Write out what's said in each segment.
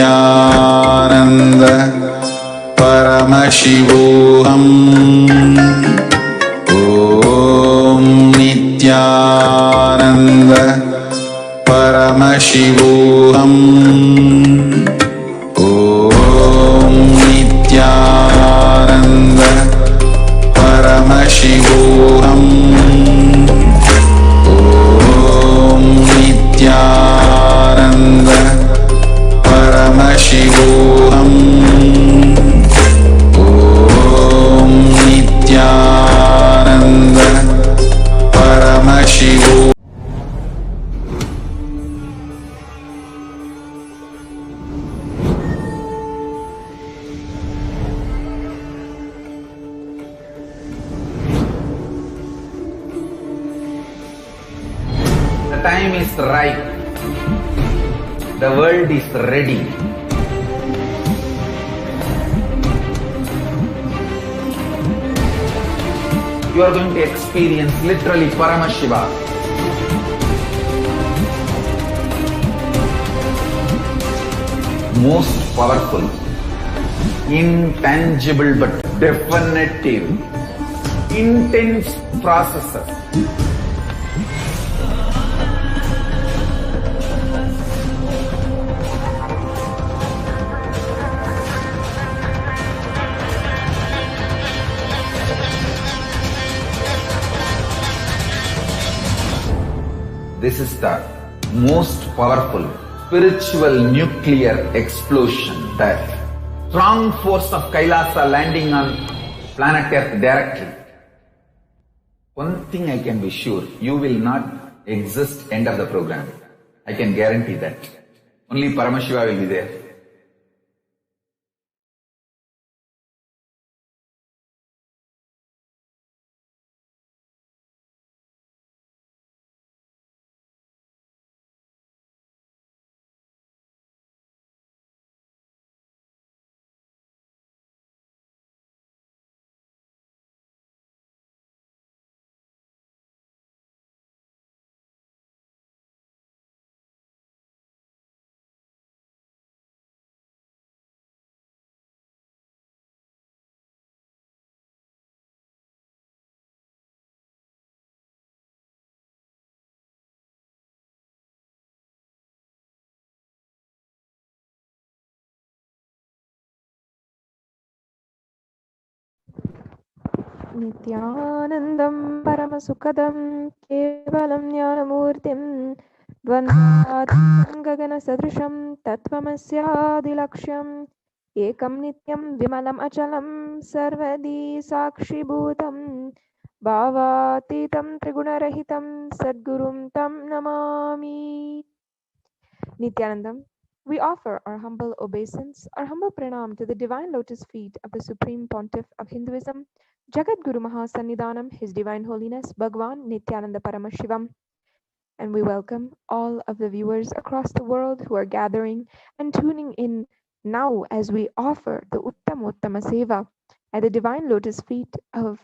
Nithyananda Paramashivoham. Om Nithyananda Paramashivoham. Om Nithyananda Paramashivoham. Om Nithyananda Paramashivoham. Om Nithyananda Paramashivoham. The time is right. The world is ready. You are going to experience literally Paramashiva. Most powerful, intangible but definitive, intense processes. This is the most powerful spiritual nuclear explosion, the strong force of Kailasa landing on planet Earth directly. One thing I can be sure, you will not exist end of the program. I can guarantee that. Only Paramashiva will be there. Nithyanandam Paramasukadam Kevalam Jnanamurtim Dvandvatim Gagana Sadrisham Tattvamasya Ekam Nityam Vimalam Achalam Sarvadi Sakshi Bhutam Bhavatitam Trigunarahitam Sadgurum Tam Namami. Nithyanandam, we offer our humble obeisance, our humble pranam to the divine lotus feet of the Supreme Pontiff of Hinduism, Jagatguru Mahasannidhanam, His Divine Holiness, Bhagavan Nithyananda Paramashivam. And we welcome all of the viewers across the world who are gathering and tuning in now as we offer the Uttamottama Seva at the divine lotus feet of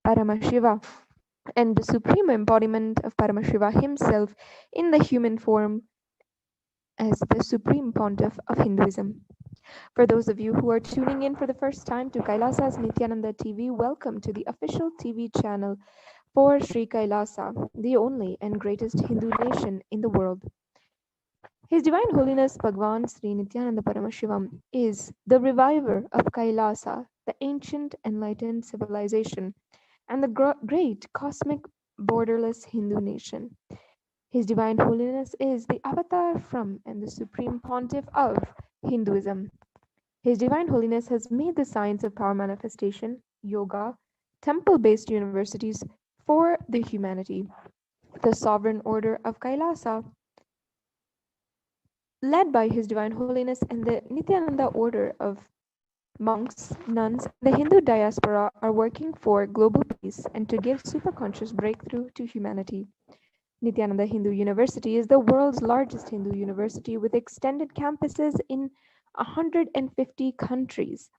Paramashiva and the supreme embodiment of Paramashiva himself in the human form as the Supreme Pontiff of Hinduism. For those of you who are tuning in for the first time to Kailasa's Nithyananda TV, welcome to the official TV channel for Sri Kailasa, the only and greatest Hindu nation in the world. His Divine Holiness Bhagavan Sri Nithyananda Paramashivam is the reviver of Kailasa, the ancient enlightened civilization, and the great cosmic borderless Hindu nation. His Divine Holiness is the avatar from and the Supreme Pontiff of Hinduism. His Divine Holiness has made the science of power manifestation, yoga, temple-based universities for the humanity. The Sovereign Order of Kailasa, led by His Divine Holiness and the Nithyananda Order of monks, nuns, and the Hindu diaspora are working for global peace and to give superconscious breakthrough to humanity. Nithyananda Hindu University is the world's largest Hindu university with extended campuses in 150 countries,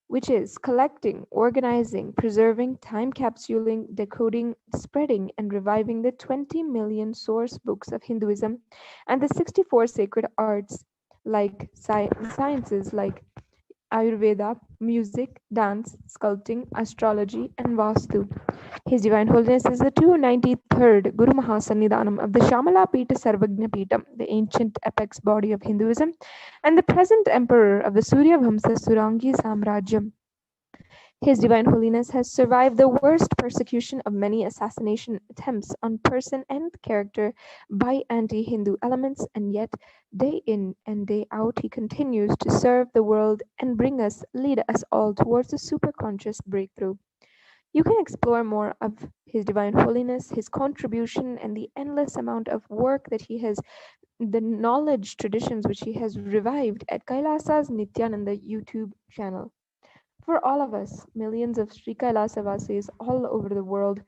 which is collecting, organizing, preserving, time capsuling, decoding, spreading, and reviving the 20 million source books of Hinduism and the 64 sacred arts like sciences like Ayurveda, music, dance, sculpting, astrology, and Vastu. His Divine Holiness is the 293rd Guru Mahasannidhanam of the Shamala Pita Sarvagna Pitam, the ancient apex body of Hinduism, and the present emperor of the Surya Vamsa Surangi Samrajyam. His Divine Holiness has survived the worst persecution of many assassination attempts on person and character by anti-Hindu elements, and yet day in and day out he continues to serve the world and lead us all towards a superconscious breakthrough. You can explore more of His Divine Holiness, his contribution, and the endless amount of work that he has, the knowledge traditions which he has revived at Kailasa's Nithyananda YouTube channel. For all of us, millions of Sri Kailasa Vasis all over the world,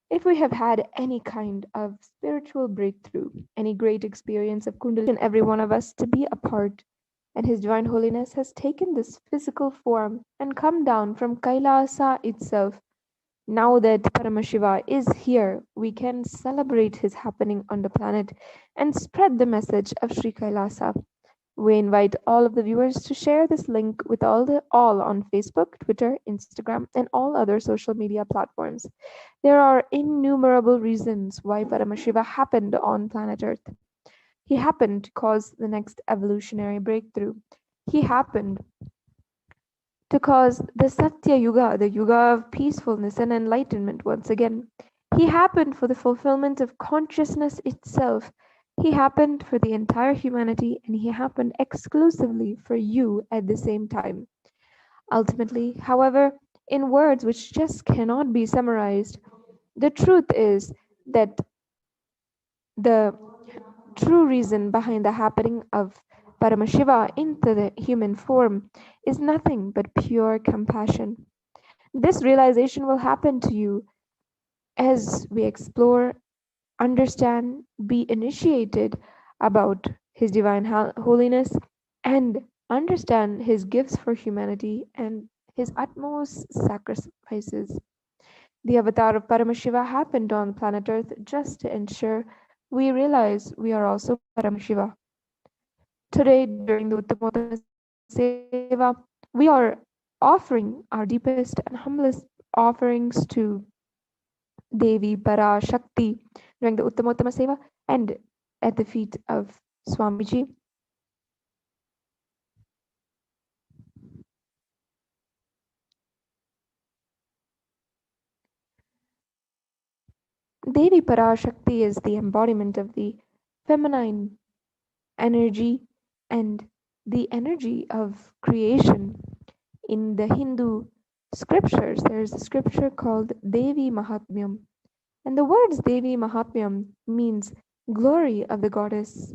if we have had any kind of spiritual breakthrough, any great experience of Kundalini, every one of us to be a part, and His Divine Holiness has taken this physical form and come down from Kailasa itself. Now that Paramashiva is here, we can celebrate his happening on the planet and spread the message of Sri Kailasa. We invite all of the viewers to share this link with all on Facebook, Twitter, Instagram, and all other social media platforms. There are innumerable reasons why Paramashiva happened on planet Earth. He happened to cause the next evolutionary breakthrough. He happened to cause the Satya Yuga, the Yuga of peacefulness and enlightenment once again. He happened for the fulfillment of consciousness itself. He happened for the entire humanity, and he happened exclusively for you at the same time. Ultimately, however, in words which just cannot be summarized, the truth is that the true reason behind the happening of Paramashiva into the human form is nothing but pure compassion. This realization will happen to you as we explore, understand, be initiated about His Divine Holiness, and understand His gifts for humanity and His utmost sacrifices. The avatar of Paramashiva happened on planet Earth just to ensure we realize we are also Paramashiva. Today, during the Uttamottama Seva, we are offering our deepest and humblest offerings to Devi Parashakti during the Uttamottama Seva and at the feet of Swamiji. Devi Parashakti is the embodiment of the feminine energy and the energy of creation. In the Hindu scriptures, there is a scripture called Devi Mahatmyam. And the words Devi Mahatmyam means glory of the goddess.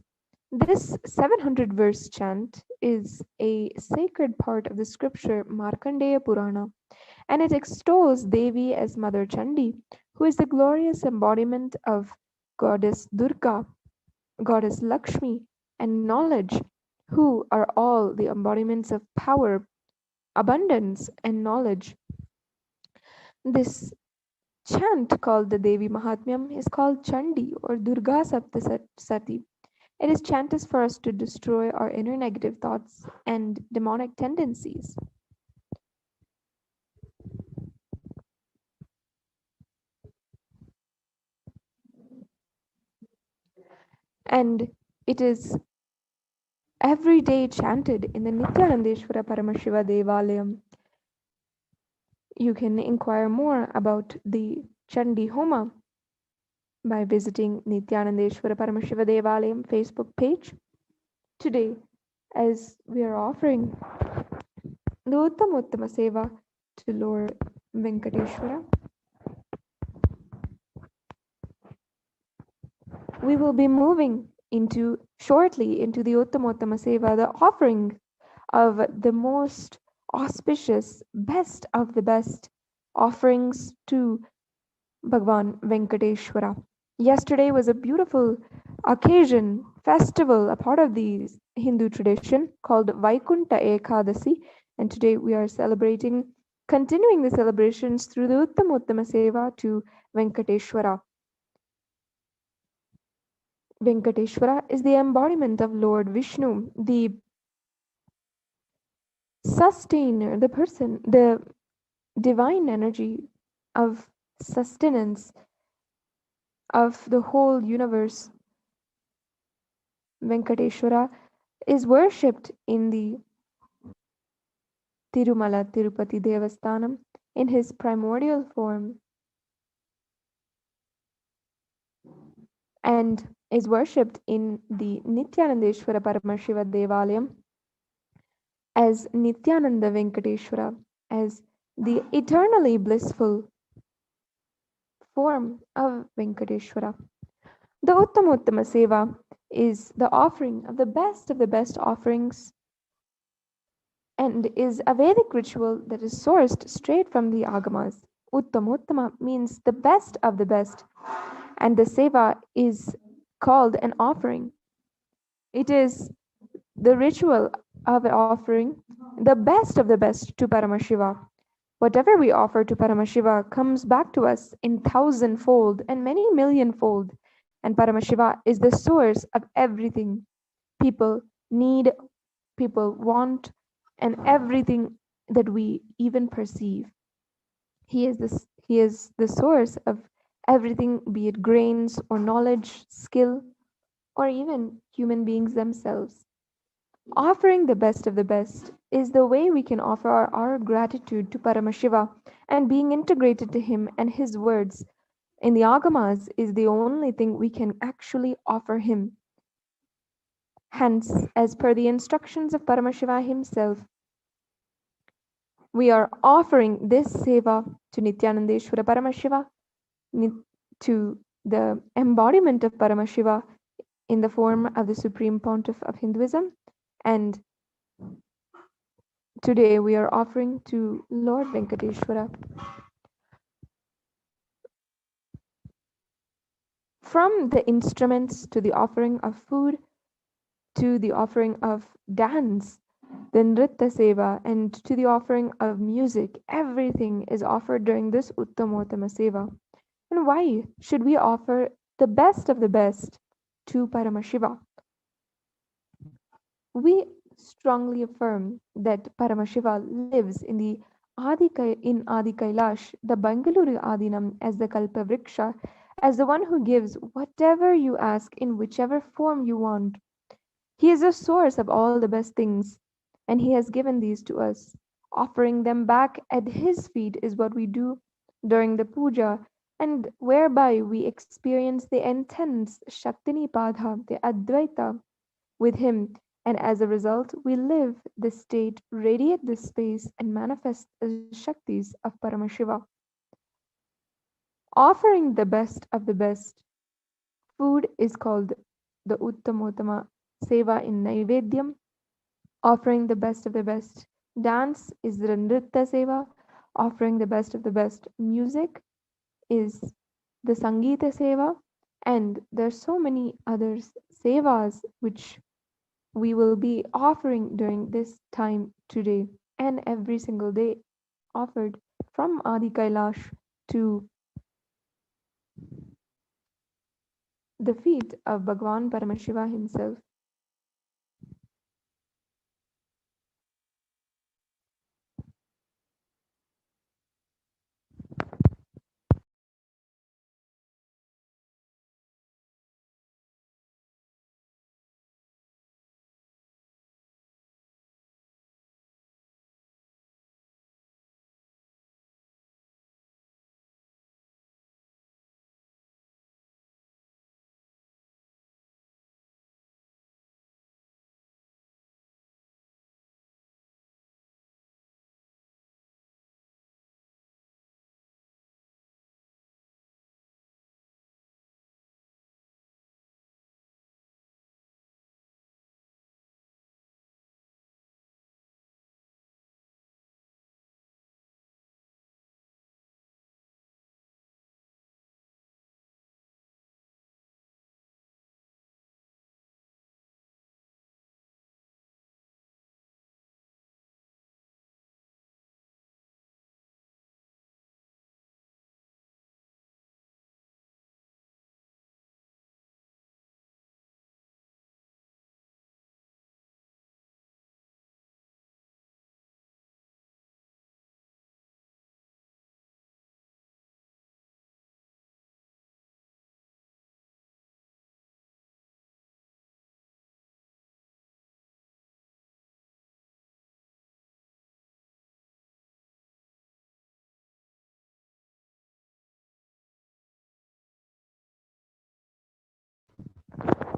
This 700 verse chant is a sacred part of the scripture Markandeya Purana, and it extols Devi as Mother Chandi, who is the glorious embodiment of Goddess Durga, Goddess Lakshmi, and knowledge, who are all the embodiments of power, abundance, and knowledge. This chant called the Devi Mahatmyam is called Chandi or Durga Saptasati. It is chanted for us to destroy our inner negative thoughts and demonic tendencies. And it is every day chanted in the Nithyanandeshwara Paramashiva Devalayam. You can inquire more about the Chandi Homa by visiting Nithyanandeshwara Paramashiva Devalayam Facebook page. Today, as we are offering the Uttamottama Seva to Lord Venkateshwara, we will be moving shortly into the Uttamottama Seva, the offering of the most auspicious, best of the best offerings to Bhagavan Venkateshwara. Yesterday was a beautiful occasion, festival, a part of the Hindu tradition called Vaikunta Ekadasi, and today we are continuing the celebrations through the Uttamottama Seva to Venkateshwara. Venkateshwara is the embodiment of Lord Vishnu, the sustainer, the person, the divine energy of sustenance of the whole universe, Venkateshwara, is worshipped in the Tirumala Tirupati Devasthanam in his primordial form and is worshipped in the Nityanandeshwara Paramashiva Devalayam as Nityananda Venkateshwara, as the eternally blissful form of Venkateshwara. The Uttamottama Seva is the offering of the best offerings and is a Vedic ritual that is sourced straight from the Agamas. Uttamottama means the best of the best, and the Seva is called an offering. It is the ritual of offering the best of the best to Paramashiva. Whatever we offer to Paramashiva comes back to us in thousandfold and many millionfold, and Paramashiva is the source of everything people need, people want, and everything that we even perceive. He is the source of everything, be it grains or knowledge, skill, or even human beings themselves. Offering the best of the best is the way we can offer our gratitude to Paramashiva, and being integrated to him and his words in the Agamas is the only thing we can actually offer him. Hence, as per the instructions of Paramashiva himself, we are offering this seva to Nityanandeshwara Paramashiva, to the embodiment of Paramashiva in the form of the Supreme Pontiff of Hinduism, and today we are offering to Lord Venkateshwara. From the instruments to the offering of food to the offering of dance, the Nritta Seva, and to the offering of music, everything is offered during this Uttamottama Seva. And why should we offer the best of the best to Paramashiva? We strongly affirm that Paramashiva lives in the Adi Kailash, the Bangalore Adinam, as the Kalpavriksha, as the one who gives whatever you ask in whichever form you want. He is the source of all the best things, and he has given these to us. Offering them back at his feet is what we do during the puja, and whereby we experience the intense Shaktinipadha, the Advaita, with him, and as a result, we live this state, radiate this space, and manifest the Shaktis of Paramashiva. Offering the best of the best. Food is called the Uttamottama Seva in Naivedyam, offering the best of the best. Dance is the Nritta Seva, offering the best of the best. Music is the Sangita Seva, and there are so many others sevas which we will be offering during this time today and every single day, offered from Adi Kailash to the feet of Bhagavan Paramashiva himself.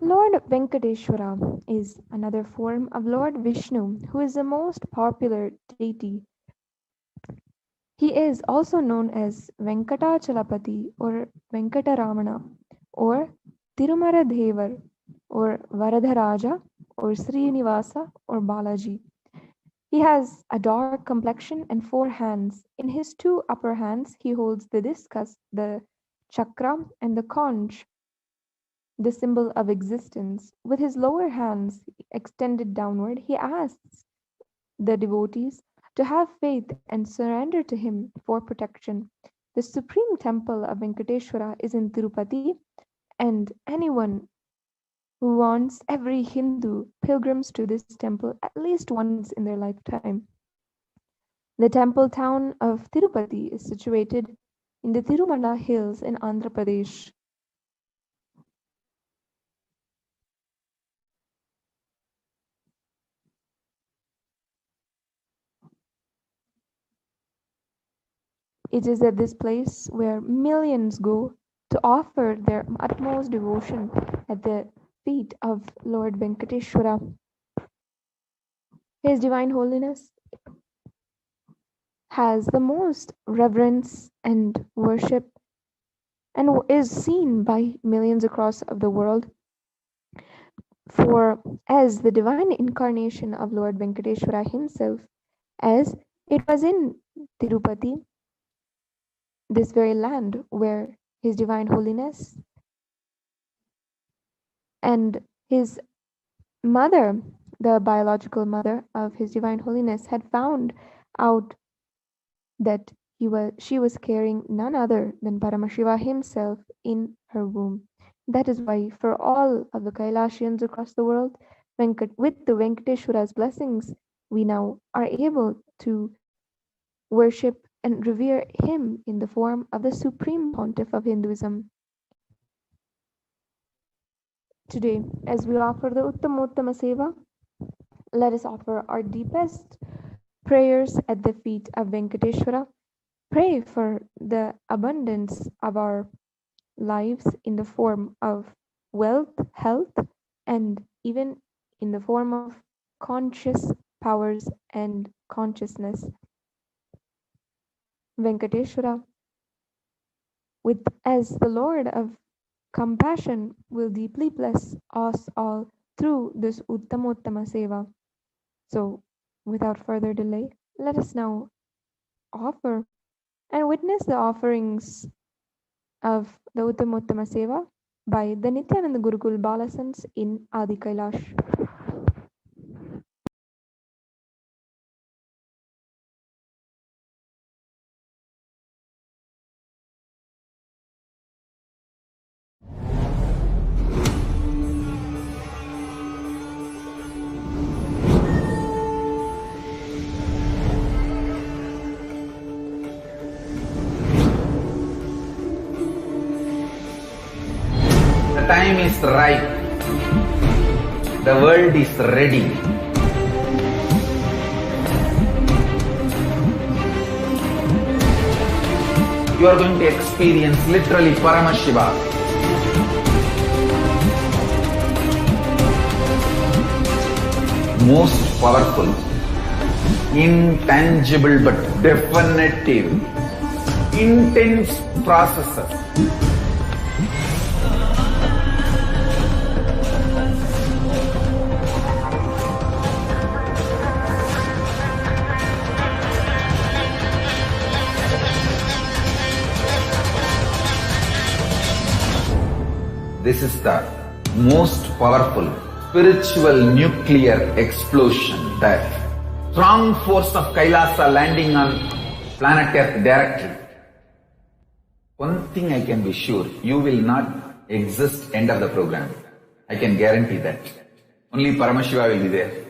Lord Venkateshwara is another form of Lord Vishnu, who is the most popular deity. He is also known as Venkatachalapati or Venkataramana or Tirumaradevar or Varadharaja or Srinivasa or Balaji. He has a dark complexion and 4 hands. In his 2 upper hands, he holds the discus, the chakra, and the conch, the symbol of existence. With his lower hands extended downward, he asks the devotees to have faith and surrender to him for protection. The supreme temple of Venkateshwara is in Tirupati, and anyone who wants, every Hindu pilgrims to this temple at least once in their lifetime. The temple town of Tirupati is situated in the Tirumala hills in Andhra Pradesh. It is at this place where millions go to offer their utmost devotion at the feet of Lord Venkateshwara. His Divine Holiness has the most reverence and worship and is seen by millions across of the world for as the divine incarnation of Lord Venkateshwara himself, as it was in Tirupati, this very land where His Divine Holiness and his mother, the biological mother of His Divine Holiness, had found out that she was carrying none other than Paramashiva himself in her womb. That is why for all of the Kailasians across the world, with the Venkateshwara's blessings, we now are able to worship and revere him in the form of the Supreme Pontiff of Hinduism. Today, as we offer the Uttamottama Seva, let us offer our deepest prayers at the feet of Venkateshwara. Pray for the abundance of our lives in the form of wealth, health, and even in the form of conscious powers and consciousness. Venkateshwara, as the Lord of compassion, will deeply bless us all through this Uttamottama Seva. So, without further delay, let us now offer and witness the offerings of the Uttamottama Seva by the Nithyananda Gurukul Balasans in Adi Kailash. The time is right. The world is ready. You are going to experience literally Paramashiva. Most powerful, intangible but definitive, intense processes. This is the most powerful spiritual nuclear explosion, the strong force of Kailasa landing on planet Earth directly. One thing I can be sure, you will not exist end of the program. I can guarantee that. Only Paramashiva will be there.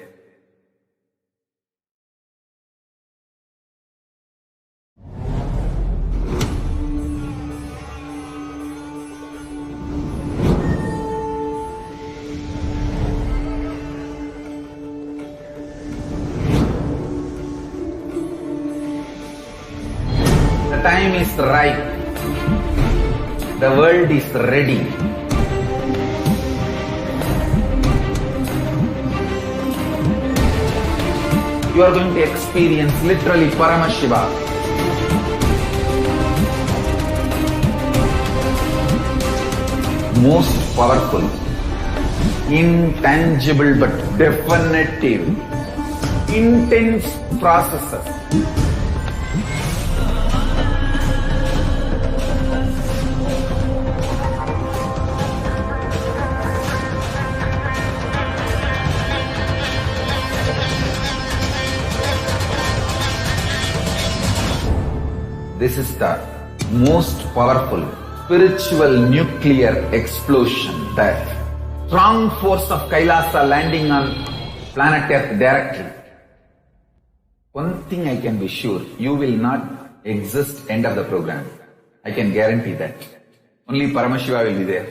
The time is right. The world is ready. You are going to experience literally Paramashiva. Most powerful, intangible but definitive, intense processes. This is the most powerful spiritual nuclear explosion, the strong force of Kailasa landing on planet Earth directly. One thing I can be sure, you will not exist end of the program. I can guarantee that. Only Paramashiva will be there.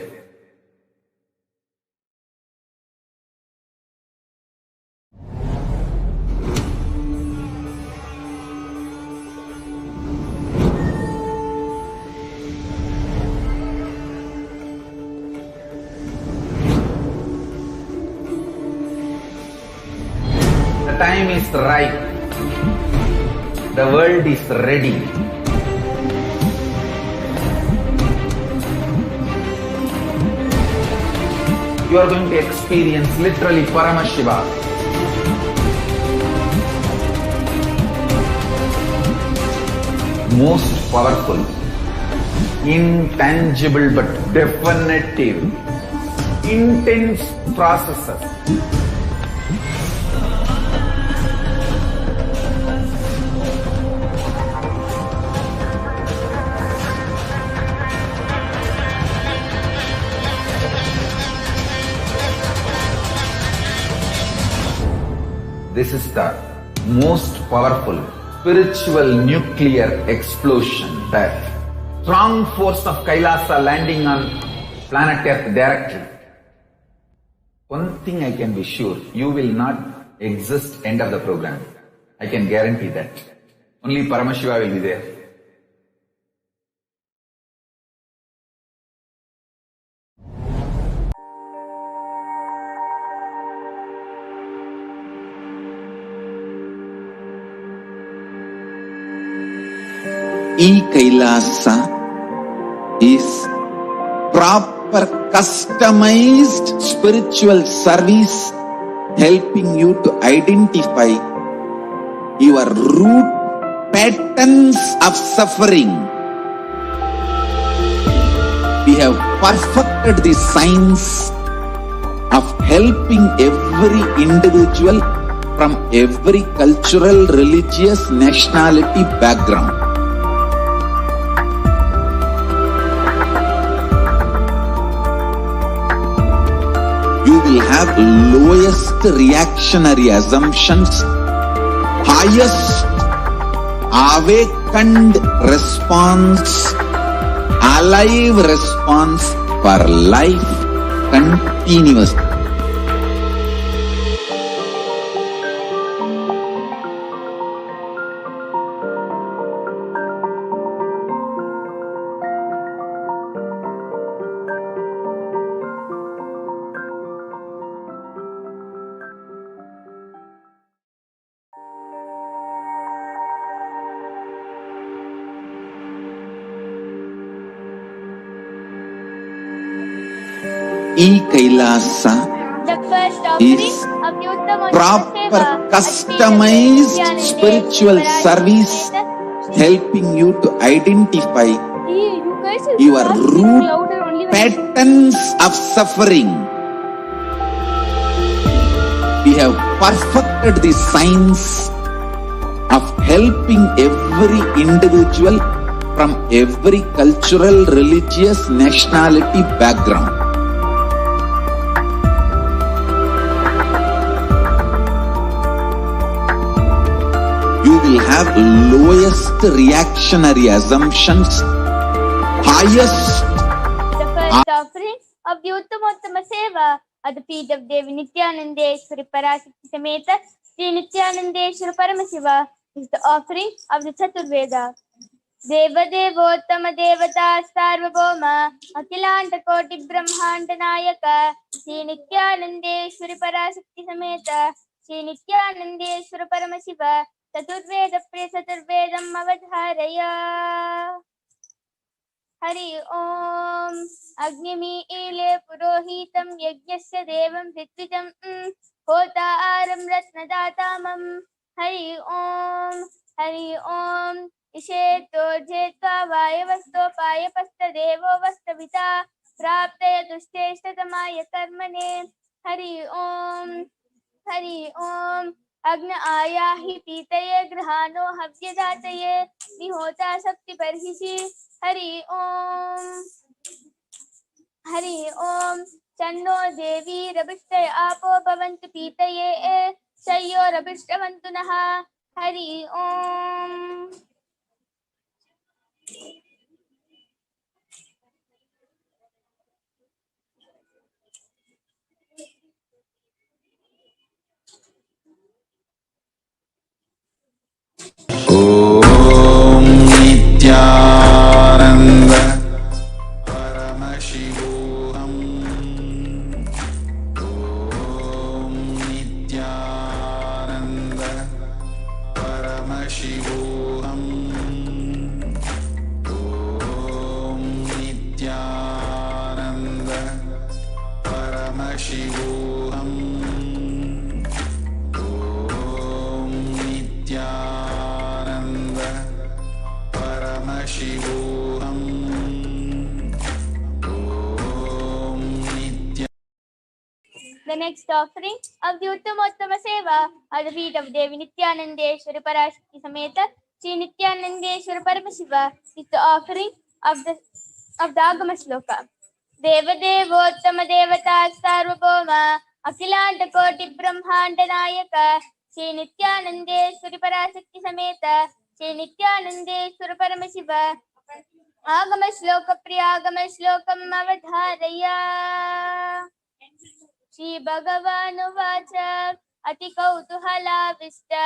The time is right. The world is ready. You are going to experience literally Paramashiva. Most powerful, intangible but definitive, intense processes. This is the most powerful spiritual nuclear explosion, the strong force of Kailasa landing on planet Earth directly. One thing I can be sure, you will not exist end of the program. I can guarantee that. Only Paramashiva will be there. KAILASA is proper customized spiritual service helping you to identify your root patterns of suffering. We have perfected the science of helping every individual from every cultural, religious, nationality background. You will have lowest reactionary assumptions, highest awakened response, alive response for life continuously. KAILASA is proper customized spiritual service helping you to identify your root patterns of suffering. We have perfected the science of helping every individual from every cultural, religious, nationality background. You will have lowest reactionary assumptions, highest. The first offering of the Uttamottama Seva at the feet of Devi Nithyanandeshwari Parashakti Sameta Sri Nithyanandeshwari Paramashiva is the offering of the Chaturveda. Deva Devottama Devata Sarvabhoma Akhilanta Koti Brahmanda Nayaka Sri Nithyanandeshwari Parashakti Sameta Shri Nithyanandeshwara Paramashiva Chaturveda Priya Chaturvedam Avadharaya. Hari Om Agnimile Purohitam Yajnasya Devam Ritvitam Hotaram Ratnadatamam. Hari Om Isheto Jetva Vayavasto Payapasta Devo Vastavita Praptaya Dushteshtatamaya Karmane. Hari Om Agna Ayahi Pitaye Grahano Havyadataye Nihota Sakti Parhishi. Hari Om Channo Devi Rabishtaya Apo Bhavantu Pitaye Shayyo Rabishtavantu Naha. Hari Om. Om Nithyananda Paramashivoham. Om Nithyananda Paramashivoham. Om Nithyananda Paramashivoham. Om Nithyananda Paramashivoham. Om Nithyananda. The next offering of the Uttamottama Seva are the feet of Devi Nithyanandeshwari Parashakti Sameta Shri Nithyanandeshwara Paramashiva is the offering of the Agama Shloka. Deva Devottama Devata Sarvabhoma Akhilanta Koti Brahmanda Nayaka Shri Nithyanandeshwari Parashakti Sameta Shri Nithyanandeshwara Paramashiva Agama Shloka Priyagama Shlokam Avadharaya. Shri Bhagavan Vacha Ati Kautuhalavishta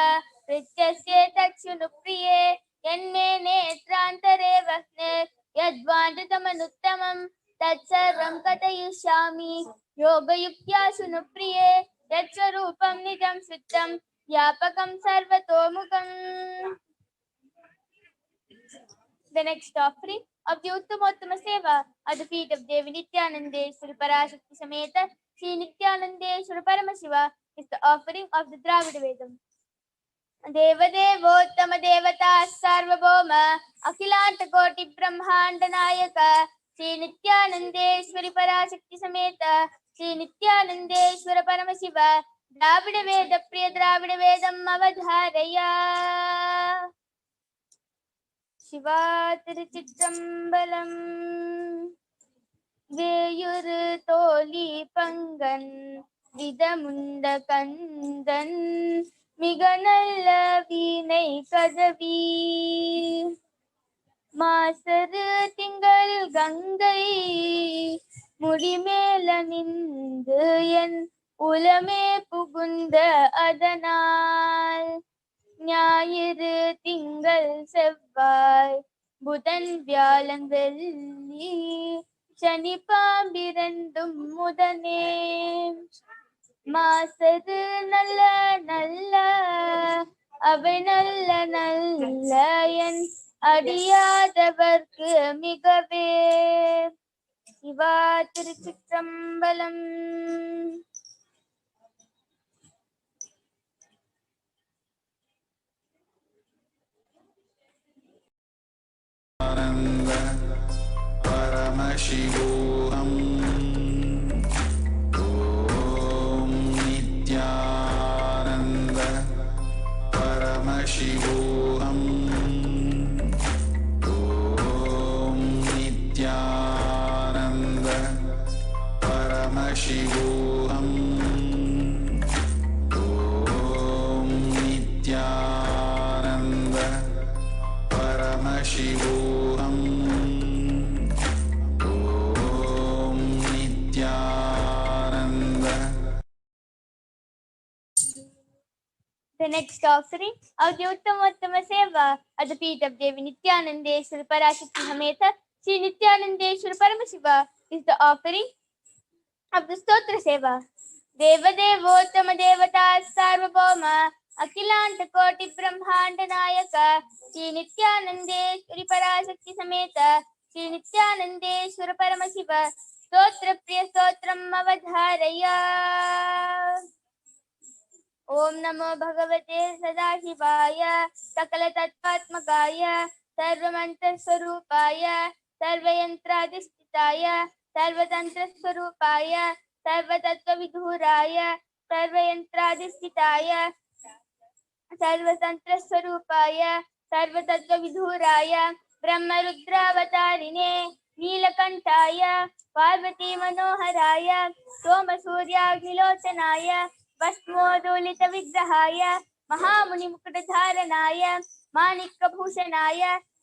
Rityasya Takshunu Priye Yanme Netrantare Vahne Yadvanditamanuttamam Tatsarvam Katayushami Yoga Yuktya Sunupriye Yatsvarupam Nijam Suttam Yapakam Sarvatomukam. The next offering of the Uttamottama Seva at the feet of Devi Nithyanandeshwari Parashakti Sameta Shri Nithyanandeshwara Paramashiva is the offering of the Dravida Vedam. Deva Devottama Devata Sarvabhoma Akhilanta Koti Brahmanda Nayaka Shri Nithyanandeshwari Parashakti Sameta Shri Nithyanandeshwara Paramashiva Dravida Veda Priya Dravida Vedam Avadharaya. Shivatirchitrambalam Veyur Toli Pangan Vidamunda Kandan Miganalla Vinay Kadavi Masar Tingal Gangai Mudimela Nindayan Ulame Pugunda Adanal ஞாயிறு திங்கள் செவ்வாய் புதன் வியாழன் வெள்ளி சனி பாம்பிரண்டும் முதனே மாசது நல்ல நல்ல அவை நல்ல நல்ல என் அடியாதவர்க்கு மிகவே. சிவா திருச்சிற்றம்பலம். Paramashivoham. Om Nithyananda Paramashivoham. Om Nithyananda Paramashivoham. Om Nithyananda Paramashivoham. The next offering of the Uttamottama Seva at the feet of Devi Nithyanandeshwari Parashakti Sameta Shri Nithyanandeshwara Paramashiva is the offering of the Stotra Seva. देवदेवोत्तम देवता सार्वभौम अखिलांत कोटि ब्रह्मांड नायक श्री नित्यानंदेश्वरी पराशक्ति समेत श्री नित्यानंदेश्वर परमशिव स्तोत्र प्रिय स्तोत्रम अवधारय। ओम नमो भगवते सदाशिवाय सकल तत्त्वात्मकाय सर्वमंत्र स्वरूपाय सर्वयंत्राधिष्ठिताय सर्वतंत्र स्वरूपाय सर्वतत्व विधुराय सर्वयंत्राधिष्ठिताय सर्वतंत्र स्वरूपाय सर्वतत्व विधुराय ब्रह्मरुद्रावतारिणे नीलकंठाय पार्वती मनोहराय सोम सूर्याग्निलोचनाय भस्मोदोलित विग्रहाय महामुनि मुकुटधारणाय माणिक्यभूषणाय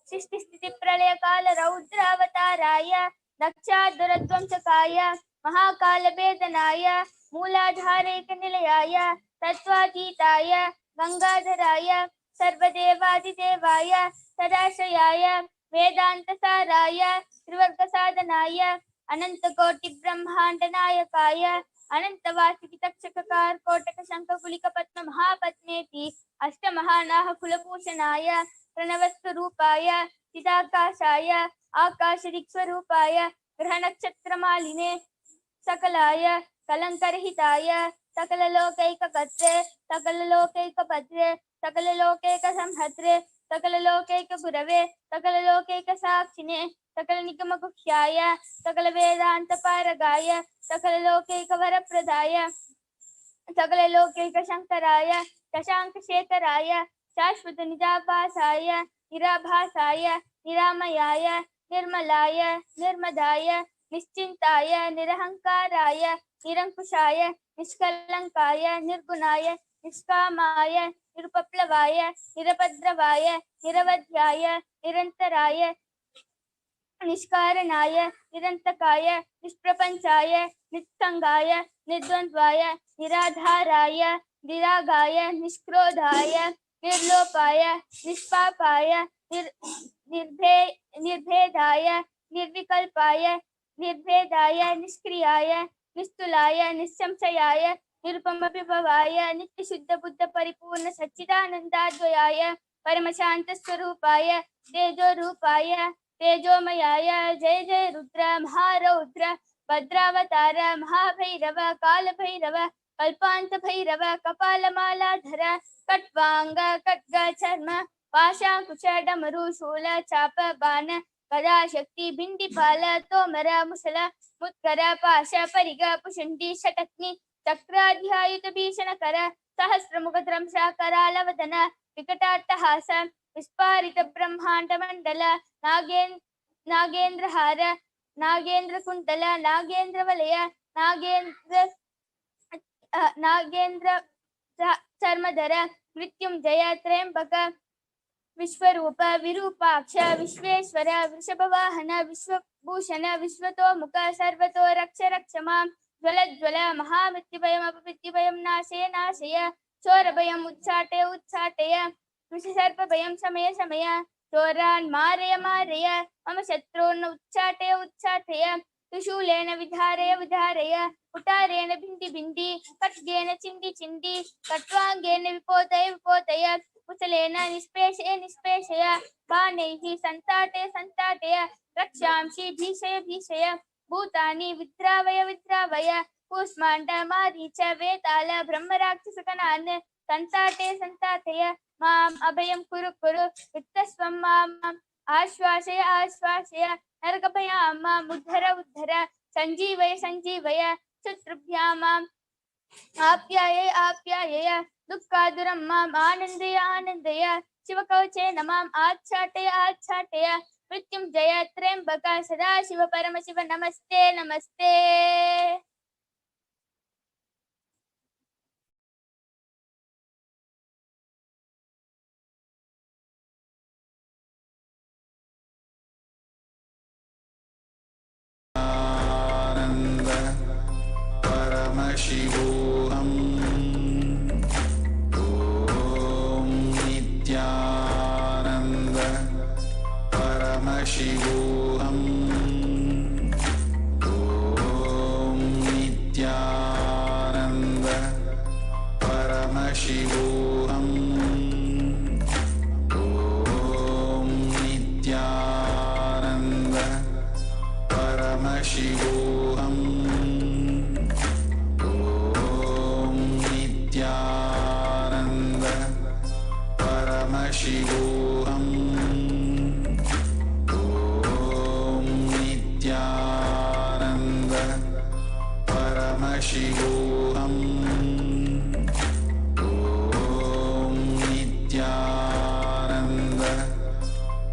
सृष्टि स्थिति प्रलय काल रौद्रावताराय दक्षाधुरध्वंसकाय महाकाल वेदनाय मूलाधारेक निलयाय तत्वातीताय गंगाधराय सर्वदेवादिदेवाय सदाश्रयाय वेदांत साराय त्रिवर्ग साधनाय अनंत कोटि ब्रह्मांड नायकाय अनंत वासुकी तक्षककार कोटक शंख कुलिक पद्म महापद्मेति अष्ट महानाह कुलभूषणाय प्रणव स्वरूपाय चिदाकाशाय आकाश दिक्स्वरूपाय ग्रह नक्षत्र मालिने सकलाय कलंकरहिताय सकल लोकैक कत्रे सकल लोकैक भद्रे सकल लोकैक संहत्रे सकल लोकैक गुरवे सकल लोकैक साक्षिणे सकल निगम गुह्याय सकल वेदांत पारगाय सकल लोकैक वरप्रदाय सकल लोकैक शंकराय शशांक शेखराय शाश्वत निजाभासाय निराभासाय निरामयाय निर्मलाय निर्मदाय निश्चिंताय निरहंकाराय निरंकुशाय निष्कलंकाय निर्गुणाय निष्कामाय निरुपप्लवाय निरपद्रवाय निरवध्याय निरंतराय निष्कारणाय निरंतकाय निष्प्रपंचाय निस्संगाय निर्द्वंद्वाय निराधाराय निरागाय निष्क्रोधाय निर्लोपाय निष्पापाय निर्भेदाय निर्विकल्पाय निर्भेदाय निष्क्रियाय निस्तुलाय निस्संशयाय निरुपम विभवाय नित्य शुद्ध बुद्ध परिपूर्ण सच्चिदानंदाद्वयाय परम शांत स्वरूपाय तेजो रूपाय तेजोमयाय जय जय रुद्र महारौद्र भद्रावतार महाभैरव काल भैरव कल्पांत भैरव कपालमालाधर कट्वांग खड्ग चर्म पाशांकुश डमरु शूल चाप बाण गदा शक्ति भिंडिपाल तोमर मुसल मुत्कर पाश परिग पुषुंडी शटक्नि चक्राध्यायुत भीषण कर सहस्रमुख ध्रंस करालवदन विकटाट्टहास विस्फारित ब्रह्मांड मंडल नागेंद्रहार नागेंद्र कुंडल नागेंद्र वलय नागेंद्र चर्मधर मृत्युंजय त्र्यंबक विश्वरूप विरूपाक्ष विश्वेश्वर वृषभवाहन विश्वभूषण विश्वतोमुख सर्वतो रक्ष रक्ष मां ज्वल ज्वल महामृत्युभयम् अपमृत्युभयं नाशय नाशय चोरभयम् उच्चाटय उच्चाटय विषसर्पभयं शमय शमय चोरान् मारय मारय मम शत्रून् उच्चाटय उच्चाटय त्रिशूलेन विधारय विधारय कुटारेण भिंडि भिंडि खड्गेन चिंडि चिंडि खट्वांगेन विपोतय विपोतय कुशलेन निष्पेषय निष्पेषय बाणैः संताटय संताटय रक्षांसि भीषय भीषय भूतानि विद्रावय विद्रावय कूष्मांड मारीच वेताल ब्रह्मराक्षसगणान् संताटय संताटय माम् अभयं कुरु कुरु वित्तस्वं माम् आश्वासय आश्वासय नरकभयां माम् उद्धर उद्धर संजीवय संजीवय शत्रुभ्यां माम् आप्याय आप्याय दुःखादुरं माम् आनन्दय आनन्दय शिवकवचेन माम् आच्छाटय आच्छाटय मृत्युंजय त्र्यंबक सदाशिव परमशिव नमस्ते नमस्ते। Paramashivoham. Om Nithyananda Paramashivoham. Om Nithyananda Paramashivoham. Om Nithyananda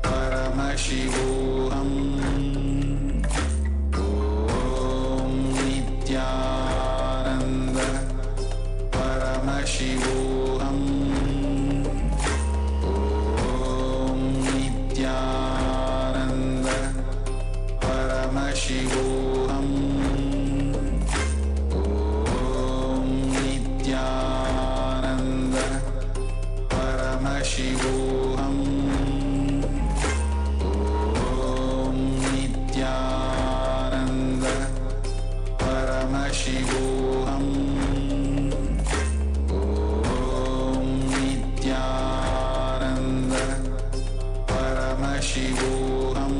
Paramashivoham. Om Nithyananda Paramashivoham. Om Nithyananda Paramashivoham. Om Nithyananda Paramashivoham. Om Nithyananda Paramashivoham. Om Nithyananda Paramashivoham.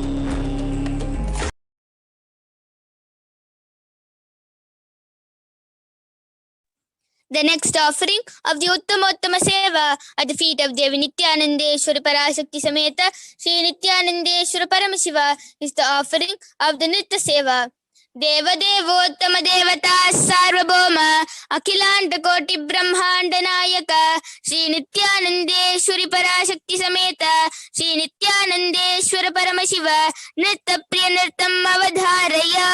The next offering of the Uttamottama Seva at the feet of Devi Nithyanandeshwara Parashakti Sameta Sri Nithyanandeshwara Paramashiva is the offering of the Nitya Seva. Deva Devottama Devata Sarvabhoma Akhilanta Koti Brahmanda Nayaka Sri Nithyanandeshwari Parashakti Sameta Sri Nithyanandeshwara Paramashiva Nitya Priya Nirtam Avadharaya.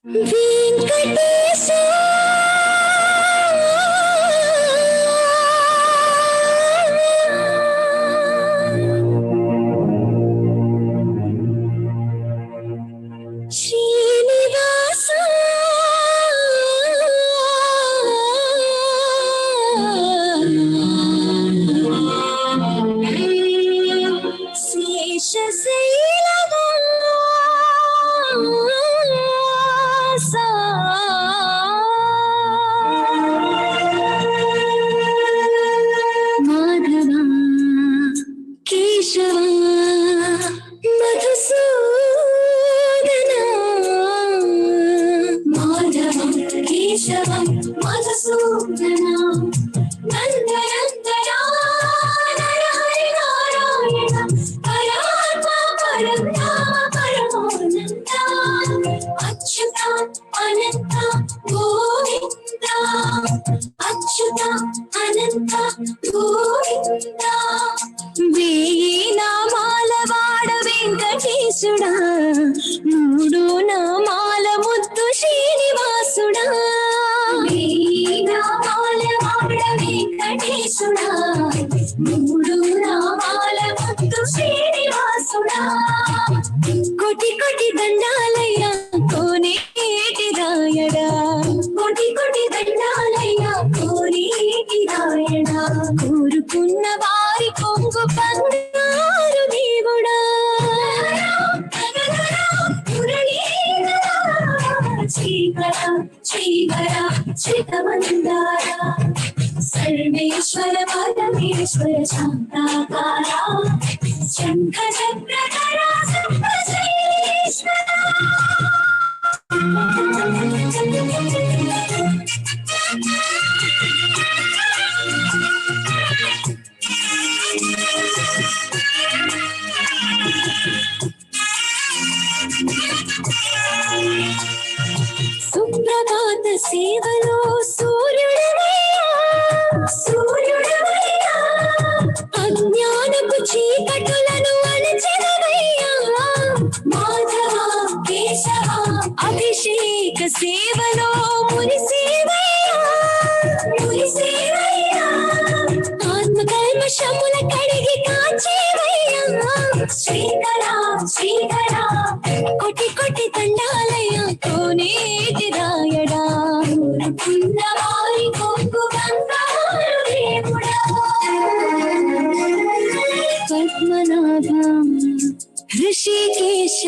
Venkatesa Srinivasa Seshasailavasa Madhava Keshava Madhusudana Madhava Keshava Madhusudana Nandanandana Narahari Narayana Paramatma Paramdhama Paramonanda Achyuta Ananta Govinda Achyuta Ananta Govinda Veyi నామాల వాడ వెంకటేశుడా మూడు నామాల ముద్దు శ్రీనివాసుడా వెయ్యి నామాల వాడ వెంకటేశుడా మూడు నామాల ముద్దు శ్రీనివాసుడా కోటి కోటి దండాలయ్యా కోనేటి రాయడా కోటి కోటి దండాలయ్యా కోనేటి రాయడా కోరుకున్న వారి కొంగు బంగారు దేవుడా శ్రీకర శ్రీకర శ్రీతమందార సర్వేశ్వర పరమేశ్వర శాంతాకార శంఖ చక్రధర సర్వశ్రేష్ఠ సుప్రభాత సేవలో సూర్యుడవయ్యా సూర్యుడవయ్యా అజ్ఞానపు చీకటులను అణచెదవయ్యా మాధవ కేశవ అభిషేక సేవలో మురిసేవయ్యా మురిసేవయ్యా ఆత్మ కల్మషముల కడిగి కాచేవయ్యా శ్రీకర శ్రీకర కోటి కోటి దండాలయ్యా కోనేటి రాయడా వారి కొంగు బంగారు దేవుడా పద్మనాభ ఋషికేశ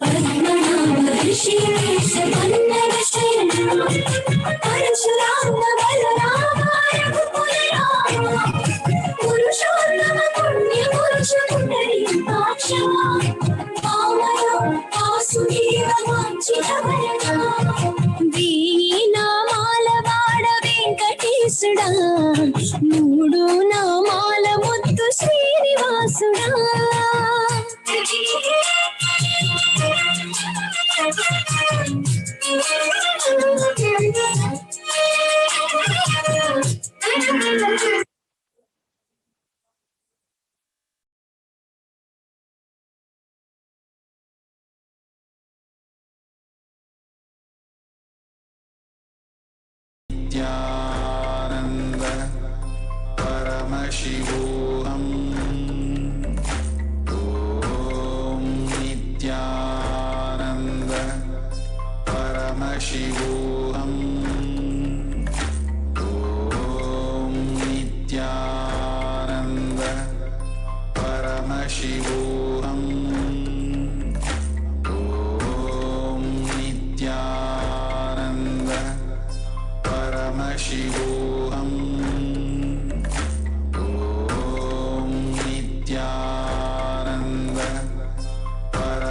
పద్మనాభ ఋషికేశ వందన శరణ పరశురామ బలరామ రఘుకులరామ పురుషోత్తమ పుణ్య పురుష Pundarikaksha Vamana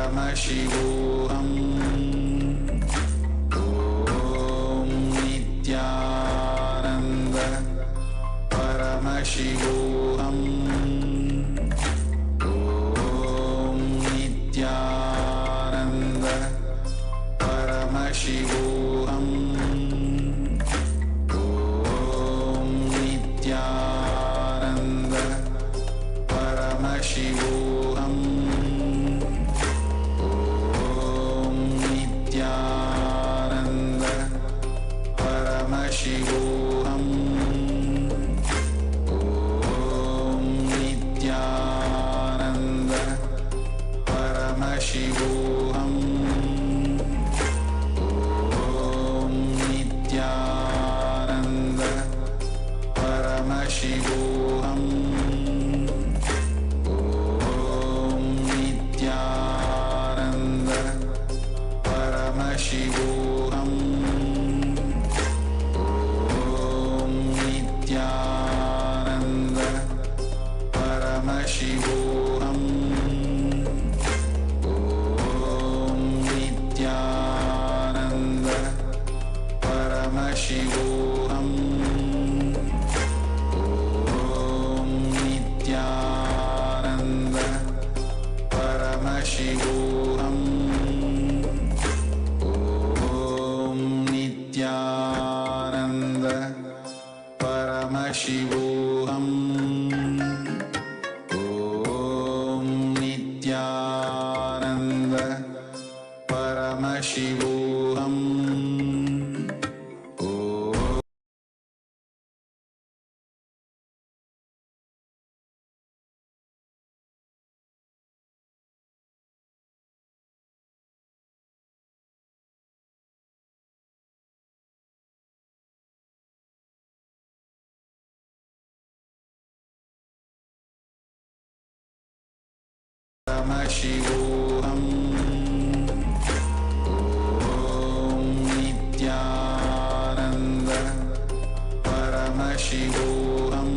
Paramashivoham. Om Nithyananda Paramashivoham. Om Nithyananda Paramashivoham. Om Nithyananda Paramashivoham. Om Nithyananda Paramashivoham. Om Nithyananda Paramashivoham. Om Nithyananda Paramashivoham. Om Nithyananda Paramashivoham. Om Nithyananda Paramashivoham. Om Nithyananda Paramashivoham. Om Nithyananda Paramashivoham. Om Nithyananda Paramashivoham. Om Nithyananda Paramashivoham. Paramashivoham. Om Nithyananda Paramashivoham.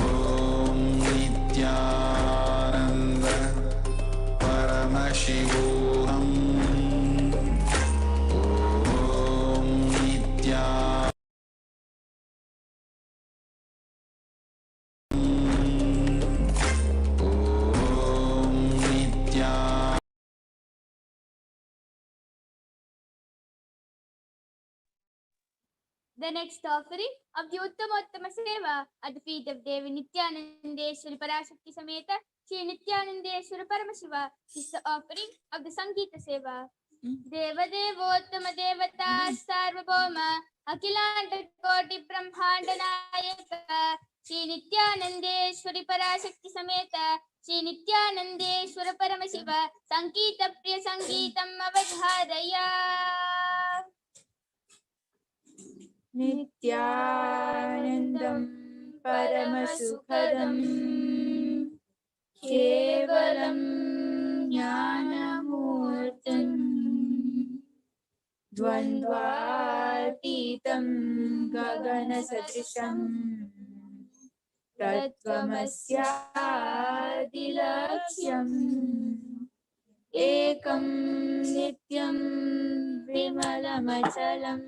Om Nithyananda Paramashivoham. Om Nithyananda The next offering of the Uttamottama Seva at the feet of Devi Nithyanandeshwari Parashakti Sameta Shri Nithyanandeshwara Paramashiva is the offering of the Sangeeta Seva. Deva Devottama Devata Sarvabhauma Akhilanta Koti Brahmanda Nayaka Shri Nithyanandeshwari Parashakti Sameta Shri Nithyanandeshwara Paramashiva Sangeeta Priya Sangeetam Avadharaya. Nithyanandam Paramasukhadam Kevalam Jnanamurtam Dvandvatitam Gaganasadrisham Tattvamasyadilaksham Ekam Nityam Vimalamachalam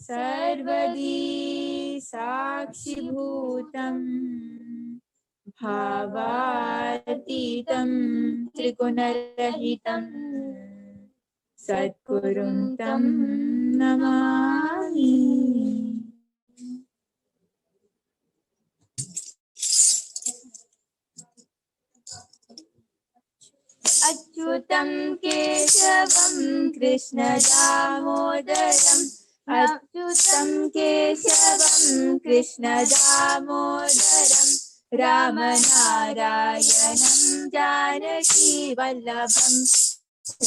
Sarvadi Sakshibhutam Bhavatitam Trigunarahitam Satgurum Tam Namami. Achyutam Keshavam Krishna Damodaram Achyutam Keshavam Krishna Damodaram Ramanarayanam Janaki Vallabham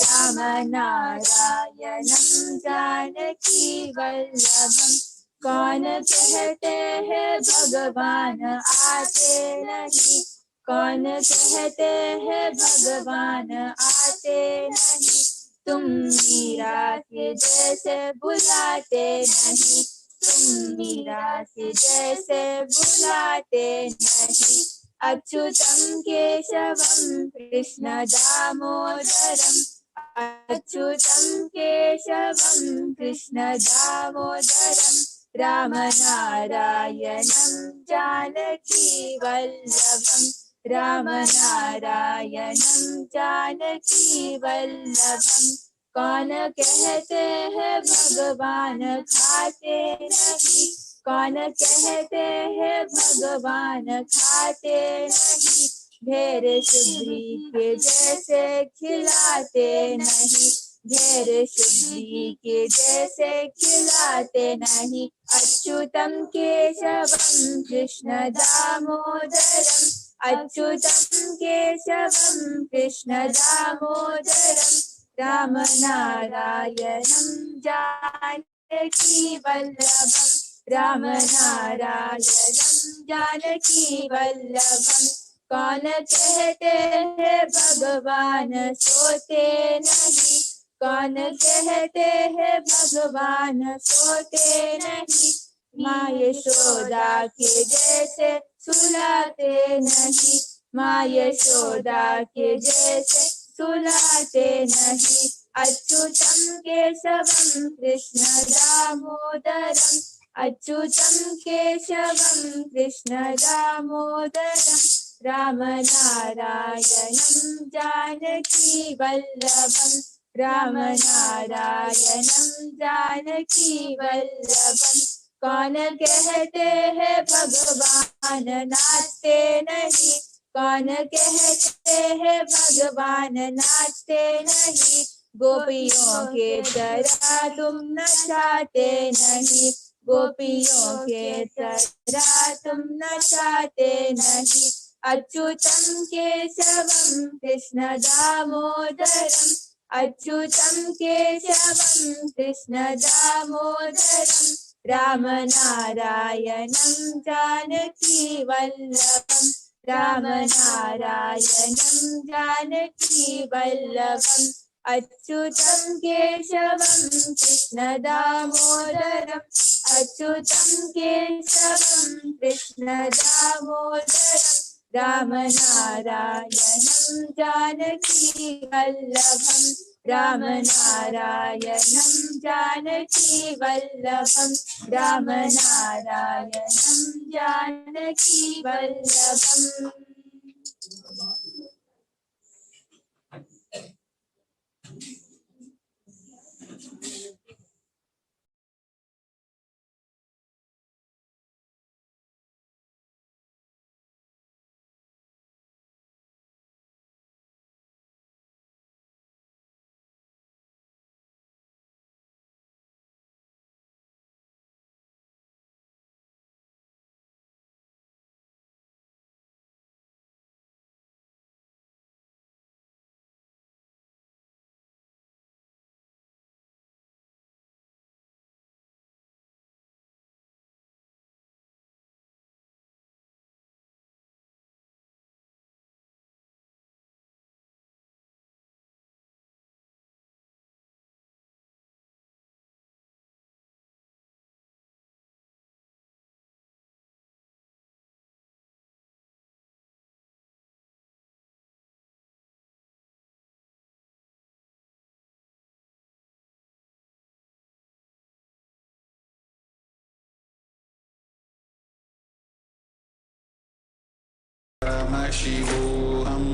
Ramanarayanam Janaki Vallabham कौन कहते हैं भगवान आते नहीं कौन कहते हैं भगवान आते नहीं तुम मीरा के जैसे बुलाते नहीं तुम मीरा के जैसे बुलाते नहीं अच्युतं केशवं कृष्ण दामोदरम् अच्युतं केशवं कृष्ण दामोदरम् रामनारायणं जानकी वल्लभम् रामनारायणं जानकी वल्लभम् कौन कहते हैं भगवान खाते नहीं कौन कहते हैं भगवान खाते नहीं ढेर शुद्री के जैसे खिलाते नहीं ढेर शुद्री के जैसे खिलाते नहीं अच्युतं केशवं कृष्ण दामोदरम् अच्युतं केशवं कृष्ण दामोदरम् रामनारायणं जानकी वल्लभम् रामनारायणं जानकी वल्लभम् कौन कहते हैं भगवान सोते नहीं कौन कहते हैं भगवान सोते नहीं माँ यशोदा के जैसे सुलाते नहीं माँ यशोदा के जैसे सुलाते नहीं अच्युतं केशवं कृष्ण दामोदरम् अच्युतं केशवं कृष्ण दामोदरम् रामनारायणं जानकी वल्लभम् रामनारायणं जानकी वल्लभम् कौन कहते हैं भगवान नाचते नहीं कौन कहते हैं भगवान नाचते नहीं गोपियों के तरह तुम नचाते नहीं गोपियों के तरह तुम नचाते नहीं अच्युतं केशवं कृष्ण दामोदरम् अच्युतं केशवं कृष्ण दामोदरम् रामनारायणं जानकी वल्लभम् रामनारायणं जानकी वल्लभम् अच्युतं केशवं कृष्ण दामोदरम् अच्युतं केशवं Krishna दामोदरम् रामनारायणं Janaki वल्लभम् रामनारायणं Janaki वल्लभम् रामनारायणं Janaki वल्लभम् Paramashivoham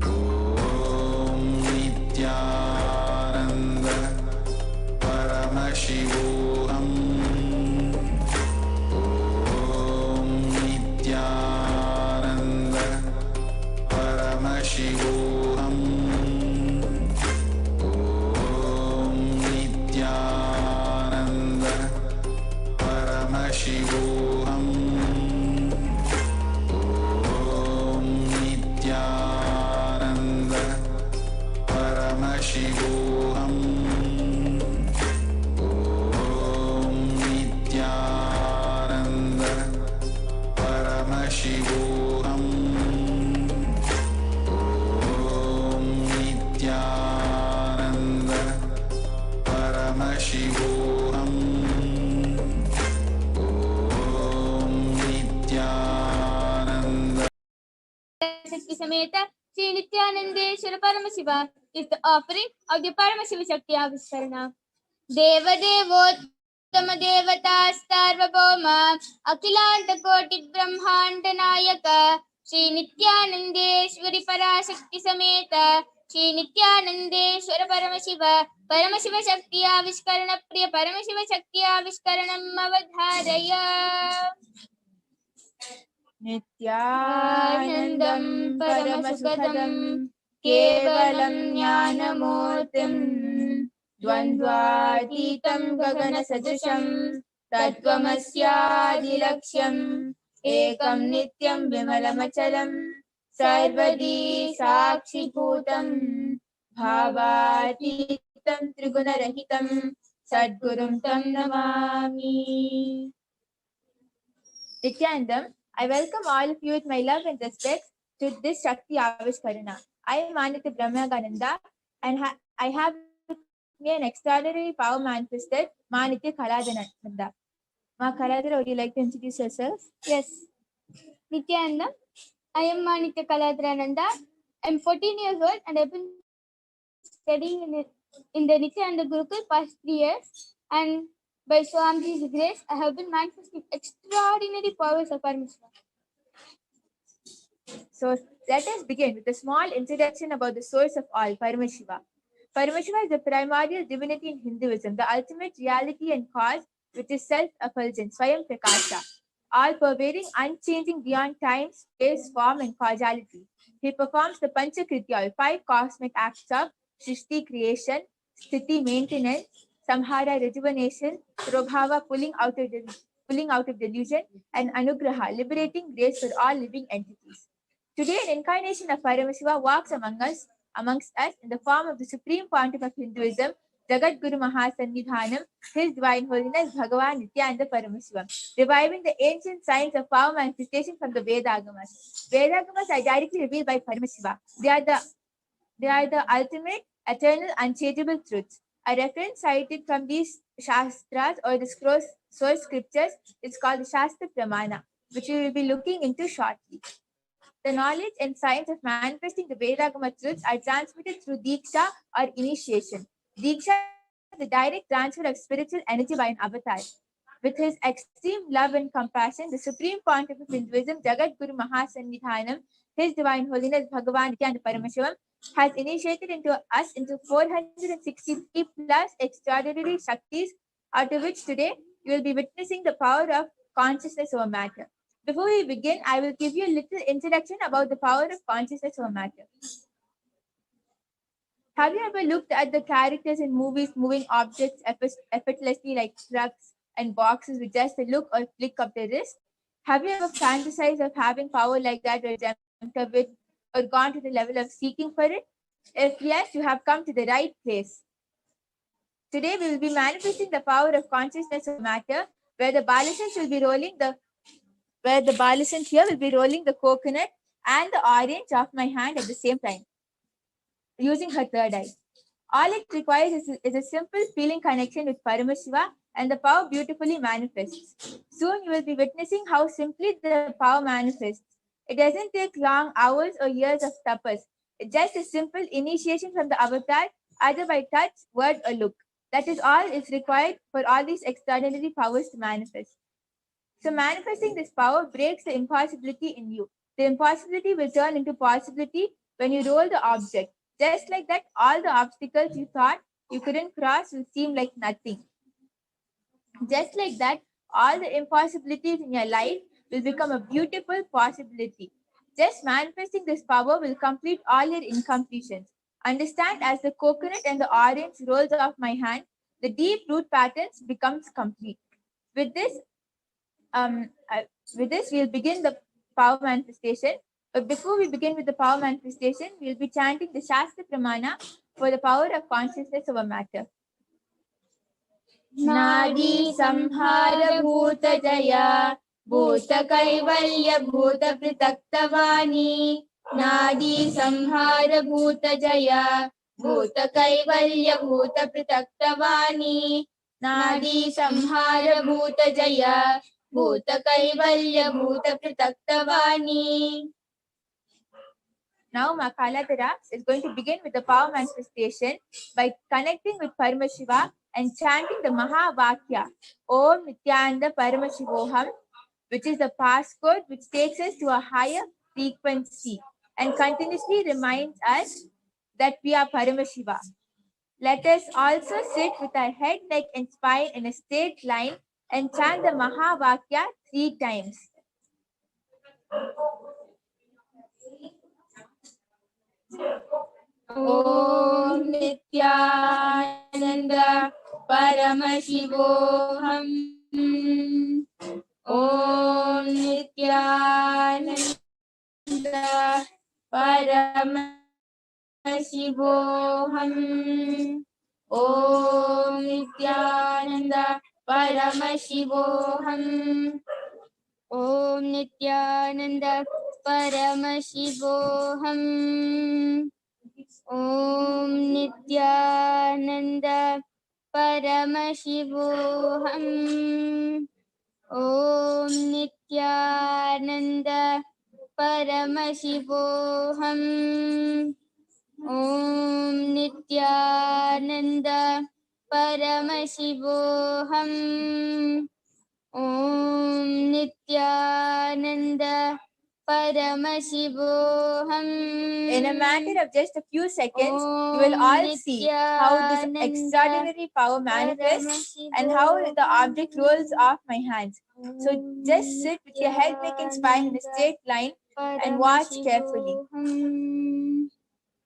Om Nithyananda Paramashivoham Om Nithyananda Paramashivoham Om Nithyananda Paramashivoham Parashakti Sameta Sri Nithyanandeshwara Paramashiva is the offering of the Paramashiva Shakti Avishkarana. Deva Devottama Devata Sarvabhauma Akhilanta Koti Brahmanda Nayaka Sri Nithyanandeshwari Parashakti Sameta Sri Nithyanandeshwara Paramashiva Paramashiva Shakti Avishkarana Priya Paramashiva Shakti Avishkaranam Avadharaya. Nityanandam Paramasukadam Kevalam Jnanamurtim Dvandvatitam Gagana Sadrisham Tattvamasyaadilaksham Ekam Nityam Vimalamachalam Sarvadi Sakshibhutam Bhavatitam Trigunarahitam Sadgurum Tam Namami. Nityanandam, I welcome all of you with my love and respect to this Shakti Avishkarana. I am Manitya Brahmagananda and I have with me an extraordinary power manifested, Manitya Kaladananda. Ma Kaladara, would you like to introduce yourself? Yes. Nityananda, I am Manitya Kaladrananda. I am 14 years old and I have been studying in the Nithyananda Gurukul past 3 years. And by Swamiji's grace, I have been manifesting extraordinary powers of Paramashiva. So let us begin with a small introduction about the source of all, Paramashiva. Paramashiva is the primordial divinity in Hinduism, the ultimate reality and cause, which is self-effulgent, Swayam Prakasha, all-pervading, unchanging beyond time, space, form, and causality. He performs the Panchakritya, or 5 cosmic acts of Srishti, creation, Sthiti, maintenance, Samhara, rejuvenation, Prabhava, pulling out of delusion, and Anugraha, liberating grace for all living entities. Today, an incarnation of Paramashiva walks amongst us in the form of the Supreme Pontiff of Hinduism, Jagatguru Mahasannidhanam, His Divine Holiness Bhagavan Nithyananda Paramashivam, reviving the ancient science of power manifestation from the Vedagamas. Vedagamas are directly revealed by Paramashiva. They are the ultimate, eternal, unchangeable truths. A reference cited from these Shastras or the source scriptures is called the Shastra Pramana, which we will be looking into shortly. The knowledge and science of manifesting the Vedagama truths are transmitted through Diksha or initiation. Diksha is the direct transfer of spiritual energy by an avatar. With his extreme love and compassion, the Supreme Pontiff of Hinduism, Jagatguru Mahasannidhanam, His Divine Holiness Bhagavan Nithyananda Paramashivam, has initiated us into 463 plus extraordinary Shaktis, out of which today you will be witnessing the power of consciousness over matter. Before we begin, I will give you a little introduction about the power of consciousness over matter. Have you ever looked at the characters in movies moving objects effortlessly like trucks and boxes with just a look or flick of the wrist? Have you ever fantasized of having power like that or dreamt of it or gone to the level of seeking for it? If yes, you have come to the right place. Today we will be manifesting the power of consciousness over matter, where the Balasant here will be rolling the coconut and the orange off my hand at the same time, using her third eye. All it requires is a simple feeling connection with Paramashiva, and the power beautifully manifests. Soon you will be witnessing how simply the power manifests. It doesn't take long hours or years of tapas. It's just a simple initiation from the avatar, either by touch, word, or look. That is all is required for all these extraordinary powers to manifest. So manifesting this power breaks the impossibility in you. The impossibility will turn into possibility when you roll the object. Just like that, all the obstacles you thought you couldn't cross will seem like nothing. Just like that, all the impossibilities in your life will become a beautiful possibility. Just manifesting this power will complete all your incompletions. Understand, as the coconut and the orange rolls off my hand, the deep root patterns becomes complete. With this, we'll begin the power manifestation. But before we begin with the power manifestation, we'll be chanting the Shastra Pramana for the power of consciousness over matter. Nadi Samhara Bhuta Jaya Bhuta Kaivalya Bhuta Pritaktavani Nadi Samhara Bhuta Jaya Bhuta Kaivalya Bhuta Pritaktavani Nadi Samhara Bhuta Jaya Bhuta Kaivalya Bhuta Pritaktavani. Now Ma Kailasha is going to begin with the power manifestation by connecting with Paramashiva and chanting the Mahavakya, Om Nithyananda Paramashivoham, which is the passcode which takes us to a higher frequency and continuously reminds us that we are Paramashiva. Let us also sit with our head, neck and spine in a straight line and chant the Mahavakya 3 times. Om Nithyananda Paramashivoham. Om Nithyananda Paramashivoham. Om Nithyananda Paramashivoham. Om Nithyananda Paramashivoham. Om Nithyananda Paramashivoham. Om Nithyananda Paramashivoham. Om Nithyananda Paramashivoham. Om Nithyananda Paramashivoham. In a matter of just a few seconds, you will all see how this extraordinary power manifests and how the object rolls off my hands. So just sit with your head, neck and spine in a straight line and watch carefully.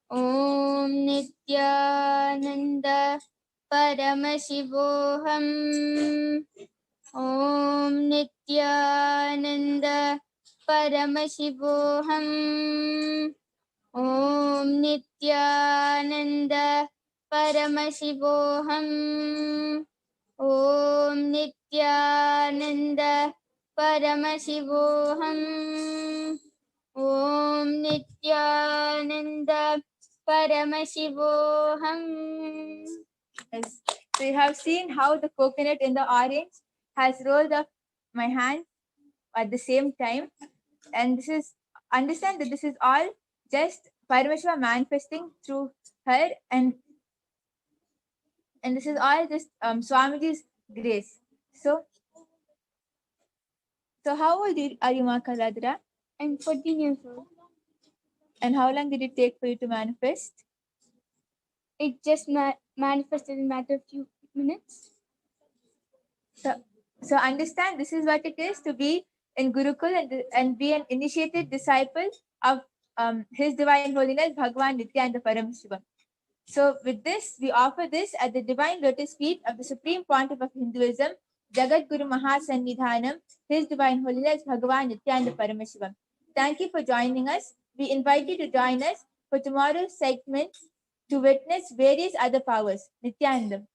Om Nithyananda Paramashivoham. Om Nithyananda Paramashivoham. Om Nithyananda Paramashivoham. Om Nithyananda Paramashivoham. Om Nithyananda Paramashivoham. Yes. So you have seen how the coconut in the orange has rolled up my hand at the same time. And this is, understand that this is all just Paramashiva manifesting through her, and this is all just Swamiji's grace. So how old are you, Ma Kailasha? I'm 14 years old. And how long did it take for you to manifest? It just manifested in a matter of few minutes. So understand, this is what it is to be in Gurukul and be an initiated disciple of His Divine Holiness Bhagavan Nithyananda Paramashivam. So with this, we offer this at the divine lotus feet of the Supreme Pontiff of Hinduism, Jagatguru Mahasannidhanam, His Divine Holiness Bhagavan Nithyananda Paramashivam. Thank you for joining us. We invite you to join us for tomorrow's segment to witness various other powers. Nithyanandam.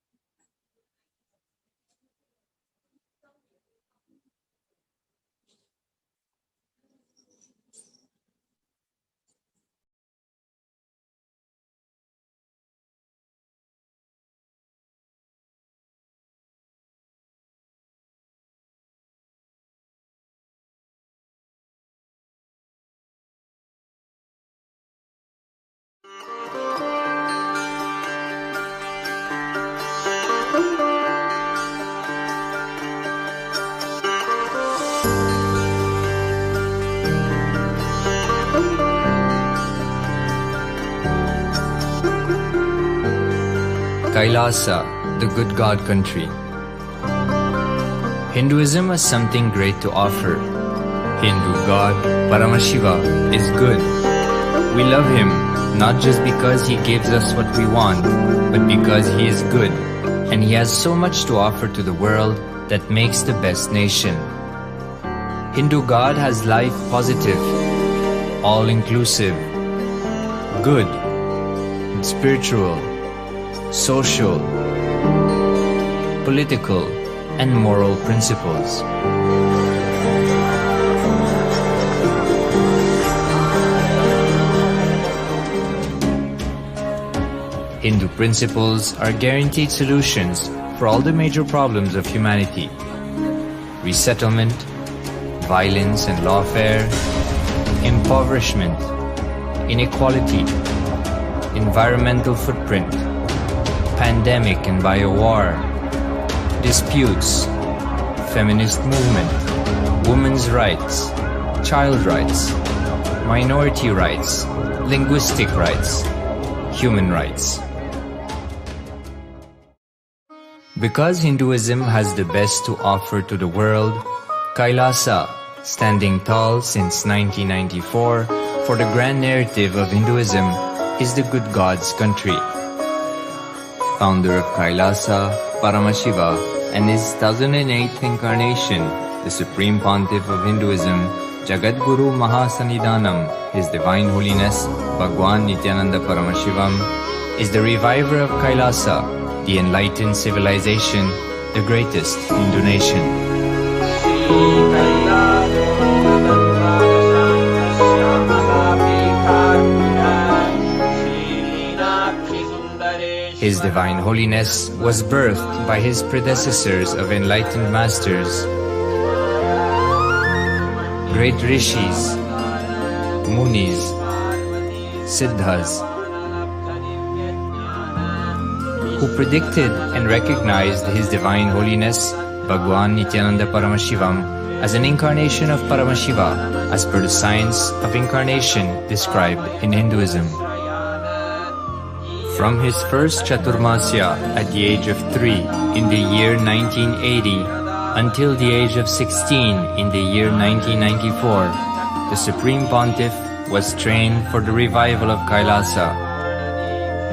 Kailasa, the good God country. Hinduism has something great to offer. Hindu God, Paramashiva, is good. We love him not just because he gives us what we want, but because he is good, and he has so much to offer to the world that makes the best nation. Hindu God has life positive, all-inclusive, good, spiritual, social, political, and moral principles. Hindu principles are guaranteed solutions for all the major problems of humanity: resettlement, violence and lawfare, impoverishment, inequality, environmental footprint, pandemic and biowar, disputes, feminist movement, women's rights, child rights, minority rights, linguistic rights, human rights. Because Hinduism has the best to offer to the world, Kailasa, standing tall since 1994 for the grand narrative of Hinduism, is the good God's country. Founder of Kailasa, Paramashiva, and his 1008th incarnation, the Supreme Pontiff of Hinduism, Jagatguru Mahasannidhanam, His Divine Holiness, Bhagavan Nithyananda Paramashivam, is the reviver of Kailasa, the enlightened civilization, the greatest Hindu nation. His Divine Holiness was birthed by his predecessors of enlightened masters, great rishis, munis, siddhas, who predicted and recognized His Divine Holiness, Bhagavan Nithyananda Paramashivam, as an incarnation of Paramashiva, as per the science of incarnation described in Hinduism. From his first Chaturmasya at the age of 3 in the year 1980 until the age of 16 in the year 1994, the Supreme Pontiff was trained for the revival of Kailasa.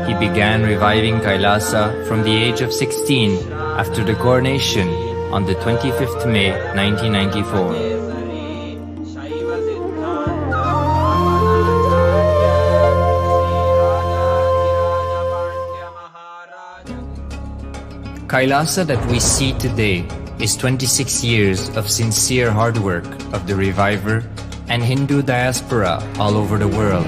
He began reviving Kailasa from the age of 16 after the coronation on the 25th May 1994. Kailasa that we see today is 26 years of sincere hard work of the reviver and Hindu diaspora all over the world.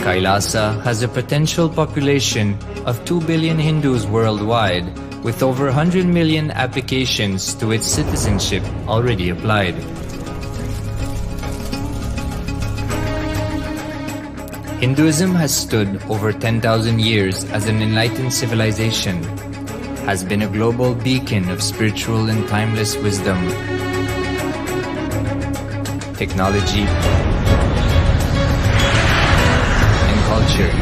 Kailasa has a potential population of 2 billion Hindus worldwide, with over 100 million applications to its citizenship already applied. Hinduism has stood over 10,000 years as an enlightened civilization, has been a global beacon of spiritual and timeless wisdom, technology, culture.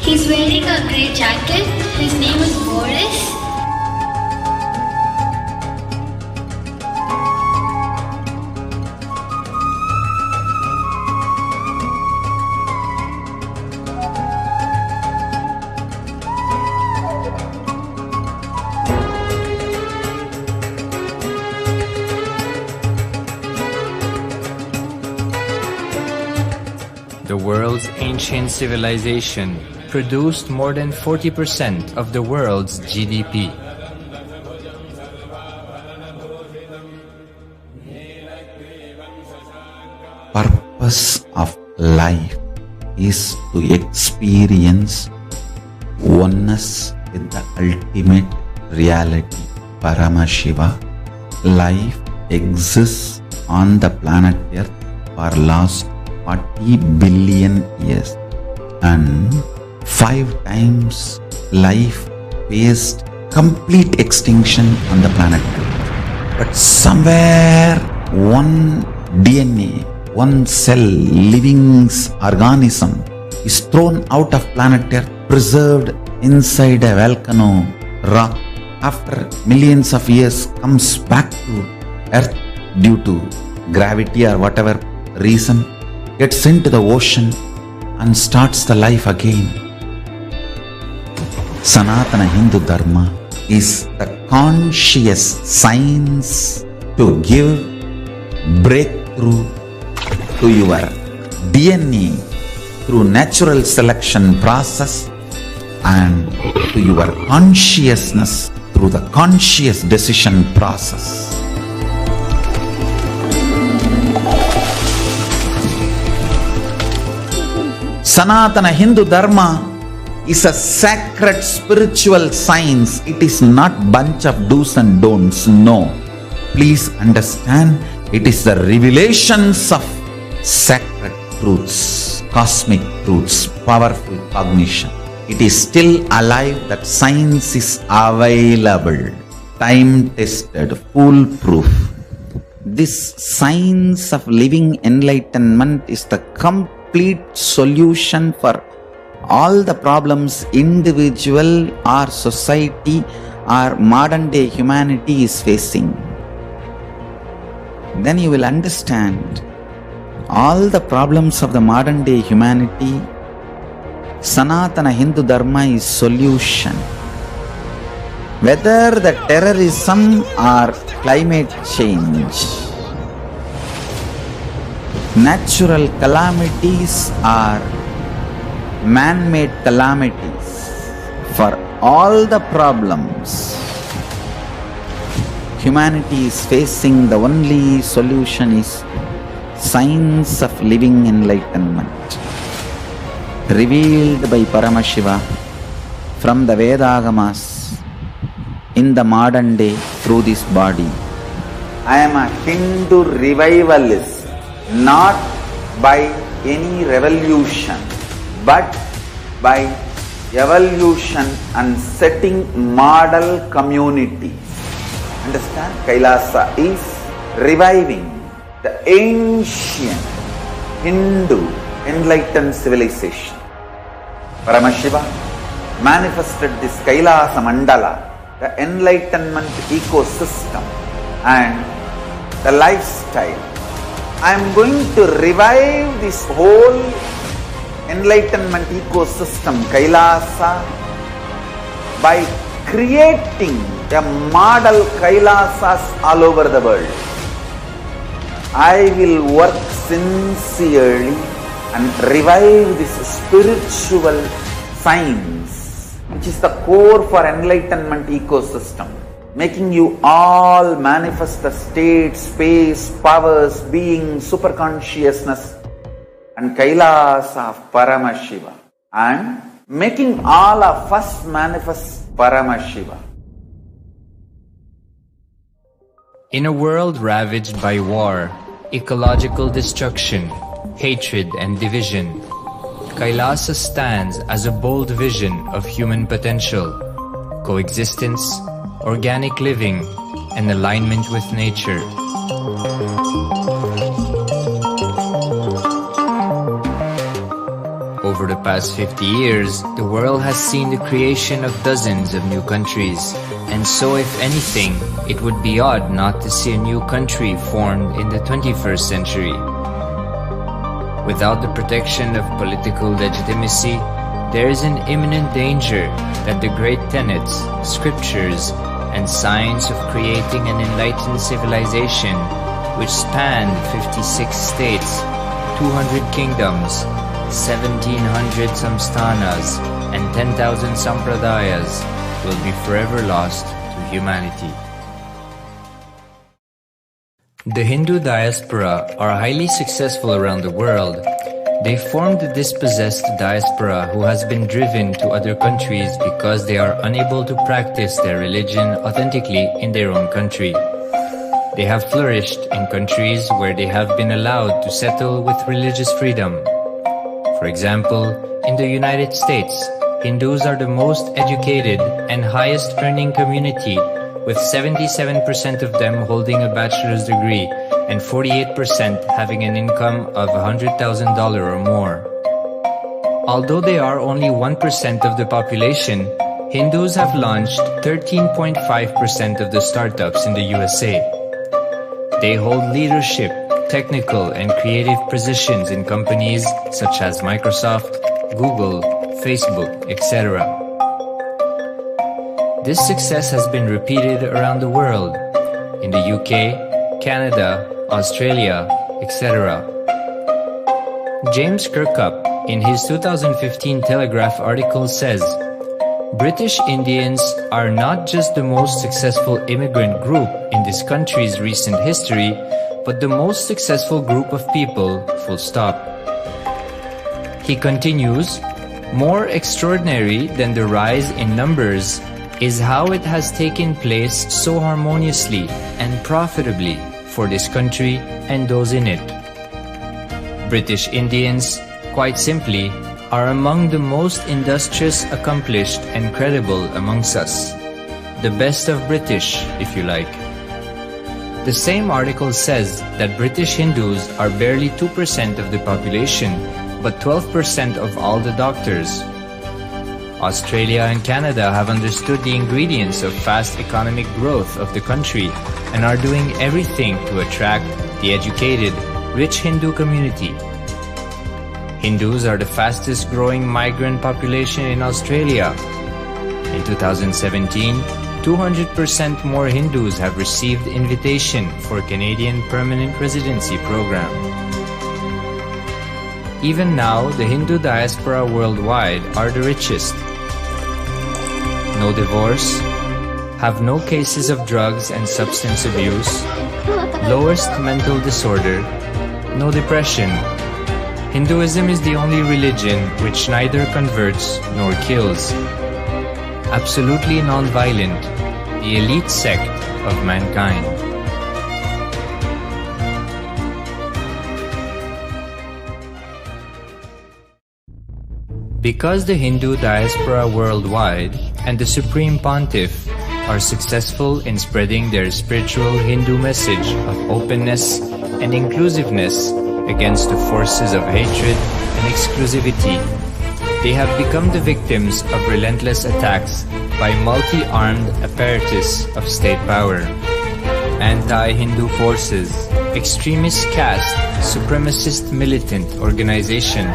He's wearing a grey jacket. His name is Boris. The world's ancient civilization produced more than 40% of the world's GDP. Purpose of life is to experience oneness with the ultimate reality, Paramashiva. Life exists on the planet Earth for last 40 billion years, and 5 times life faced complete extinction on the planet Earth. But somewhere one DNA, one cell, living organism is thrown out of planet Earth, preserved inside a volcano rock. After millions of years comes back to Earth due to gravity or whatever reason, gets into the ocean and starts the life again. Sanatana Hindu Dharma is the conscious science to give breakthrough to your DNA through natural selection process and to your consciousness through the conscious decision process. Sanatana Hindu Dharma is a sacred spiritual science. It is not bunch of do's and don'ts. No. Please understand, it is the revelations of sacred truths, cosmic truths, powerful cognition. It is still alive, that science is available, time-tested, foolproof. This science of living enlightenment is the complete solution for all the problems individual or society or modern day humanity is facing. Then you will understand all the problems of the modern day humanity. Sanatana Hindu Dharma is solution. Whether the terrorism or climate change, natural calamities or man-made calamities, for all the problems humanity is facing, the only solution is science of living enlightenment, revealed by Paramashiva from the Vedagamas in the modern day through this body. I am a Hindu revivalist, not by any revolution, but by evolution and setting model communities. Understand? Kailasa is reviving the ancient Hindu enlightened civilization. Paramashiva manifested this Kailasa Mandala, the enlightenment ecosystem and the lifestyle. I am going to revive this whole enlightenment ecosystem, Kailasa, by creating a model Kailasas all over the world. I will work sincerely and revive this spiritual science, which is the core for enlightenment ecosystem, making you all manifest the state, space, powers, being, superconsciousness and Kailasa of Paramashiva, and making all of us manifest Paramashiva. In a world ravaged by war, ecological destruction, hatred and division, Kailasa stands as a bold vision of human potential, coexistence, organic living, and alignment with nature. Over the past 50 years, the world has seen the creation of dozens of new countries, and so if anything, it would be odd not to see a new country formed in the 21st century. Without the protection of political legitimacy, there is an imminent danger that the great tenets, scriptures, and science of creating an enlightened civilization, which spanned 56 states, 200 kingdoms, 1700 samsthanas, and 10,000 sampradayas, will be forever lost to humanity. The Hindu diaspora are highly successful around the world. They formed the dispossessed diaspora who has been driven to other countries because they are unable to practice their religion authentically in their own country. They have flourished in countries where they have been allowed to settle with religious freedom. For example, in the United States, Hindus are the most educated and highest earning community, with 77% of them holding a bachelor's degree and 48% having an income of $100,000 or more. Although they are only 1% of the population, Hindus have launched 13.5% of the startups in the USA. They hold leadership, technical and creative positions in companies such as Microsoft, Google, Facebook, etc. This success has been repeated around the world, in the UK, Canada, Australia, etc. James Kirkup, in his 2015 Telegraph article says, British Indians are not just the most successful immigrant group in this country's recent history, but the most successful group of people, full stop. He continues, more extraordinary than the rise in numbers is how it has taken place so harmoniously and profitably for this country and those in it. British Indians, quite simply, are among the most industrious, accomplished, and credible amongst us. The best of British, if you like. The same article says that British Hindus are barely 2% of the population, but 12% of all the doctors. Australia and Canada have understood the ingredients of fast economic growth of the country and are doing everything to attract the educated, rich Hindu community. Hindus are the fastest growing migrant population in Australia. In 2017, 200% more Hindus have received invitation for Canadian Permanent Residency Program. Even now, the Hindu diaspora worldwide are the richest. No divorce, have no cases of drugs and substance abuse, lowest mental disorder, no depression. Hinduism is the only religion which neither converts nor kills. Absolutely non-violent, the elite sect of mankind. Because the Hindu diaspora worldwide and the Supreme Pontiff are successful in spreading their spiritual Hindu message of openness and inclusiveness against the forces of hatred and exclusivity, they have become the victims of relentless attacks by multi-armed apparatus of state power. Anti-Hindu forces, extremist caste, supremacist militant organization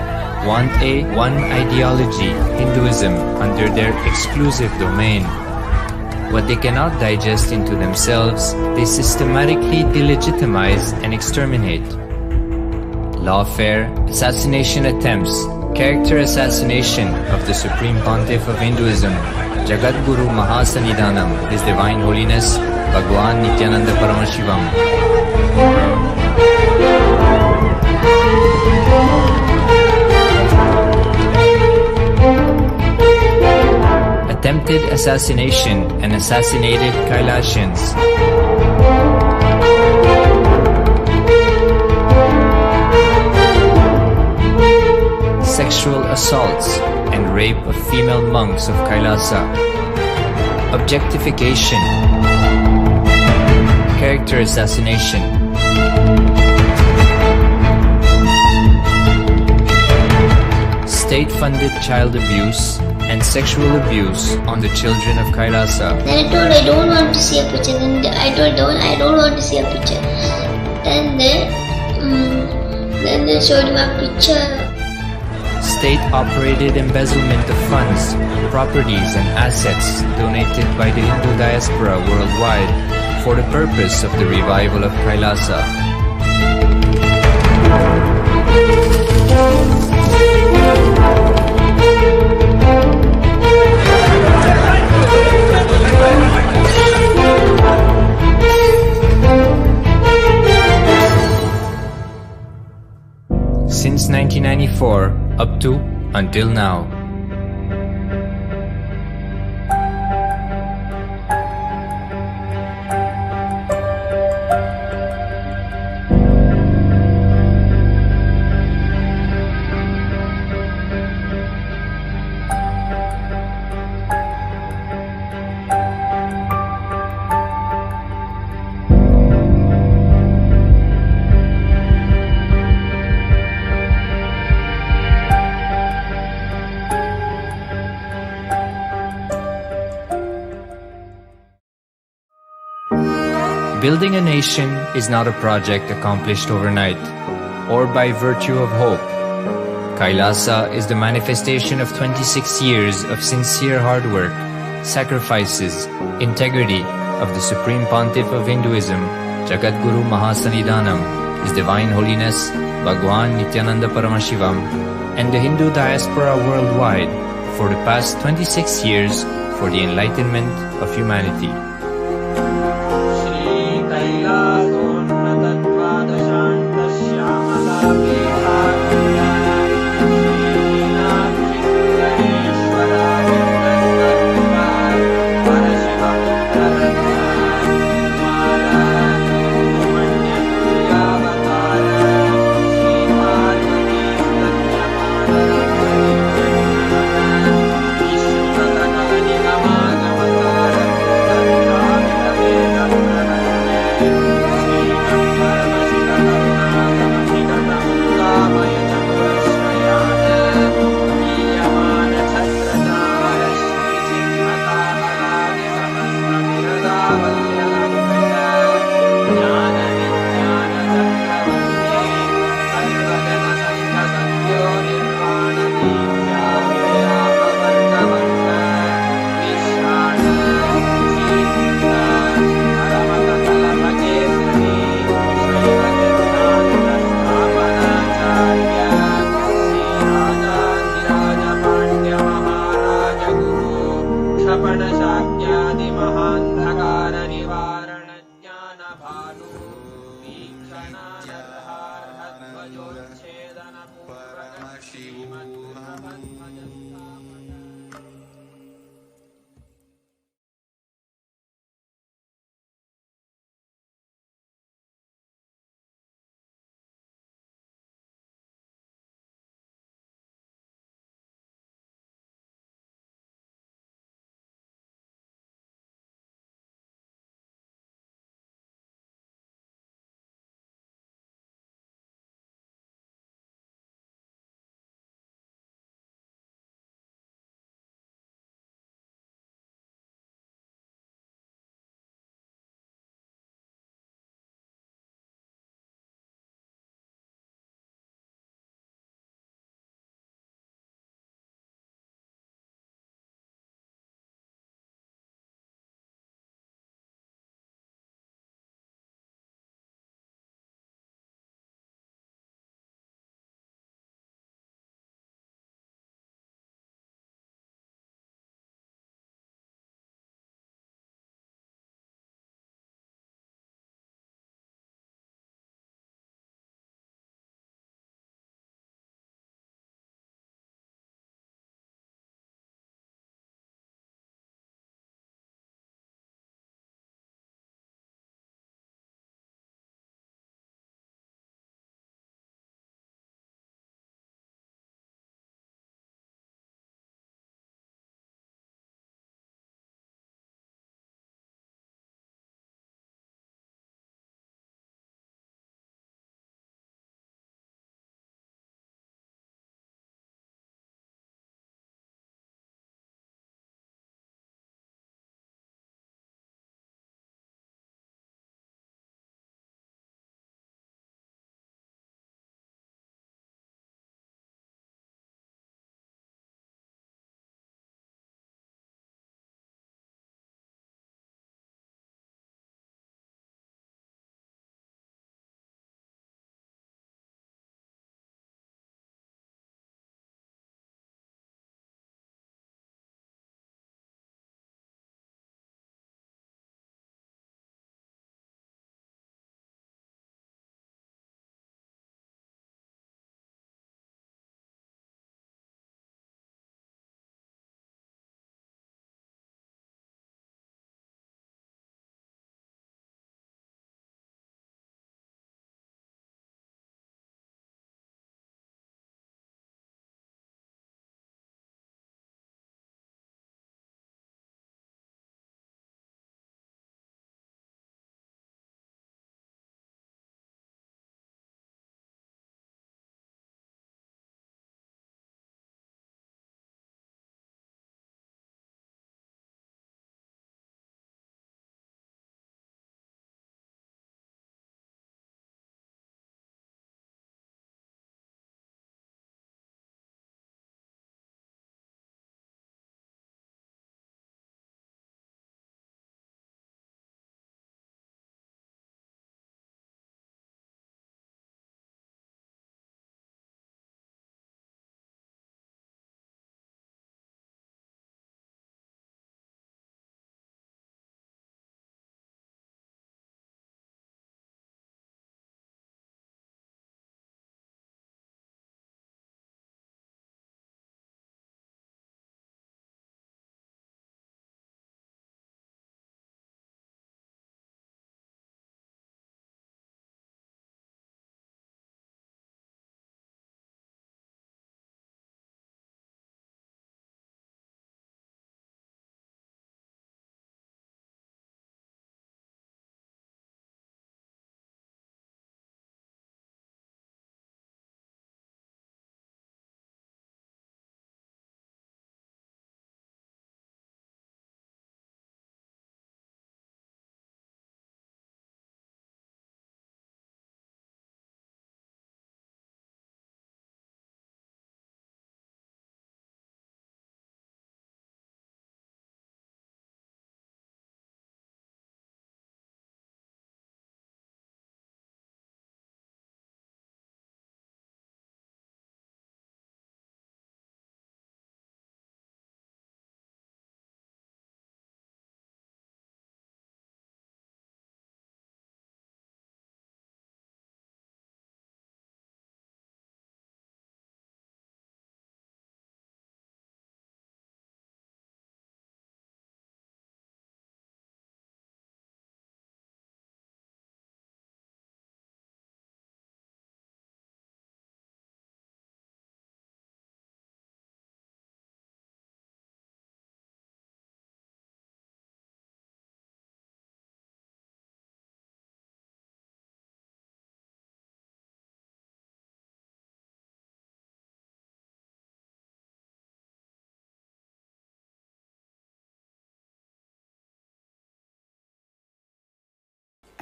want a one ideology, Hinduism, under their exclusive domain. What they cannot digest into themselves, they systematically delegitimize and exterminate. Lawfare, assassination attempts, character assassination of the Supreme Pontiff of Hinduism, Jagatguru Mahasannidhanam, His Divine Holiness, Bhagavan Nithyananda Paramashivam. Attempted assassination and assassinated Kailasians. Sexual assaults and rape of female monks of Kailasa. Objectification. Character assassination. State-funded child abuse and sexual abuse on the children of Kailasa. Then I told I don't want to see a picture. Then I told I don't want to see a picture. Then they showed me a picture. State-operated embezzlement of funds, properties and assets donated by the Hindu diaspora worldwide for the purpose of the revival of Kailasa. Since 1994, up to until now. Building a nation is not a project accomplished overnight, or by virtue of hope. Kailasa is the manifestation of 26 years of sincere hard work, sacrifices, integrity of the Supreme Pontiff of Hinduism, Jagatguru Mahasannidhanam, His Divine Holiness, Bhagavan Nithyananda Paramashivam, and the Hindu diaspora worldwide for the past 26 years for the enlightenment of humanity.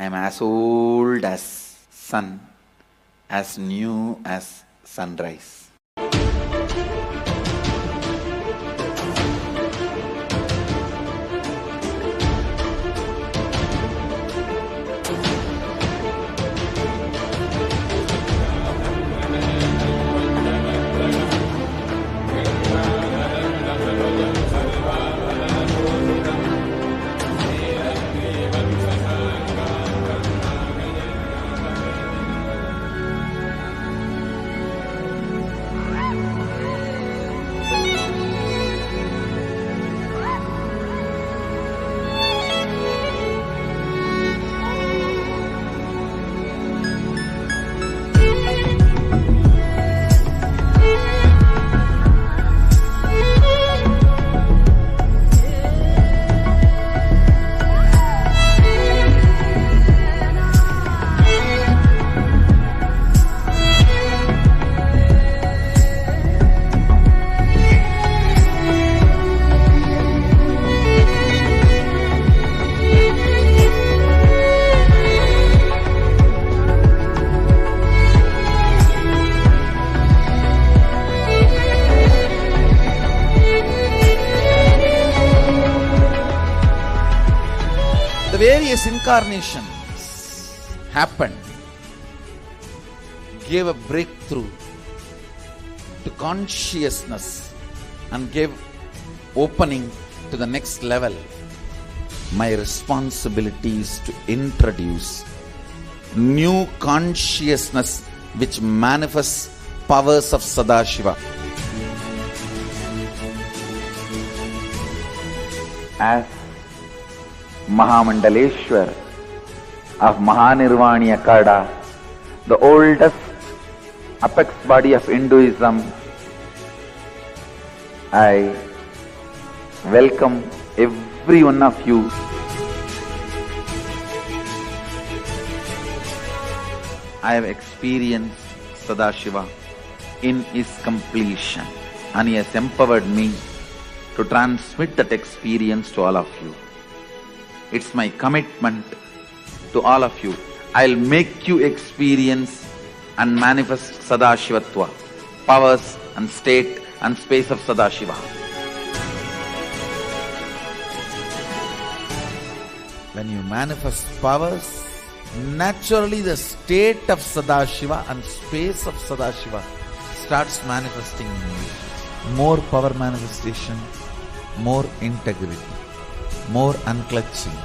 I am as old as sun, as new as sunrise. Various incarnations happened, gave a breakthrough to consciousness and gave opening to the next level. My responsibility is to introduce new consciousness which manifests powers of Sadashiva. As Mahamandaleshwar of Mahanirvani Akada, the oldest apex body of Hinduism, I welcome every one of you. I have experienced Sadashiva in his completion, and he has empowered me to transmit that experience to all of you. It's my commitment to all of you. I'll make you experience and manifest Sadashivatva, powers and state and space of Sadashiva. When you manifest powers, naturally the state of Sadashiva and space of Sadashiva starts manifesting in you. More power manifestation, more integrity, more unclutching,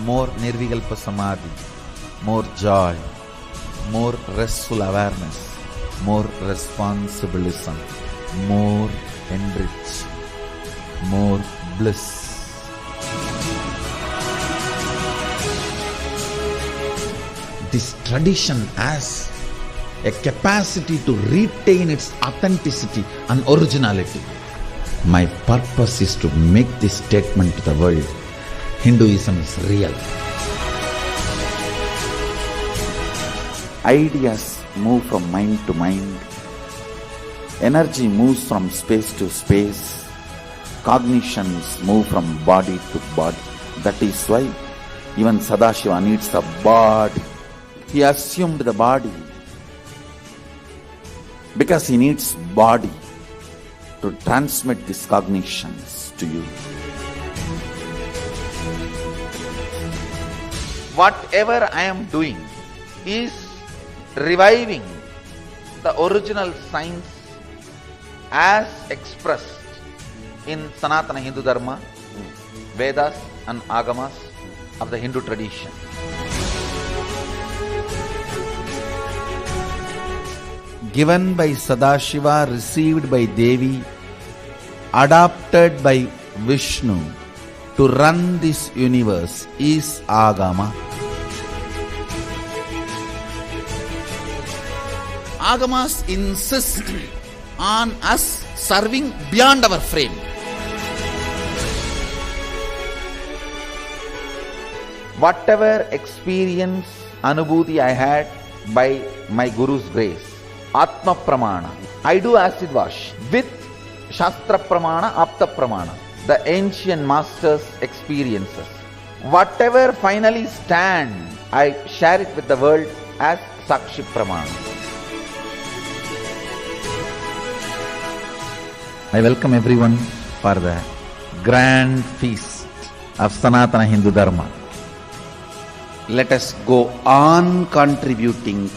more nirvikalpa samadhi, more joy, more restful awareness, more responsibilism, more enriching, more bliss. This tradition has a capacity to retain its authenticity and originality. My purpose is to make this statement to the world. Hinduism is real. Ideas move from mind to mind. Energy moves from space to space. Cognitions move from body to body. That is why even Sadashiva needs a body. He assumed the body because he needs body to transmit these cognitions to you. Whatever I am doing is reviving the original science as expressed in Sanatana Hindu Dharma, Vedas and Agamas of the Hindu tradition. Given by Sadashiva, received by Devi, adopted by Vishnu to run this universe is Agama. Agamas insist on us serving beyond our frame. Whatever experience, anubhuti I had by my Guru's grace, Atma Pramana, I do acid wash with Shastra Pramana, Apta Pramana, the ancient masters' experiences. Whatever finally stand, I share it with the world as Sakshi Praman. I welcome everyone for the grand feast of Sanatana Hindu Dharma. Let us go on contributing.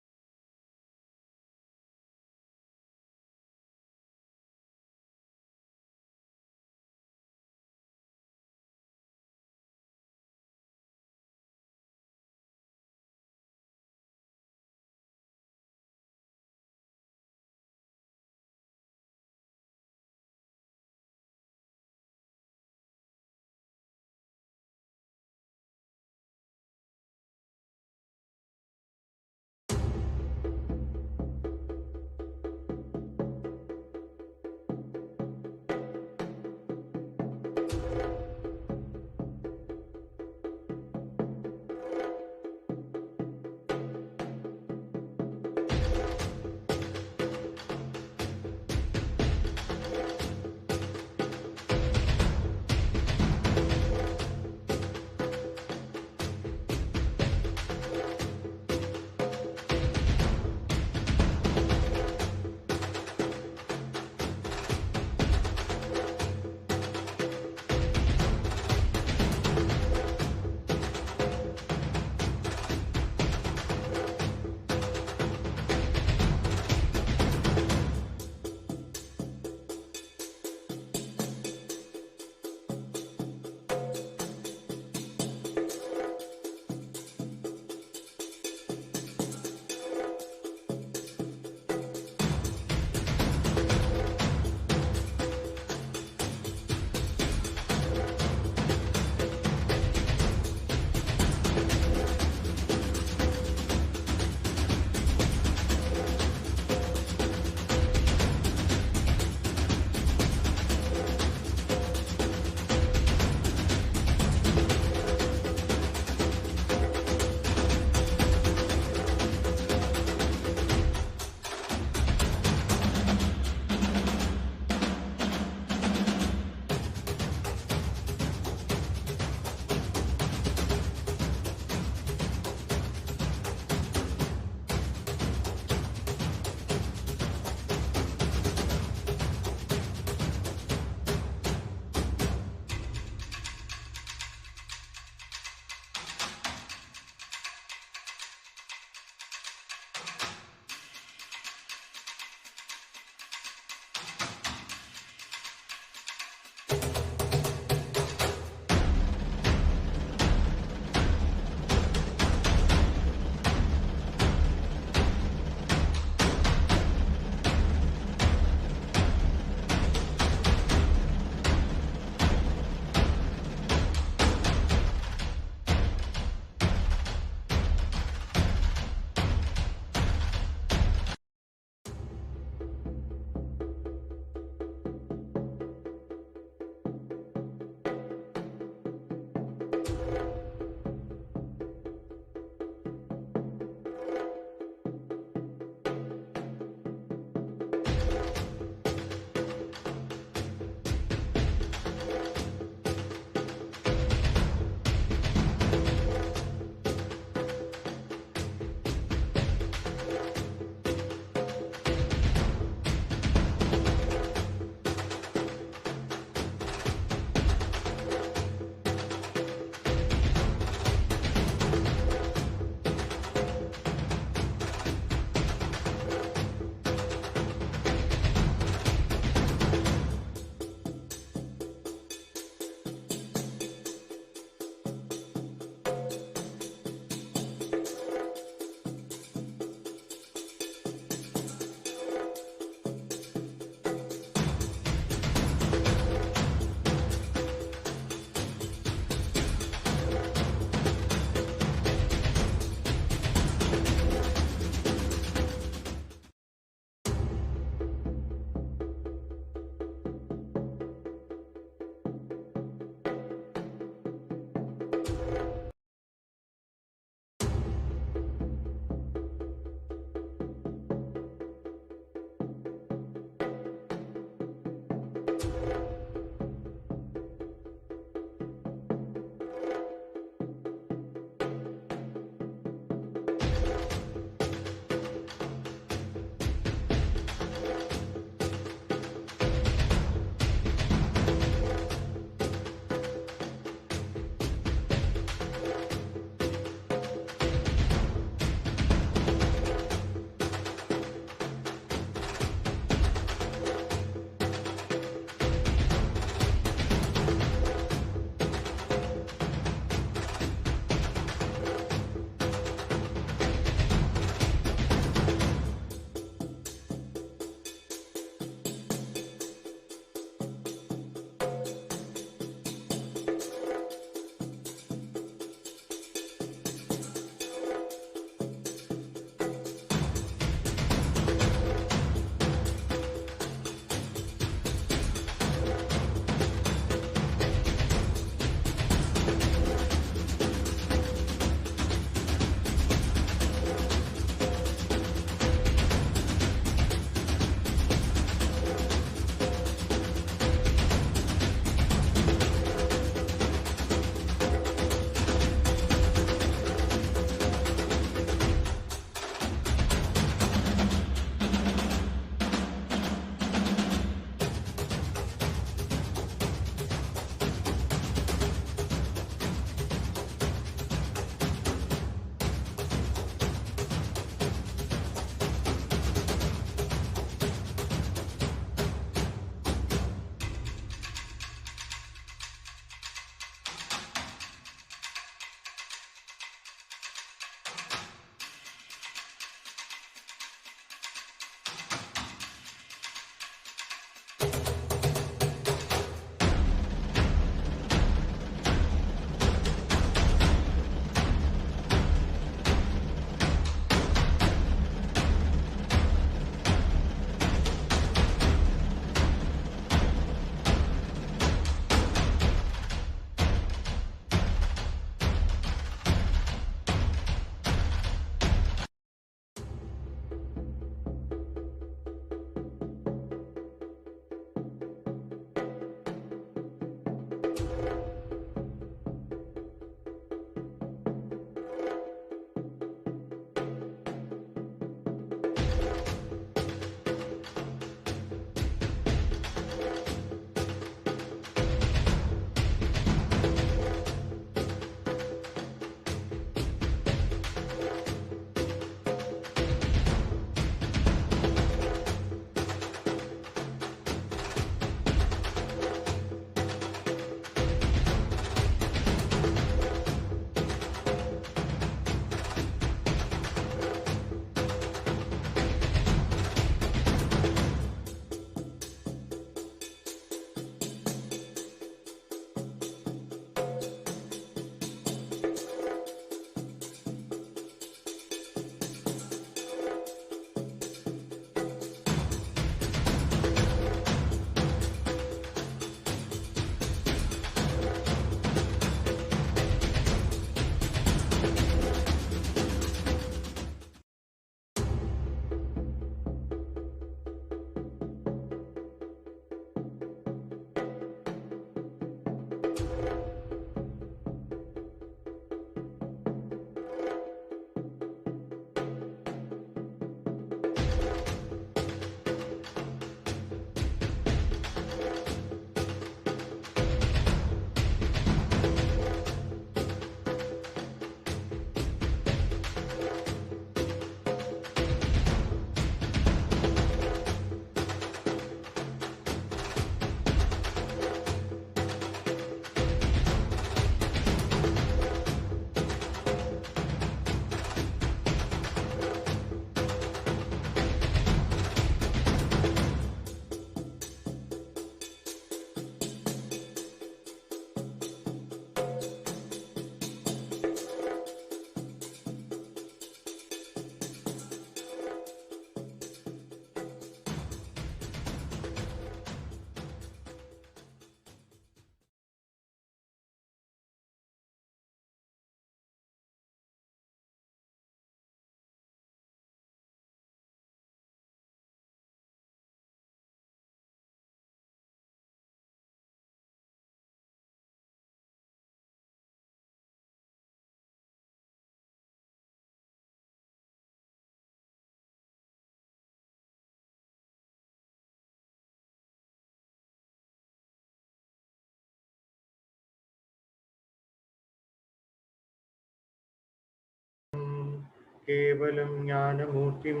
केवलं ज्ञानमूर्तिं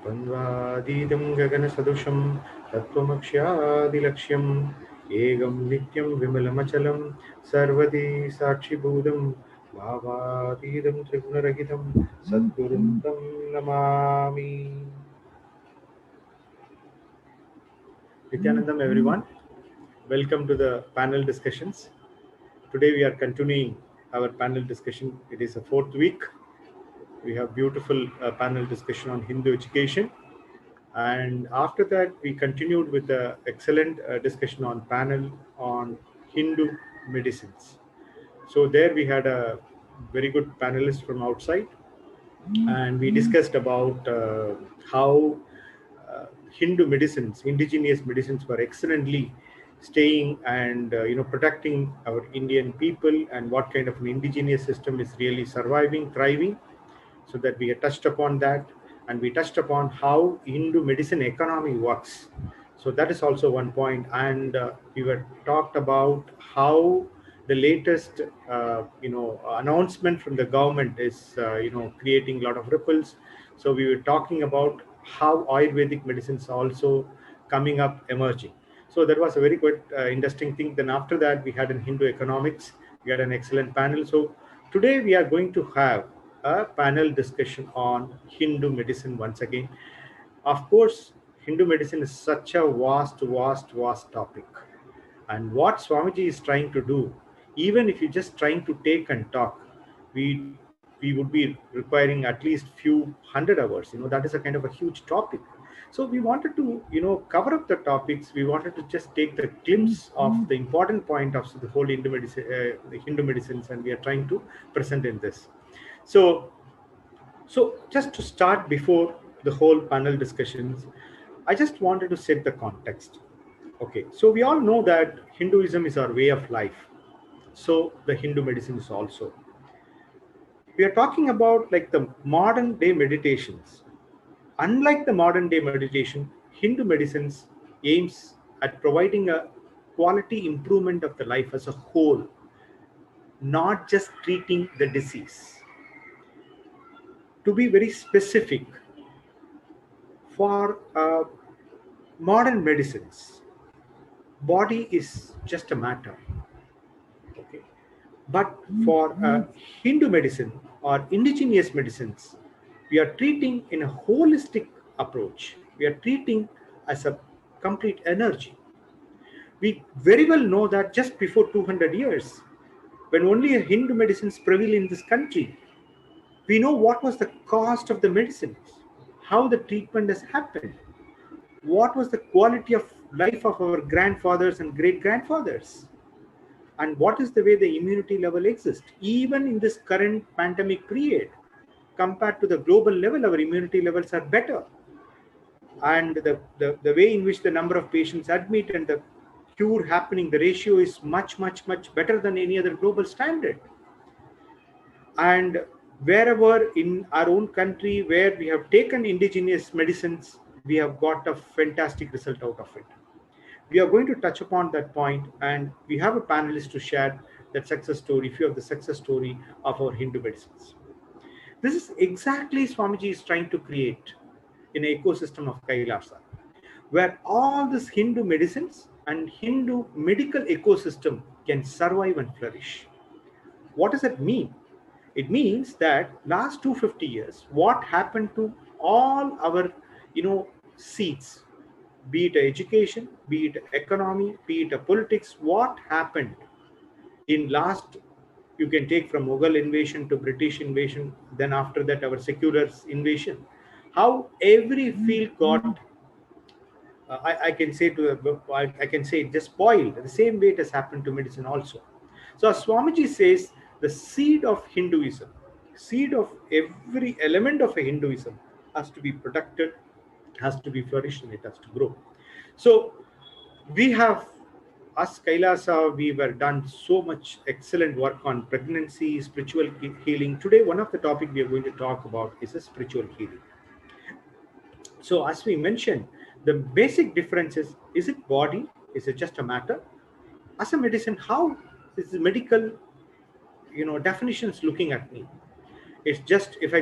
द्वन्द्वातीतं गगनसदृशं तत्त्वमक्ष्यादिलक्ष्यम् एकं नित्यं विमलमचलं सर्वदी साक्षिभूतं भावातीतं त्रिगुणरहितं सद्गुरुं तं Namami. Nithyanandam, everyone. Welcome to the panel discussions. Today we are continuing our panel discussion. It is the fourth week. We have beautiful panel discussion on Hindu education. And after that, we continued with the excellent discussion on panel on Hindu medicines. So there we had a very good panelist from outside. And we discussed about how Hindu medicines, indigenous medicines were excellently staying and protecting our Indian people, and what kind of an indigenous system is really surviving, thriving. So that we had touched upon that, and we touched upon how Hindu medicine economy works. So that is also one point, and we were talked about how the latest announcement from the government is creating a lot of ripples. So we were talking about how Ayurvedic medicines also coming up, emerging. So that was a very good interesting thing. Then after that, we had in Hindu economics, we had an excellent panel. So today we are going to have a panel discussion on Hindu medicine once again. Of course, Hindu medicine is such a vast topic. And what Swamiji is trying to do, even if you're just trying to take and talk, we would be requiring at least few hundred hours. That is a kind of a huge topic. So we wanted to, cover up the topics. We wanted to just take the glimpse of the important point of the whole Hindu medicines, and we are trying to present in this. So just to start before the whole panel discussions, I just wanted to set the context. Okay, so we all know that Hinduism is our way of life. So the Hindu medicine is also. We are talking about like the modern day meditations. Unlike the modern day meditation, Hindu medicines aims at providing a quality improvement of the life as a whole, not just treating the disease. To be very specific, for modern medicines, body is just a matter. Okay, but for Hindu medicine or indigenous medicines, we are treating in a holistic approach. We are treating as a complete energy. We very well know that just before 200 years, when only Hindu medicines prevail in this country, we know what was the cost of the medicines, how the treatment has happened, what was the quality of life of our grandfathers and great-grandfathers, and what is the way the immunity level exists. Even in this current pandemic period, compared to the global level, our immunity levels are better. And the way in which the number of patients admit and the cure happening, the ratio is much better than any other global standard. And wherever in our own country where we have taken indigenous medicines, we have got a fantastic result out of it. We are going to touch upon that point, and we have a panelist to share that success story, few of the success story of our Hindu medicines. This is exactly Swamiji is trying to create in an ecosystem of Kailasa, where all these Hindu medicines and Hindu medical ecosystem can survive and flourish. What does it mean? It means that last 250 years, what happened to all our, seats, be it education, be it economy, be it politics, what happened in last, you can take from Mughal invasion to British invasion, then after that our secular invasion, how every field got, I can say it just spoiled. The same way it has happened to medicine also. So as Swamiji says, the seed of Hinduism, seed of every element of a Hinduism has to be protected, has to be flourished, and it has to grow. So we have, as Kailasa, we were done so much excellent work on pregnancy, spiritual healing. Today, one of the topics we are going to talk about is a spiritual healing. So as we mentioned, the basic difference is it body? Is it just a matter? As a medicine, how is the medical definitions looking at me? It's just if I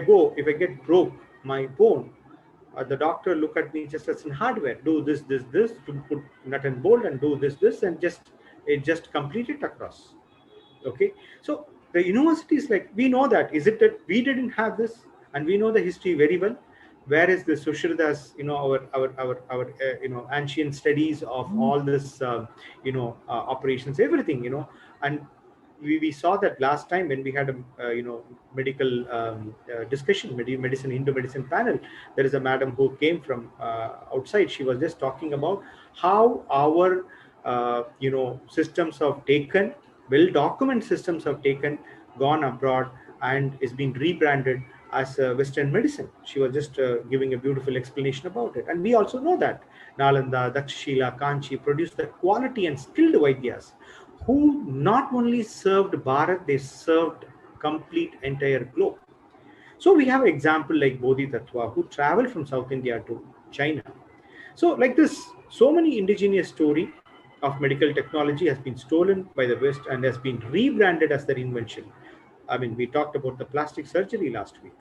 get broke my bone, the doctor look at me just as in hardware. Do this, to put nut and bolt, and do this, and just complete it across. Okay, so the universities, like, we know that, is it that we didn't have this, and we know the history very well, whereas the Sushritas, our ancient studies of all this operations, everything, and we saw that last time when we had a medical discussion, medicine Hindu medicine panel. There is a madam who came from outside. She was just talking about how our systems have taken, well documented systems have taken, gone abroad, and is being rebranded as Western medicine. She was just giving a beautiful explanation about it. And we also know that Nalanda, Dakshila, Kanchi produced the quality and skilled Vaidyas who not only served Bharat, they served complete entire globe. So we have an example like Bodhitattva, who traveled from South India to China. So like this, so many indigenous story of medical technology has been stolen by the West and has been rebranded as their invention. I mean, we talked about the plastic surgery last week.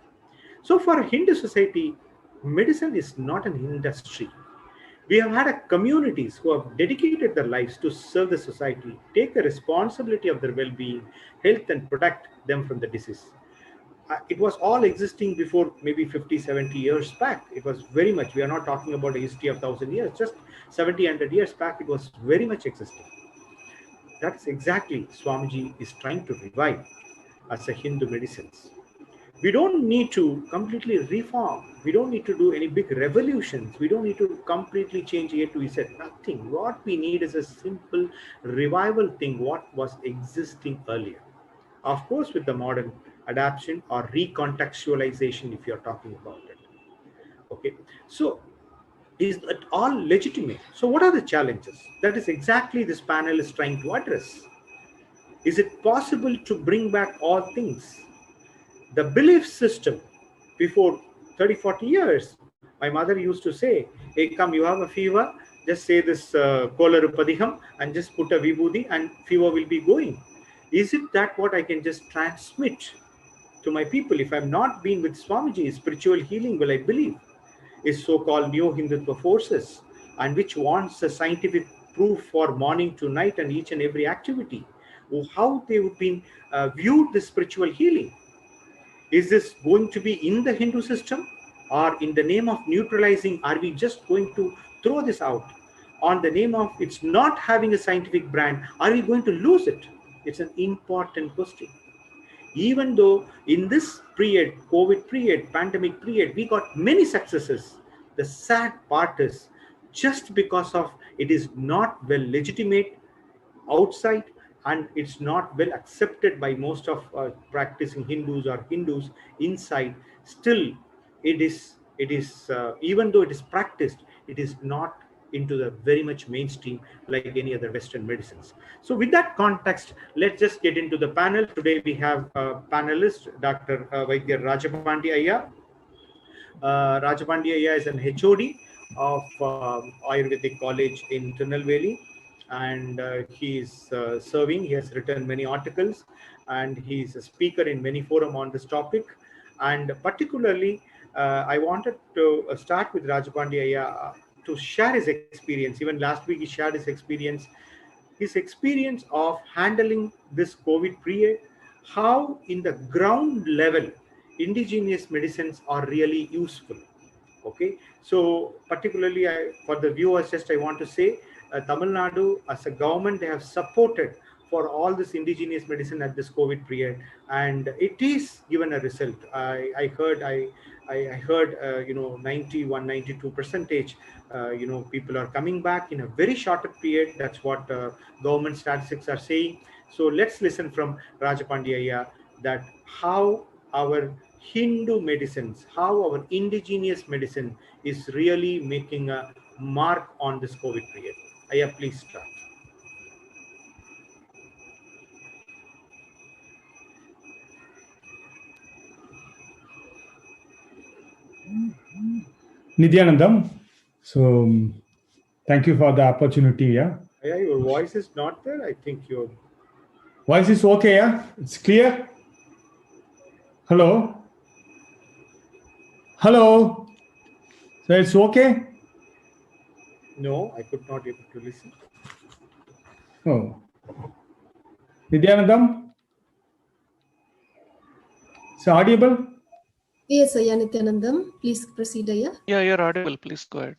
So for a Hindu society, medicine is not an industry. We have had communities who have dedicated their lives to serve the society, take the responsibility of their well-being, health, and protect them from the disease. It was all existing before maybe 50, 70 years back. It was very much, we are not talking about a history of 1,000 years, just 70, 100 years back, it was very much existing. That's exactly Swamiji is trying to revive as a Hindu medicines. We don't need to completely reform. We don't need to do any big revolutions. We don't need to completely change A to Z. Nothing. What we need is a simple revival thing, what was existing earlier. Of course, with the modern adaptation or recontextualization, if you're talking about it. Okay. So is that all legitimate? So what are the challenges? That is exactly this panel is trying to address. Is it possible to bring back all things? The belief system before 30, 40 years, my mother used to say, hey, come, you have a fever, just say this Kolarupadiham and just put a vibhuti and fever will be going. Is it that what I can just transmit to my people? If I'm not being with Swamiji, spiritual healing, will I believe? Is so-called neo-Hindutva forces, and which wants a scientific proof for morning to night and each and every activity. How they would be viewed this spiritual healing. Is this going to be in the Hindu system, or in the name of neutralizing, are we just going to throw this out? On the name of it's not having a scientific brand, are we going to lose it? It's an important question. Even though in this period, COVID period, pandemic period, we got many successes, the sad part is just because of it is not well legitimate outside, and it's not well accepted by most of practicing Hindus or Hindus inside. Still, it is even though it is practiced, it is not into the very much mainstream like any other Western medicines. So with that context, let's just get into the panel. Today we have a panelist, Dr. Vaidya Rajapandi Ayya. Rajapandi Ayya is an HOD of Ayurvedic College in Tirunelveli. And he is serving. He has written many articles, and he's a speaker in many forums on this topic. And particularly, I wanted to start with Rajapandi Ayya to share his experience. Even last week, he shared his experience of handling this COVID period, how in the ground level, indigenous medicines are really useful. Okay, so particularly for the viewers, just I want to say, Tamil Nadu as a government, they have supported for all this indigenous medicine at this COVID period, and it is given a result. I heard 91, 92%, people are coming back in a very short period. That's what government statistics are saying. So let's listen from Rajapandi Ayya that how our Hindu medicines, how our indigenous medicine is really making a mark on this COVID period. Ayya, please start. Nithyanandam, so thank you for the opportunity. Yeah, your voice is not there. I think your voice is okay. Yeah, it's clear. Hello. Hello. So it's okay? No, I could not able to listen. Oh. Nithyanandam? Is it audible? Yes, Ayya Nithyanandam. Please proceed, Ayya. Yeah, you're audible. Please go ahead.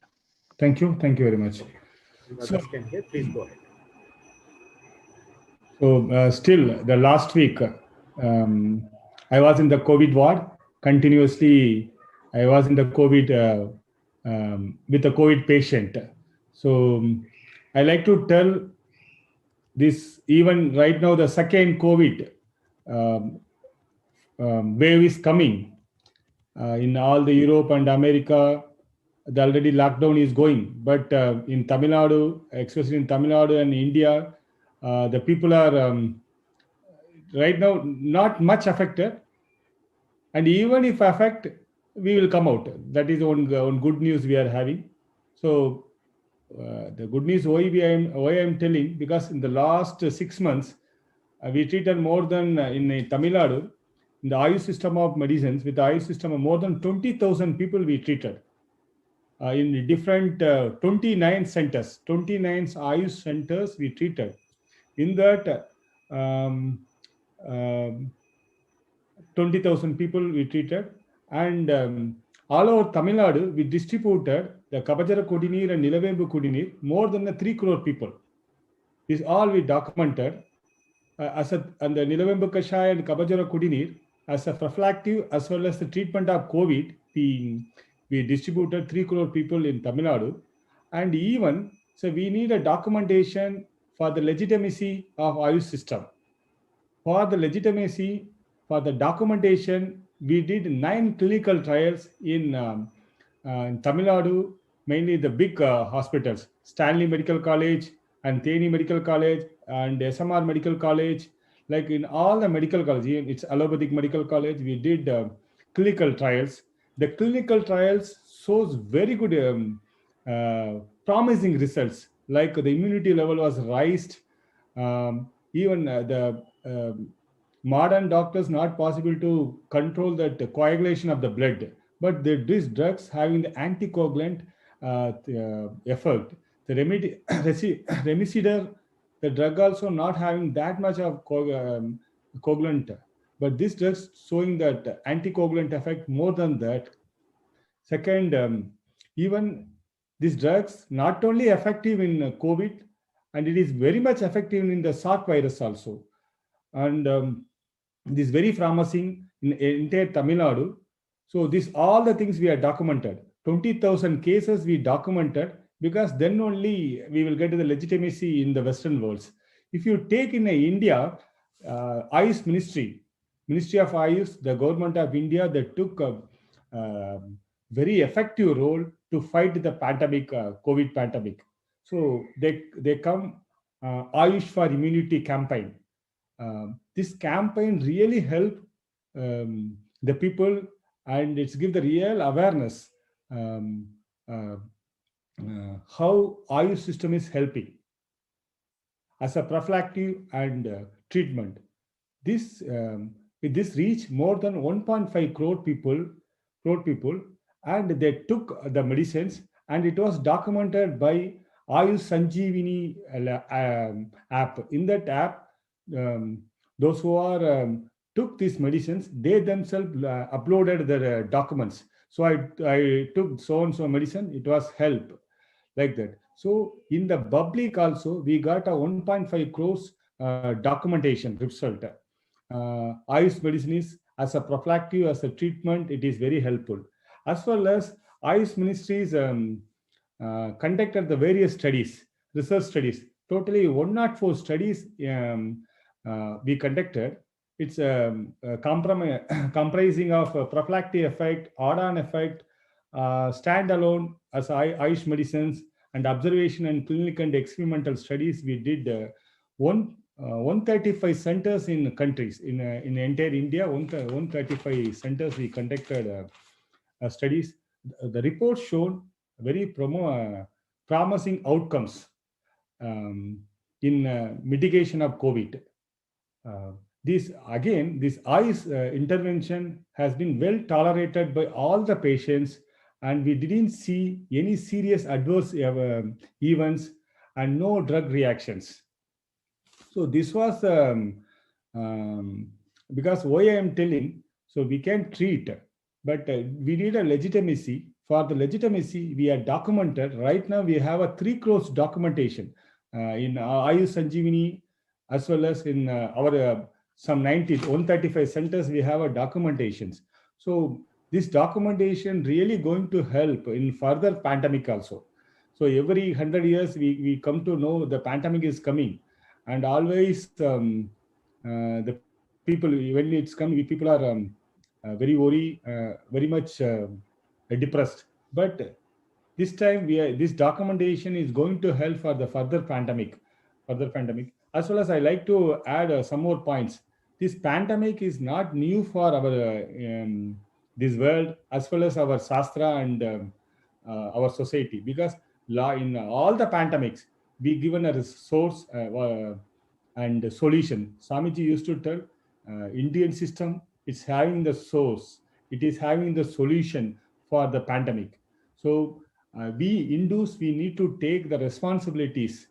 Thank you. Thank you very much. If others can hear, please go ahead. So still, the last week, I was in the COVID ward. Continuously, I was in the COVID with a COVID patient. So I like to tell this, even right now, the second COVID wave is coming in all the Europe and America. The already lockdown is going, but in Tamil Nadu, especially in Tamil Nadu and India, the people are right now not much affected, and even if affect, we will come out. That is one good news we are having. So the good news why I am telling, because in the last 6 months we treated more than in Tamil Nadu, in the Ayush system of medicines, with the Ayush system of more than 20,000 people we treated in different 29 centers, 29 Ayush centers we treated. In that 20,000 people we treated, and all over Tamil Nadu we distributed the Kabajara Kudineer and Nilavembu Kudineer, more than 3 crore people. This all we documented and the Nilavembu Kashaya and Kabajara Kudineer as a prophylactic as well as the treatment of COVID. We distributed 3 crore people in Tamil Nadu, and even so we need a documentation for the legitimacy of Ayush system. For the legitimacy, for the documentation, we did 9 clinical trials in Tamil Nadu, mainly the big hospitals, Stanley Medical College and Theni Medical College and SMR Medical College. Like in all the medical colleges, it's allopathic medical college, we did clinical trials. The clinical trials shows very good promising results, like the immunity level was raised. Even the modern doctors not possible to control that coagulation of the blood, but these drugs having the anticoagulant effect. The remdesivir, the drug also not having that much of coagulant, but this drugs showing that anticoagulant effect more than that. Second, even these drugs not only effective in COVID, and it is very much effective in the SARS virus also. And this is very promising in entire Tamil Nadu. So this all the things we are documented. 20,000 cases we documented, because then only we will get to the legitimacy in the Western worlds. If you take in India, Ayush Ministry of Ayush, the government of India, they took a very effective role to fight the pandemic, COVID pandemic. So they come Ayush for Immunity campaign. This campaign really help the people, and it's give the real awareness how Ayush system is helping as a prophylactic and treatment. This with this reach more than 1.5 crore people, and they took the medicines, and it was documented by Ayush Sanjeevani app. In that app, those who are took these medicines, they themselves uploaded their documents. So I took so and so medicine, it was help, like that. So in the public also, we got a 1.5 crores documentation result. Ayush medicine is as a prophylactic, as a treatment, it is very helpful. As well as Ayush ministries conducted the various studies, research studies. Totally 104 studies we conducted. It's comprising of prophylactic effect, add-on effect, standalone as Ayush medicines, and observation and clinical and experimental studies. We did 135 centers in countries in entire India. 135 centers we conducted studies. The report showed very promising outcomes in mitigation of COVID. this eyes intervention has been well tolerated by all the patients, and we didn't see any serious adverse events and no drug reactions. So this was because why I am telling, so we can treat, but we need a legitimacy. For the legitimacy, we are documented. Right now, we have a 3 crores documentation in Ayush Sanjeevani, as well as in our some 135 centers, we have a documentations. So this documentation really going to help in further pandemic also. So every 100 years, we come to know the pandemic is coming, and always the people, when it's coming, people are very worried, very much depressed. But this time, this documentation is going to help for the further pandemic. As well as I like to add some more points. This pandemic is not new for our this world, as well as our Shastra and our society, because in all the pandemics, we given a source and solution. Swamiji used to tell, Indian system is having the source, it is having the solution for the pandemic. So we Hindus, we need to take the responsibilities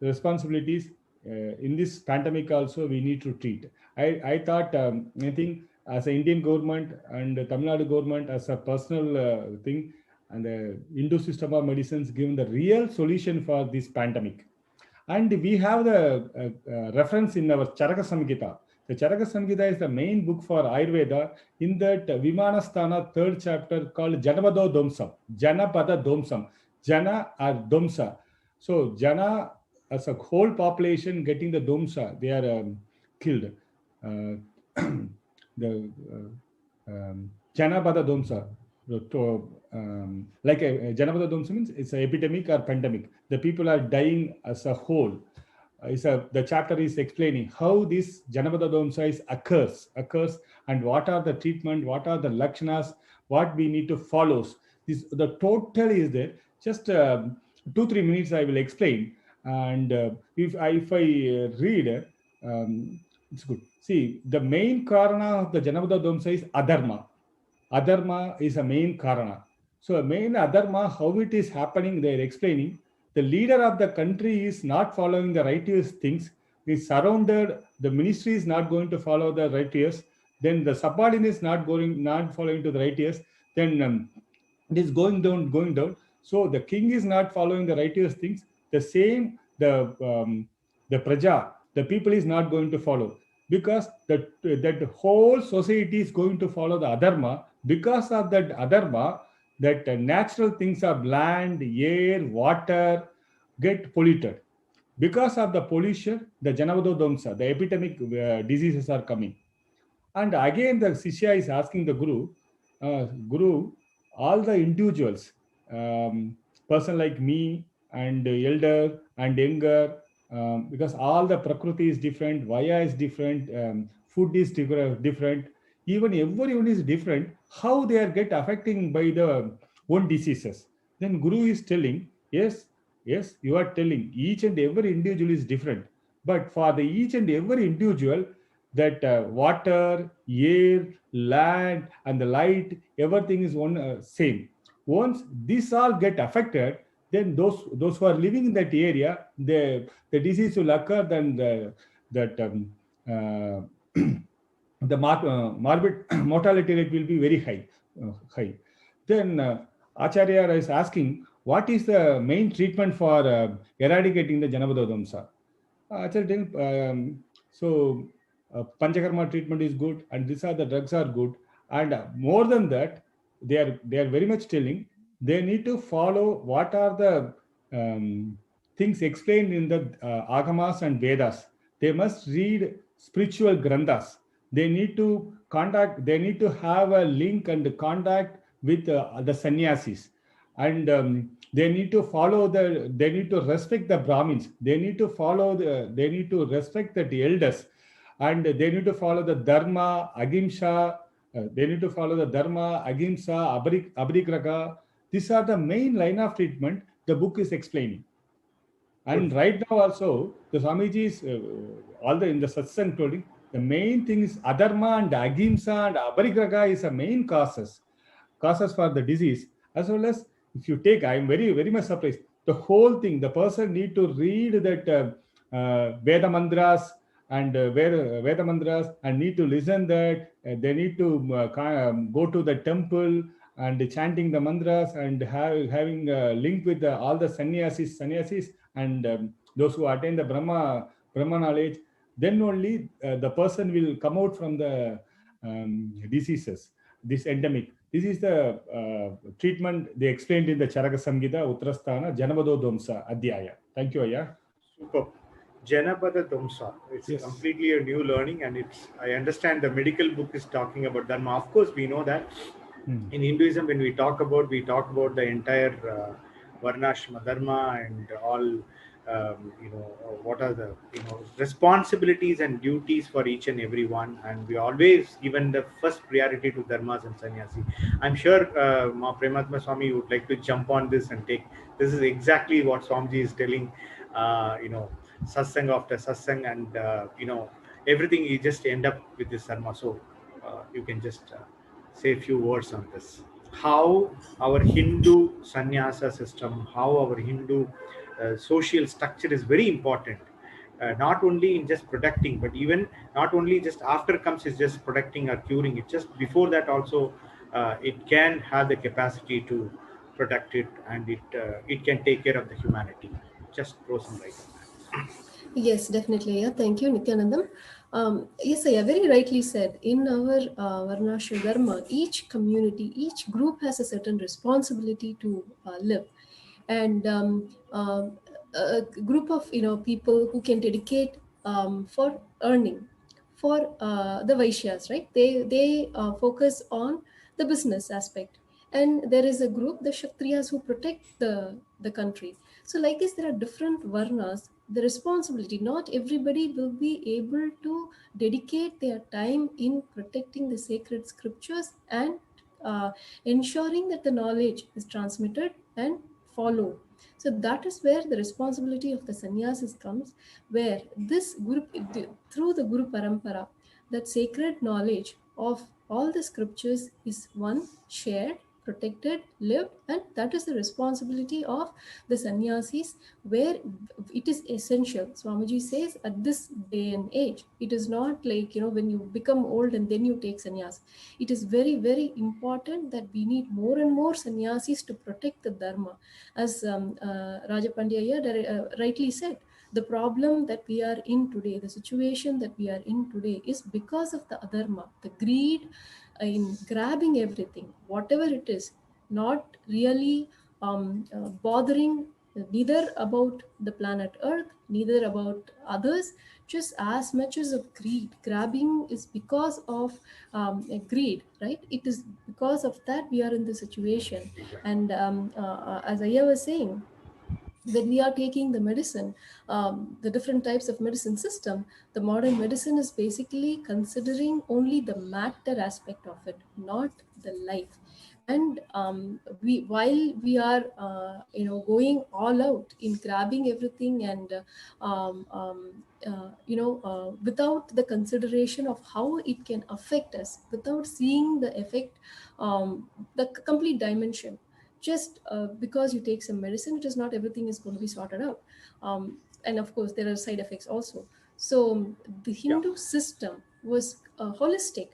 in this pandemic also. We need to treat. I thought, I think as an Indian government and the Tamil Nadu government as a personal thing, and the Hindu system of medicines given the real solution for this pandemic. And we have the reference in our Charaka Samhita. The Charaka Samhita is the main book for Ayurveda. In that Vimanasthana 3rd chapter called Janapado Domsam. Janapada Domsam. Jana or Domsa. So Jana as a whole population getting the Domsa, they are killed. The Janapada Domsa. Like a Janapada Domsa means it's an epidemic or pandemic. The people are dying as a whole. The chapter is explaining how this Janapada Domsa occurs and what are the treatment, what are the lakshanas, what we need to follow. The total is there. Just 2-3 minutes I will explain. And if I read, it's good. See, the main karana of the Janapada Domsa is adharma. Adharma is a main karana. So a main adharma, how it is happening, they are explaining. The leader of the country is not following the righteous things. Is surrounded. The ministry is not going to follow the righteous. Then the subordinate is not following to the righteous. Then it is going down. So the king is not following the righteous things. The same, the praja, the people is not going to follow, because that whole society is going to follow the adharma. Because of that adharma, that natural things of land, air, water get polluted. Because of the pollution, the Janapada Domsa, the epidemic diseases are coming. And again, the Shishya is asking the Guru, Guru, all the individuals, person like me and elder and younger, because all the Prakriti is different, Vaya is different, food is different, even everyone is different, how they are get affecting by the own diseases. Then Guru is telling, yes, you are telling each and every individual is different. But for the each and every individual, that water, air, land, and the light, everything is one same. Once this all get affected, then those who are living in that area, the disease will occur. Then the morbid mortality rate will be very high. Then Acharya is asking, what is the main treatment for eradicating the Janapada Domsa? Acharya, so Panchakarma treatment is good, and these are the drugs are good, and more than that, they are very much telling they need to follow what are the things explained in the Agamas and Vedas. They must read spiritual granthas. They need to have a link and contact with the sannyasis, and they need to they need to respect the Brahmins. They need to respect the elders, and they need to follow the Dharma, Ahimsa. They need to follow the Dharma, Ahimsa, Abhirigraha. These are the main line of treatment the book is explaining. And right now also, the Swamiji is in the satsang told, The main thing is adharma and ahimsa and aparigraha is the main causes for the disease. As well as if you take, I am very, very much surprised. The whole thing, the person need to read that Veda mantras and Veda mantras and need to listen that. They need to go to the temple and chanting the mantras and having a link with all the sannyasis and those who attain the Brahma knowledge. Then only the person will come out from the diseases, this endemic. This is the treatment they explained in the Charaka Samgita Uttarasthana Janavado Domsa Adhyaya. Thank you, Ayya. Super. Janapada Domsa. It's completely a new learning, and I understand the medical book is talking about Dharma. Of course, we know that in Hinduism, when we talk about the entire Varnashrama Dharma and all. What are the responsibilities and duties for each and every one, and we always given the first priority to dharmas and sannyasi. I'm sure Prematma Swami would like to jump on this and take. This is exactly what Swamiji is telling. Satsang after satsang, and everything you just end up with this dharma. So you can just say a few words on this. How our Hindu sannyasa system, how our Hindu social structure is very important, not only in just protecting, but even not only just after comes is just protecting or curing it, just before that also it can have the capacity to protect it, and it can take care of the humanity. Just throw some light on that. Yes, definitely. Yeah, thank you, Nithyanandam. Yes, I very rightly said. In our Varnashra Dharma, each community, each group has a certain responsibility to live. And a group of people who can dedicate for earning, for the Vaishyas, right? They focus on the business aspect, and there is a group, the Kshatriyas, who protect the country. So like this, there are different varnas. The responsibility, not everybody will be able to dedicate their time in protecting the sacred scriptures and ensuring that the knowledge is transmitted and followed. So that is where the responsibility of the sannyasis comes, where this guru, through the Guru Parampara, that sacred knowledge of all the scriptures is one, shared, protected, lived, and that is the responsibility of the sannyasis, where it is essential. Swamiji says at this day and age, it is not like when you become old and then you take sannyas. It is very, very important that we need more and more sannyasis to protect the dharma. As Rajapandya rightly said, the problem that we are in today, the situation that we are in today, is because of the adharma, the greed in grabbing everything, whatever it is, not really bothering neither about the planet Earth, neither about others, just as much as of greed. Grabbing is because of greed, right? It is because of that we are in this situation. And as Ayya was saying, when we are taking the medicine, the different types of medicine system, the modern medicine is basically considering only the matter aspect of it, not the life. And while we are going all out in grabbing everything and without the consideration of how it can affect us, without seeing the effect, the complete dimension, just because you take some medicine, it is not everything is going to be sorted out. And of course, there are side effects also. So the Hindu system was holistic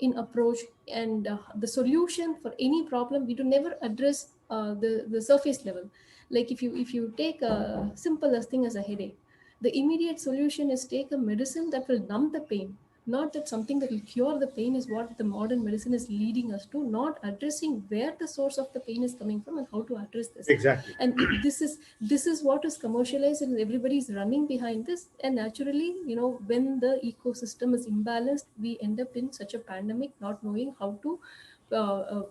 in approach, and the solution for any problem, we do never address the surface level. Like if you take a simple thing as a headache, the immediate solution is take a medicine that will numb the pain, not that something that will cure the pain is what the modern medicine is leading us to, not addressing where the source of the pain is coming from and how to address this. Exactly. And this is what is commercialized, and everybody is running behind this. And naturally, when the ecosystem is imbalanced, we end up in such a pandemic, not knowing how to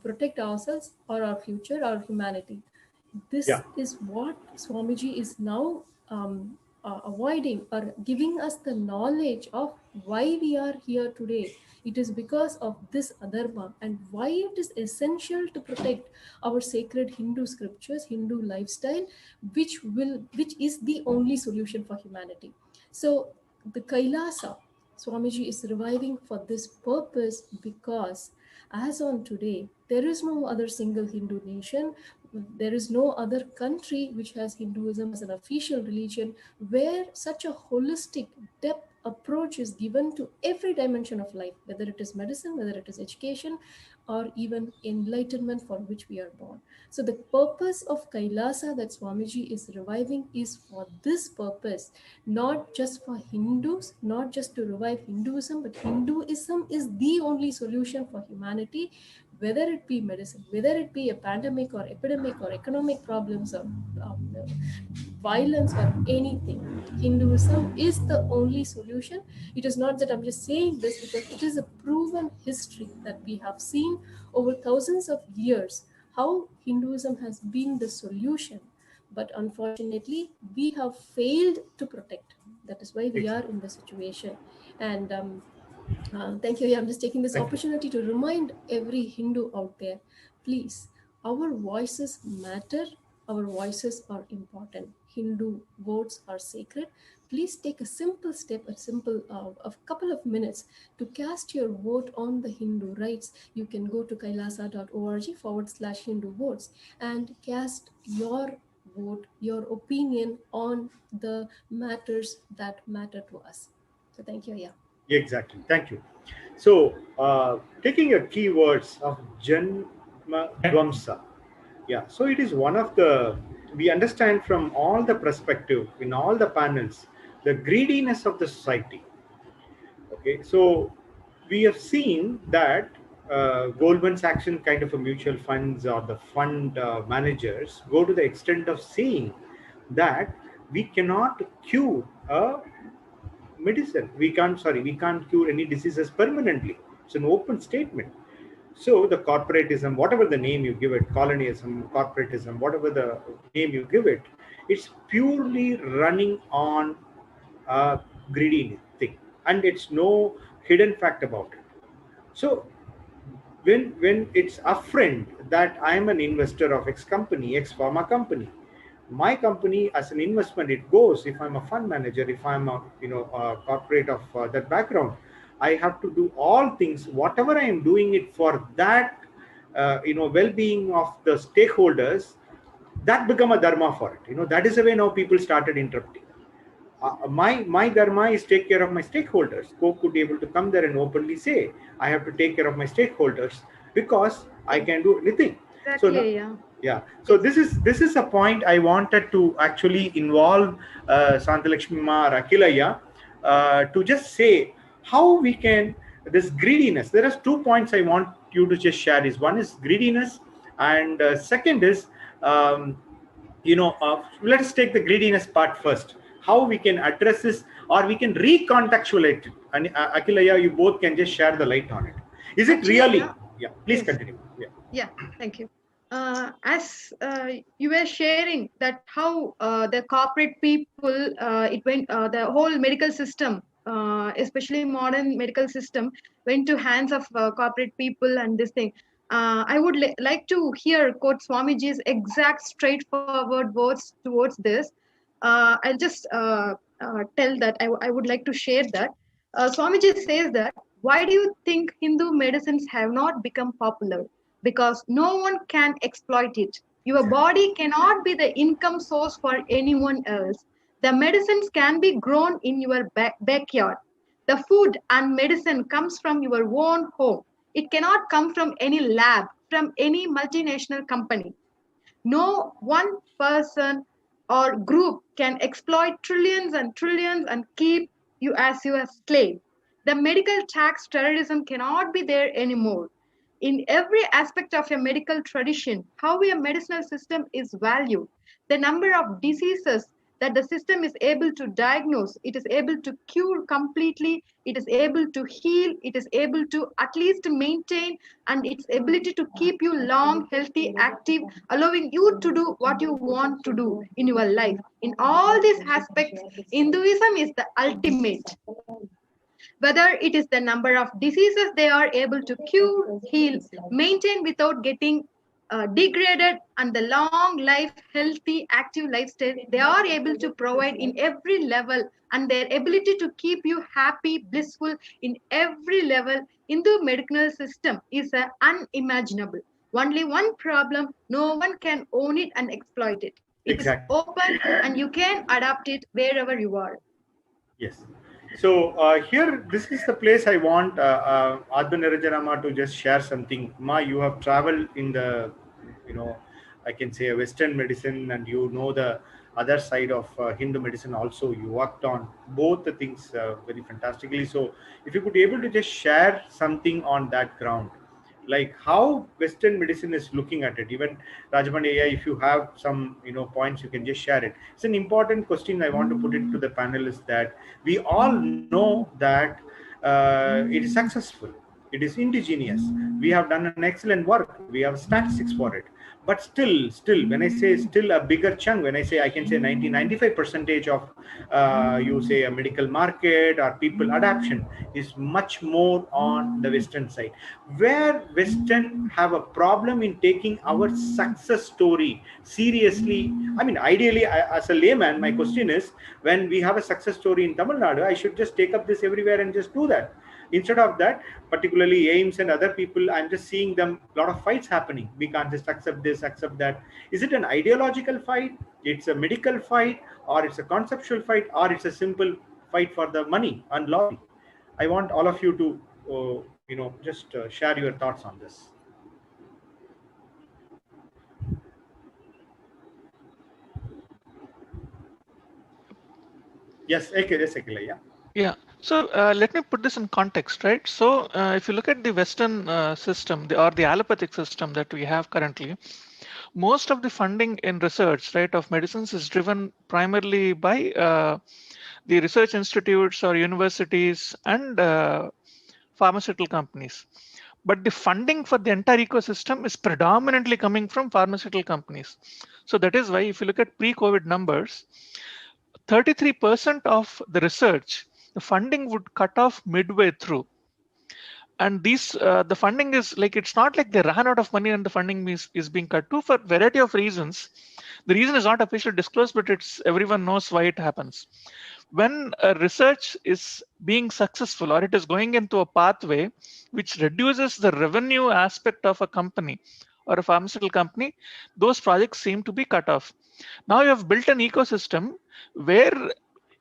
protect ourselves or our future, our humanity. This is what Swamiji is now avoiding, or giving us the knowledge of why we are here today. It is because of this adharma, and why it is essential to protect our sacred Hindu scriptures, Hindu lifestyle, which is the only solution for humanity. So the Kailasa, Swamiji is reviving for this purpose because as on today, there is no other single Hindu nation, there is no other country which has Hinduism as an official religion where such a holistic depth approach is given to every dimension of life, whether it is medicine, whether it is education, or even enlightenment for which we are born. So the purpose of Kailasa that Swamiji is reviving is for this purpose, not just for Hindus, not just to revive Hinduism, but Hinduism is the only solution for humanity, whether it be medicine, whether it be a pandemic or epidemic or economic problems or violence or anything. Hinduism is the only solution. It is not that I'm just saying this, because it is a proven history that we have seen over thousands of years how Hinduism has been the solution. But unfortunately, we have failed to protect. That is why we are in the situation. And thank you. I'm just taking this opportunity to remind every Hindu out there, please, our voices matter. Our voices are important. Hindu votes are sacred. Please take a simple step, a couple of minutes to cast your vote on the Hindu rights. You can go to kailasa.org/Hindu votes and cast your vote, your opinion on the matters that matter to us. So thank you. Yeah. Exactly. Thank you. So, taking your keywords of Janma Dvamsa. Yeah. So it is one of the, we understand from all the perspective in all the panels, the greediness of the society. Okay. So we have seen that Goldman Sachs kind of a mutual funds or the fund managers go to the extent of saying that we cannot cure a medicine. We can't cure any diseases permanently. It's an open statement. So the corporatism, whatever the name you give it, colonialism, corporatism, whatever the name you give it, it's purely running on a greedy thing, and it's no hidden fact about it. So when it's upfront that I'm an investor of X company, X pharma company, my company as an investment, it goes, if I'm a fund manager, if I'm a a corporate of that background, I have to do all things, whatever I am doing it for that well-being of the stakeholders, that become a dharma for it. That is the way now people started interrupting. My dharma is take care of my stakeholders. Coke could be able to come there and openly say, I have to take care of my stakeholders because I can do anything. Exactly, so yeah. So this is a point I wanted to actually involve Santalakshmi Ma or Akilaya to just say how we can, this greediness. There are 2 points I want you to just share. Is one is greediness, and second is let us take the greediness part first. How we can address this, or we can recontextualize it. And Akilaya, you both can just share the light on it. Is it really? Yeah. Please continue. Yeah. Thank you. As you were sharing that how the corporate people, the whole medical system, especially modern medical system, went to hands of corporate people and this thing. I would like to quote Swamiji's exact straightforward words towards this. I'll just tell that I would like to share that. Swamiji says that, why do you think Hindu medicines have not become popular? Because no one can exploit it. Your body cannot be the income source for anyone else. The medicines can be grown in your backyard. The food and medicine comes from your own home. It cannot come from any lab, from any multinational company. No one person or group can exploit trillions and trillions and keep you as your slave. The medical tax terrorism cannot be there anymore. In every aspect of a medical tradition, how a medicinal system is valued, the number of diseases that the system is able to diagnose, it is able to cure completely, it is able to heal, it is able to at least maintain, and its ability to keep you long, healthy, active, allowing you to do what you want to do in your life. In all these aspects, Hinduism is the ultimate. Whether it is the number of diseases they are able to cure, heal, maintain without getting degraded and the long life, healthy, active lifestyle they are able to provide in every level, and their ability to keep you happy, blissful in every level in the medical system is unimaginable. Only one problem: no one can own it and exploit it. It is Exactly. open and you can adapt it wherever you are. Yes. So here, this is the place I want Advanirajanama to just share something. Ma, you have traveled in the, I can say a Western medicine, and you know the other side of Hindu medicine also. You worked on both the things very fantastically. So if you could be able to just share something on that ground, like how Western medicine is looking at it. Even Rajapandya, if you have some points, you can just share it. It's an important question I want to put it to the panelists, that we all know that it is successful, it is indigenous, we have done an excellent work, we have statistics for it. But still, when I say still a bigger chunk, when I say, I can say 95% of you say a medical market or people adoption is much more on the Western side, where Western have a problem in taking our success story seriously. I mean, ideally, as a layman, my question is, when we have a success story in Tamil Nadu, I should just take up this everywhere and just do that. Instead of that, particularly AIMS and other people, I'm just seeing them a lot of fights happening. We can't just accept this, accept that. Is it an ideological fight? It's a medical fight, or it's a conceptual fight, or it's a simple fight for the money and lobby? I want all of you to, just share your thoughts on this. Yes, Ekila, yeah. Yeah. So let me put this in context, right? So if you look at the Western system, or the allopathic system that we have currently, most of the funding in research, right, of medicines is driven primarily by the research institutes or universities and pharmaceutical companies. But the funding for the entire ecosystem is predominantly coming from pharmaceutical companies. So that is why if you look at pre-COVID numbers, 33% of the research, the funding would cut off midway through. And these, the funding is like, it's not like they ran out of money and the funding is being cut to, for a variety of reasons. The reason is not officially disclosed, but it's everyone knows why it happens. When a research is being successful, or it is going into a pathway which reduces the revenue aspect of a company or a pharmaceutical company, those projects seem to be cut off. Now you have built an ecosystem where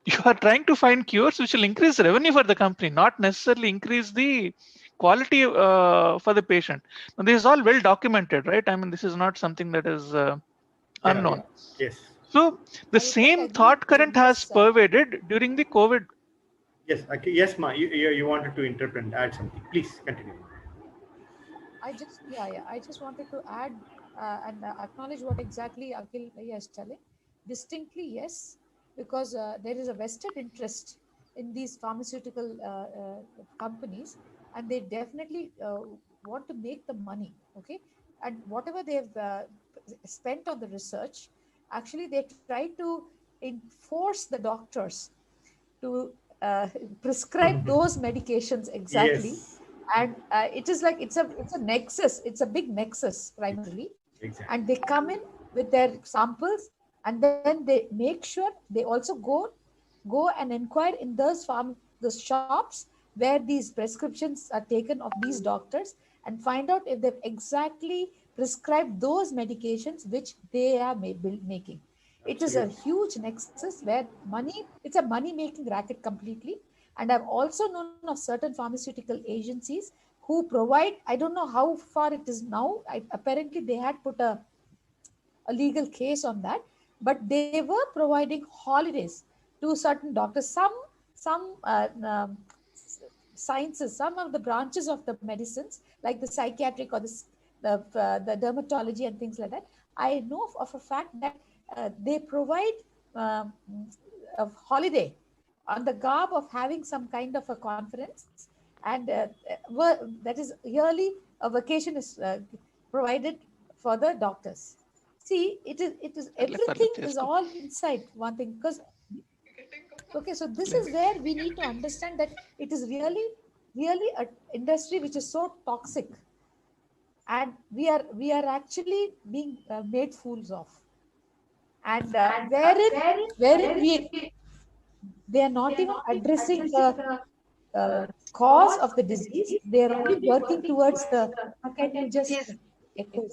you are trying to find cures which will increase revenue for the company, not necessarily increase the quality for the patient. Now, this is all well documented, right? I mean, this is not something that is unknown. Yes. So the same thought current has pervaded during the COVID. Yes, okay. Yes, Ma, you wanted to interpret and add something. Please continue. I just wanted to add and acknowledge what exactly Akhil is telling. Distinctly, yes, because there is a vested interest in these pharmaceutical companies, and they definitely want to make the money. Okay, and whatever they've spent on the research, actually they try to enforce the doctors to prescribe those medications exactly. Yes. And it is like it's a nexus, it's a big nexus primarily. Exactly. And they come in with their samples, and then they make sure they also go and inquire in those shops where these prescriptions are taken of these doctors, and find out if they've exactly prescribed those medications which they are making. It is a huge nexus where it's a money-making racket completely. And I've also known of certain pharmaceutical agencies who provide, I don't know how far it is now, apparently they had put a legal case on that, but they were providing holidays to certain doctors. Some sciences, some of the branches of the medicines, like the psychiatric or the dermatology and things like that, I know of a fact that they provide a holiday on the garb of having some kind of a conference, and that is yearly a vacation is provided for the doctors. See, it is everything is all inside one thing. Because okay, so this is where we need to understand that it is really an industry which is so toxic. and we are actually being made fools of. And wherein they are not even addressing the cause of the disease. They are only working towards the. Can you just echo?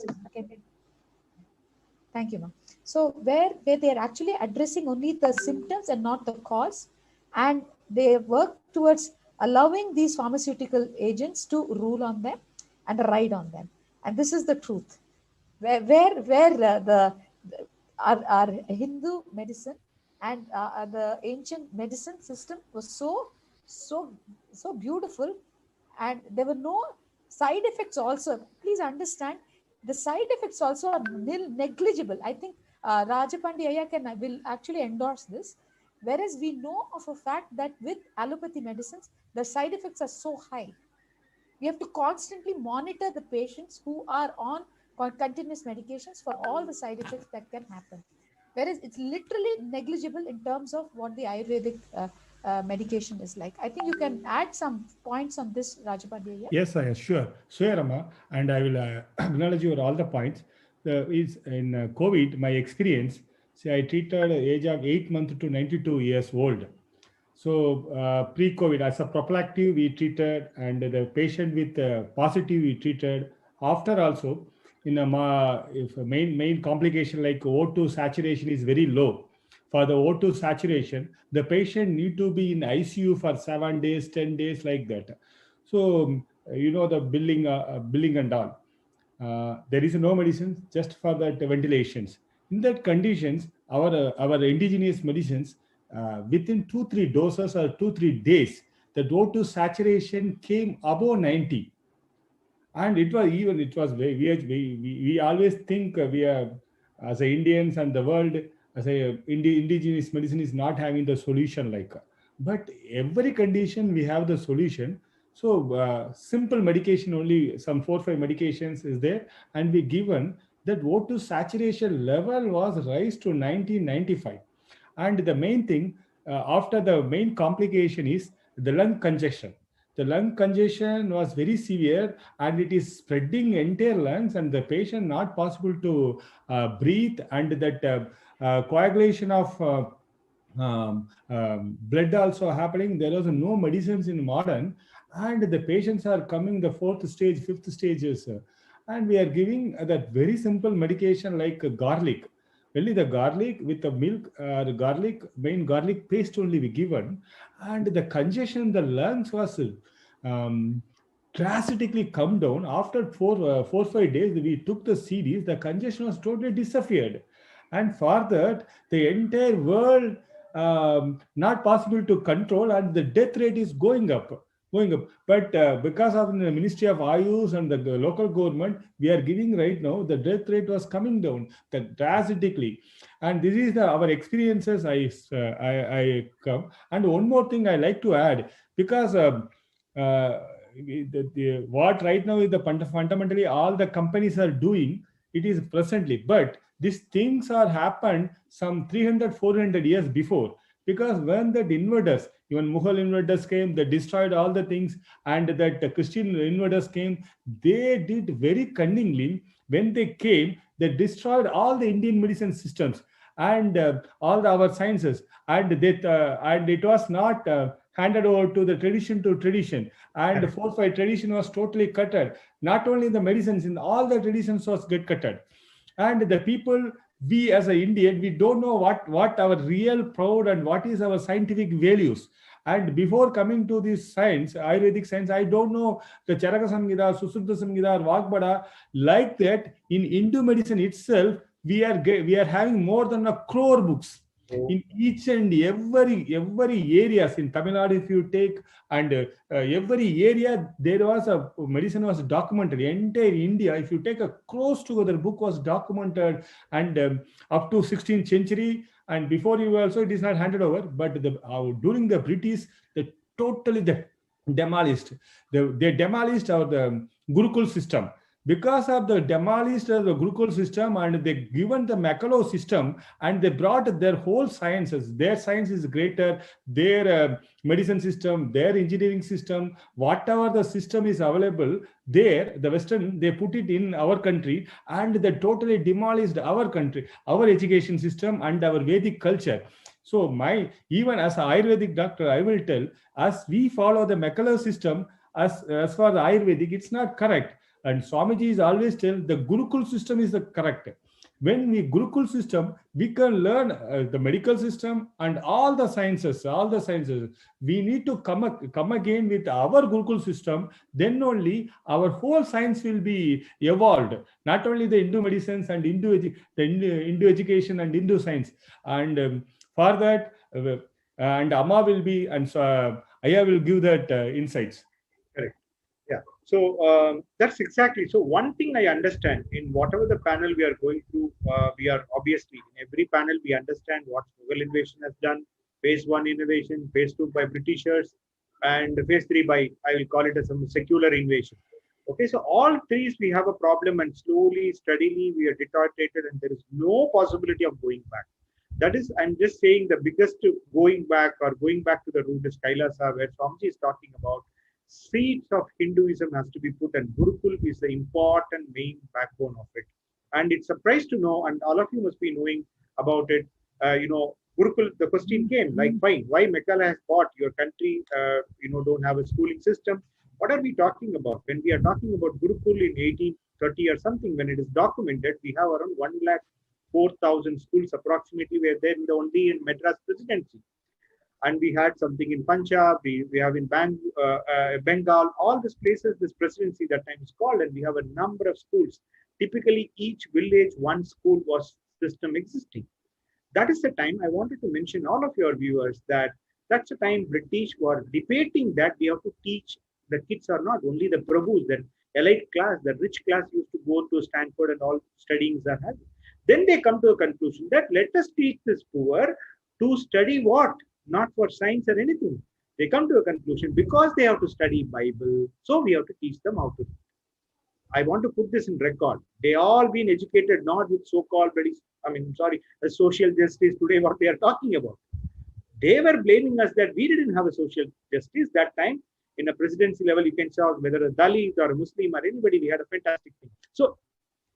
Thank you, ma'am. So where they are actually addressing only the symptoms and not the cause, and they work towards allowing these pharmaceutical agents to rule on them and ride on them. And this is the truth. Where our Hindu medicine and the ancient medicine system was so beautiful, and there were no side effects also. Please understand, the side effects also are negligible. I think Rajapandi Ayya will actually endorse this. Whereas we know of a fact that with allopathy medicines, the side effects are so high. We have to constantly monitor the patients who are on continuous medications for all the side effects that can happen. Whereas it's literally negligible in terms of what the Ayurvedic medication is like. I think you can add some points on this, Rajapandi. Yes, sure. So, Rama, and I will acknowledge your all the points. Is in COVID, my experience. See, I treated age of 8 months to 92 years old. So pre-COVID, as a prophylactic, we treated, and the patient with positive, we treated. After also, in if a main complication like O2 saturation is very low. For the O2 saturation, the patient need to be in ICU for 7 days, 10 days, like that. So the billing and all. There is no medicine just for that ventilations. In that conditions, our indigenous medicines, within 2-3 doses or 2-3 days, the O2 saturation came above 90. And it was very weird. We always think we are, as a Indians and the world, as a indigenous medicine is not having the solution like. But every condition we have the solution. So simple medication, only some 4-5 medications is there, and we given that O2 saturation level was raised to 90-95. And the main thing, after the main complication is the lung congestion. The lung congestion was very severe, and it is spreading entire lungs, and the patient not possible to breathe, and that coagulation of blood also happening. There was no medicines in modern, and the patients are coming the 4th stage, 5th stages, and we are giving that very simple medication like garlic. Only the garlic with the milk, main garlic paste only we given, and the congestion in the lungs was drastically come down. After 4-5 days, we took the CDs, the congestion was totally disappeared. And for that, the entire world not possible to control, and the death rate is going up. But because of the Ministry of Ayush and the local government, we are giving right now, the death rate was coming down drastically. And this is our experiences I come. And one more thing I like to add, because what right now is the fundamentally all the companies are doing, it is presently, but these things are happened some 300-400 years before. Because when the invaders, even Mughal invaders came, they destroyed all the things, and that Christian invaders came, they did very cunningly. When they came, they destroyed all the Indian medicine systems and all our sciences, and it was not handed over to the tradition, and 4-5 tradition was totally cutted. Not only the medicines, in all the traditions was get cutted, and the people, we as an Indian, we don't know what our real proud and what is our scientific values. And before coming to this science, Ayurvedic science, I don't know the Charaka Samhita, Susuddha Samhita, Vagbada, like that. In Hindu medicine itself, we are having more than 1 crore books. In each and every areas in Tamil Nadu, if you take, and every area there was a medicine was documented. Entire India, if you take a close together book was documented, and up to 16th century, and before you also it is not handed over. But during the British, they totally demolished. They demolished the Gurukul system. because of the demolished the Gurukul system and they given the Makalo system, and they brought their whole sciences. Their science is greater, their medicine system, their engineering system, whatever the system is available there, the Western, they put it in our country, and they totally demolished our country, our education system and our Vedic culture. So even as an Ayurvedic doctor, I will tell, as we follow the Makalo system, as for the Ayurvedic, it's not correct. And Swamiji is always tell the Gurukul system is the correct. When we Gurukul system, we can learn the medical system and all the sciences. We need to come again with our Gurukul system. Then only our whole science will be evolved. Not only the Hindu medicines and Hindu education and Hindu science. And for that, and Amma will be, and Aya will give that insights. Correct. Yeah. So that's exactly. So one thing I understand in whatever the panel we are going through, we are obviously in every panel we understand what Mughal invasion has done, phase 1 innovation, phase 2 by Britishers, and phase 3 by, I will call it as a secular invasion. Okay, so all threes we have a problem, and slowly, steadily we are deteriorated, and there is no possibility of going back. That is, I'm just saying the biggest going back to the root is Kailasa, where Swamiji is talking about seeds of Hinduism has to be put, and Gurukul is the important main backbone of it. And it's a surprise to know, and all of you must be knowing about it. Gurukul, the question came like, fine, why Meghalaya has bought your country, don't have a schooling system? What are we talking about? When we are talking about Gurukul in 1830 or something, when it is documented, we have around 104,000 schools approximately were there only in Madras Presidency. And we had something in Punjab, we have in Bengal, all these places, this presidency that time is called, and we have a number of schools. Typically, each village, one school was system existing. That is the time I wanted to mention all of your viewers that that's the time British were debating that we have to teach the kids or not. Only the Prabhus, the elite class, the rich class used to go to Stanford and all studyings are having. Then they come to a conclusion that let us teach this poor to study what? Not for science or anything. They come to a conclusion because they have to study Bible, so we have to teach them how to. I want to put this in record. They all been educated not with so-called, social justice today, what they are talking about. They were blaming us that we didn't have a social justice that time. In a presidency level, you can say whether a Dalit or a Muslim or anybody, we had a fantastic thing. So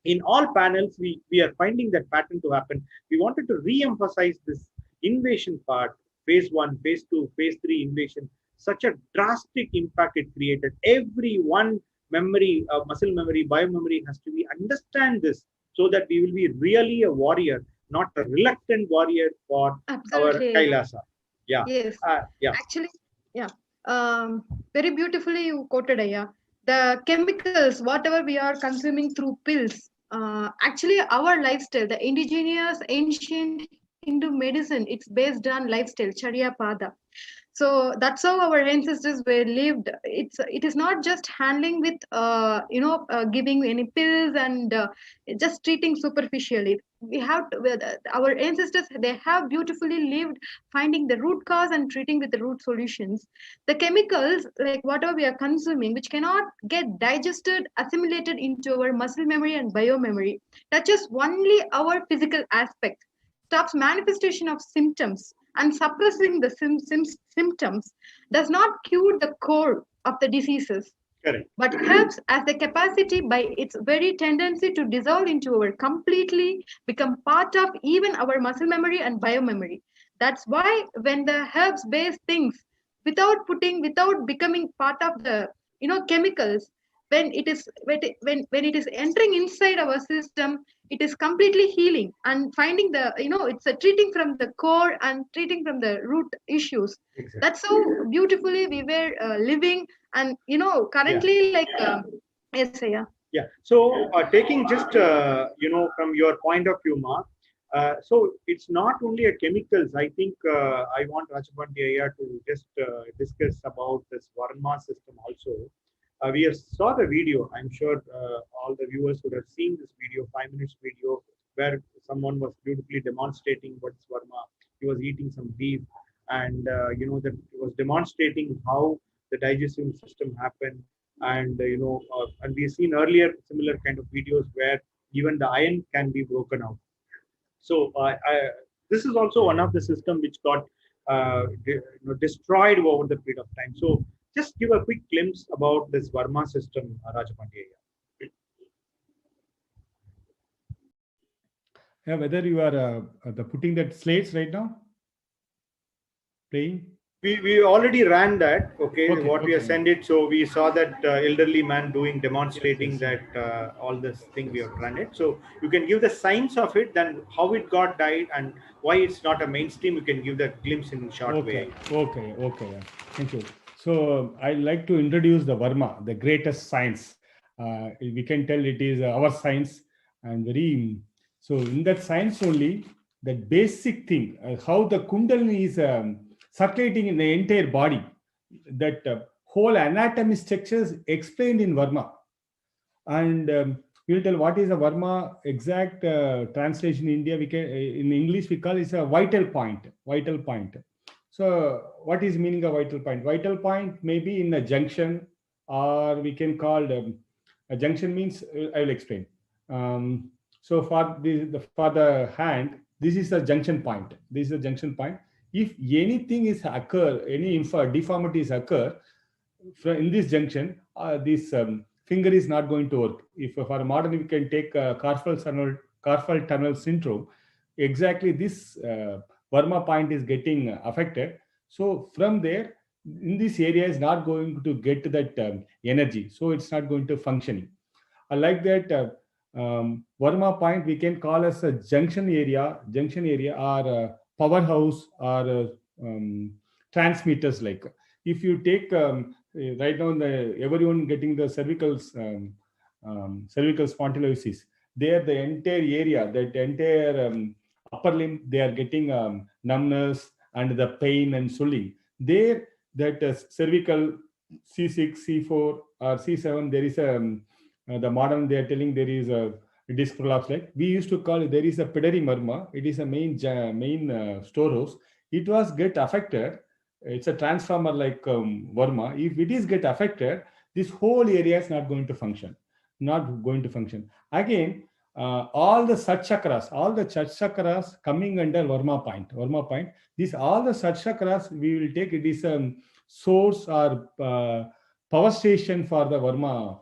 in all panels, we are finding that pattern to happen. We wanted to re-emphasize this invasion part, phase 1, phase 2, phase 3 invasion. Such a drastic impact it created. Every one memory, muscle memory, biomemory has to be understand this so that we will be really a warrior, not a reluctant warrior for Absolutely. our Kailasa. Yeah. Yes. Yeah. Actually, yeah. Very beautifully you quoted, Aya. The chemicals, whatever we are consuming through pills, actually our lifestyle, the indigenous ancient Hindu medicine, it's based on lifestyle, Charya Pada. So that's how our ancestors were lived. It is not just handling with giving any pills and just treating superficially. We have to, our ancestors, they have beautifully lived, finding the root cause and treating with the root solutions. The chemicals, like whatever we are consuming, which cannot get digested, assimilated into our muscle memory and biomemory, touches only our physical aspect, stops manifestation of symptoms, and suppressing the symptoms does not cure the core of the diseases. Correct. But helps as the capacity by its very tendency to dissolve into our completely become part of even our muscle memory and biomemory. That's why when the herbs based things without becoming part of the chemicals, when it is entering inside our system, it is completely healing and finding the it's a treating from the core and treating from the root issues. Exactly. That's how beautifully we were living, and currently yes, yeah. Yeah. So taking just from your point of view, Mark. So it's not only a chemicals. I think I want Rajapandi to just discuss about this Varma system also. We saw the video. I'm sure all the viewers would have seen this video, 5 minutes video, where someone was beautifully demonstrating what's Varma. He was eating some beef, and that he was demonstrating how the digestive system happened, And and we've seen earlier similar kind of videos where even the iron can be broken out. So this is also one of the system which got destroyed over the period of time. So just give a quick glimpse about this Varma system, Rajapandya. Yeah, whether you are putting that slates right now, playing. We already ran that. Okay, what we have sent it. So we saw that elderly man demonstrating that all this thing we have run it. So you can give the signs of it, then how it got died and why it's not a mainstream. You can give the glimpse in short way. Okay. Yeah. Thank you. So I like to introduce the Varma, the greatest science. We can tell it is our science, and very. So in that science only, that basic thing, how the Kundalini is circulating in the entire body, that whole anatomy structures explained in Varma. And we'll tell what is a Varma exact translation in India. We can, in English we call it a vital point. Vital point. So what is meaning of vital point? Vital point may be in a junction, or we can call a junction means, I will explain. So for the hand, this is a junction point. This is a junction point. If anything is occur, any deformities occur in this junction, this finger is not going to work. If for a modern, we can take carpal tunnel syndrome, exactly this Varma point is getting affected. So from there, in this area is not going to get that energy. So it's not going to functioning. I like that Varma point we can call as a junction area or powerhouse or transmitters. Like if you take right now everyone getting the cervical spondylosis, there the entire area, that entire upper limb, they are getting numbness and the pain and swelling. There that cervical C6, C4 or C7, there is a the modern, they are telling there is a disc prolapse. Like we used to call it, there is a pidary marma. It is a main storehouse. It was get affected. It's a transformer like Varma. If it is get affected, this whole area is not going to function. Not going to function. Again, all the chakras coming under Varma point. Varma point. This all the chakras we will take. It is a source or power station for the Varma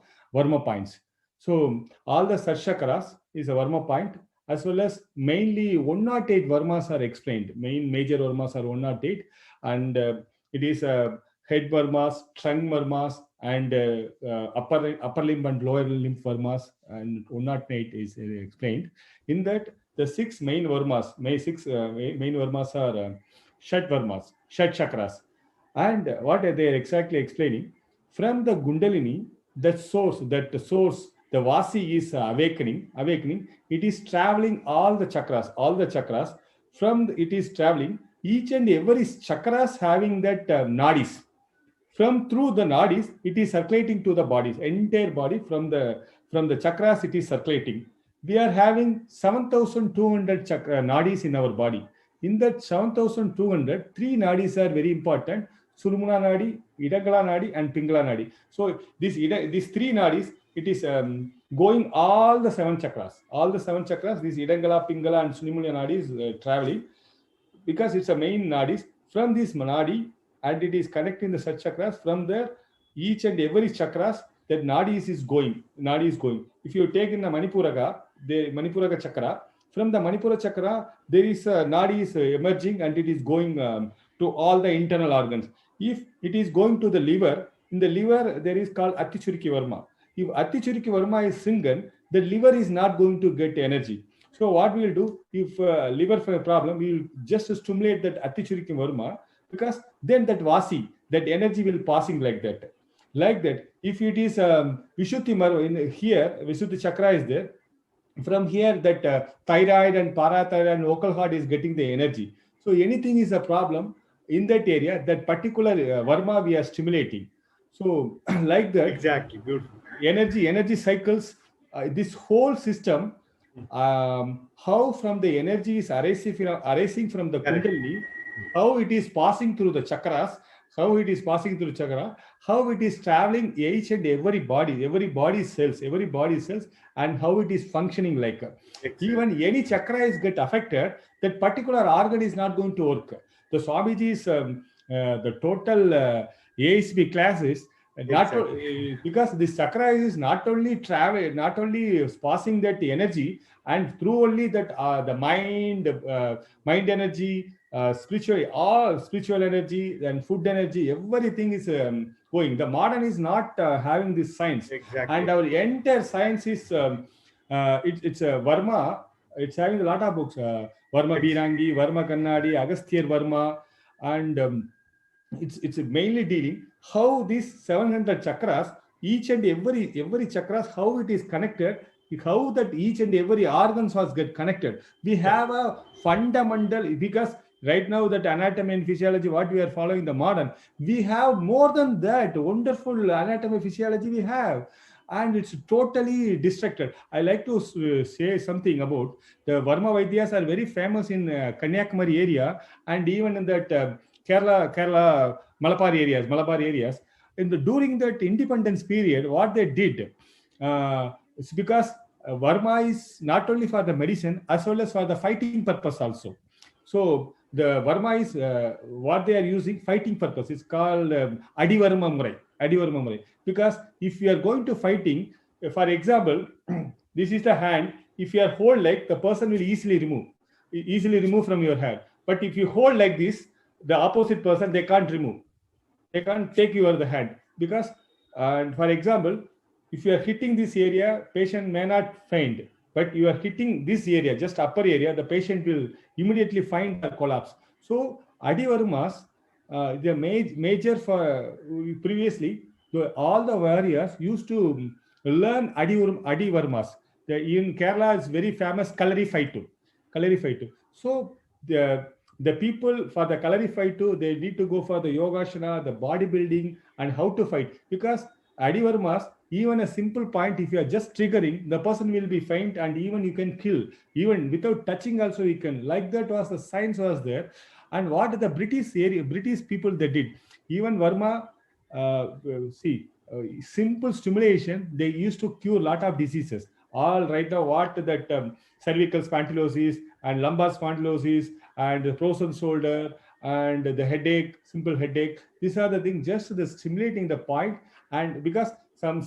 points. So all the chakras is a Varma point, as well as mainly 108 Varmas are explained. Major Varmas are 108, and it is head Varmas, trunk Varmas, and upper limb and lower limb Varmas, and 108 is explained. In that, the six main Varmas, main Varmas are Shat Varmas, Shat chakras. And what they are exactly explaining, from the Kundalini, the source, the Vasi is awakening, it is traveling all the chakras, it is traveling, each and every chakras having that nadis. Through the nadis, it is circulating to the bodies, entire body, from the chakras it is circulating. We are having 7,200 nadis in our body. In that 7,200, 3 nadis are very important: Sulmuna Nadi, Idangala Nadi, and Pingala Nadi. So these 3 nadis, it is going all the 7 chakras. All the 7 chakras, these Idangala, Pingala, and Sulmuna Nadi is traveling, because it's a main nadis. From this nadi, and it is connecting the such chakras. From there, each and every chakras, that nadi is going. If you take in the Manipuraga chakra, from the Manipura chakra, there is a nadi is emerging, and it is going to all the internal organs. If it is going to the liver, in the liver there is called Atichuriki Varma. If Atichuriki Varma is single, the liver is not going to get energy. So what we will do, if liver for a problem, we will just stimulate that Atichuriki Varma, because then that Vasi, that energy will passing like that. If it is Vishuddhi Marma, in here, Vishuddhi Chakra is there. From here, that thyroid and parathyroid and vocal cord is getting the energy. So anything is a problem in that area, that particular Varma we are stimulating. So like that. Exactly, beautiful. Energy cycles, this whole system, how from the energy is arising from the Kundalini, how it is passing through the chakras. how it is passing through chakra, how it is traveling each and every body cells, and how it is functioning like. Even any chakra is get affected, that particular organ is not going to work. The Swamiji's the total ASB classes, because this chakra is not only passing that energy, and through only that the mind energy, all spiritual energy and food energy, everything is going. The modern is not having this science, and our entire science is it's Varma. It's having a lot of books, Varma Birangi, Varma Kannadi, Agasthyar Varma, and it's mainly dealing how these 700 chakras, each and every chakras, how it is connected, how that each and every organs was get connected. We have a fundamental, because right now that anatomy and physiology what we are following the modern, we have more than that wonderful anatomy physiology we have, and it's totally distracted. I like to say something about the Varma Vaidyas are very famous in Kanyakumari area, and even in that Kerala, Malabar areas. During that independence period, what they did, it's because Varma is not only for the medicine as well as for the fighting purpose also. So the Varma is what they are using fighting purpose. It's called Adivarma Murai. Because if you are going to fighting, for example, this is the hand. If you are hold like, the person will easily remove from your hand. But if you hold like this, the opposite person, they can't remove. They can't take your the hand, because for example, if you are hitting this area, patient may not faint, but you are hitting this area, just upper area, the patient will immediately find a collapse. So Adivarmas, the major for previously, all the warriors used to learn Adivarmas. In Kerala, it's very famous Kalari Fightu. So the people for the Kalari Fightu, they need to go for the Yogashana, the bodybuilding, and how to fight. Because Adivarmas, even a simple point, if you are just triggering, the person will be faint, and even you can kill. Even without touching also you can. Like that was the science was there. And what the British people they did, even Varma, simple stimulation, they used to cure a lot of diseases. All right now, what that cervical spondylosis and lumbar spondylosis and the frozen shoulder and the headache, simple headache, these are the things, just the stimulating the point. And because some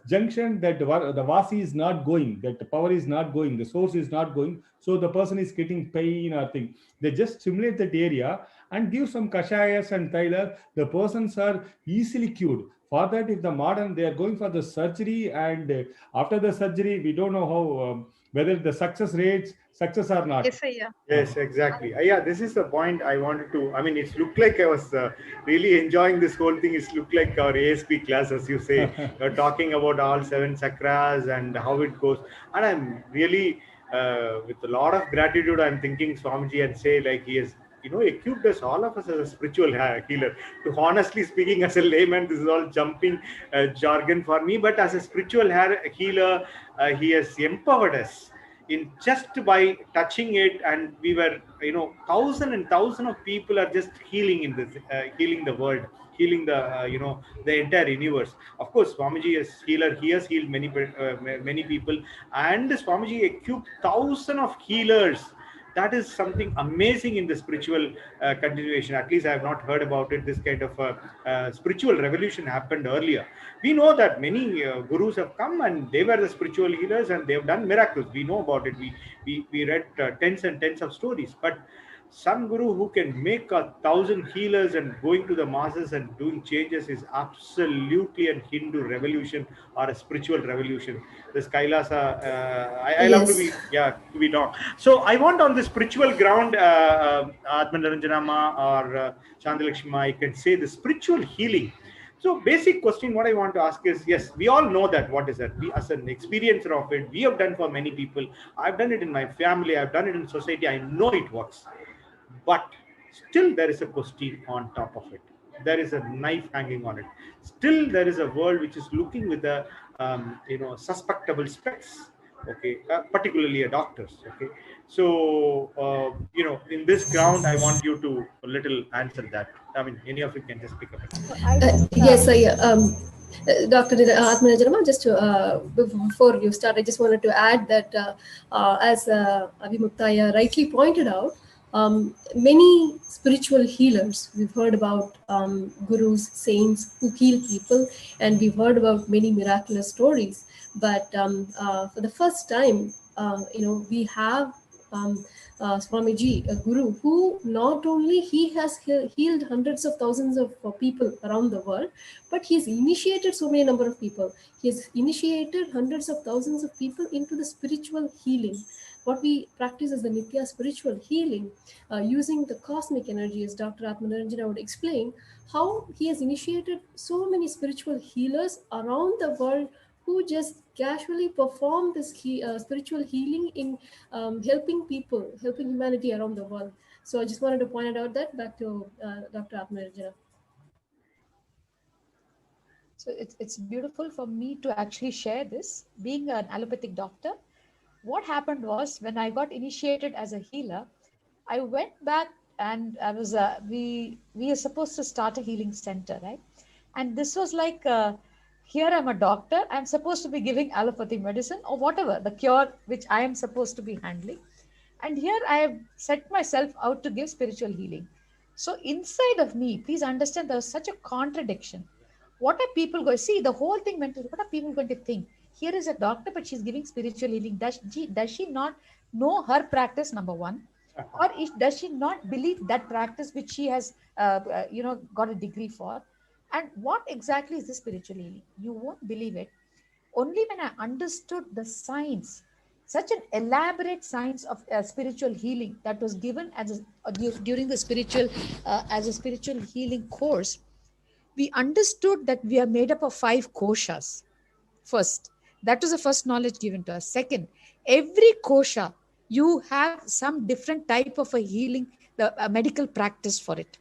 junction that the vasi is not going, that the power is not going, the source is not going, so the person is getting pain or thing. They just stimulate that area and give some kashayas and thaila, the persons are easily cured. For that, if the modern, they are going for the surgery, and after the surgery, we don't know how, whether the success or not. Yes, exactly. Yeah, this is the point I wanted to. I mean, it looked like I was really enjoying this whole thing. It looked like our ASP class, as you say. You're talking about all 7 chakras and how it goes. And I'm really, with a lot of gratitude, I'm thinking Swamiji and say, like, he has, equipped us, all of us, as a spiritual healer. To honestly speaking, as a layman, this is all jumping jargon for me. But as a spiritual healer, he has empowered us in just by touching it, and we were, thousands and thousands of people are just healing in this, healing the world, healing the, the entire universe. Of course, Swamiji is healer. He has healed many people, and Swamiji equipped thousands of healers. That is something amazing in the spiritual continuation. At least I have not heard about it. This kind of spiritual revolution happened earlier. We know that many gurus have come and they were the spiritual healers and they have done miracles. We know about it. We read tens and tens of stories. But some guru who can make 1,000 healers and going to the masses and doing changes is absolutely a Hindu revolution or a spiritual revolution. This Kailasa, I love to be talked. So I want on the spiritual ground, Atman Naranjanama or Chandalakshmi, I can say the spiritual healing. So basic question what I want to ask is, yes, we all know that. What is that? We, as an experiencer of it, we have done for many people. I've done it in my family. I've done it in society. I know it works. But still there is a question on top of it. There is a knife hanging on it. Still there is a world which is looking with a suspectable specs. Okay, particularly a doctors. Okay, so in this ground, I want you to little answer that. I mean, any of you can just pick up. Yes, Dr. Atmanarajanam, just before you start, I just wanted to add that as Abhimuktaya rightly pointed out, many spiritual healers, we've heard about gurus, saints who heal people, and we've heard about many miraculous stories. But for the first time, we have Swamiji, a guru, who not only he has healed hundreds of thousands of people around the world, but he's initiated so many number of people. He has initiated hundreds of thousands of people into the spiritual healing. What we practice is the Nitya spiritual healing, using the cosmic energy, as Dr. Atmanarajanam would explain, how he has initiated so many spiritual healers around the world who just casually perform this spiritual healing in helping people, helping humanity around the world. So I just wanted to point out that. Back to Dr. Atmanarajanam. So it's beautiful for me to actually share this. Being an allopathic doctor, what happened was when I got initiated as a healer, I went back and I was we are supposed to start a healing center, right? And this was like here I'm a doctor, I'm supposed to be giving allopathic medicine or whatever the cure which I am supposed to be handling, and here I have set myself out to give spiritual healing. So inside of me, please understand, there was such a contradiction. What are people going to see? The whole thing went to, what are people going to think? Here is a doctor, but she's giving spiritual healing. Does she not know her practice, number one? Or does she not believe that practice which she has got a degree for? And what exactly is this spiritual healing? You won't believe it. Only when I understood the science, such an elaborate science of spiritual healing that was given as during the spiritual as a spiritual healing course, we understood that we are made up of 5 koshas. First, that was the first knowledge given to us. Second, every kosha, you have some different type of a healing, a medical practice for it.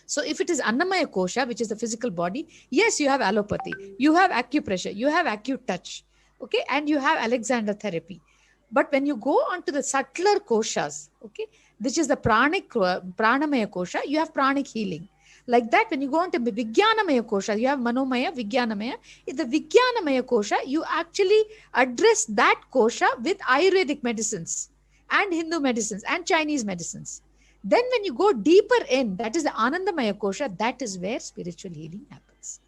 So if it is Annamaya kosha, which is the physical body, yes, you have allopathy, you have acupressure, you have acute touch, okay, and you have Alexander therapy. But when you go on to the subtler koshas, okay, which is the pranamaya kosha, you have pranic healing. Like that, when you go on to Vijnanamaya kosha, you have Manomaya, Vijnanamaya. In the Vijnanamaya kosha, you actually address that kosha with Ayurvedic medicines and Hindu medicines and Chinese medicines. Then when you go deeper in, that is the Anandamaya kosha, that is where spiritual healing happens.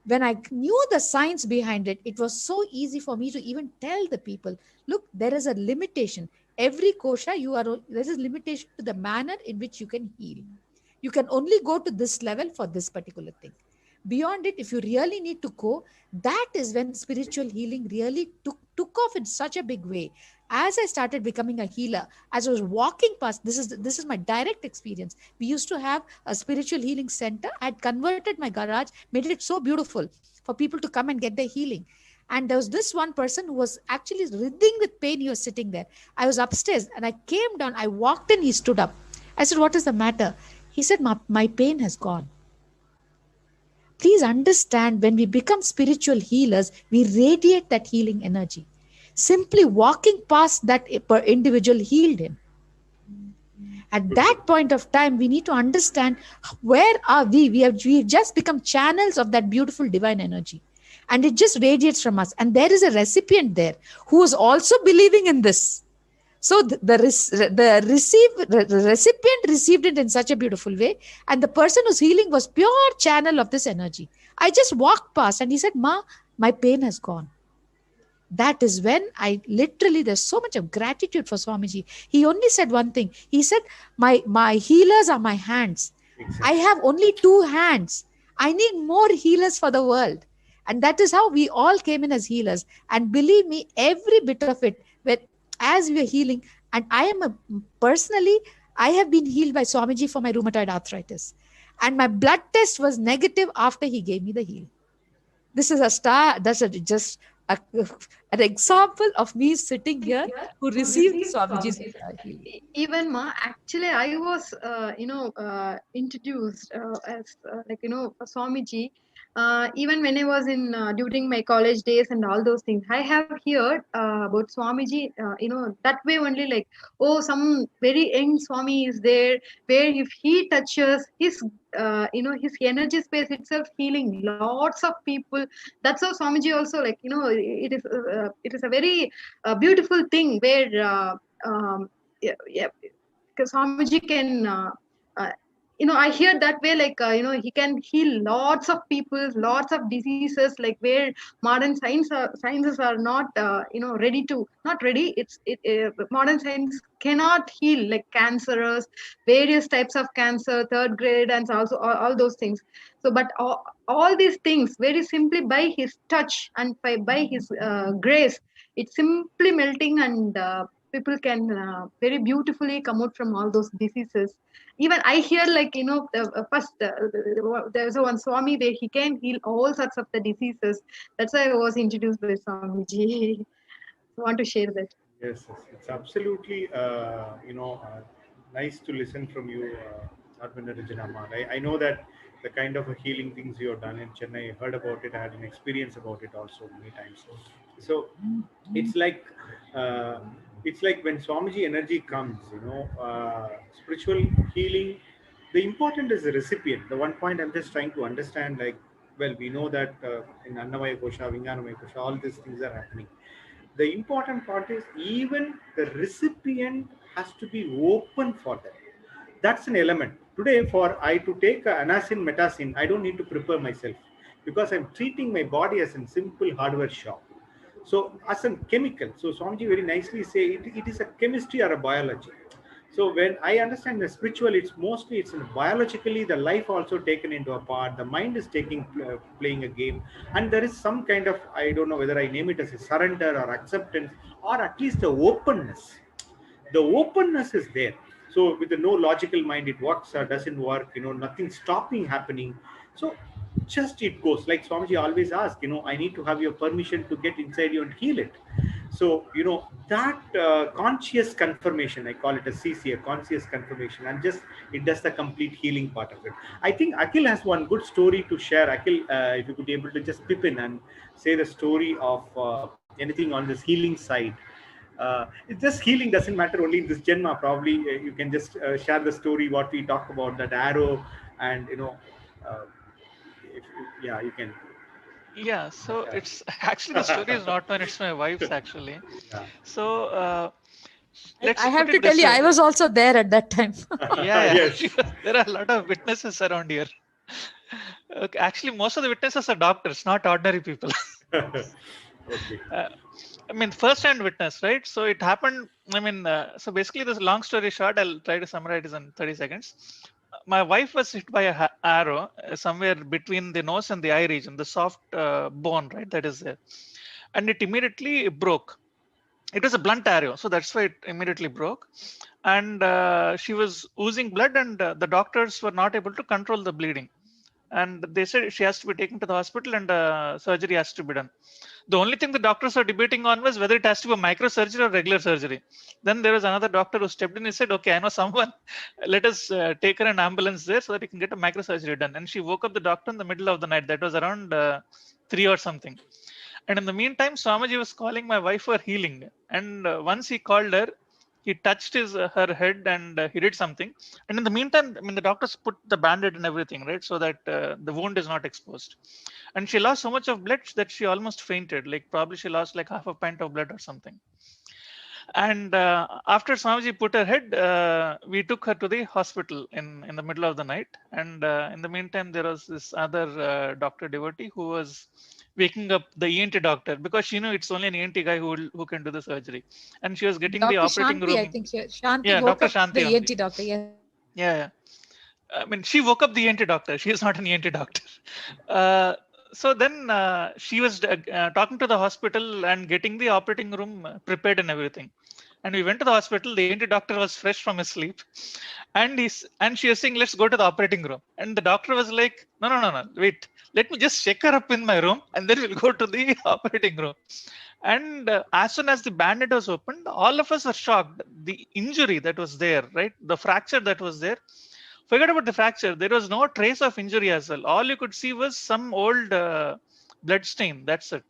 When I knew the science behind it, it was so easy for me to even tell the people, look, there is a limitation. Every kosha, there is a limitation to the manner in which you can heal. You can only go to this level for this particular thing. Beyond it, if you really need to go, that is when spiritual healing really took off in such a big way. As I started becoming a healer, as I was walking past, this is my direct experience. We used to have a spiritual healing center. I had converted my garage, made it so beautiful for people to come and get their healing. And there was this one person who was actually writhing with pain. He was sitting there. I was upstairs and I came down. I walked in, he stood up. I said, what is the matter? He said, my pain has gone. Please understand, when we become spiritual healers, we radiate that healing energy. Simply walking past that individual healed him. At that point of time, we need to understand, where are we? We've just become channels of that beautiful divine energy. And it just radiates from us. And there is a recipient there who is also believing in this. So the recipient received it in such a beautiful way. And the person who's healing was pure channel of this energy. I just walked past and he said, Ma, my pain has gone. That is when there's so much of gratitude for Swamiji. He only said one thing. He said, my healers are my hands. Exactly. I have only 2 hands. I need more healers for the world. And that is how we all came in as healers. And believe me, every bit of it, as we are healing, and I have been healed by Swamiji for my rheumatoid arthritis. And my blood test was negative after he gave me the healing. This is just an example of me sitting here who received Swamiji's healing. Even Ma, actually, I was, introduced as, Swamiji even when I was in during my college days and all those things, I have heard about Swamiji. That way only, like, oh, some very young Swami is there, where if he touches his, his energy space itself healing lots of people. That's how Swamiji also, like, it is a very beautiful thing where yeah, yeah, because Swamiji can. Uh, I hear that way, like, he can heal lots of people, lots of diseases, like where modern sciences are not, ready to, not ready. Modern science cannot heal, like cancerous, various types of cancer, third grade, and also all those things. So, but all these things, very simply by his touch and by his grace, it's simply melting, and people can very beautifully come out from all those diseases. Even I hear, like, first there's one Swami where he can heal all sorts of the diseases. That's why I was introduced by Swamiji. I want to share that. Yes, yes, it's absolutely nice to listen from you, Arvinarajanama. I know that the kind of healing things you have done in Chennai, I heard about it, I had an experience about it also many times. So it's like uh, when Swamiji energy comes, spiritual healing. The important is the recipient. The one point I'm just trying to understand, like, well, we know that in Annamaya Kosha, Vinganamaya Kosha, all these things are happening. The important part is even the recipient has to be open for that. That's an element. Today, for I to take anacin, metacin, I don't need to prepare myself because I'm treating my body as a simple hardware shop. So, as a chemical, so Swamiji very nicely say it is a chemistry or a biology. So when I understand the spiritual, it's biologically the life also taken into a part. The mind is playing a game, and there is some kind of, I don't know whether I name it as a surrender or acceptance, or at least the openness. The openness is there. So with the no logical mind, it works or doesn't work. Nothing stopping happening. So just it goes. Like Swamiji always asks, I need to have your permission to get inside you and heal it. So, that conscious confirmation, I call it a CC, a conscious confirmation, and just it does the complete healing part of it. I think Akhil has one good story to share. Akhil, if you could be able to just pip in and say the story of anything on this healing side. It's just healing doesn't matter only in this Janma. Probably you can just share the story, what we talk about, that arrow, and, you can. Yeah, so it's actually the story is not mine, it's my wife's actually. Yeah. So let's I have put to it tell this you, way. I was also there at that time. Yeah, Yes. there are a lot of witnesses around here. Okay, actually, most of the witnesses are doctors, not ordinary people. Okay. I mean, first-hand witness, right? So it happened. I mean, so basically, this long story short, I'll try to summarize it in 30 seconds. My wife was hit by a arrow somewhere between the nose and the eye region, the soft bone, right? That is there, and it immediately broke. It was a blunt arrow, so that's why it immediately broke. And she was oozing blood, and the doctors were not able to control the bleeding. And they said she has to be taken to the hospital and surgery has to be done. The only thing the doctors are debating on was whether it has to be a microsurgery or regular surgery. Then there was another doctor who stepped in and said, okay, I know someone, let us take her an ambulance there so that we can get a microsurgery done. And she woke up the doctor in the middle of the night. That was around 3 or something. And in the meantime, Swamiji was calling my wife for healing. And once he called her, he touched her head and he did something. And in the meantime, I mean, the doctors put the band-aid and everything, right? So that the wound is not exposed. And she lost so much of blood that she almost fainted. Like probably she lost like half a pint of blood or something. And after Swamiji put her head, we took her to the hospital in the middle of the night. And in the meantime, there was this other doctor devotee who was waking up the ENT doctor because she knew it's only an ENT guy who can do the surgery. And she was getting the Dr. operating Shanti, room. I think Shanti Yeah, woke Dr. up Shanti the only. ENT doctor. Yeah. Yeah. I mean, she woke up the ENT doctor. She is not an ENT doctor. So then she was talking to the hospital and getting the operating room prepared and everything. And we went to the hospital. The ENT doctor was fresh from his sleep, and she was saying, "Let's go to the operating room." And the doctor was like, "No, wait. Let me just check her up in my room, and then we'll go to the operating room." And as soon as the bandage was opened, all of us were shocked. The injury that was there, right, the fracture that was there, Forget about the fracture. There was no trace of injury as well. All you could see was some old blood stain. That's it.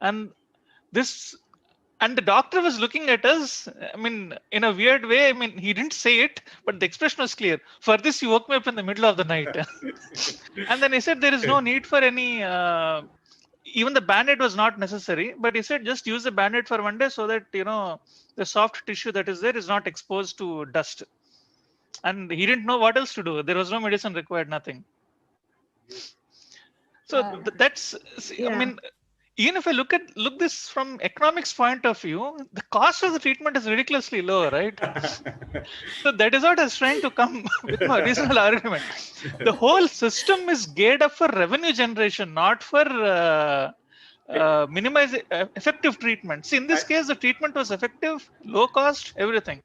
And the doctor was looking at us, I mean, in a weird way. I mean, he didn't say it, but the expression was clear. For this, you woke me up in the middle of the night. And then he said there is no need for any, even the band-aid was not necessary, but he said just use the band-aid for one day so that, the soft tissue that is there is not exposed to dust. And he didn't know what else to do. There was no medicine required, nothing. So that's, I mean, even if I look this from economics point of view, the cost of the treatment is ridiculously low, right? So that is what I was trying to come with my reasonable argument. The whole system is geared up for revenue generation, not for minimizing effective treatment. See, in this case, the treatment was effective, low cost, everything.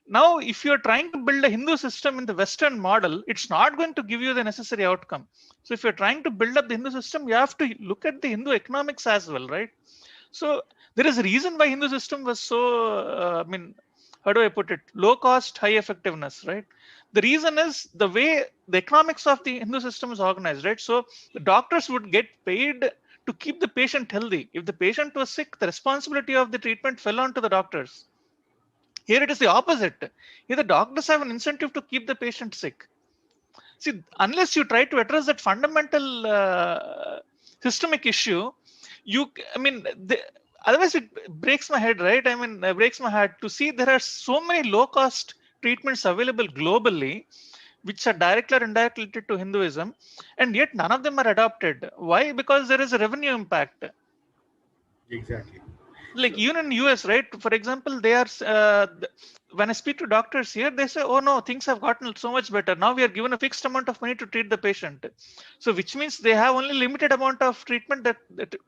Now, if you're trying to build a Hindu system in the Western model, it's not going to give you the necessary outcome. So if you're trying to build up the Hindu system, you have to look at the Hindu economics as well, right? So there is a reason why Hindu system was so, I mean, how do I put it? Low cost, high effectiveness, right? The reason is the way the economics of the Hindu system is organized, right? So the doctors would get paid to keep the patient healthy. If the patient was sick, the responsibility of the treatment fell onto the doctors. Here it is the opposite. Here the doctors have an incentive to keep the patient sick. See, unless you try to address that fundamental systemic issue, otherwise it breaks my head, right? I mean, it breaks my heart to see there are so many low-cost treatments available globally, which are directly or indirectly related to Hinduism, and yet none of them are adopted. Why? Because there is a revenue impact. Exactly. Like even in US, right? For example, they are, when I speak to doctors here, they say, oh no, things have gotten so much better. Now we are given a fixed amount of money to treat the patient. So which means they have only limited amount of treatment that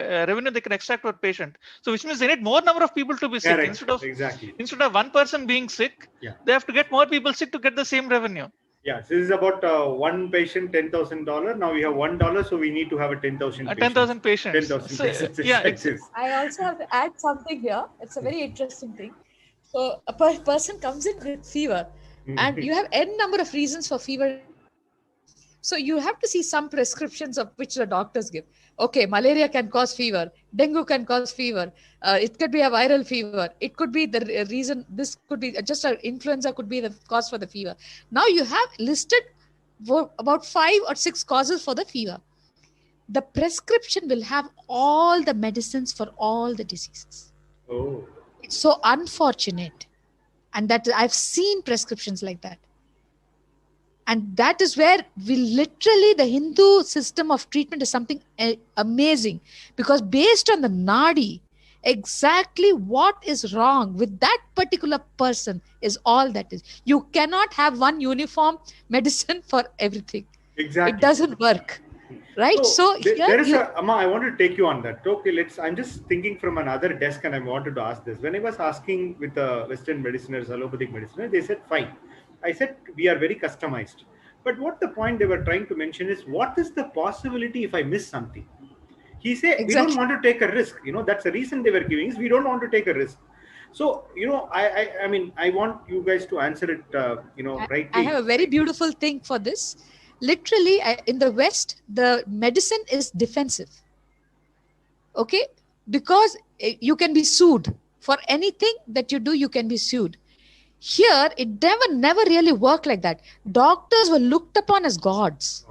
revenue they can extract per patient. So which means they need more number of people to be sick. Correct. Instead of one person being sick, they have to get more people sick to get the same revenue. Yeah, so this is about one patient, $10,000. Now we have $1, so we need to have a 10,000 patients. 10,000 patients. 10,000 patients. Yeah, I also have to add something here. It's a very interesting thing. So a person comes in with fever, and you have n number of reasons for fever. So you have to see some prescriptions of which the doctors give. Okay, malaria can cause fever. Dengue can cause fever. It could be a viral fever. It could be the reason. This could be just an influenza could be the cause for the fever. Now you have listed about 5 or 6 causes for the fever. The prescription will have all the medicines for all the diseases. Oh. It's so unfortunate. And that I've seen prescriptions like that. And that is where the Hindu system of treatment is something amazing, because based on the nadi, exactly what is wrong with that particular person is all that is. You cannot have one uniform medicine for everything. Exactly. It doesn't work. Right? So there is Amma, I want to take you on that. Okay, I'm just thinking from another desk, and I wanted to ask this. When I was asking with the Western mediciners, allopathic mediciners, they said, fine. I said, we are very customized. But what the point they were trying to mention is, what is the possibility if I miss something? He said, we don't want to take a risk. That's the reason they were giving is we don't want to take a risk. So, I mean, I want you guys to answer it, rightly. I have a very beautiful thing for this. Literally, in the West, the medicine is defensive. Okay? Because you can be sued. For anything that you do, you can be sued. Here, it never really worked like that. Doctors were looked upon as gods.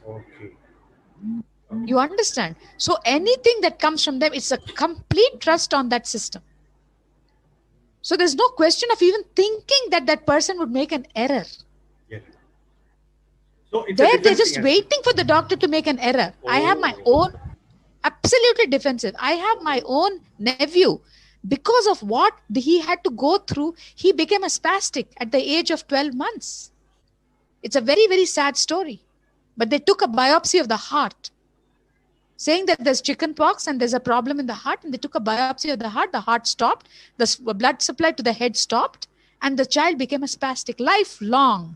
Okay. You understand? So anything that comes from them, it's a complete trust on that system. So there's no question of even thinking that that person would make an error. Yeah. So they're just waiting for the doctor to make an error. Oh. I have my own, absolutely defensive. I have my own nephew. Because of what he had to go through, he became a spastic at the age of 12 months. It's a very, very sad story. But they took a biopsy of the heart, saying that there's chicken pox and there's a problem in the heart. And they took a biopsy of the heart stopped, the blood supply to the head stopped, and the child became a spastic. Lifelong,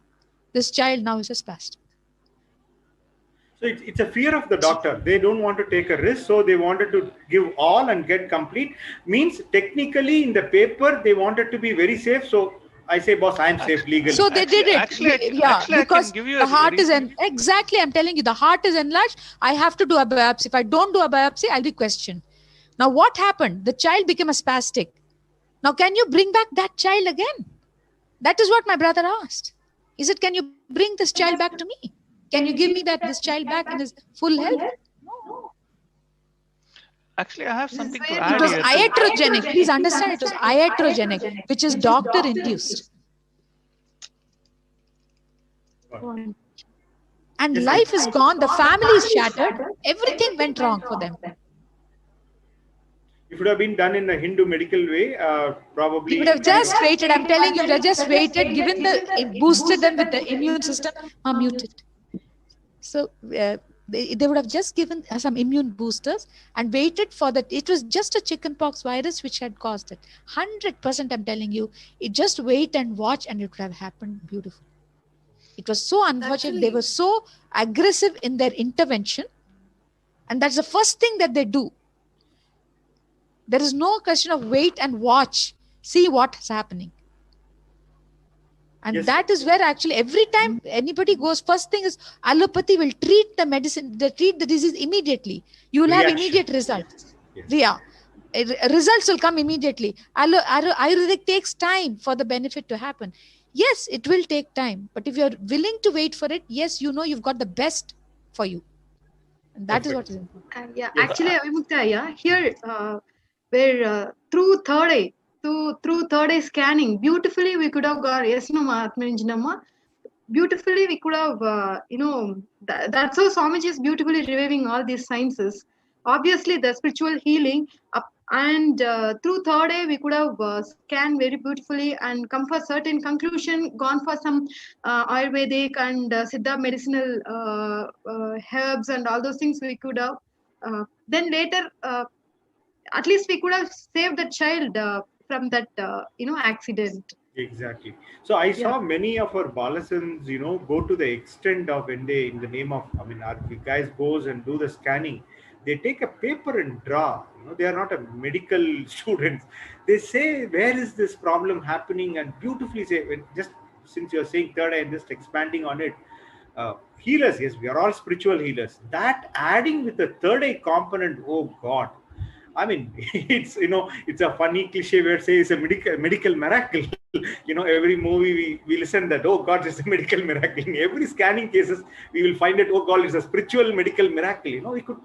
this child now is a spastic. So it's a fear of the doctor. They don't want to take a risk, so they wanted to give all and get complete. Means technically in the paper, they wanted to be very safe. So I say, boss, I am safe legally. So they did it. Actually, because I can give you the a heart is reason. exactly. I'm telling you, the heart is enlarged. I have to do a biopsy. If I don't do a biopsy, I'll be questioned. Now, what happened? The child became a spastic. Now, can you bring back that child again? That is what my brother asked. Is it, can you bring this child back to me? Can you give me this child back in his full health? Actually, I have something to It add was here. iatrogenic. Please understand, it was iatrogenic, which is doctor induced. And life is gone. The family is shattered. Everything went wrong for them. If it would have been done in a Hindu medical way, probably You would have just waited. I'm telling you, would have just waited, given boosted them with the immune system, muted. So they would have just given some immune boosters and waited for that. It was just a chickenpox virus which had caused it. 100%, I'm telling you, it just wait and watch, and it would have happened beautiful. It was so unfortunate. They were so aggressive in their intervention, and that's the first thing that they do. There is no question of wait and watch, see what's happening. And that is where actually every time anybody goes, first thing is allopathy will treat the medicine, they treat the disease immediately. You will have immediate results. Results will come immediately. Ayurvedic takes time for the benefit to happen. Yes, it will take time. But if you're willing to wait for it, yes, you know you've got the best for you. And that is what is important. Actually, Avimukta, here where through third eye scanning, beautifully we could have got beautifully we could have that's how Swamiji is beautifully reviving all these sciences. Obviously, the spiritual healing and through third eye we could have scanned very beautifully and come for certain conclusion, gone for some Ayurvedic and Siddha medicinal herbs and all those things we could have. Then later, at least we could have saved the child from that accident. Exactly. So I saw many of our balasans, go to the extent of when they, in the name of, our guys goes and do the scanning, they take a paper and draw. They are not a medical students. They say, where is this problem happening? And beautifully say, just since you're saying third eye and just expanding on it, healers, yes, we are all spiritual healers. That adding with the third eye component, oh God. I mean, it's a funny cliche where say it's a medical miracle. Every movie we listen that, oh God, it's a medical miracle. In every scanning cases, we will find it, oh God, it's a spiritual medical miracle.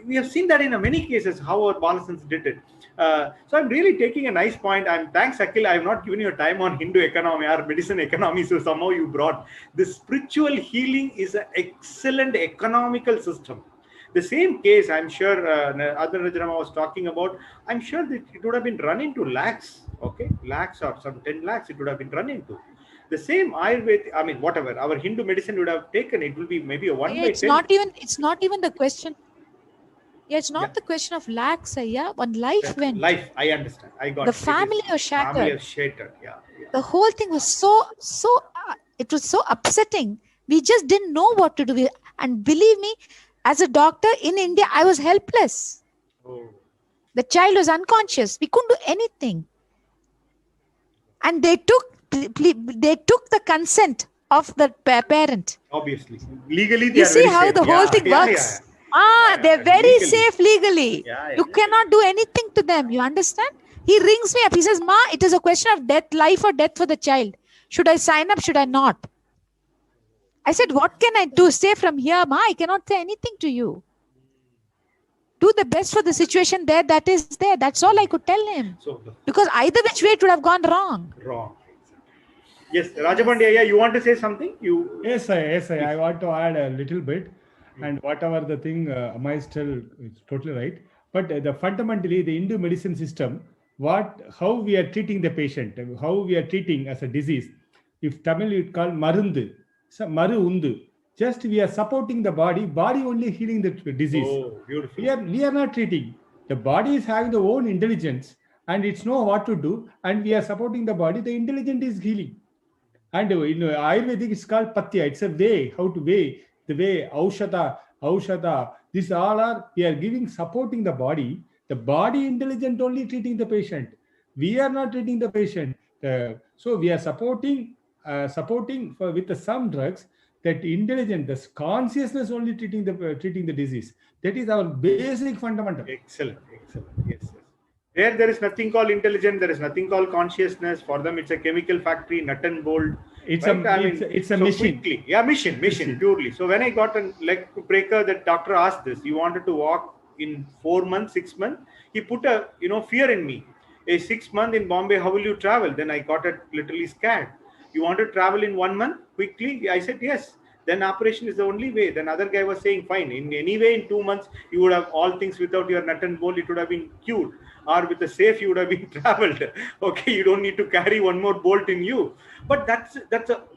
We have seen that in many cases, how our balasans did it. So I'm really taking a nice point. Thanks, Akhil. I have not given you a time on Hindu economy or medicine economy. So somehow you brought the spiritual healing is an excellent economical system. The same case, I'm sure, Adnan Rajarama was talking about, I'm sure that it would have been run into lakhs, lakhs or some 10 lakhs, it would have been run into. The same Ayurveda, whatever, our Hindu medicine would have taken, it will be maybe a 1 by 10. It's not even the question. It's not the question of lakhs, one life went. Life, I understand. I got the family was shattered. Family was shattered, The whole thing was it was so upsetting. We just didn't know what to do. And believe me, as a doctor in India, I was helpless. The child was unconscious. We couldn't do anything. And they took the consent of the parent. Obviously. Legally, you see how the whole thing works? They're very legally safe legally. You cannot do anything to them. You understand? He rings me up. He says, Ma, it is a question of death, life or death for the child. Should I sign up? Should I not? I said, what can I do? Say from here, Ma, I cannot say anything to you. Do the best for the situation there that is there. That's all I could tell him. Because either which way it would have gone wrong. Yes, Rajapandya, you want to say something? Yes, I want to add a little bit. And whatever the thing Amai still is totally right. But fundamentally, the Hindu medicine system, how we are treating the patient, how we are treating as a disease. If Tamil you call marundu, maru undu. Just we are supporting the body only healing the disease. Oh, beautiful. We are not treating. The body is having the own intelligence and it's know what to do, and we are supporting the body. The intelligence is healing. And Ayurvedic is called patya. It's a way, how to weigh. The way Aushada, these all are, we are giving, supporting the body intelligent only treating the patient. We are not treating the patient. So we are supporting with some drugs that intelligent, the consciousness only treating the disease. That is our basic fundamental. Excellent. Yes. There is nothing called intelligent. There is nothing called consciousness. For them, it's a chemical factory, nut and bolt. It's right? a machine. Quickly. Yeah, mission purely. So when I got a leg breaker, the doctor asked this. You wanted to walk in 4 months, 6 months. He put a fear in me. A 6 month in Bombay, how will you travel? Then I got literally scared. You want to travel in 1 month quickly? I said yes. Then operation is the only way. Then other guy was saying fine. In any way, in 2 months you would have all things without your nut and bolt. It would have been cured. Or with a safe, you would have been traveled. Okay, you don't need to carry one more bolt in you. But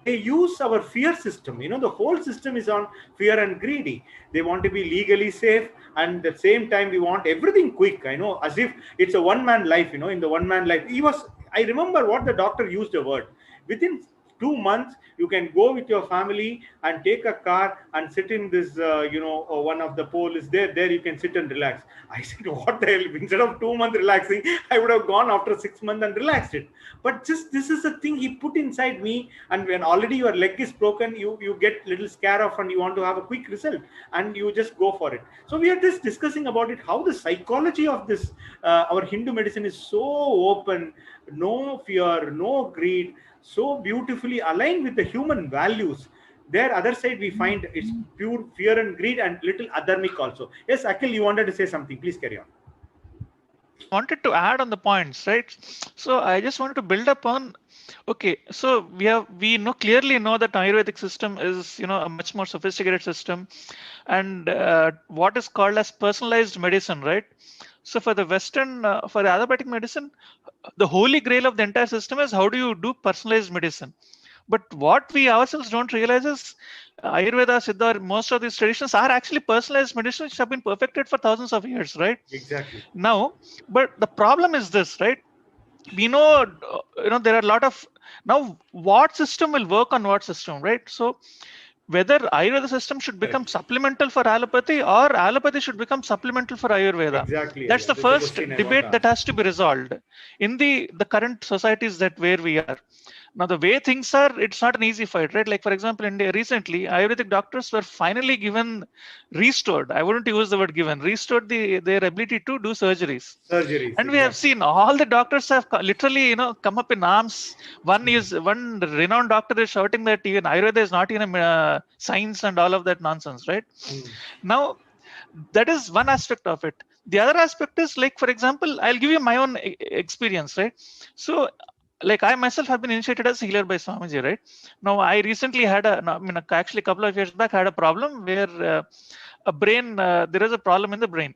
they use our fear system. The whole system is on fear and greedy. They want to be legally safe, and at the same time we want everything quick. I know, as if it's a one-man life. In the one-man life, I remember what the doctor used a word. Within 2 months, you can go with your family and take a car and sit in this, one of the pole is there. There you can sit and relax. I said, what the hell? Instead of 2 months relaxing, I would have gone after 6 months and relaxed it. But just this is a thing he put inside me. And when already your leg is broken, you get little scare off and you want to have a quick result and you just go for it. So we are just discussing about it, how the psychology of this, our Hindu medicine is so open, no fear, no greed, so beautifully aligned with the human values. There, other side, we find it's pure fear and greed and little adharmic also. Yes, Akhil, you wanted to say something. Please carry on. Wanted to add on the points, right? So I just wanted to build up on. Okay, so we clearly know that Ayurvedic system is a much more sophisticated system, and what is called as personalized medicine, right? So for the Western, for the allopathic medicine, the holy grail of the entire system is how do you do personalized medicine. But what we ourselves don't realize is Ayurveda, Siddha, most of these traditions are actually personalized medicine which have been perfected for thousands of years, right? Exactly. Now, but the problem is this, right? We know, there are a lot of, now what system will work on what system, right? So whether Ayurveda system should become supplemental for allopathy or allopathy should become supplemental for Ayurveda. Exactly. That's the first debate that has to be resolved in the current societies where we are. Now, the way things are, it's not an easy fight, right? Like, for example, India recently, Ayurvedic doctors were finally restored. I wouldn't use the word given, restored their ability to do surgeries. And we have seen all the doctors have literally, come up in arms. One renowned doctor is shouting that even Ayurveda is not even science and all of that nonsense, right? Now, that is one aspect of it. The other aspect is, like, for example, I'll give you my own experience, right? So, like, I myself have been initiated as a healer by Swamiji, right? Now, I recently had actually a couple of years back, had a problem where there is a problem in the brain.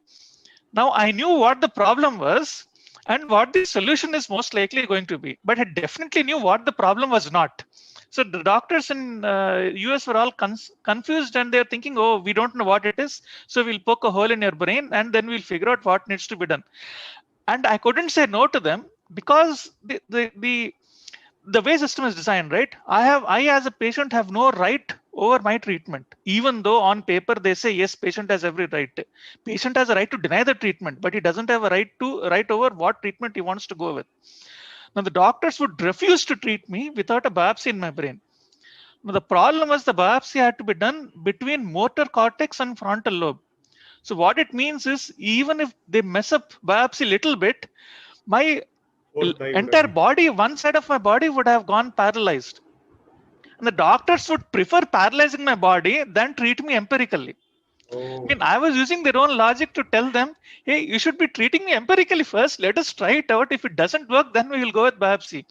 Now, I knew what the problem was and what the solution is most likely going to be, but I definitely knew what the problem was not. So the doctors in US were all confused and they're thinking, oh, we don't know what it is. So we'll poke a hole in your brain and then we'll figure out what needs to be done. And I couldn't say no to them because the way system is designed, right? I as a patient have no right over my treatment, even though on paper they say, yes, patient has every right. Patient has a right to deny the treatment, but he doesn't have a right over what treatment he wants to go with. Now, the doctors would refuse to treat me without a biopsy in my brain. Now, the problem was the biopsy had to be done between motor cortex and frontal lobe. So what it means is, even if they mess up biopsy a little bit, my entire body, one side of my body would have gone paralyzed. And the doctors would prefer paralyzing my body than treat me empirically. I mean, I was using their own logic to tell them, hey, you should be treating me empirically first. Let us try it out. If it doesn't work, then we will go with biopsy.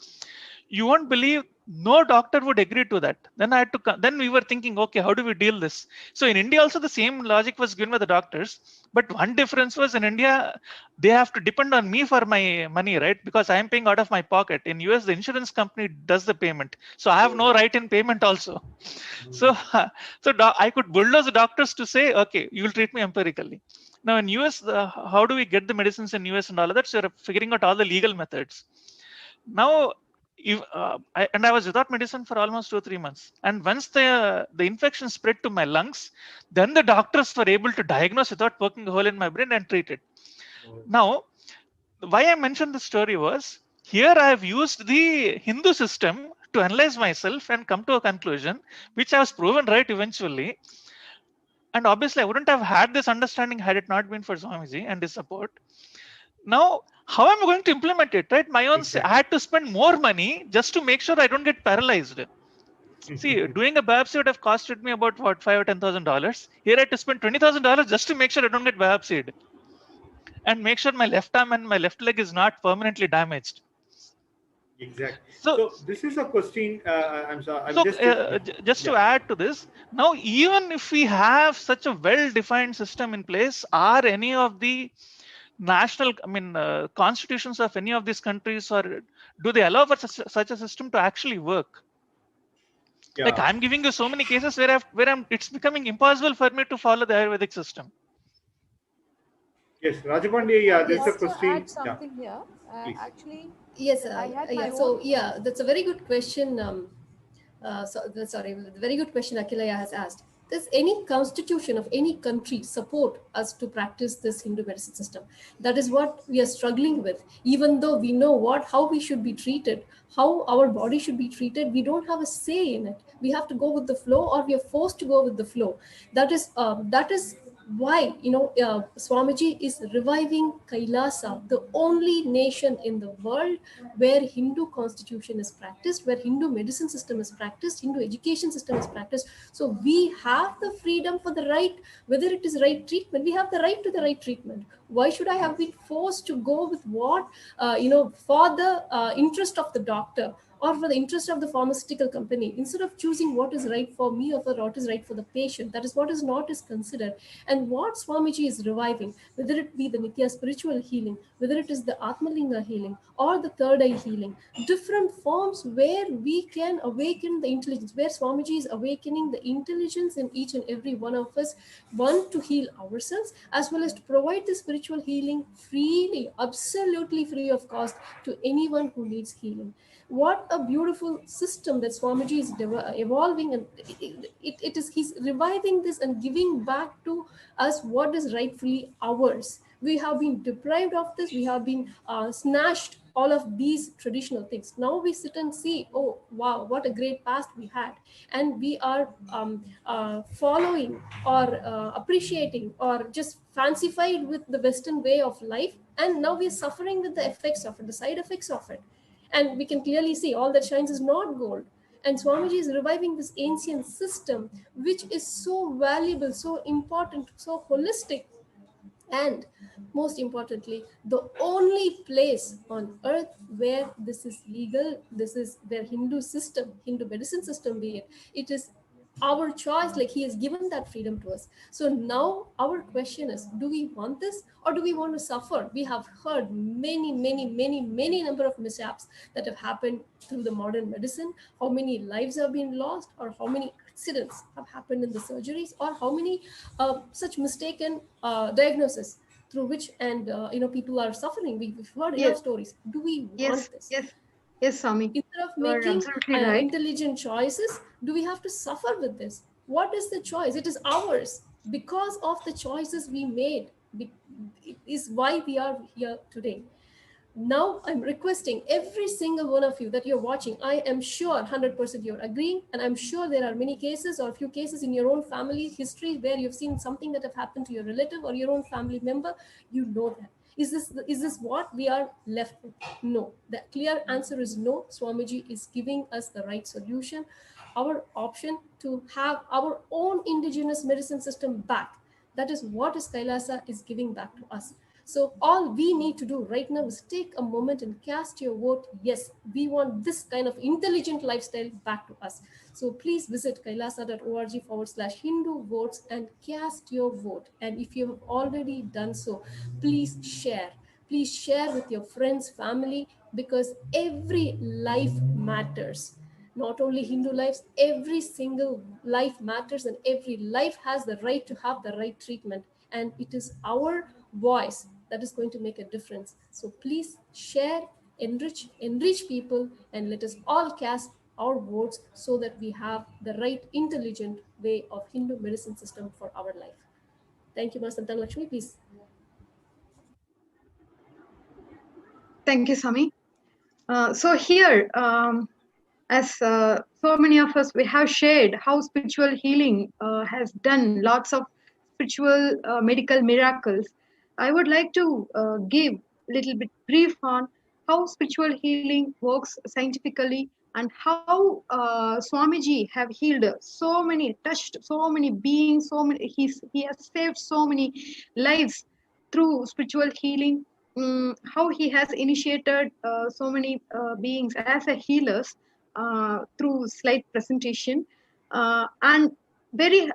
You won't believe, no doctor would agree to that. Then we were thinking, okay, how do we deal this? So in India also the same logic was given by the doctors. But one difference was in India, they have to depend on me for my money, right? Because I am paying out of my pocket. In US, the insurance company does the payment. So I have no right in payment also. So I could bulldoze the doctors to say, okay, you will treat me empirically. Now in US, how do we get the medicines in US and all of that? So you're figuring out all the legal methods. Now, I was without medicine for almost 2 or 3 months. And once the infection spread to my lungs, then the doctors were able to diagnose without poking a hole in my brain and treat it. Now, why I mentioned this story was, Here I have used the Hindu system to analyze myself and come to a conclusion, which I was proven right eventually. And obviously, I wouldn't have had this understanding had it not been for Swamiji and his support. Now, how am I going to implement it? Right? My own, I had to spend more money just to make sure I don't get paralyzed. See, doing a biopsy would have costed me about what, $5,000 or $10,000. Here I had to spend $20,000 just to make sure I don't get biopsied, and make sure my left arm and my left leg is not permanently damaged. Exactly. So this is a question. I'm sorry. Just to add to this, now even if we have such a well-defined system in place, are any of the national, constitutions of any of these countries, or do they allow for such a system to actually work? Yeah. Like, I'm giving you so many cases where it's becoming impossible for me to follow the Ayurvedic system. Yes, Rajapandi, there's a to question. add something here. Actually, yes, I had yeah. my So own. yeah, that's a very good question. Very good question Akilaya has asked. Does any constitution of any country support us to practice this Hindu medicine system? That is what we are struggling with. Even though we know how we should be treated, how our body should be treated, we don't have a say in it. We have to go with the flow, or we are forced to go with the flow. That is why Swamiji is reviving Kailasa, the only nation in the world where Hindu constitution is practiced, where Hindu medicine system is practiced, Hindu education system is practiced. So we have the freedom for the right, whether it is right treatment, we have the right to the right treatment. Why should I have been forced to go with what for the interest of the doctor, or for the interest of the pharmaceutical company, instead of choosing what is right for me or for what is right for the patient? That is what is not is considered. And what Swamiji is reviving, whether it be the Nitya spiritual healing, whether it is the Atmalinga healing or the third eye healing, different forms where we can awaken the intelligence, where Swamiji is awakening the intelligence in each and every one of us, one, to heal ourselves, as well as to provide the spiritual healing freely, absolutely free of cost, to anyone who needs healing. What a beautiful system that Swamiji is evolving, and he's reviving this and giving back to us what is rightfully ours. We have been deprived of this. We have been snatched all of these traditional things. Now we sit and see, oh wow, what a great past we had, and we are following or appreciating or just fancified with the Western way of life, and now we are suffering with the effects of it, the side effects of it. And we can clearly see all that shines is not gold. And Swamiji is reviving this ancient system, which is so valuable, so important, so holistic. And most importantly, the only place on earth where this is legal, this is where Hindu medicine system be it is our choice. Like, he has given that freedom to us. So now our question is, do we want this, or do we want to suffer? We have heard many number of mishaps that have happened through the modern medicine. How many lives have been lost, or how many accidents have happened in the surgeries, or how many such mistaken diagnosis through which people are suffering. We've heard enough stories. Do we want this? Yes, Swami. Instead of You are making absolutely right. intelligent choices, do we have to suffer with this? What is the choice? It is ours. Because of the choices we made, it is why we are here today. Now I'm requesting every single one of you that you're watching, I am sure 100% you're agreeing, and I'm sure there are many cases or a few cases in your own family history where you've seen something that have happened to your relative or your own family member. You know that. Is this what we are left with? No. The clear answer is no. Swamiji is giving us the right solution, our option to have our own indigenous medicine system back. That is what Kailasa is giving back to us. So all we need to do right now is take a moment and cast your vote. Yes, we want this kind of intelligent lifestyle back to us. So please visit kailasa.org/Hindu votes and cast your vote. And if you have already done so, please share. Please share with your friends, family, because every life matters. Not only Hindu lives, every single life matters, and every life has the right to have the right treatment. And it is our voice that is going to make a difference. So please share, enrich people, and let us all cast our votes so that we have the right intelligent way of Hindu medicine system for our life. Thank you, Master Lakshmi. Please. Thank you, Swami. So here, as so many of us, we have shared how spiritual healing has done lots of spiritual medical miracles. I would like to give a little bit brief on how spiritual healing works scientifically and how Swamiji have healed so many, touched so many beings, he has saved so many lives through spiritual healing. How he has initiated so many beings as a healers through slide presentation, and very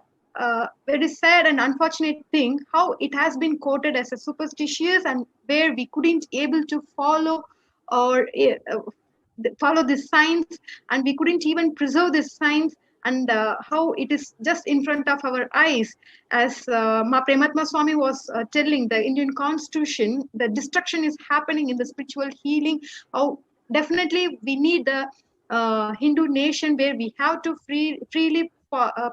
very sad and unfortunate thing how it has been quoted as a superstitious and where we couldn't able to follow or follow this science, and we couldn't even preserve this science, and how it is just in front of our eyes. As Ma Prematma Swami was telling, the Indian constitution, the destruction is happening in the spiritual healing. How definitely we need the Hindu nation where we have to freely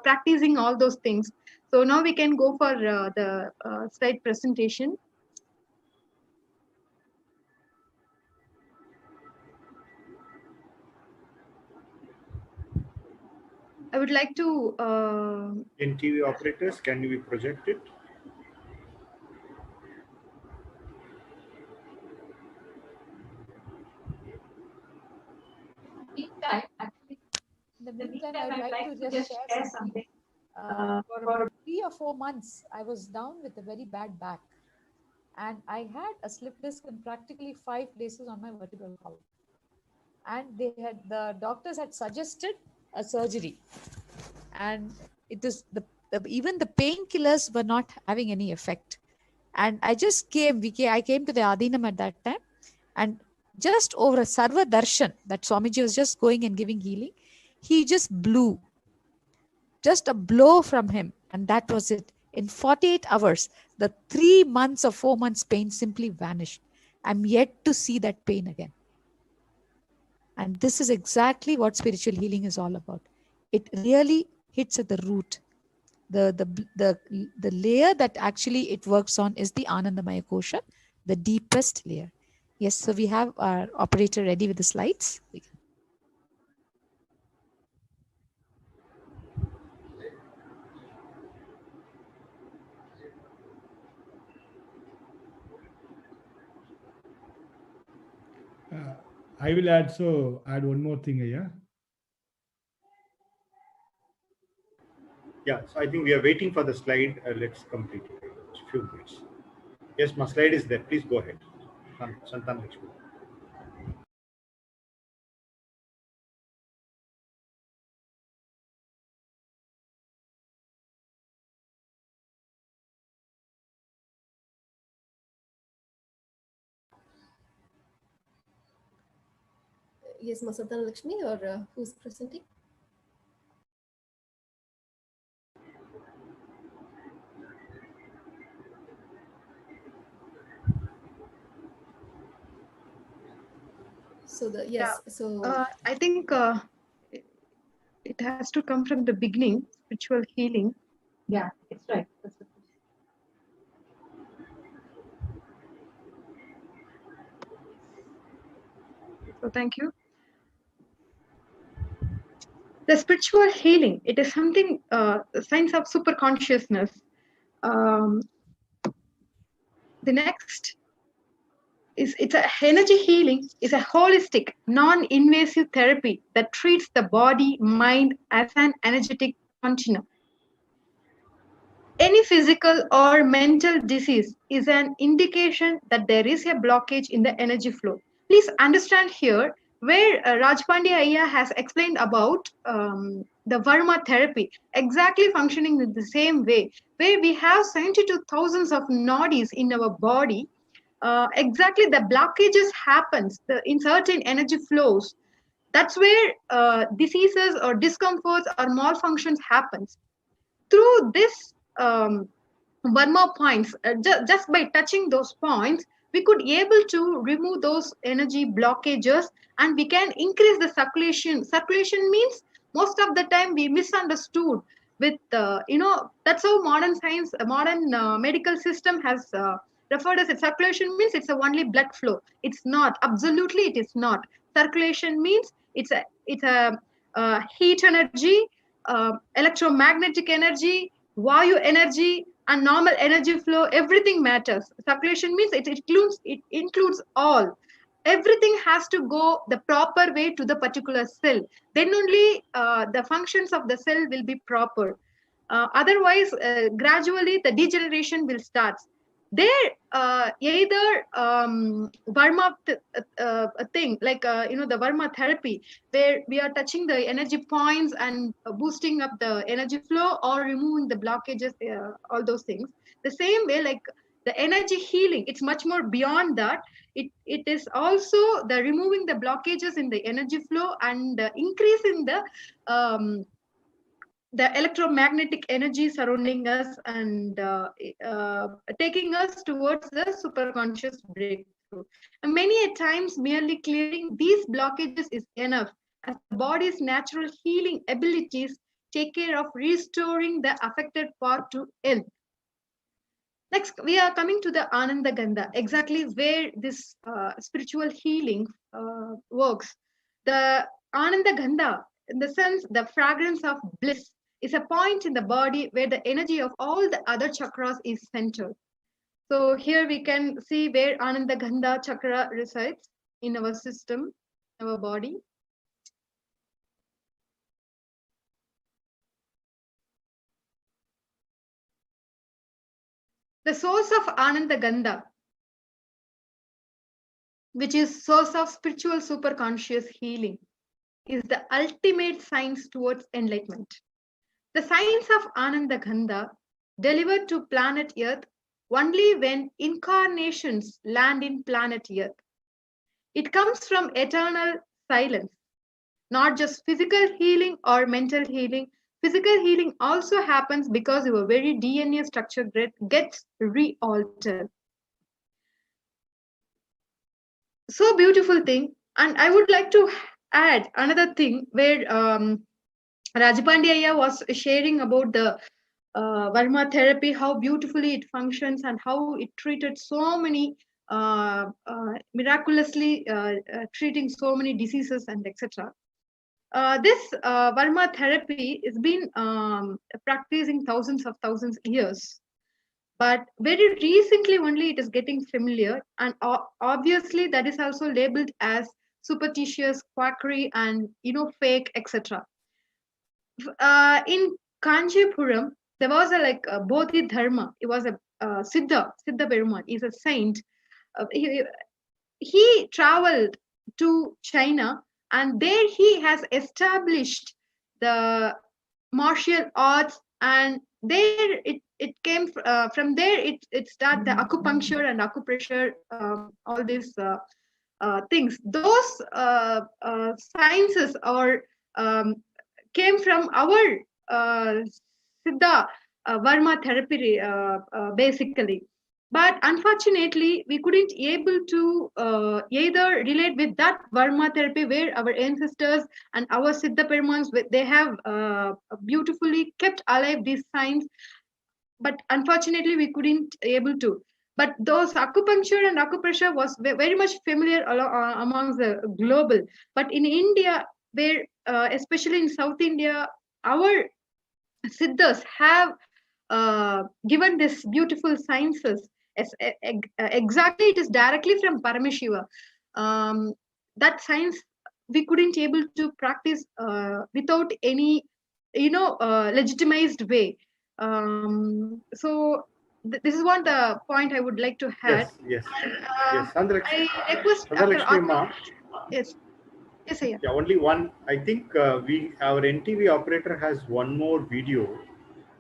practicing all those things. So now we can go for the slide presentation. I would like to... In TV operators, can you be projected? In the meantime, I would like to just share something. For 3 or 4 months, I was down with a very bad back. And I had a slip disc in practically 5 places on my vertebral column. And the doctors had suggested a surgery. And it is even the painkillers were not having any effect. And I just I came to the Adinam at that time. And just over a Sarva Darshan, that Swamiji was just going and giving healing, he just blew. Just a blow from him. And that was it. In 48 hours, the 3 months or 4 months pain simply vanished. I'm yet to see that pain again. And this is exactly what spiritual healing is all about. It really hits at the root. The layer that actually it works on is the Anandamaya Kosha, the deepest layer. Yes, so we have our operator ready with the slides. I will add one more thing here. Yeah, so I think we are waiting for the slide. Let's complete it. It's a few minutes. Yes, my slide is there. Please go ahead. Santan Lakshmi. Yes, Masatan Lakshmi, or who's presenting? So I think it has to come from the beginning, spiritual healing. Yeah, it's right. So thank you. The spiritual healing, it is something, science of super consciousness. The next is it's a energy healing is a holistic, non-invasive therapy that treats the body, mind as an energetic continuum. Any physical or mental disease is an indication that there is a blockage in the energy flow. Please understand here where Rajpandya Ayya has explained about the Varma therapy, exactly functioning in the same way, where we have 72,000 of nadis in our body. Exactly the blockages happens in certain energy flows. That's where diseases or discomforts or malfunctions happens. Through this Varma points, just by touching those points, we could able to remove those energy blockages, and we can increase the circulation. Circulation means most of the time we misunderstood with, that's how modern science, modern medical system has referred as it. Circulation means it's a only blood flow. It's not. Absolutely, it is not. Circulation means it's a heat energy, electromagnetic energy, Vayu energy, and normal energy flow. Everything matters. Circulation means it includes all. Everything has to go the proper way to the particular cell. Then only the functions of the cell will be proper. Otherwise, gradually the degeneration will start. There, either Varma thing, like the Varma therapy, where we are touching the energy points and boosting up the energy flow or removing the blockages, all those things. The same way, like the energy healing, it's much more beyond that. It is also the removing the blockages in the energy flow and increasing the electromagnetic energy surrounding us and taking us towards the superconscious breakthrough. And many a times, merely clearing these blockages is enough, as the body's natural healing abilities take care of restoring the affected part to health. Next, we are coming to the Ananda Gandha, exactly where this spiritual healing works. The Ananda Gandha, in the sense, the fragrance of bliss, is a point in the body where the energy of all the other chakras is centered. So here we can see where Ananda Gandha chakra resides in our system, our body. The source of Ananda Gandha, which is source of spiritual superconscious healing, is the ultimate science towards enlightenment. The science of Ananda Gandha delivered to planet Earth only when incarnations land in planet Earth. It comes from eternal silence, not just physical healing or mental healing. Physical healing also happens because your very DNA structure gets re-altered. So beautiful thing. And I would like to add another thing where Rajapandi was sharing about the Varma therapy, how beautifully it functions and how it treated so many, miraculously treating so many diseases and etc. This Varma therapy has been practicing thousands of years. But very recently only it is getting familiar, and obviously that is also labeled as superstitious, quackery, and fake, etc. In Kanchipuram, there was a Bodhidharma. It was a Siddha Perumal. He's a saint. He traveled to China, and there he has established the martial arts, and there it came from there. It started the acupuncture and acupressure, all these things. Those sciences or came from our Siddha Varma therapy, basically. But unfortunately, we couldn't able to either relate with that Varma therapy where our ancestors and our Siddha Perumans, they have beautifully kept alive these signs. But unfortunately, we couldn't able to. But those acupuncture and acupressure was very much familiar amongst the global. But in India, where especially in South India, our Siddhas have given this beautiful sciences. Exactly, it is directly from Paramashiva. That science we couldn't able to practice without any legitimized way. So this is one the point I would like to add. Yes. I request yes. Yes, sir. Yeah, only one. I think our NTV operator has one more video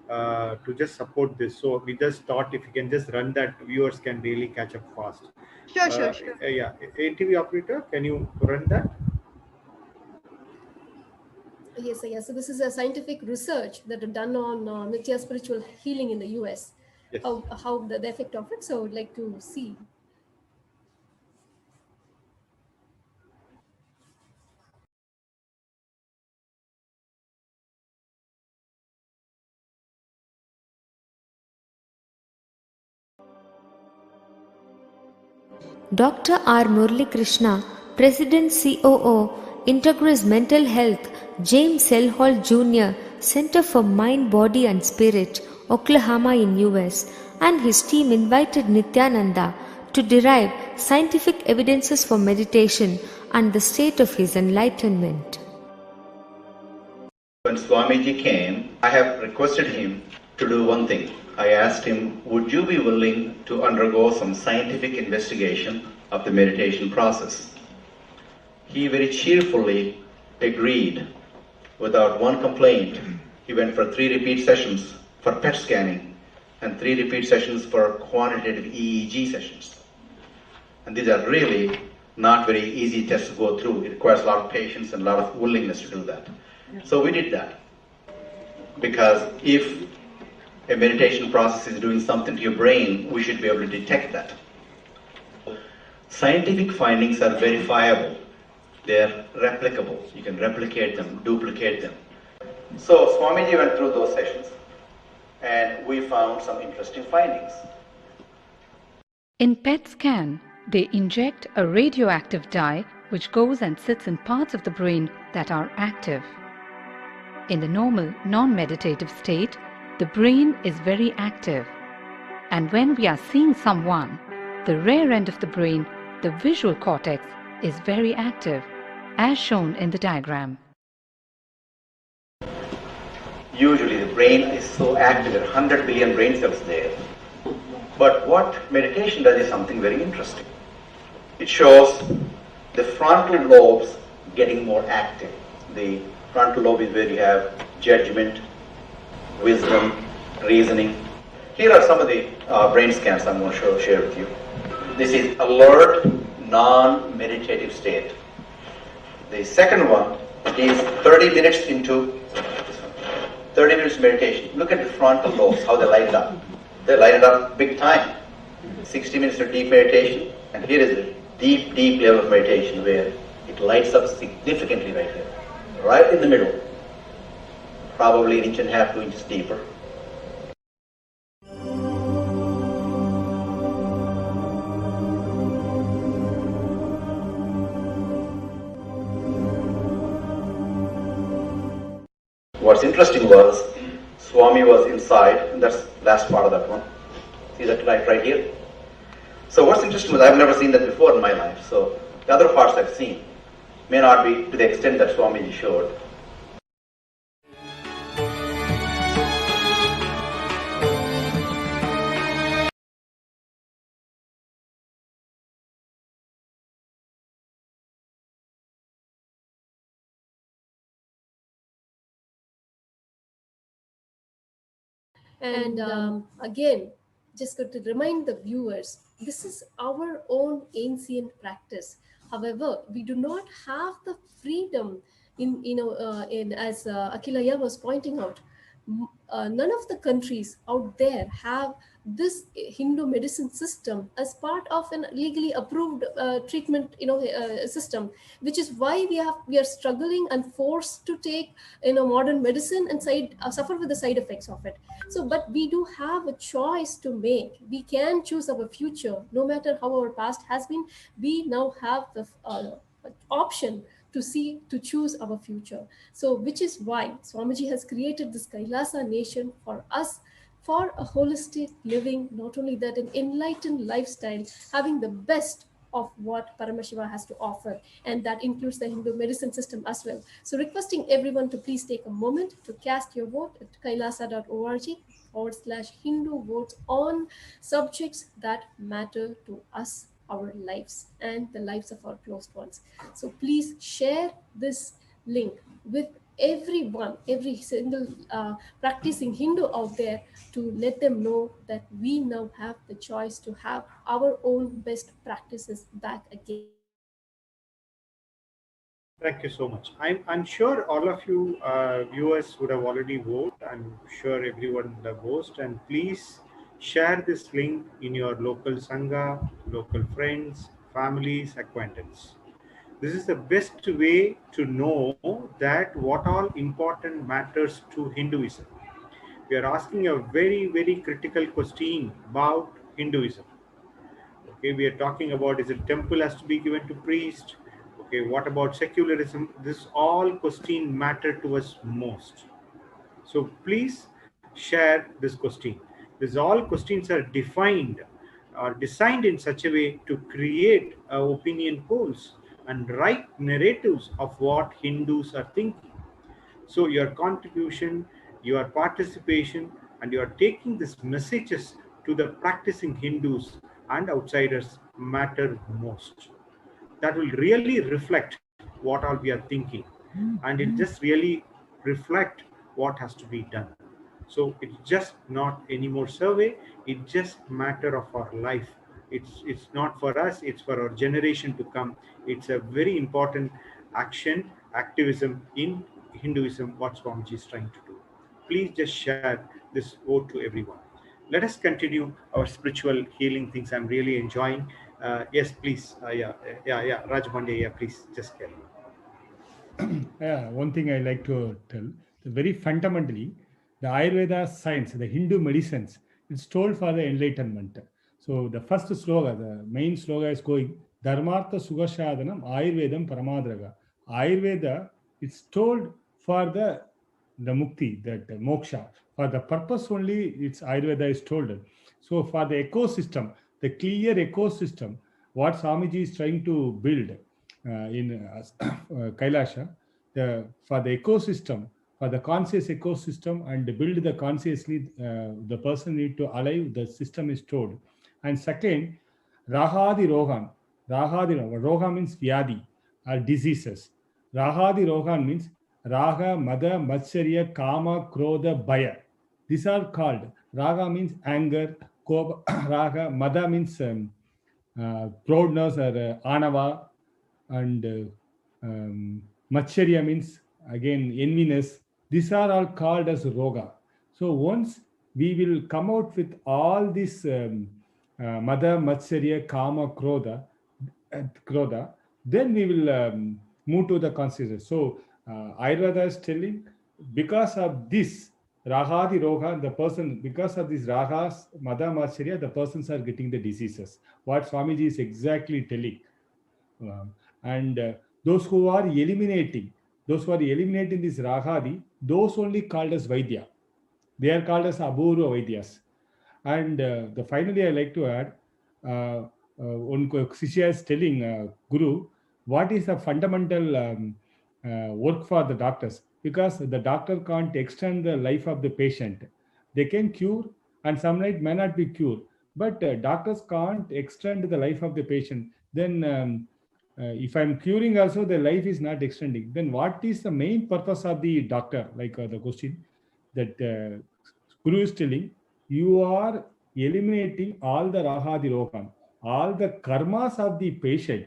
to just support this. So we just thought if you can just run that, viewers can really catch up fast. Sure. Yeah, NTV operator, can you run that? Yes. So this is a scientific research that is done on Nitya spiritual healing in the US. Yes. How the effect of it. So I would like to see. Dr. R. Murali Krishna President COO, Integris Mental Health, James L. Hall Jr., Center for Mind, Body and Spirit, Oklahoma in US, and his team invited Nithyananda to derive scientific evidences for meditation and the state of his enlightenment. When Swamiji came, I have requested him to do one thing. I asked him, would you be willing to undergo some scientific investigation of the meditation process? He very cheerfully agreed without one complaint. He went for 3 repeat sessions for PET scanning and 3 repeat sessions for quantitative EEG sessions. And these are really not very easy tests to go through. It requires a lot of patience and a lot of willingness to do that. So we did that. Because if a meditation process is doing something to your brain, we should be able to detect that. Scientific findings are verifiable. They're replicable. You can replicate them, duplicate them. So Swamiji went through those sessions and we found some interesting findings. In PET scan, they inject a radioactive dye which goes and sits in parts of the brain that are active. In the normal, non-meditative state, the brain is very active. And when we are seeing someone, the rear end of the brain, the visual cortex, is very active, as shown in the diagram. Usually the brain is so active, there are 100 billion brain cells there. But what meditation does is something very interesting. It shows the frontal lobes getting more active. The frontal lobe is where you have judgment, wisdom, reasoning. Here are some of the brain scans I'm going to share with you. This is alert, non-meditative state. The second one is 30 minutes into 30 minutes meditation. Look at the frontal lobes, how they light it up. They light it up big time. 60 minutes of deep meditation, and here is a deep, deep level of meditation where it lights up significantly right here. Right in the middle. Probably 1.5 inches, 2 inches deeper. What's interesting was, Swami was inside, and that's the last part of that one. See that right here? So what's interesting was, I've never seen that before in my life, so the other parts I've seen may not be to the extent that Swamiji showed. And again, just to remind the viewers, this is our own ancient practice. However, we do not have the freedom as Akilaya was pointing out. None of the countries out there have this Hindu medicine system as part of an legally approved treatment system, which is why we are struggling and forced to take modern medicine and suffer with the side effects of it. So but we do have a choice to make. We can choose our future. No matter how our past has been, we now have the option to choose our future. So which is why Swamiji has created this Kailasa nation for us, for a holistic living, not only that, an enlightened lifestyle, having the best of what Paramashiva has to offer, and that includes the Hindu medicine system as well. So requesting everyone to please take a moment to cast your vote at kailasa.org/Hindu votes on subjects that matter to us, our lives and the lives of our close ones. So please share this link with everyone, every single practicing Hindu out there, to let them know that we now have the choice to have our own best practices back again. Thank you so much. I'm sure all of you viewers would have already voted. I'm sure everyone would have voted. And please share this link in your local Sangha, local friends, families, acquaintances. This is the best way to know that what all important matters to Hinduism. We are asking a very, very critical question about Hinduism. Okay, we are talking about, is it temple has to be given to priest, Okay, what about secularism? This all question matter to us most. So please share this question. These all questions are defined or designed in such a way to create opinion polls and right narratives of what Hindus are thinking. So your contribution, your participation, and you are taking these messages to the practicing Hindus and outsiders matter most. That will really reflect what all we are thinking, and it just really reflect what has to be done. So it's just not any more survey, it's just matter of our life. It's not for us, it's for our generation to come. It's a very important action, activism in Hinduism, what Swamiji is trying to do. Please just share this vote to everyone. Let us continue our spiritual healing things. I'm really enjoying. Yes, please. Raj Pandey, yeah, please just carry on. Yeah, one thing I like to tell, very fundamentally, the Ayurveda science, the Hindu medicines, it's told for the enlightenment. So the first sloga, the main sloga is going, Dharmartha Sugashadhanam Ayurvedam Paramadraga. Ayurveda, it's told for the mukti, that moksha. For the purpose only, it's Ayurveda is told. So for the ecosystem, the clear ecosystem, what Swamiji is trying to build in KAILASA, for the ecosystem, for the conscious ecosystem, and build the consciously, the person need to alive, the system is told. And second, Rahadi Rohan. Roha means Vyadi or diseases. Rahadi Rohan means Raga, Mada, Matsarya, Kama, Krodha, Bhaya. These are called. Raga means anger, Raga, Mada means proudness or Anava, and Matsarya means again enviness. These are all called as Roga. So once we will come out with all this Mada, Matsarya, Kama, Krodha, then we will move to the consciousness. So Ayurveda is telling, because of this Rahadi Roga, the person, because of these Ragas, Mada, Matsarya, the persons are getting the diseases. What Swamiji is exactly telling. And those who are eliminating this Rahadi, those only called as Vaidya. They are called as Abhurva Vaidyas. And finally, I like to add, one Shishya is telling Guru, what is the fundamental work for the doctors? Because the doctor can't extend the life of the patient. They can cure, and some night may not be cured, but doctors can't extend the life of the patient. Then if I'm curing also, the life is not extending. Then what is the main purpose of the doctor? Like the question that Guru is telling, you are eliminating all the Rahadi Rohan, all the karmas of the patient,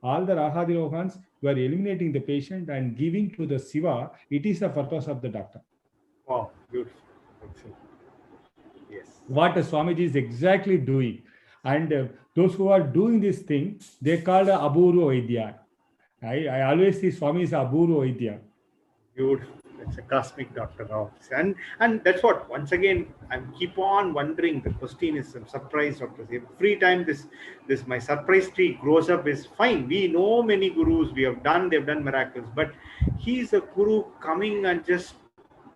all the Rahadi Rohans, you are eliminating the patient and giving to the Shiva. It is the purpose of the doctor. Wow, beautiful. Excellent. Yes. What Swamiji is exactly doing. And those who are doing this thing, they call the Abhurva Vaidya. I always see Swami is Abhurva Vaidya. Beautiful. It's a cosmic doctor. And that's what, once again, I keep on wondering, the question is some surprise doctors. Every time this my surprise tree grows up is fine. We know many gurus, they've done miracles, but he's a guru coming and just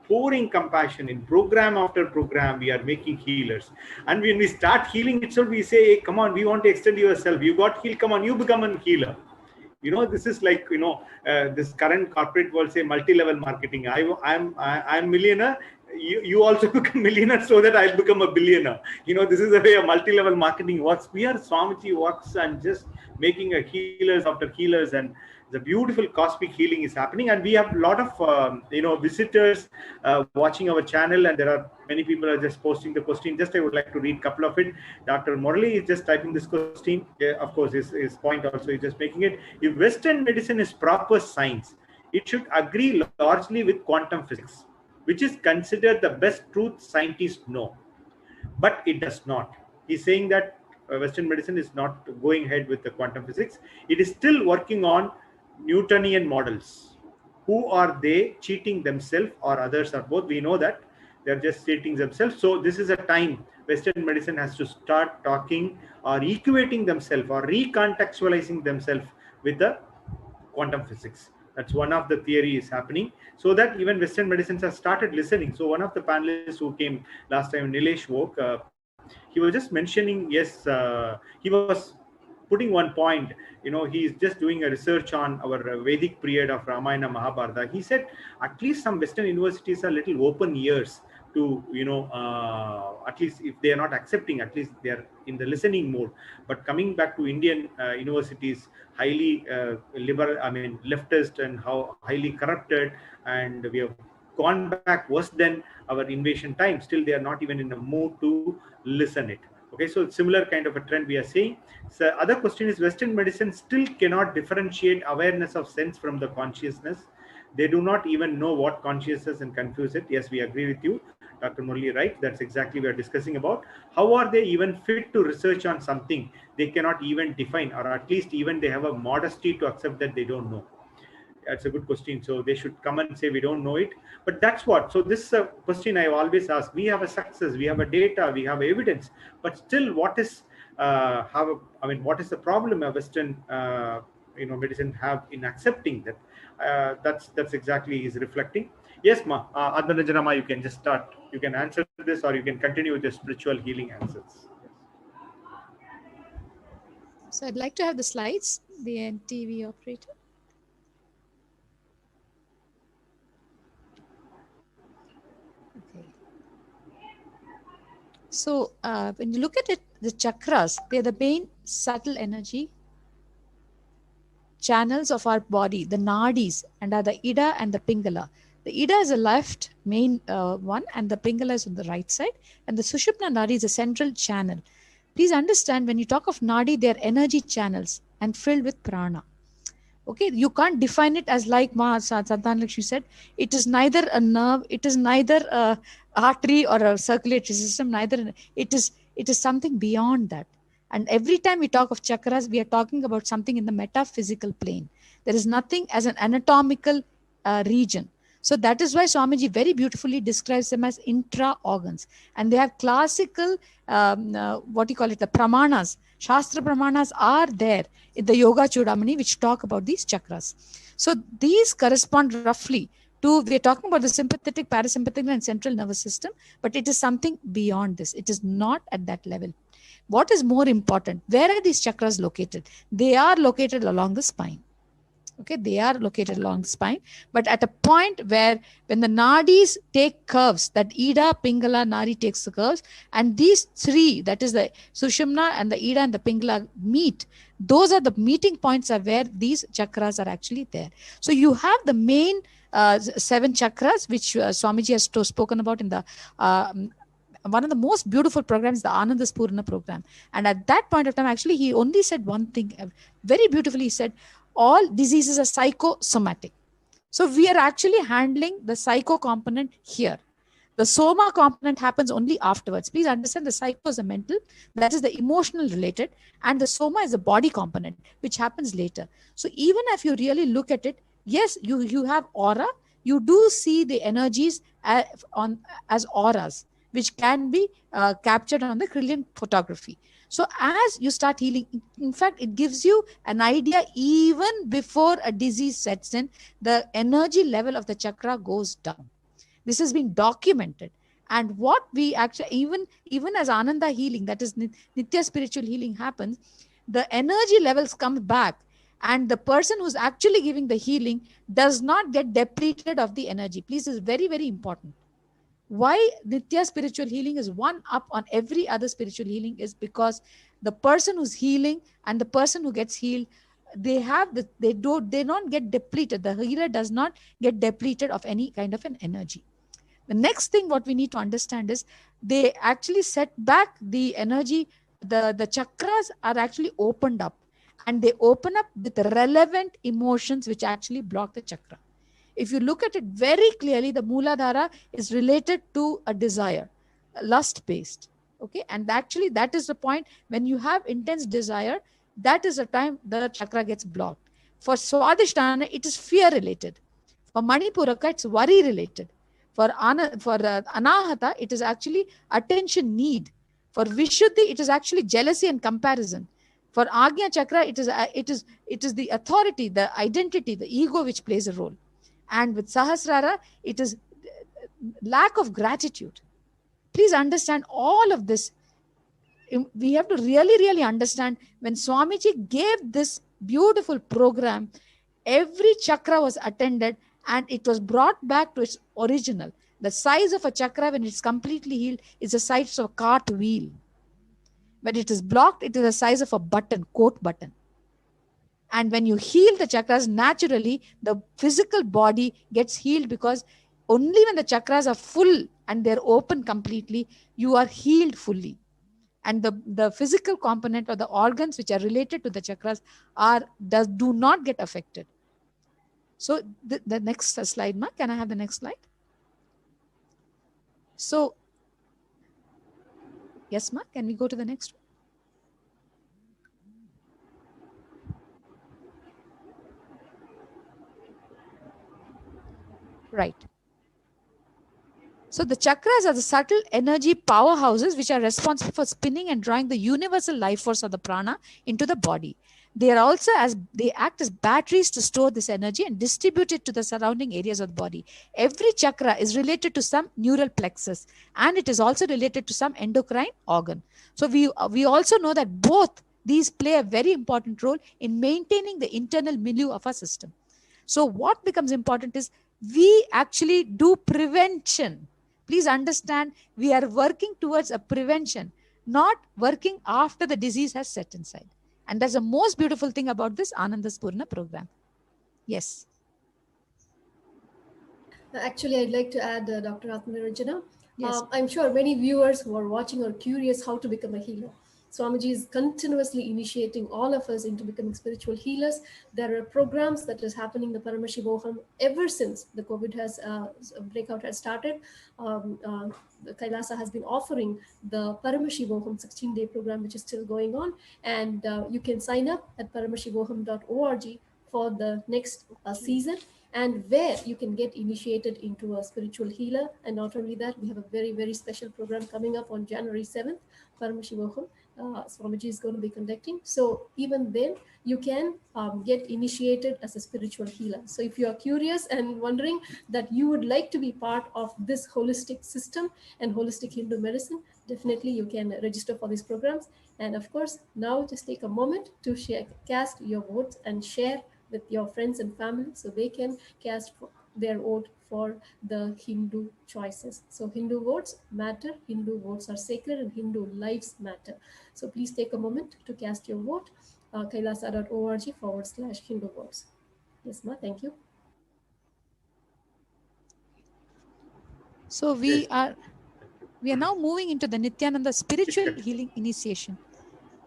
pouring compassion in program after program. We are making healers, and when we start healing itself, we say, hey, come on, we want to extend yourself. You got healed, come on, you become a healer. This is like, this current corporate world say multi-level marketing. I'm millionaire. You also become millionaire so that I'll become a billionaire. This is the way a multi-level marketing works. Here, Swamiji works and just making a healers after healers, and the beautiful cosmic healing is happening. And we have a lot of visitors watching our channel, and there are many people are just posting the question. Just I would like to read a couple of it. Dr. Murali is just typing this question. Of course, his point also is just making it. If Western medicine is proper science, it should agree largely with quantum physics, which is considered the best truth scientists know. But it does not. He's saying that Western medicine is not going ahead with the quantum physics. It is still working on Newtonian models. Who are they? Cheating themselves or others, or both? We know that they're just cheating themselves. So this is a time Western medicine has to start talking or equating themselves or recontextualizing themselves with the quantum physics. That's one of the theory is happening, so that even Western medicines have started listening. So one of the panelists who came last time, Nilesh Vok, he was just mentioning, yes, he was putting one point, he's just doing a research on our Vedic period of Ramayana, Mahabharata. He said at least some Western universities are little open ears to, at least if they are not accepting, at least they are in the listening mode. But coming back to Indian universities, highly liberal, leftist, and how highly corrupted, and we have gone back worse than our invasion time. Still, they are not even in the mood to listen it. Okay, so similar kind of a trend we are seeing. So other question is, Western medicine still cannot differentiate awareness of sense from the consciousness. They do not even know what consciousness and confuse it. Yes, we agree with you, Dr. Murli, right? That's exactly we are discussing about. How are they even fit to research on something they cannot even define, or at least even they have a modesty to accept that they don't know? That's a good question. So they should come and say we don't know it. But that's what. So this is a question I always ask. We have a success, we have a data, we have evidence, but still, what is what is the problem a Western medicine have in accepting that? That's exactly is reflecting. Yes, ma. Advanajana, you can just start. You can answer this, or you can continue with the spiritual healing answers. So I'd like to have the slides, the NTV operator. Okay. So when you look at it, the chakras, they're the main subtle energy channels of our body, the nadis, and are the Ida and the Pingala. The Ida is the left main one, and the Pingala is on the right side, and the Sushupna Nadi is a central channel. Please understand, when you talk of Nadi, they are energy channels and filled with prana. Okay, you can't define it as like Santan Lakshmi said. It is neither a nerve, it is neither a artery or a circulatory system, neither. It is something beyond that. And every time we talk of chakras, we are talking about something in the metaphysical plane. There is nothing as an anatomical region. So that is why Swamiji very beautifully describes them as intra-organs. And they have classical, the pramanas. Shastra pramanas are there in the Yoga Chudamani, which talk about these chakras. So these correspond roughly to, we are talking about the sympathetic, parasympathetic, and central nervous system, but it is something beyond this. It is not at that level. What is more important? Where are these chakras located? They are located along the spine. Okay, they are located along the spine, but at a point where when the nadis take curves, that Ida, Pingala, Nadi takes the curves, and these three, that is the Sushumna and the Ida and the Pingala meet, those are the meeting points are where these chakras are actually there. So you have the main 7 chakras, which Swamiji has spoken about in the one of the most beautiful programs, the Ananda Spurna program. And at that point of time, actually, he only said one thing very beautifully. He said, all diseases are psychosomatic. So we are actually handling the psycho component here. The soma component happens only afterwards. Please understand, the psycho is the mental, that is the emotional related, and the soma is the body component, which happens later. So even if you really look at it, yes, you have aura, you do see the energies as auras, which can be captured on the Kirlian photography. So as you start healing, in fact, it gives you an idea even before a disease sets in, the energy level of the chakra goes down. This has been documented. And what we actually, even as Ananda healing, that is Nitya spiritual healing happens, the energy levels come back, and the person who's actually giving the healing does not get depleted of the energy. Please, this is very, very important. Why Nitya spiritual healing is one up on every other spiritual healing is because the person who's healing and the person who gets healed, they don't get depleted. The healer does not get depleted of any kind of an energy. The next thing what we need to understand is they actually set back the energy. The chakras are actually opened up, and they open up with relevant emotions which actually block the chakra. If you look at it very clearly, the Mooladhara is related to a desire, lust-based. Okay, and actually that is the point. When you have intense desire, that is the time the chakra gets blocked. For Swadhisthana, it is fear-related. For Manipuraka, it's worry-related. For Anahata, it is actually attention need. For Vishuddhi, it is actually jealousy and comparison. For Agnya Chakra, it is the authority, the identity, the ego which plays a role. And with Sahasrara, it is lack of gratitude. Please understand all of this. We have to really understand, when Swamiji gave this beautiful program, every chakra was attended and it was brought back to its original. The size of a chakra when it's completely healed is the size of a cart wheel. When it is blocked, it is the size of a button, coat button. And when you heal the chakras, naturally, the physical body gets healed, because only when the chakras are full and they're open completely, you are healed fully. And the physical component or the organs which are related to the chakras do not get affected. So the next slide, Ma, can I have the next slide? So, yes, Ma, can we go to the next one? Right. So the chakras are the subtle energy powerhouses which are responsible for spinning and drawing the universal life force of the prana into the body. They act as batteries to store this energy and distribute it to the surrounding areas of the body. Every chakra is related to some neural plexus, and it is also related to some endocrine organ. So we also know that both these play a very important role in maintaining the internal milieu of our system. So what becomes important is we actually do prevention. Please understand, we are working towards a prevention, not working after the disease has set inside. And that's the most beautiful thing about this Ananda Spurna program. Yes. Actually, I'd like to add, Dr. Atmaniranjana. Yes. I'm sure many viewers who are watching are curious how to become a healer. Swamiji is continuously initiating all of us into becoming spiritual healers. There are programs that is happening, the Paramashivoham, ever since the COVID breakout has started. KAILASA has been offering the Paramashivoham 16-day program, which is still going on. And you can sign up at paramashivoham.org for the next season, and where you can get initiated into a spiritual healer. And not only that, we have a very, very special program coming up on January 7th, Paramashivoham. Swamiji is going to be conducting. So even then, you can get initiated as a spiritual healer. So if you are curious and wondering that you would like to be part of this holistic system and holistic Hindu medicine, definitely you can register for these programs. And of course, now just take a moment to cast your votes and share with your friends and family so they can cast their vote for the Hindu choices. So Hindu votes matter, Hindu votes are sacred, and Hindu lives matter. So please take a moment to cast your vote, kailasa.org/Hindu votes. Yes, Ma, thank you. So we are now moving into the Nithyananda spiritual healing initiation.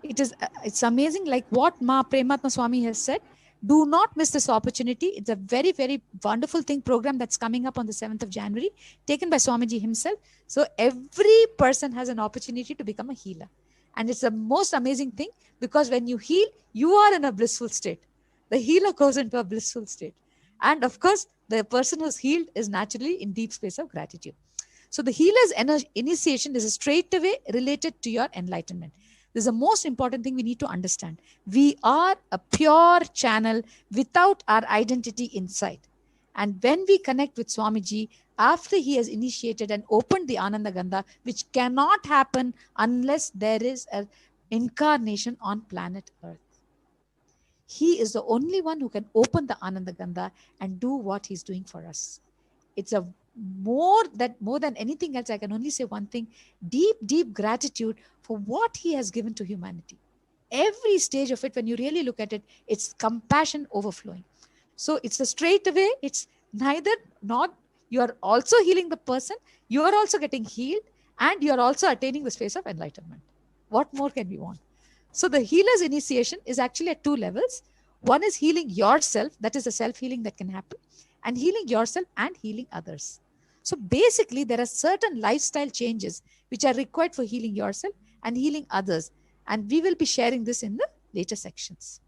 It's amazing, like what Ma Prematma Swami has said. Do not miss this opportunity. It's a very, very wonderful program that's coming up on the 7th of January, taken by Swamiji himself. So every person has an opportunity to become a healer. And it's the most amazing thing, because when you heal, you are in a blissful state. The healer goes into a blissful state. And of course, the person who's healed is naturally in deep space of gratitude. So the healer's initiation is straightaway related to your enlightenment. This is the most important thing we need to understand. We are a pure channel without our identity inside. And when we connect with Swamiji, after he has initiated and opened the Ananda Gandha, which cannot happen unless there is an incarnation on planet Earth. He is the only one who can open the Ananda Gandha and do what he's doing for us. It's a more than anything else, I can only say one thing: deep gratitude for what he has given to humanity. Every stage of it, when you really look at it, it's compassion overflowing. So it's a straightaway, it's neither not, you are also healing the person, you are also getting healed, and you are also attaining the space of enlightenment. What more can we want? So the healer's initiation is actually at two levels. One is healing yourself, that is a self-healing that can happen, and healing yourself and healing others. So basically, there are certain lifestyle changes which are required for healing yourself and healing others. And we will be sharing this in the later sections.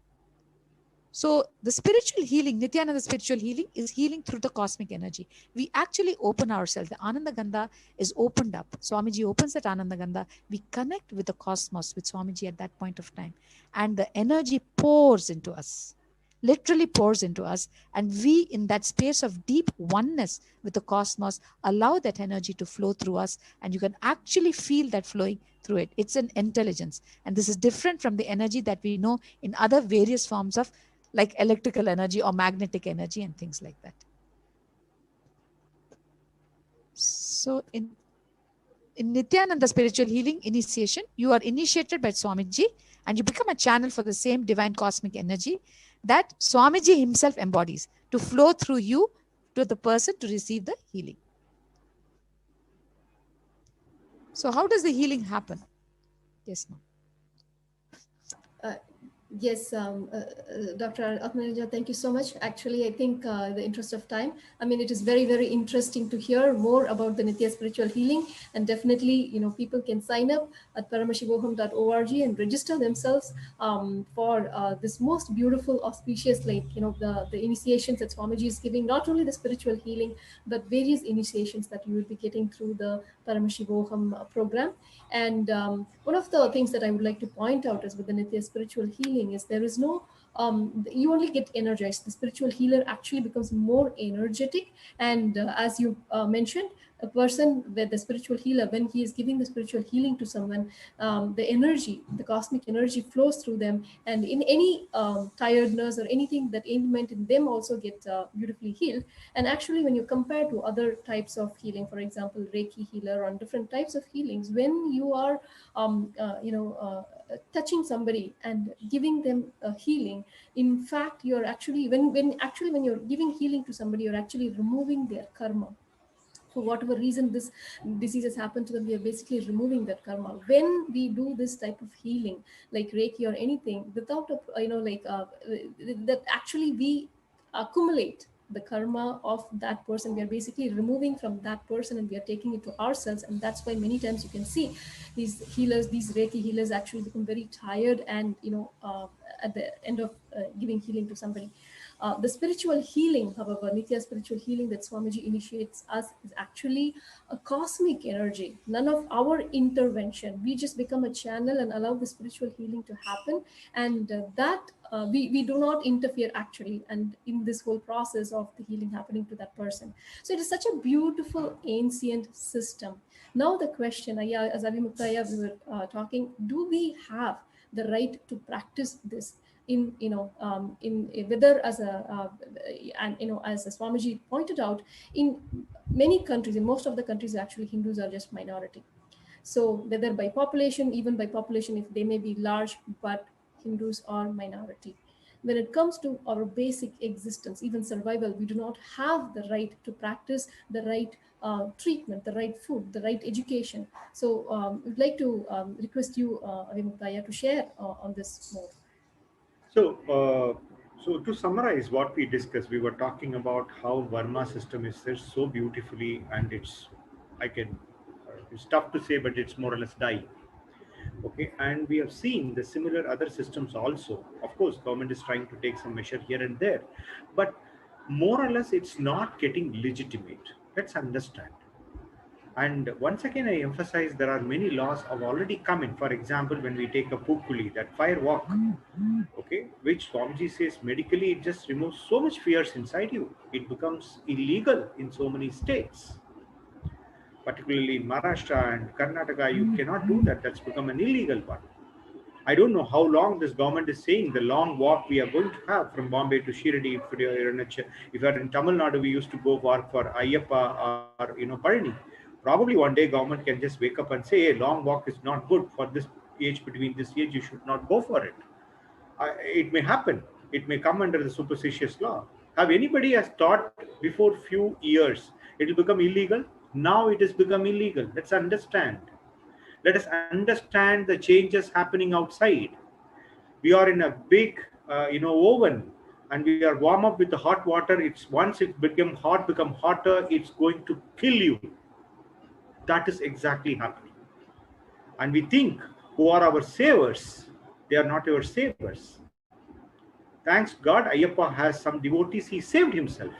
So the spiritual healing, Nithyananda spiritual healing, is healing through the cosmic energy. We actually open ourselves. The Ananda Gandha is opened up. Swamiji opens that Ananda Gandha. We connect with the cosmos, with Swamiji at that point of time. And the energy pours into us, literally pours into us. And we, in that space of deep oneness with the cosmos, allow that energy to flow through us. And you can actually feel that flowing through it. It's an intelligence. And this is different from the energy that we know in other various forms of like electrical energy or magnetic energy and things like that. So in Nithyananda spiritual healing initiation, you are initiated by Swamiji and you become a channel for the same divine cosmic energy that Swamiji himself embodies to flow through you to the person to receive the healing. So how does the healing happen? Yes, ma'am. Yes, Dr. Atmanija, thank you so much. Actually, I think in the interest of time, I mean, it is very, very interesting to hear more about the Nithya spiritual healing, and definitely, you know, people can sign up at paramashivoham.org and register themselves for this most beautiful, auspicious, like, you know, the initiations that Swamiji is giving, not only the spiritual healing, but various initiations that you will be getting through the Paramashivoham program. And one of the things that I would like to point out is with the Nithya spiritual healing is there is no, you only get energized. The spiritual healer actually becomes more energetic. And as you mentioned, a person with the spiritual healer, when he is giving the spiritual healing to someone, the energy, the cosmic energy flows through them. And in any tiredness or anything, that ailment in them also get beautifully healed. And actually, when you compare to other types of healing, for example, Reiki healer on different types of healings, when you are, touching somebody and giving them a healing, in fact, you're actually, when you're giving healing to somebody, you're actually removing their karma. For whatever reason this disease has happened to them, we are basically removing that karma. When we do this type of healing, like Reiki or anything, without that actually we accumulate the karma of that person. We are basically removing from that person and we are taking it to ourselves. And that's why many times you can see these healers, these Reiki healers actually become very tired and, at the end of giving healing to somebody. The spiritual healing, however, Nithya spiritual healing that Swamiji initiates us is actually a cosmic energy, none of our intervention. We just become a channel and allow the spiritual healing to happen. And we do not interfere actually, and in this whole process of the healing happening to that person. So it is such a beautiful ancient system. Now the question, as Avi Muktaya, we were talking, do we have the right to practice this in whether as a as Swamiji pointed out, in many countries, in most of the countries, actually Hindus are just minority. So whether by population, even by population, if they may be large, but Hindus are minority. When it comes to our basic existence, even survival, we do not have the right to practice the right treatment, the right food, the right education. So we'd like to request you, Avi Muktaya, to share on this more. So to summarize what we discussed, we were talking about how Varma system is set so beautifully, and it's tough to say, but it's more or less dying. Okay, and we have seen the similar other systems also. Of course, government is trying to take some measure here and there, but more or less it's not getting legitimate. Let's understand. And once again, I emphasize there are many laws have already come in. For example, when we take a Pukuli, that fire walk, okay, which Swamiji says medically it just removes so much fears inside you. It becomes illegal in so many states. Particularly in Maharashtra and Karnataka, you cannot do that. That's become an illegal one. I don't know how long this government is saying the long walk we are going to have from Bombay to Shirdi. If you are in Tamil Nadu, we used to go walk for Ayyappa or Palani. Probably one day government can just wake up and say, hey, long walk is not good for this age, between this age, you should not go for it. It may happen. It may come under the superstitious law. Have anybody has thought before few years it will become illegal? Now it has become illegal. Let's understand. Let us understand the changes happening outside. We are in a big, oven, and we are warm up with the hot water. It's once it become hotter, it's going to kill you. That is exactly happening. And we think who are our savers? They are not our savers. Thanks God, Ayyappa has some devotees. He saved himself.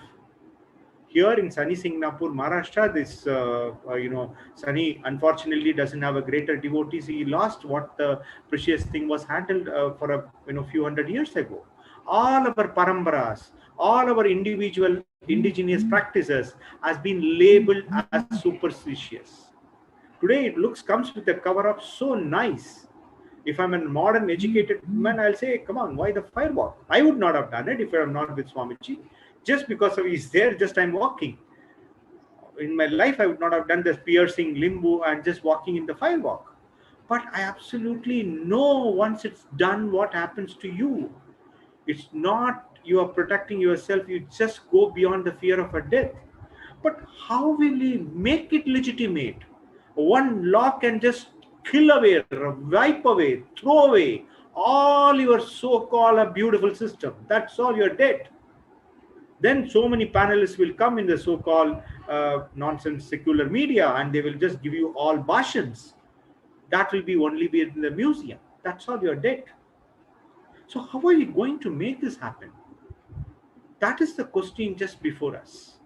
Here in sunny Singnapur, Maharashtra, this Sunny unfortunately doesn't have a greater devotees. He lost what the precious thing was handled for a few hundred years ago. All our parambaras, all our individual indigenous practices has been labeled as superstitious. Today it comes with a cover up so nice. If I'm a modern educated man, I'll say, come on, why the firewalk? I would not have done it if I'm not with Swamiji. Just because he's there, just I'm walking. In my life, I would not have done this piercing limbo and just walking in the firewalk. But I absolutely know once it's done, what happens to you. It's not you are protecting yourself, you just go beyond the fear of a death. But how will we make it legitimate? One law can just kill away, wipe away, throw away all your so-called beautiful system. That's all, you're dead. Then so many panelists will come in the so-called nonsense secular media and they will just give you all bhashans. That will be only be in the museum. That's all, you're dead. So how are we going to make this happen? That is the question just before us.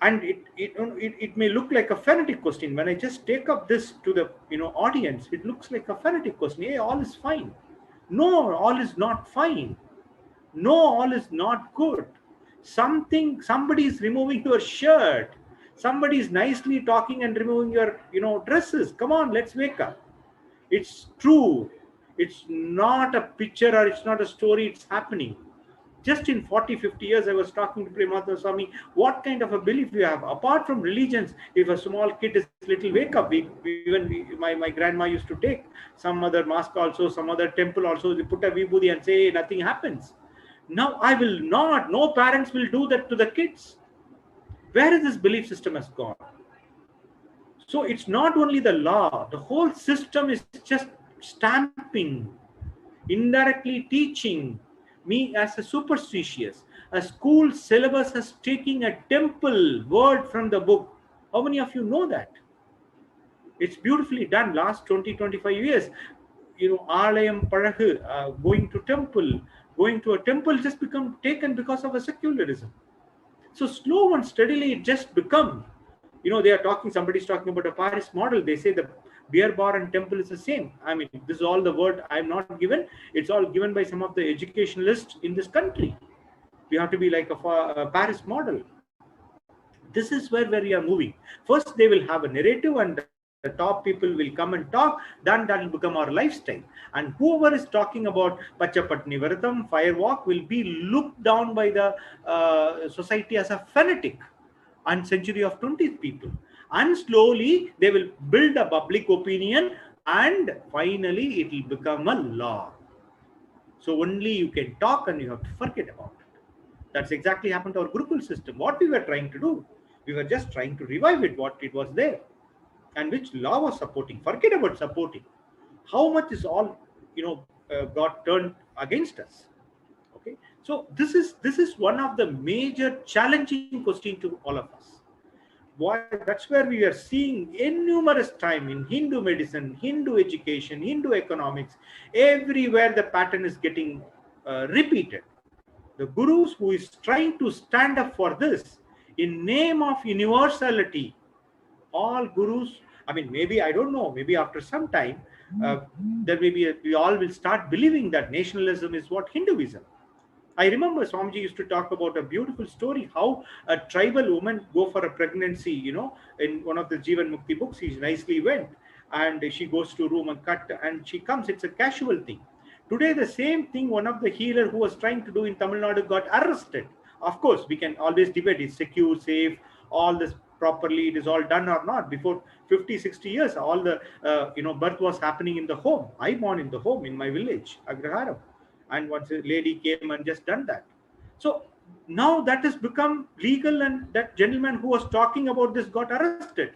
And it may look like a fanatic question. When I just take up this to the audience, it looks like a fanatic question. Hey, all is fine. No, all is not fine. No, all is not good. Somebody is removing your shirt. Somebody is nicely talking and removing your dresses. Come on, let's wake up. It's true. It's not a picture or it's not a story. It's happening. Just in 40, 50 years, I was talking to Premadha Swami, what kind of a belief you have? Apart from religions, if a small kid is little, wake up. My grandma used to take some other mosque also, some other temple also, they put a vibhuti and say, nothing happens. Now, I will not. No parents will do that to the kids. Where is this belief system has gone? So it's not only the law. The whole system is just stamping, indirectly teaching me as a superstitious. A school syllabus has taken a temple word from the book. How many of you know that? It's beautifully done. Last 20-25 years, Alayam Parahu, going to a temple just become taken because of a secularism. So slow and steadily it just become, somebody's talking about a Paris model. They say the beer bar and temple is the same. I mean, this is all the word I'm not given. It's all given by some of the educationalists in this country. We have to be like a Paris model. This is where we are moving. First, they will have a narrative and the top people will come and talk. Then that will become our lifestyle. And whoever is talking about Pachapatni Varatam, firewalk, will be looked down by the society as a fanatic and century of 20th people. And slowly they will build a public opinion and finally it will become a law. So only you can talk and you have to forget about it. That's exactly happened to our Gurukul system. What we were trying to do, we were just trying to revive it, what it was there. And which law was supporting. Forget about supporting. How much is all, got turned against us. Okay. So this is one of the major challenging questions to all of us. That's where we are seeing innumerous time in Hindu medicine, Hindu education, Hindu economics, everywhere the pattern is getting repeated. The gurus who is trying to stand up for this in name of universality, all gurus, I mean, maybe, I don't know, maybe after some time, there may be we all will start believing that nationalism is what Hinduism. I remember Swamiji used to talk about a beautiful story, how a tribal woman go for a pregnancy, in one of the Jivan Mukti books, he nicely went and she goes to room and cut and she comes. It's a casual thing. Today, the same thing, one of the healer who was trying to do in Tamil Nadu got arrested. Of course, we can always debate, is secure, safe, all this properly, it is all done or not. Before 50, 60 years, all the, birth was happening in the home. I born in the home in my village, Agraharam. And once a lady came and just done that. So now that has become legal and that gentleman who was talking about this got arrested.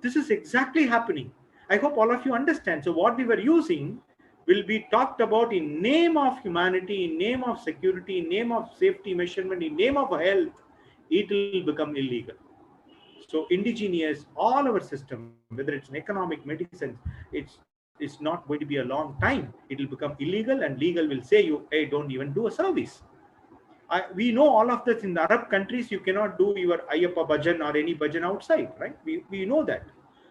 This is exactly happening. I hope all of you understand. So what we were using will be talked about in name of humanity, in name of security, in name of safety measurement, in name of health, it will become illegal. So indigenous, all our system, whether it's an economic, medicine, it's it's not going to be a long time. It will become illegal, and legal will say you, hey, don't even do a service. We know all of this. In the Arab countries, you cannot do your Ayyappa bhajan or any bhajan outside, right? We know that.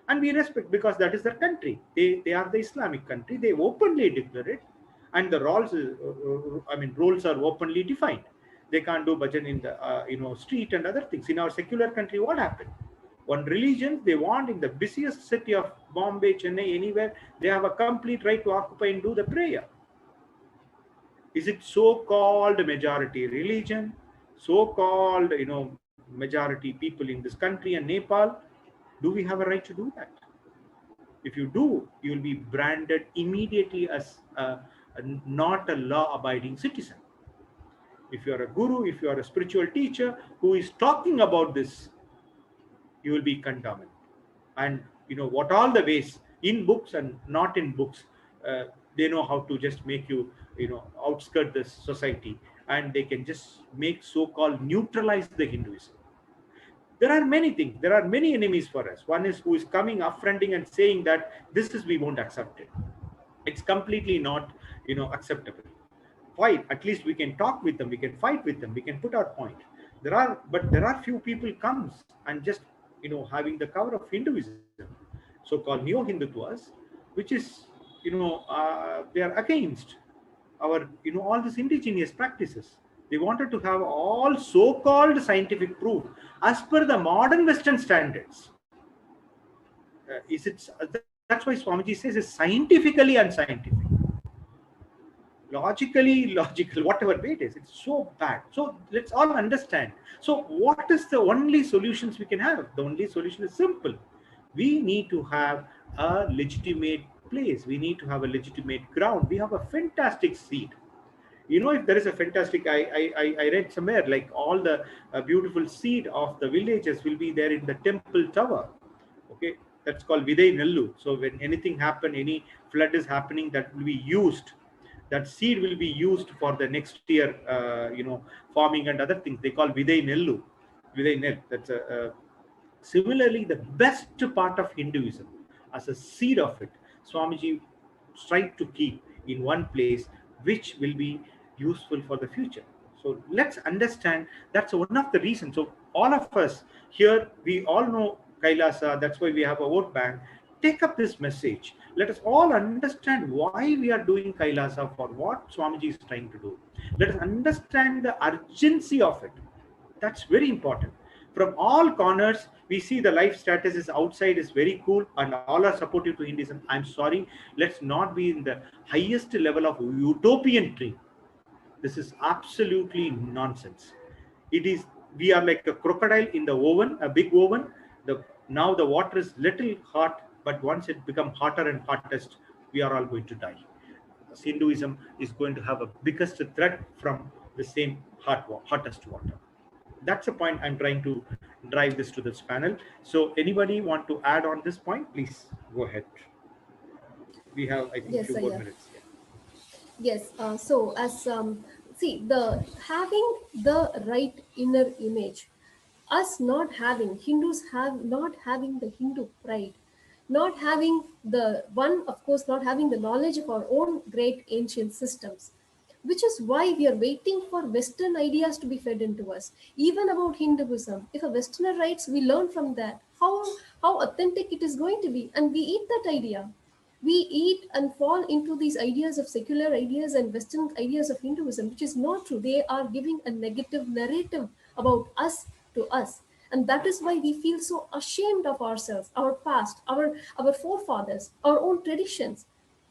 And we respect, because that is their country. They are the Islamic country. They openly declare it. And the rules are openly defined. They can't do bhajan in the street and other things. In our secular country, what happened? One religion they want in the busiest city of Bombay, Chennai, anywhere, they have a complete right to occupy and do the prayer. Is it so-called majority religion, so-called majority people in this country and Nepal? Do we have a right to do that? If you do, you will be branded immediately as not a law-abiding citizen. If you are a guru, if you are a spiritual teacher who is talking about this, you will be condemned. And what all the ways, in books and not in books, they know how to just make you outskirt this society, and they can just make so-called neutralize the Hinduism. There are many things. There are many enemies for us. One is who is coming upfronting and saying that this is, we won't accept it. It's completely not acceptable. Fine, at least we can talk with them, we can fight with them, we can put our point. There are few people comes and just having the cover of Hinduism, so-called neo-Hindutwas, which is they are against our all these indigenous practices. They wanted to have all so-called scientific proof as per the modern Western standards. That's why Swamiji says it's scientifically unscientific, logically logical, whatever way it is. It's so bad. So let's all understand. So what is the only solutions we can have? The only solution is simple. We need to have a legitimate place. We need to have a legitimate ground. We have a fantastic seed. If there is a fantastic, I read somewhere, like all the beautiful seed of the villages will be there in the temple tower. Okay, that's called Vidai Nellu. So when anything happen, any flood is happening, that will be used. That seed will be used for the next year, farming and other things. They call Vidai Nellu. Vidai Nell. That's similarly, the best part of Hinduism, as a seed of it, Swamiji tried to keep in one place, which will be useful for the future. So let's understand that's one of the reasons. So all of us here, we all know Kailasa. That's why we have a vote bank. Take up this message. Let us all understand why we are doing Kailasa, for what Swamiji is trying to do. Let us understand the urgency of it. That's very important. From all corners, we see the life status is outside is very cool and all are supportive to Hinduism. I'm sorry, let's not be in the highest level of utopian dream. This is absolutely nonsense. We are like a crocodile in the oven, a big oven. Now the water is little hot, but once it becomes hotter and hottest, we are all going to die. Hinduism is going to have a biggest threat from the same hottest water. That's the point I'm trying to drive this to this panel. So anybody want to add on this point? Please go ahead. We have, I think, few more minutes. Yeah. Yes. So as see, having the right inner image, us not having Hindus not having the Hindu pride, not having of course, not having the knowledge of our own great ancient systems, which is why we are waiting for Western ideas to be fed into us. Even about Hinduism, if a Westerner writes, we learn from that how authentic it is going to be, and we eat that idea. We eat and fall into these ideas of secular ideas and Western ideas of Hinduism, which is not true. They are giving a negative narrative about us to us. And that is why we feel so ashamed of ourselves, our past, our forefathers, our own traditions.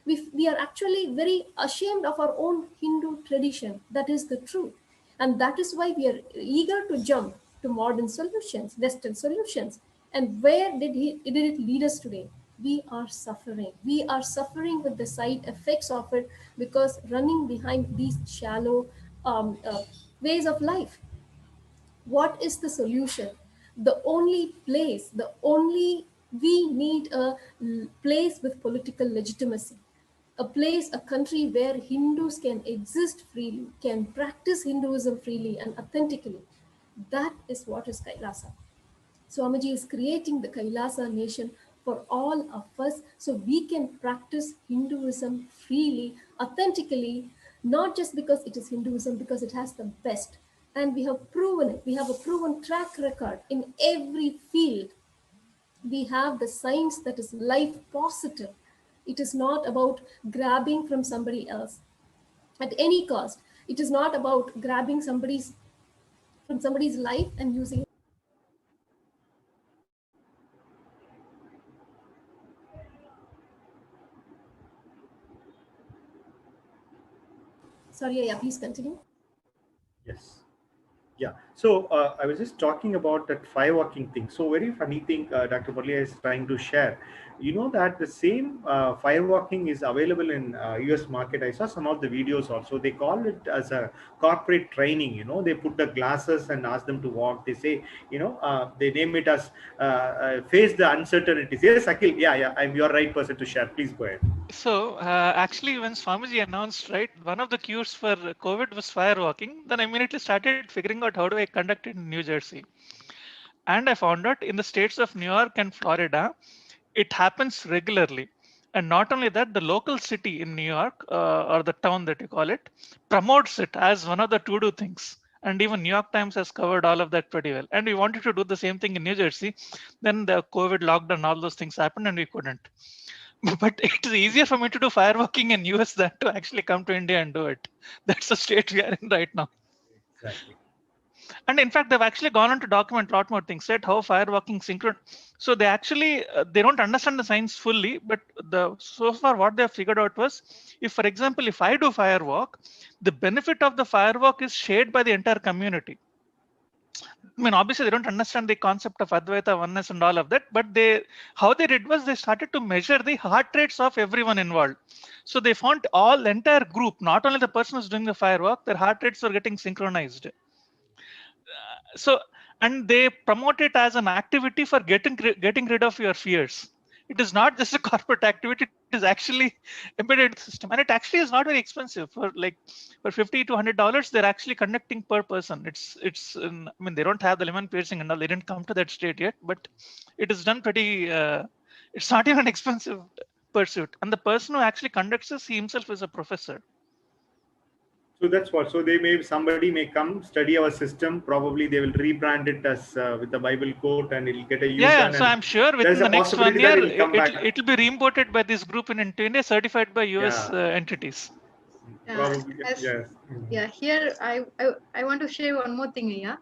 We are actually very ashamed of our own Hindu tradition. That is the truth. And that is why we are eager to jump to modern solutions, Western solutions. And where did it lead us today? We are suffering. We are suffering with the side effects of it, because running behind these shallow ways of life. What is the solution? We need a place with political legitimacy. A country where Hindus can exist freely, can practice Hinduism freely and authentically. That is what is Kailasa. Swamiji is creating the Kailasa nation for all of us, so we can practice Hinduism freely, authentically, not just because it is Hinduism, because it has the best. And we have proven it. We have a proven track record in every field. We have the science that is life positive. It is not about grabbing from somebody else at any cost. It is not about grabbing from somebody's life and using it. Sorry, yeah, please continue. Yes. Yeah. So I was just talking about that firewalking thing. So very funny thing, Dr. Murli is trying to share. You know that the same firewalking is available in US market. I saw some of the videos also. They call it as a corporate training. You know, they put the glasses and ask them to walk. They say, you know, they name it as face the uncertainties. Yes, Akhil. Yeah. I'm your right person to share. Please go ahead. So actually, when Swamiji announced, right, one of the cures for COVID was firewalking, then I immediately started figuring out how do I conduct it in New Jersey. And I found out in the states of New York and Florida, it happens regularly. And not only that, the local city in New York, or the town that you call it, promotes it as one of the to-do things. And even New York Times has covered all of that pretty well. And we wanted to do the same thing in New Jersey. Then the COVID lockdown, all those things happened and we couldn't. But it is easier for me to do firewalking in US than to actually come to India and do it. That's the state we are in right now. Exactly. And in fact, they've actually gone on to document a lot more things, right? How firewalking synchron. So they actually, they don't understand the science fully, but so far what they have figured out was, if, for example, if I do firewalk, the benefit of the firewalk is shared by the entire community. I mean, obviously they don't understand the concept of Advaita, oneness and all of that, but how they did was they started to measure the heart rates of everyone involved. So they found entire group, not only the person who's doing the firework, their heart rates were getting synchronized. And they promote it as an activity for getting rid of your fears. It is not just a corporate activity, it is actually embedded in the system. And it actually is not very expensive. For $50 to $100, they're actually conducting per person. I mean, they don't have the lemon piercing and all, they didn't come to that state yet, but it is done pretty, it's not even an expensive pursuit. And the person who actually conducts this, he himself is a professor. So that's what. So somebody may come study our system. Probably they will rebrand it as with the Bible quote, and it'll get a use. Yeah. So I'm sure within the next 1 year, it'll be re-imported by this group in India, certified by US entities. Probably, yes. Yeah. Here I want to share one more thing here.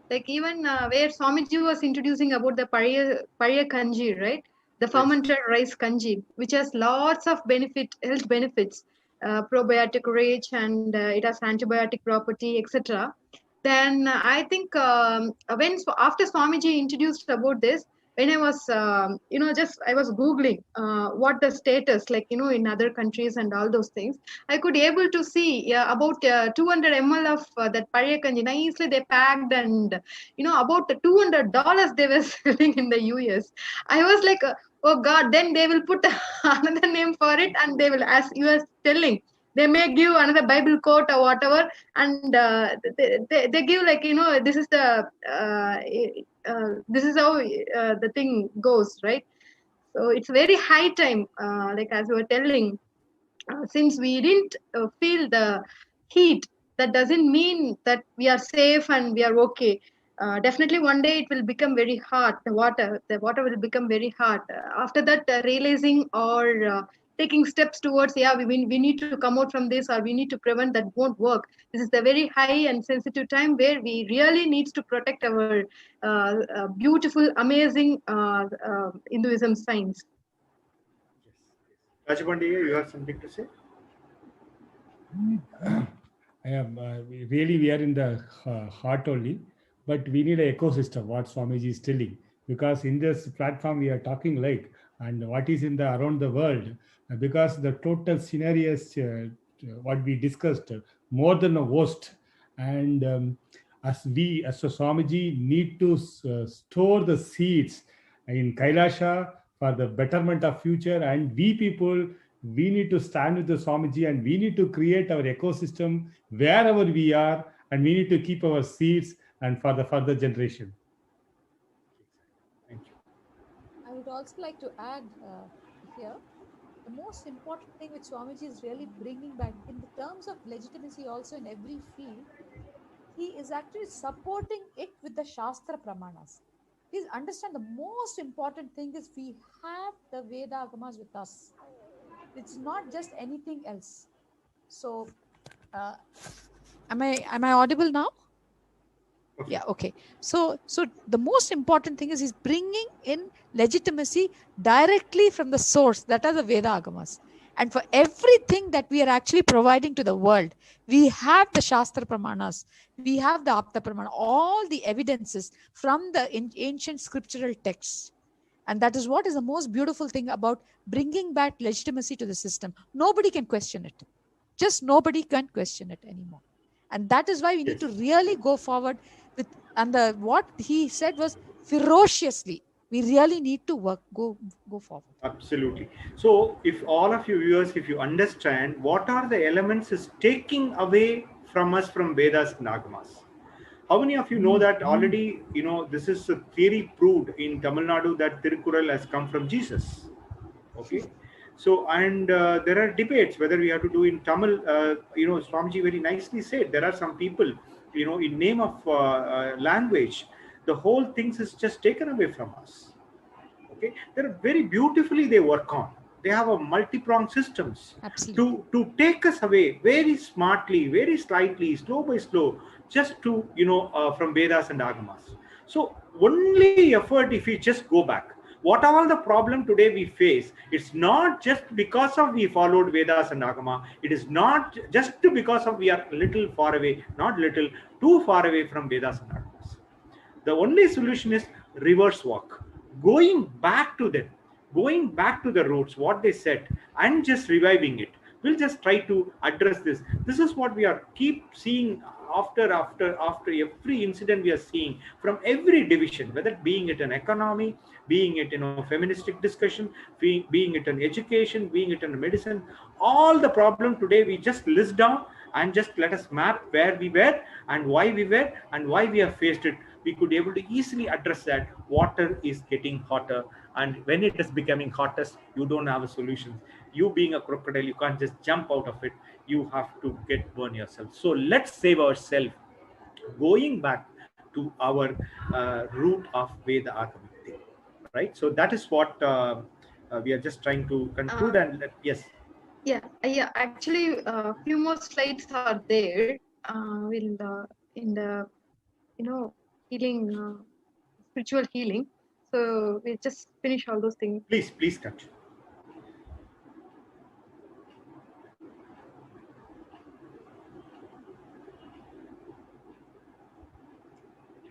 Like even where Swamiji was introducing about the Pariya Kanji, right? The fermented rice kanji, which has lots of health benefits. Probiotic rich, and it has antibiotic property, etc. Then I think after Swamiji introduced about this, when I was I was googling what the status in other countries and all those things, I could able to see about 200 ml of that Pariya Kanji nicely they packed, and about $200 they were selling in the US. I was like, oh God, then they will put another name for it, and they will, as you are telling, they may give another Bible quote or whatever, and they give this is the this is how the thing goes, right? So it's very high time, as you were telling, since we didn't feel the heat, that doesn't mean that we are safe and we are okay. Definitely one day it will become very hot. The water will become very hot. After that, realizing or taking steps towards, we need to come out from this, or we need to prevent, that won't work. This is the very high and sensitive time where we really needs to protect our beautiful, amazing Hinduism science. Rajapandiya, you have something to say? Really, we are in the heart only, but we need an ecosystem, what Swamiji is telling, because in this platform we are talking and what is around the world, because the total scenario is what we discussed, more than a host, and as a Swamiji need to store the seeds in Kailasha for the betterment of future, and we people, we need to stand with the Swamiji, and we need to create our ecosystem wherever we are, and we need to keep our seeds and for the further generation. Thank you. I I would also like to add here, the most important thing which Swamiji is really bringing back in the terms of legitimacy also in every field, he is actually supporting it with the Shastra Pramanas. Please understand, the most important thing is we have the Veda Agamas with us. It's not just anything else. So, am I audible now? Okay. Yeah, okay. So the most important thing is he's bringing in legitimacy directly from the source, that are the Veda Agamas. And for everything that we are actually providing to the world, we have the Shastra Pramanas, we have the Apta Pramana, all the evidences from the ancient scriptural texts. And that is what is the most beautiful thing about bringing back legitimacy to the system. Nobody can question it. Just nobody can question it anymore. And that is why we need to really go forward with, and what he said was ferociously. We really need to go forward. Absolutely. So if all of you viewers, if you understand what are the elements is taking away from us from Vedas and Agamas. How many of you know that already, this is a theory proved in Tamil Nadu that Tirukkural has come from Jesus. Okay. So, and there are debates whether we have to do in Tamil. Swamiji very nicely said there are some people, in name of language, the whole things is just taken away from us. Okay, they're very beautifully they work on. They have a multi-pronged systems to take us away very smartly, very slightly, slow by slow, just to from Vedas and Agamas. So only effort if we just go back. What all the problem today we face, it's not just because of we followed Vedas and Agama. It is not just because of we are little far away, not little, too far away from Vedas and Agamas. The only solution is reverse walk. Going back to them, going back to the roots, what they said, and just reviving it. We'll just try to address this. This is what we are keep seeing after every incident we are seeing from every division, whether being it an economy, being it feministic discussion, being it an education, being it in medicine. All the problem today we just list down and just let us map where we were and why we were and why we have faced it. We could be able to easily address that. Water is getting hotter, and when it is becoming hottest, you don't have a solution. You being a crocodile, you can't just jump out of it. You have to get burn yourself. So let's save ourselves, going back to our root of Veda Agama, right? So that is what we are just trying to conclude. Yes. Yeah. Actually, a few more slides are there. In the healing, spiritual healing. So we just finish all those things. Please continue.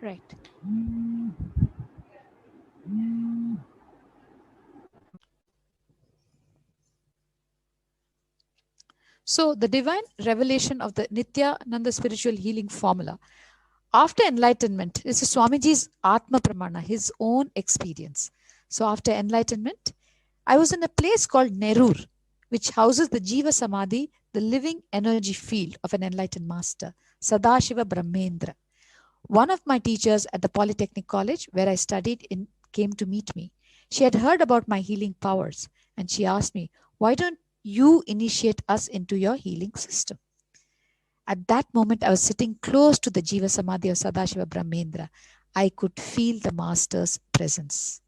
Right. So the divine revelation of the Nithyananda spiritual healing formula after enlightenment, this is Swamiji's Atma Pramana, his own experience. So after enlightenment, I was in a place called Nerur, which houses the Jiva Samadhi, the living energy field of an enlightened master, Sadashiva Brahmendra. One of my teachers at the Polytechnic College, where I studied, came to meet me. She had heard about my healing powers, and she asked me, why don't you initiate us into your healing system? At that moment, I was sitting close to the Jiva Samadhi of Sadashiva Brahmendra. I could feel the master's presence.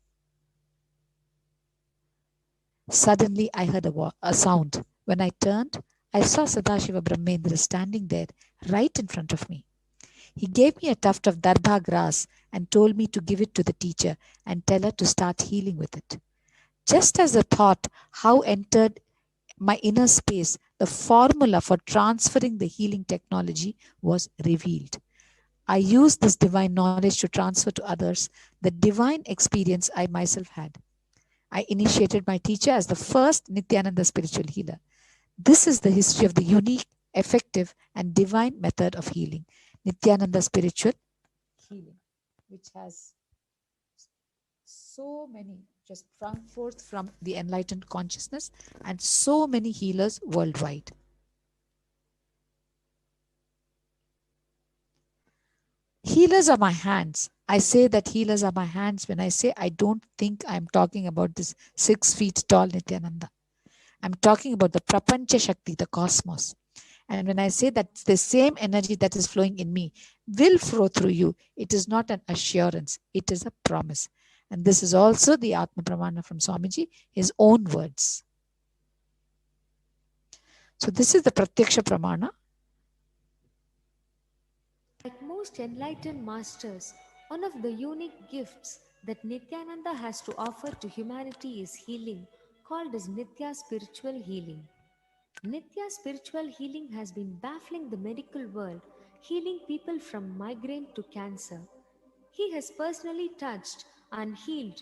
Suddenly, I heard a sound. When I turned, I saw Sadashiva Brahmendra standing there right in front of me. He gave me a tuft of darbha grass and told me to give it to the teacher and tell her to start healing with it. Just as the thought how entered my inner space, the formula for transferring the healing technology was revealed. I used this divine knowledge to transfer to others the divine experience I myself had. I initiated my teacher as the first Nithyananda spiritual healer. This is the history of the unique, effective, and divine method of healing, Nithyananda spiritual healing, which has so many just sprung forth from the enlightened consciousness and so many healers healers are my hands. I say that healers are my hands when I say I don't think I'm talking about this 6 feet tall Nityananda. I'm talking about the Prapancha Shakti, the cosmos. And when I say that the same energy that is flowing in me will flow through you, it is not an assurance, it is a promise. And this is also the Atma Pramana from Swamiji, his own words. So this is the Pratyaksha Pramana. Like most enlightened masters, one of the unique gifts that Nityananda has to offer to humanity is healing, called as Nitya spiritual healing. Nitya spiritual healing has been baffling the medical world, healing people from migraine to cancer. He has personally touched and healed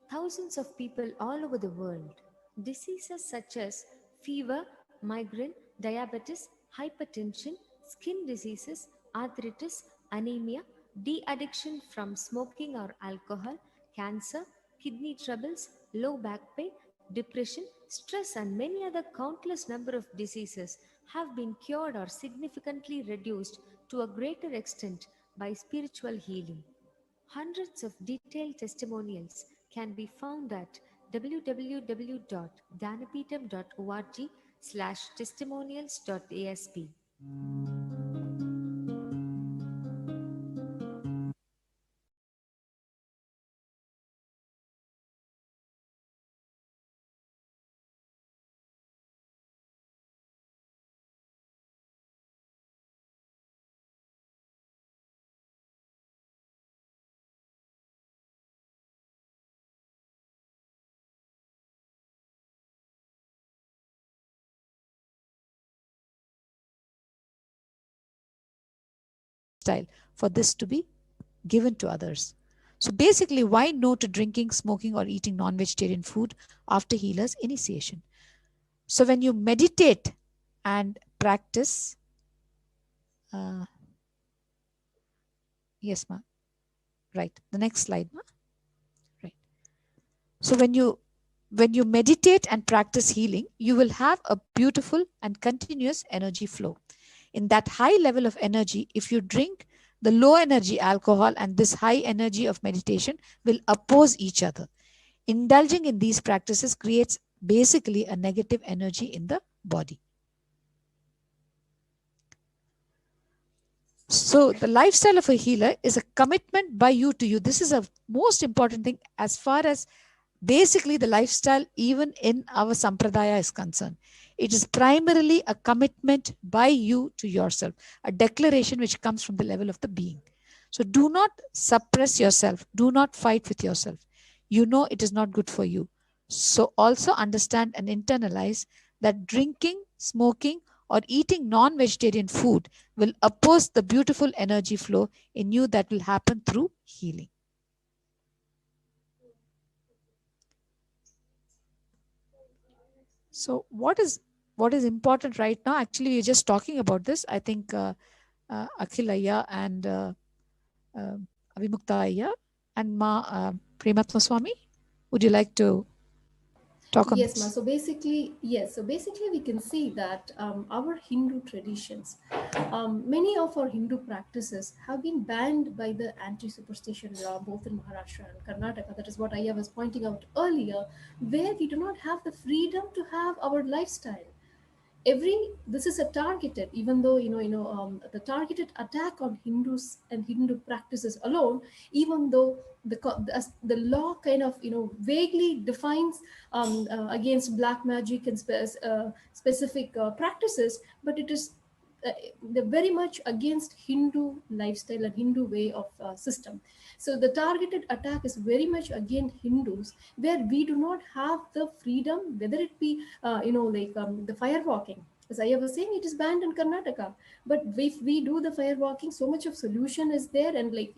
thousands of people all over the world. Diseases such as fever, migraine, diabetes, hypertension, skin diseases, arthritis, anemia, de-addiction from smoking or alcohol, cancer, kidney troubles, low back pain, depression, stress, and many other countless number of diseases have been cured or significantly reduced to a greater extent by spiritual healing. Hundreds of detailed testimonials can be found at www.danapeetham.org/testimonials.asp. Style for this to be given to others. So basically, why no to drinking, smoking, or eating non-vegetarian food after healer's initiation? So when you meditate and practice, yes, ma. Right. The next slide, ma. Right. So when you meditate and practice healing, you will have a beautiful and continuous energy flow. In that high level of energy, if you drink the low energy alcohol and this high energy of meditation will oppose each other. Indulging in these practices creates basically a negative energy in the body. So the lifestyle of a healer is a commitment by you to you. This is a most important thing as far as basically the lifestyle even in our sampradaya is concerned. It is primarily a commitment by you to yourself, a declaration which comes from the level of the being. So do not suppress yourself. Do not fight with yourself. You know it is not good for you. So also understand and internalize that drinking, smoking, or eating non-vegetarian food will oppose the beautiful energy flow in you that will happen through healing. So what is important right now? Actually, we're just talking about this. I think Akhil Ayya and Avimukta Ayya and Ma Prematma Swami, would you like to talk on Yes, this? Ma. So basically, yes. So basically, we can see that our Hindu traditions, many of our Hindu practices have been banned by the anti-superstition law, both in Maharashtra and Karnataka. That is what I was pointing out earlier, where we do not have the freedom to have our lifestyle. This is a targeted, even though the targeted attack on Hindus and Hindu practices alone, even though the law kind of vaguely defines against black magic and specific practices, but it is they're very much against Hindu lifestyle and Hindu way of system. So the targeted attack is very much against Hindus, where we do not have the freedom, whether it be the fire walking. As I was saying, it is banned in Karnataka. But if we do the fire walking, so much of solution is there, and the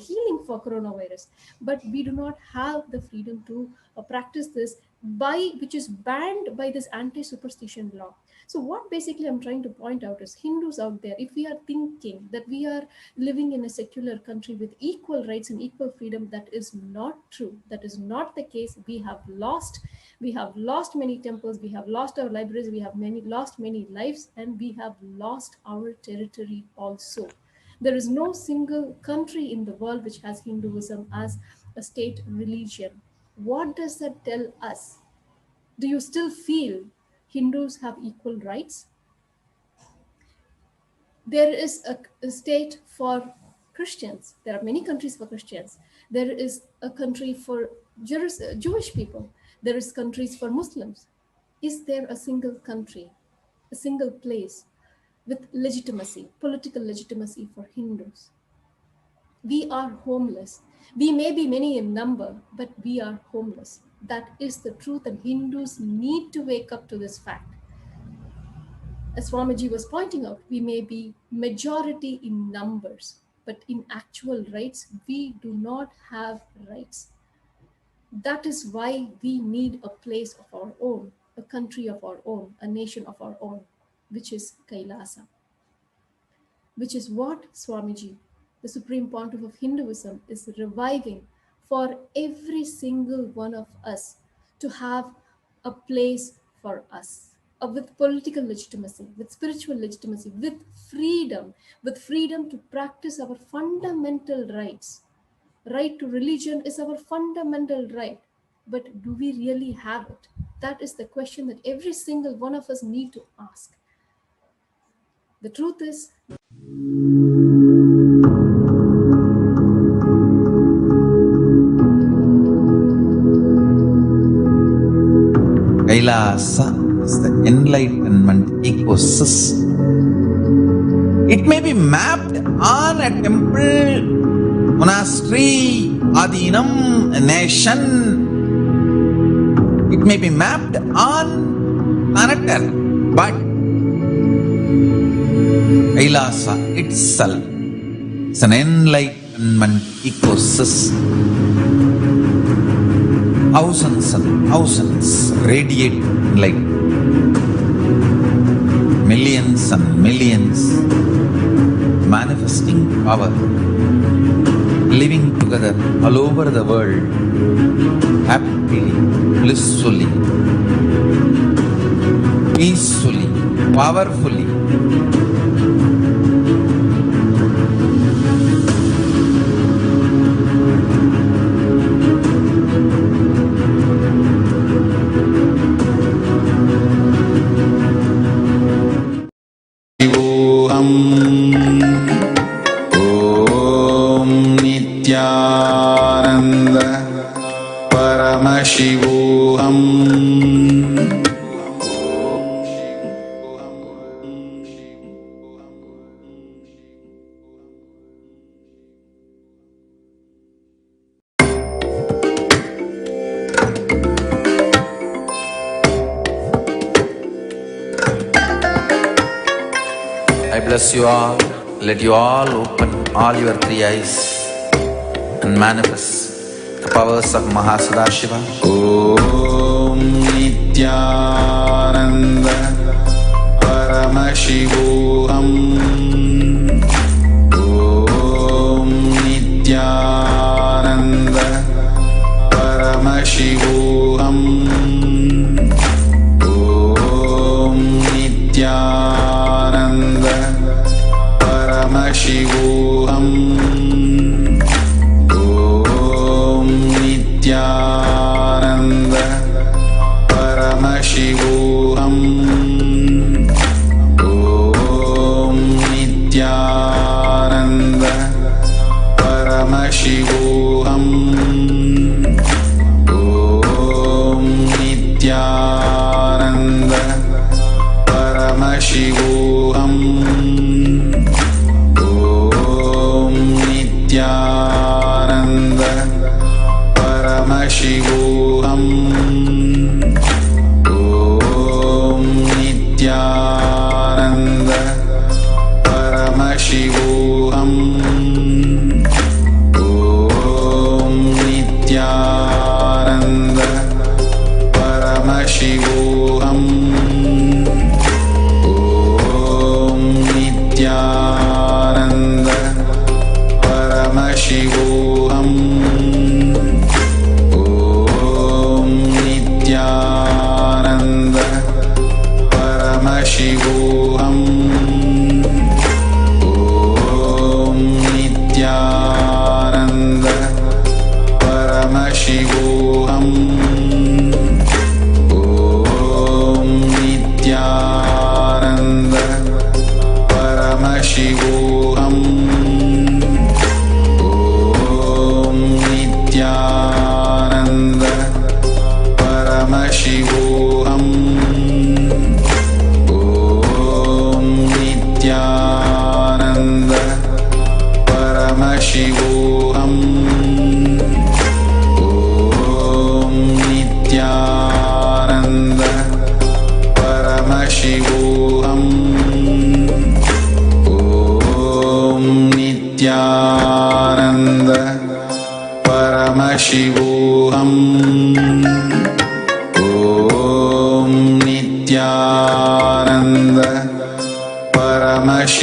healing for coronavirus. But we do not have the freedom to practice this which is banned by this anti-superstition law. So what basically I'm trying to point out is Hindus out there, if we are thinking that we are living in a secular country with equal rights and equal freedom, that is not true. That is not the case. We have lost many temples, we have lost our libraries, we have lost many lives, and we have lost our territory also. There is no single country in the world which has Hinduism as a state religion. What does that tell us? Do you still feel Hindus have equal rights? There is a state for Christians. There are many countries for Christians. There is a country for Jewish people. There is countries for Muslims. Is there a single country, a single place with legitimacy, political legitimacy for Hindus? We are homeless. We may be many in number, but we are homeless. That is the truth, and Hindus need to wake up to this fact. As Swamiji was pointing out, we may be majority in numbers, but in actual rights, we do not have rights. That is why we need a place of our own, a country of our own, a nation of our own, which is Kailasa, which is what Swamiji, the Supreme Pontiff of Hinduism, is reviving for every single one of us to have a place for us, with political legitimacy, with spiritual legitimacy, with freedom to practice our fundamental rights. Right to religion is our fundamental right, but do we really have it? That is the question that every single one of us need to ask. The truth is, Kailasa is the enlightenment ecosystem. It may be mapped on a temple, monastery, adinam, a nation. It may be mapped on planet Earth, but Kailasa itself is an enlightenment ecosystem. Thousands and thousands radiating light. Millions and millions manifesting power. Living together all over the world. Happily, blissfully, peacefully, powerfully. Nithyananda Paramashivoham. I bless you all. Let you all open all your three eyes and manifest the powers of Mahasannidhanam. Om Nithyananda Paramashivoham. Om Nithyananda Paramashivoham. Om Nithyananda Paramashivoham. Om Nithyananda Paramashivoham. Om Nithyananda Paramashivoham. Om Nithyananda Paramashivoham. Om Nithyananda Paramashivoham. Om Nithyananda Paramashivoham. Om Nithyananda Paramashivoham. Om Nithyananda Paramashivoham. Om Nithyananda Paramashivoham. Om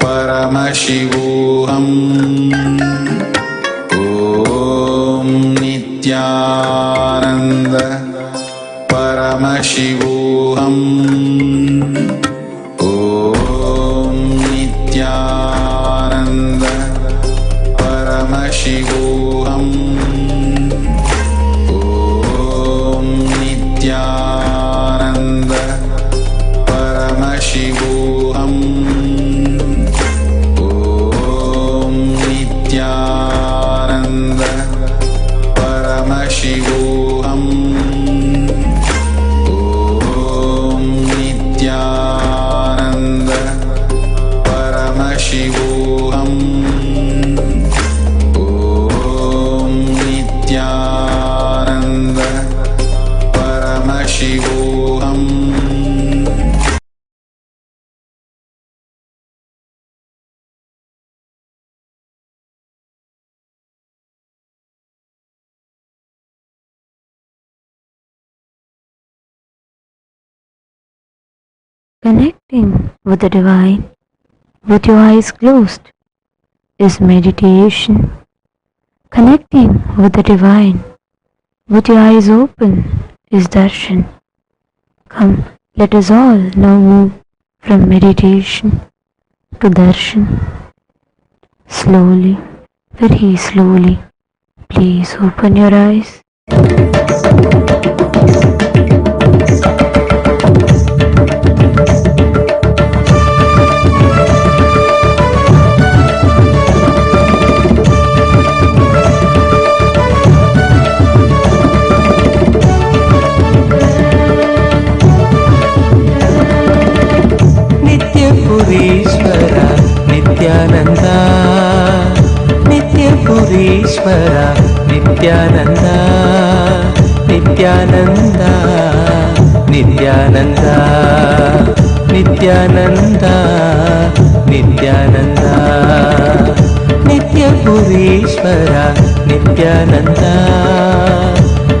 Paramashivoham. Om Nithyananda Paramashivoham. Om Nithyananda Paramashivoham. Om Nithyananda Paramashivoham. Om Nithyananda Paramashivoham. Om Nithyananda Paramashivoham. Om Nithyananda Paramashivoham. Connecting with the divine with your eyes closed is meditation. Connecting with the divine with your eyes open is darshan. Come, let us all now move from meditation to darshan. Slowly, very slowly, please open your eyes. Nityapurishvara Nithyananda, Nityapurishvara Nithyananda, Nithyananda, Nithyananda, Nithyananda, Nithyananda, Nityapurishvara Nithyananda,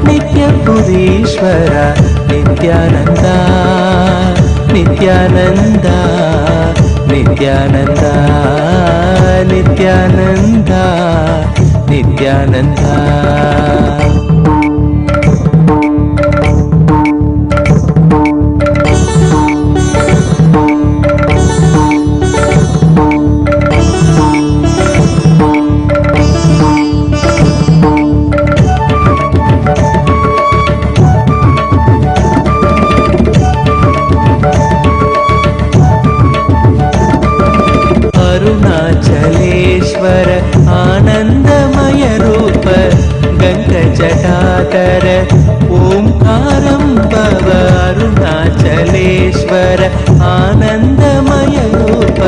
Nityapurishvara Nithyananda, Nithyananda, Nithyananda, Nithyananda, Nithyananda. Arunachaleswara आनंदमय रूप गंगजटाधर ओंकारं भव. अरुणाचलेश्वर आनंदमय रूप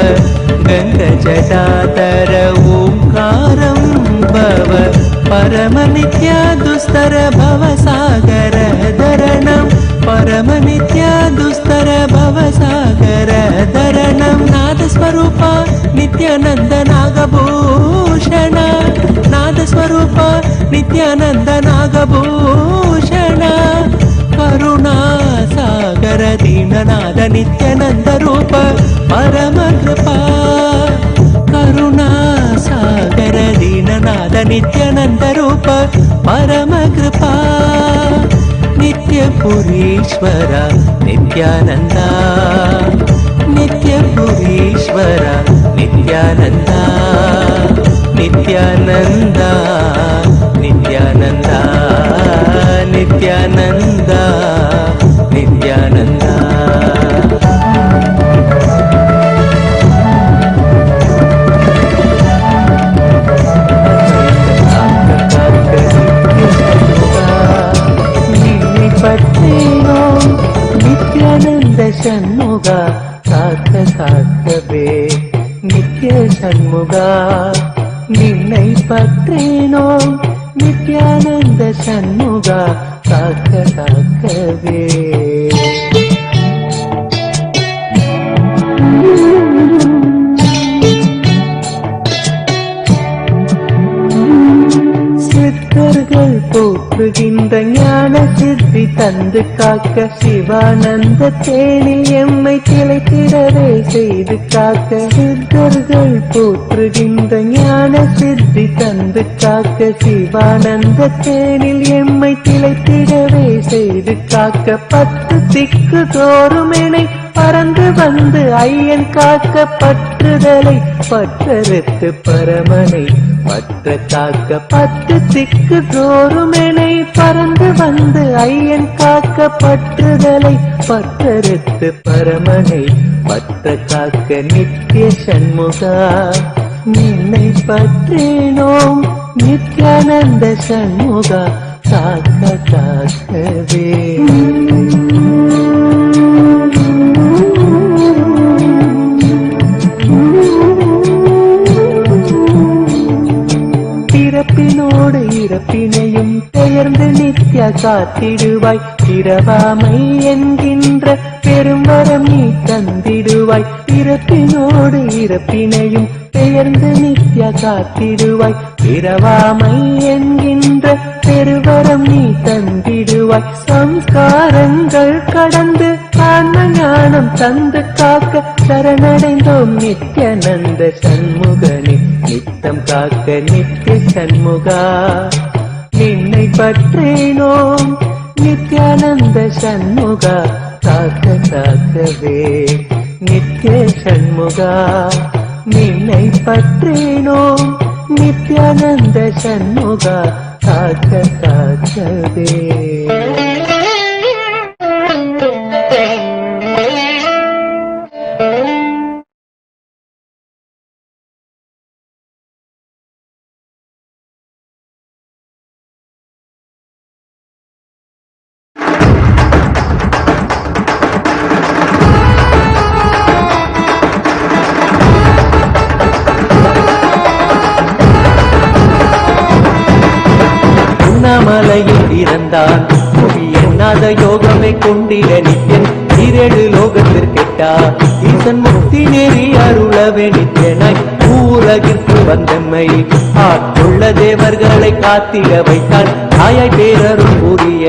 गंगजटाधर ओंकारं भव. परमनित्या दुस्तर भवसागर धरणं, परमनित्या दुस्तर भवसागर धरणं. नादस्वरूपा नित्यानंद नागभूषण, नादस्वरूपा नित्यानंद नागभूषण. करुणा सागर दीननाद नित्यानंद रूप परम कृपा. करुणा सागर दीननाद नित्यानंद रूप परम कृपा. नित्यपुरीश्वर नित्यानंद, नित्यपुरीश्वर नित्यानंद, नित्यानंद, नित्यानंद, नित्यानंद, नित्यानंद. नित्यानंद षण्मुगा காக்க காக்கவே நித்ய சண்முகா நின்னை பற்றேனோ. நித்யானந்த சண்முகா காக்க காக்கவே. சித்தர்கள் போற்றுகின்ற ஞான சித்தி சித்தி தந்து காக்க சிவானந்த தேனில் எம்மை திளைத்திடவே செய்து காக்க சித்தர்கள் போற்றுகின்ற ஞான சித்தி தந்து காக்க சிவானந்த தேனில் எம்மை திளைத்திடவே செய்து காக்க பத்து திக்கு தோறும் எனை பறந்து வந்து ஐயன் காக்க பற்றுதலை பற்றறுத்து பரமனை பற்ற காக்க பத்து திக்கு தோறும் எனை பறந்து வந்து ஐயன் காக்க பற்றுதலை பற்றறுத்து பரமனை பற்ற காக்க நித்திய சண்முகா நின்னை பற்றினோம் நித்யானந்த சண்முகா காக்க காக்கவே பிறப்பினோடு இறப்பினையும் பெயர்ந்து நித்ய காத்திடுவாய் பிறவாமை என்கின்ற பெரும்பரம் நீ தந்திடுவாய் பிறப்பினோடு இறப்பினையும் பெயர்ந்து நித்ய காத்திடுவாய் பிறவாமை என்கின்ற பெருவரம் நீ தந்திடுவாய் சம்ஸ்காரங்கள் கடந்து ஆன்ம ஞானம் தந்து காக்க சரணடைந்தோம் நித்யானந்த சண்முகனே நித்தம் காக்க நித்திய சண்முகா நின்னை பற்றினோம் நித்யானந்த சண்முகா காக்க காக்கவே நித்திய சண்முகா நின்னை பற்றினோம் நித்யானந்த சண்முகா காக்க காக்கவே மலையில் பிறந்தான் புவி எண்ணாத யோகமை கொண்டிட நித்தியன் ஈரேழு லோகத்திற்கெட்டா ஈசன் முக்தி நெறி அருளவே நித்தியனாய் ஊரகிற்கு வந்தம்மை ஆட்கொள்ள தேவர்களை காத்திட வைத்தான் தாயாய் பேரருள் கூறிய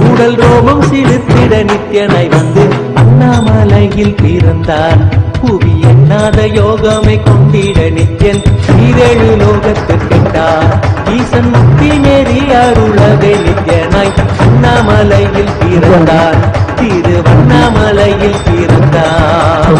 உடல் ரோமம் சிலுத்திட நித்தியனாய் வந்து அண்ணாமலையில் பிறந்தான் புவி எண்ணாத யோகமை கொண்டிட நித்தியன் ஈரேழு லோகத்திற்கெட்டா ஈசன் முக்தி நெறி அருளவே நித்யனாய் அண்ணாமலையில் பிறந்தார் திருவண்ணாமலையில் பிறந்தார்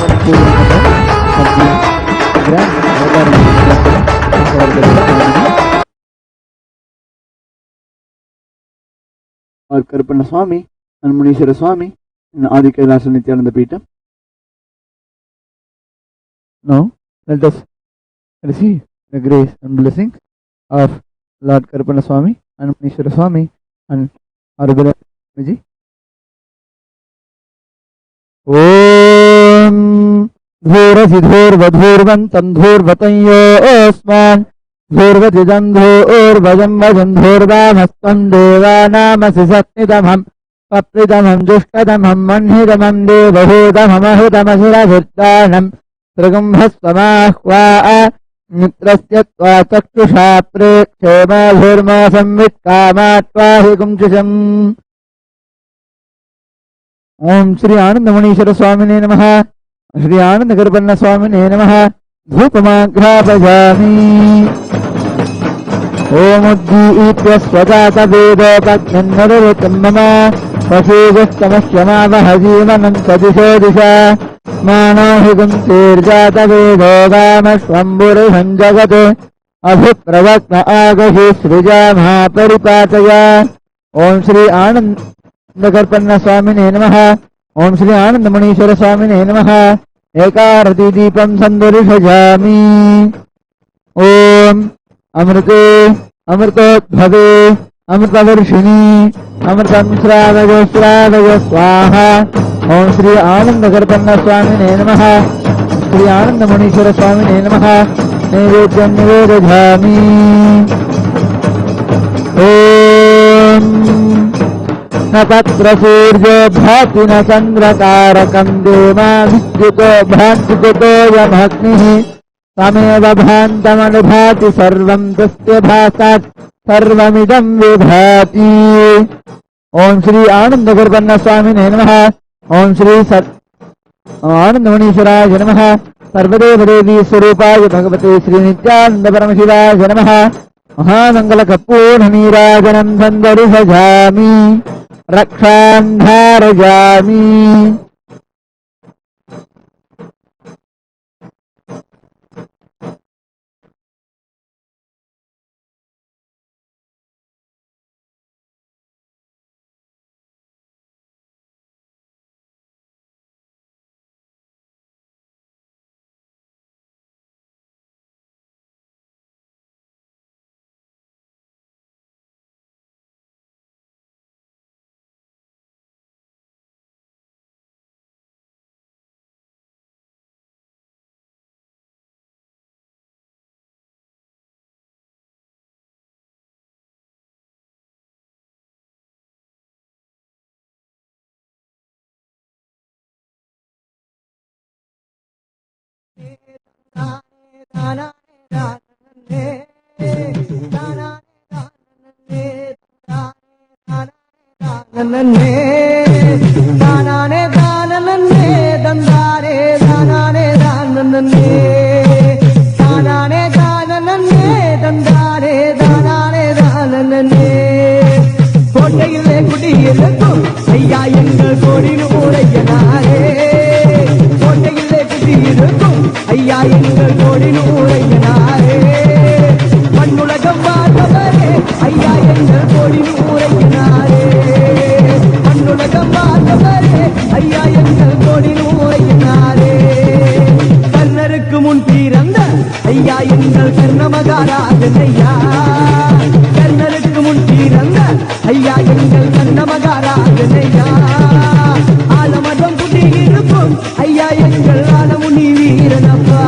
और करपन्न स्वामी and Munishwara Swami in Adi KAILASA Nithyananda Paramashivam. Now let us receive the grace and blessing of Lord Karpana Swami and Munishwara Swami and our beloved Swamiji. Om Dhurasi Dhurvadhurvan Tandhurvatanyo Osman Dhurvatidandhurvajam vajam dhurvamastam devanamasi satnidamham papridamham jushtadamham manhidamam devahudamham ahudamasiravittanam trigumbhasvamahvaa मित्रस्य चक्षुषा प्रेक्षेमाभिर्मा संवित्कामात्वाहि कुंचिषम् ओम श्री आनंद मुनीश्वर स्वामिने नमः श्री आनंद करपन्न स्वामिने नमः धूपमाघ्रापयामि ओम उद्दीप्य स्वजात वेदोपज्ञन्नरुतं मम पशुजस्तमश्यमावहजीवनं सदिशो दिशा मानोहि गुंसेर्जातवेदो वामश्वम्बुरुहं जगत् अभिप्रवक्न आगहि सृजामः परिपातय ओम श्री आनंद करपन्न स्वामिने नमः ओम श्री आनंद मुनीश्वर स्वामिने नमः एकारति दीपं संदर्शयामि ओम अमृते अमृतोद्भवे अमृतवर्षिणी अमृतं श्रावय श्रावय स्वाहा ओम श्री आनंद करपन्न स्वामिने नमः श्री आनंद मुनीश्वर स्वामिने नमः नैवेद्यं निवेदयामि ओम न तत्र सूर्यो भाति न चन्द्रतारकं देवा विद्युतो भान्तितो यमग्निः तमेव भान्तमनुभाति सर्वं तस्य भासात् सर्वमिदं विभाति ओम श्री आनंद गुरुपन्न स्वामिने नमः। ओम श्री आनंद मुनीश्वराय नमः। सर्वदेव देवी स्वरूपाय भगवते श्री नित्यानंद परमशिवाय नमः। महामंगल कपूर नीराजनं बंदरि सजामि रक्षान् धारयामि। கோட்டையிலே குடியிருக்கும் ஐயா எங்கள் கோடின் ஊரையனாரே. கோட்டையிலே குடியிருக்கும் ஐயா எங்கள் கோடின் ஊரையனாரே. மண்ணுலகம் பார்த்தவரே ஐயா எங்கள் கோடின் ஊரையனாரே. மண்ணுலகம் பார்த்தவரே ஐயா எங்கள் கோடின் ஊரையனாரே. கர்ணருக்கு முன் பிறந்த ஐயா எங்கள் கர்ணமகாராஜனையா. கர்ணருக்கு முன் பிறந்த ஐயா எங்கள் கர்ணமகாராஜனையா. ஆலமரம் குடியிருக்கும் ஐயா எங்கள் ஆலமுனி வீரனப்பா.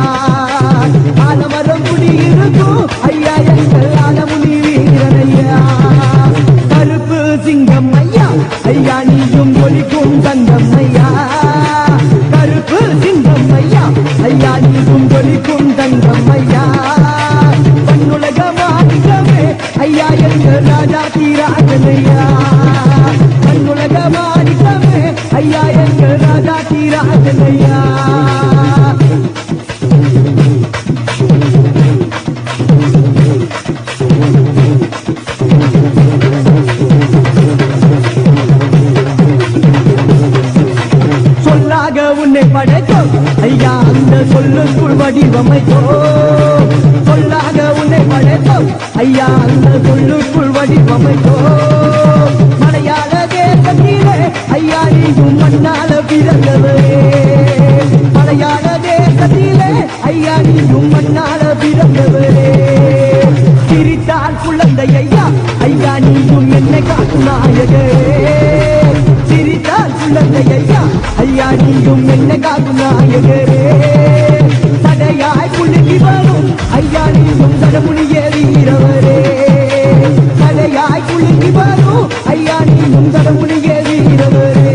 ஆலமரம் குடியிருக்கும் ஐயா எங்கள் ஆலமுனி வீரனையா. கருப்பு சிங்கம் ஐயா ஐயா நீயும் ஒலிக்கும் தங்கம் ஐயா. கருப்பு சிங்கம் ஐயா ஐயா நீயும் ஒலிக்கும் தங்கம் ஐயா. மண்ணுலக மாணிக்கமே ஐயா எங்கள் ராஜா தீராஜனையா. மண்ணுலக மாணிக்கமே ஐயா எங்கள் ராஜா தீராஜனையா. சொல்லாக உன்னை படைத்தோம் ஐயா அந்த சொல்லுக்குள் வடிவமைத்தோம். சொல்லாக உன்னை படைத்தோம் ஐயா அந்த சொல்லுக்குள் வடிவமைத்தோம். மலையாள தேசத்திலே ஐயா நீயும் மண்ணால பிறந்தவரே. மலையாள தேசத்திலே ஐயா நீயும் மண்ணால பிறந்தவரே. சிரித்தால் குழந்தை ஐயா ஐயா நீயும் என்னை காக்கும் நாயகரே. சிரித்தால் குழந்தை ஐயா ஐயா நீயும் என்னை காக்கும் நாயகரே. தடையாய் குலுங்கி வரும் ஐயா நீயும் தடமுனியே வீரவரே. தடையாய் குலுங்கி வரும் ஐயா நீயும் தடமுனியே வீரவரே.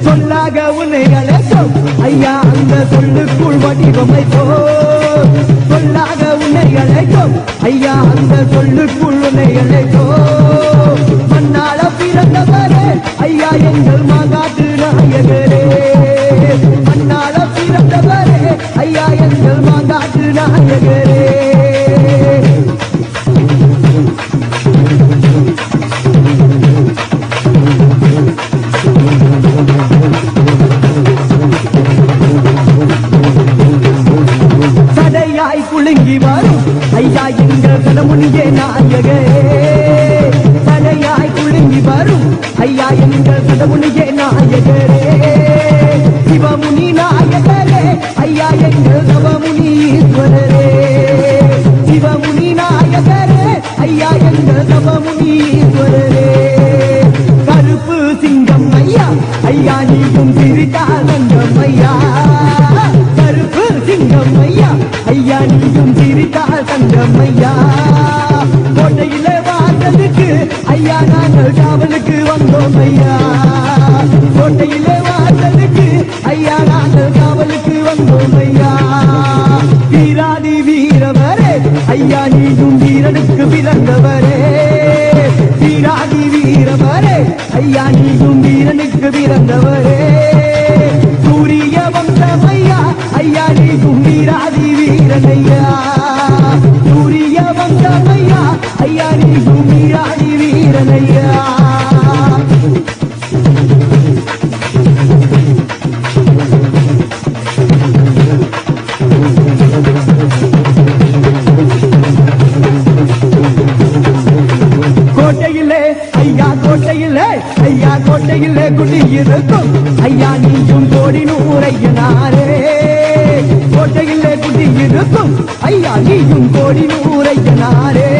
சொல்லாக உன்னை அழைத்தோம் ஐயா அந்த சொல்லுக்குள் வடிவமைத்தோம். சொல்லாக உன்னை அழைத்தோம் ஐயா அந்த சொல்லுக்குள் உன்னை அழைத்தோம். மண்ணால பிறந்தவரே ஐயா எங்கள் மாகாட்டு நாயகரே. மண்ணால பிறந்தவரே ஐயா எங்கள் மாகாட்டு நாயகரே. சடையாய் குலுங்கி வரும் ஐயா எங்கள் கணமுனியே நாயகரே. சடையாய் குலுங்கி வரும் ஐயா எங்கள் கணமுனியே நாயகரே. சிவமுனி நாயகரே ஐயா எங்கள் நவமுனி ஈஸ்வரரே. சிவமுனி நாயகரே ஐயா எங்கள் நவமுனி ஈஸ்வரரே. கருப்பு சிங்கம் ஐயா ஐயா நீயும் சிரித்தால் தங்கம் ஐயா. கருப்பு சிங்கம் ஐயா ஐயா நீயும் சிரித்தால் தங்கம் ஐயா. கோட்டையிலே வாசலுக்கு ஐயா நாங்கள் காவலுக்கு வந்தோம் ஐயா. கோட்டையிலே வாசலுக்கு ஐயா நாங்கள் காவலுக்கு வந்தோம் ஐயா. வீராதி வீரவரே ஐயா நீயும் வீரனுக்கு பிறந்தவரே. வீராதி வீரவரே ஐயா நீயும் வீரனுக்கு பிறந்தவரே சூரிய வம்சம் ஐயா ஐயா நீயும் வீராதி வீரனையா சூரிய வம்சம் ஐயா ஐயா நீயும் வீராதி வீரனையா கோட்டையிலே ஐயா கோட்டையிலே ஐயா கோட்டையிலே குடியிருக்கும் ஐயா நீயும் கோடி நூறையனாரே கோட்டையிலே குடியிருக்கும் ஐயா நீயும் கோடி நூறையனாரே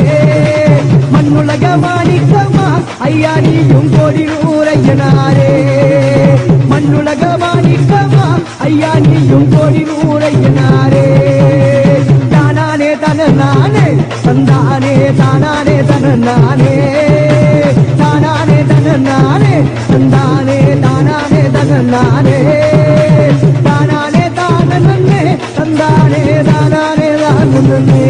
மண்ணுலக மாணிக்கமா ஐயா நீயும் கோடி நூறையனாரே மண்ணுலக மாணிக்கமா ஐயா நீயும் கோடி நூறையனாரே தானானே தனநானே தந்தானே தானானே தனநானே தானானே தனநானே தந்தானே தானானே தனநானே தானானே தானே தந்தானே தானானே தானே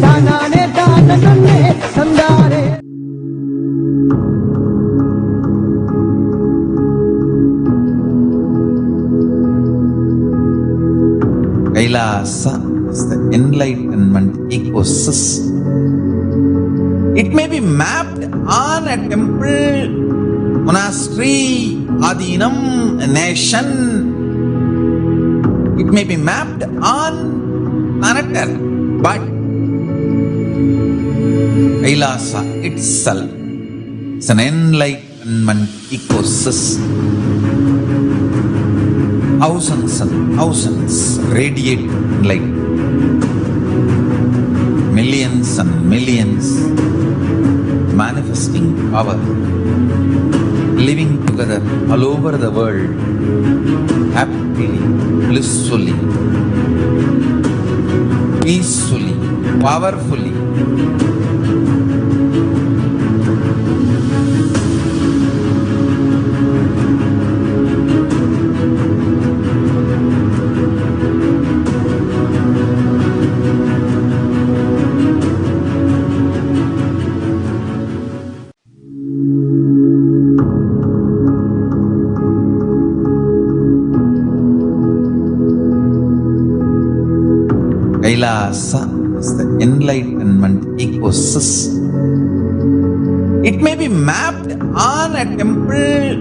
தானானே தானே தந்தானே. Kailasa is the enlightenment ecosystem. It may be mapped on a temple, monastery, adinam, a nation. It may be mapped on planet Earth, but Kailasa itself is an enlightenment ecosystem. Thousands and thousands radiate light. Millions and millions manifesting power, living together all over the world, happily, blissfully, peacefully, powerfully. Kailasa is the enlightenment ecosystem. It may be mapped on a temple,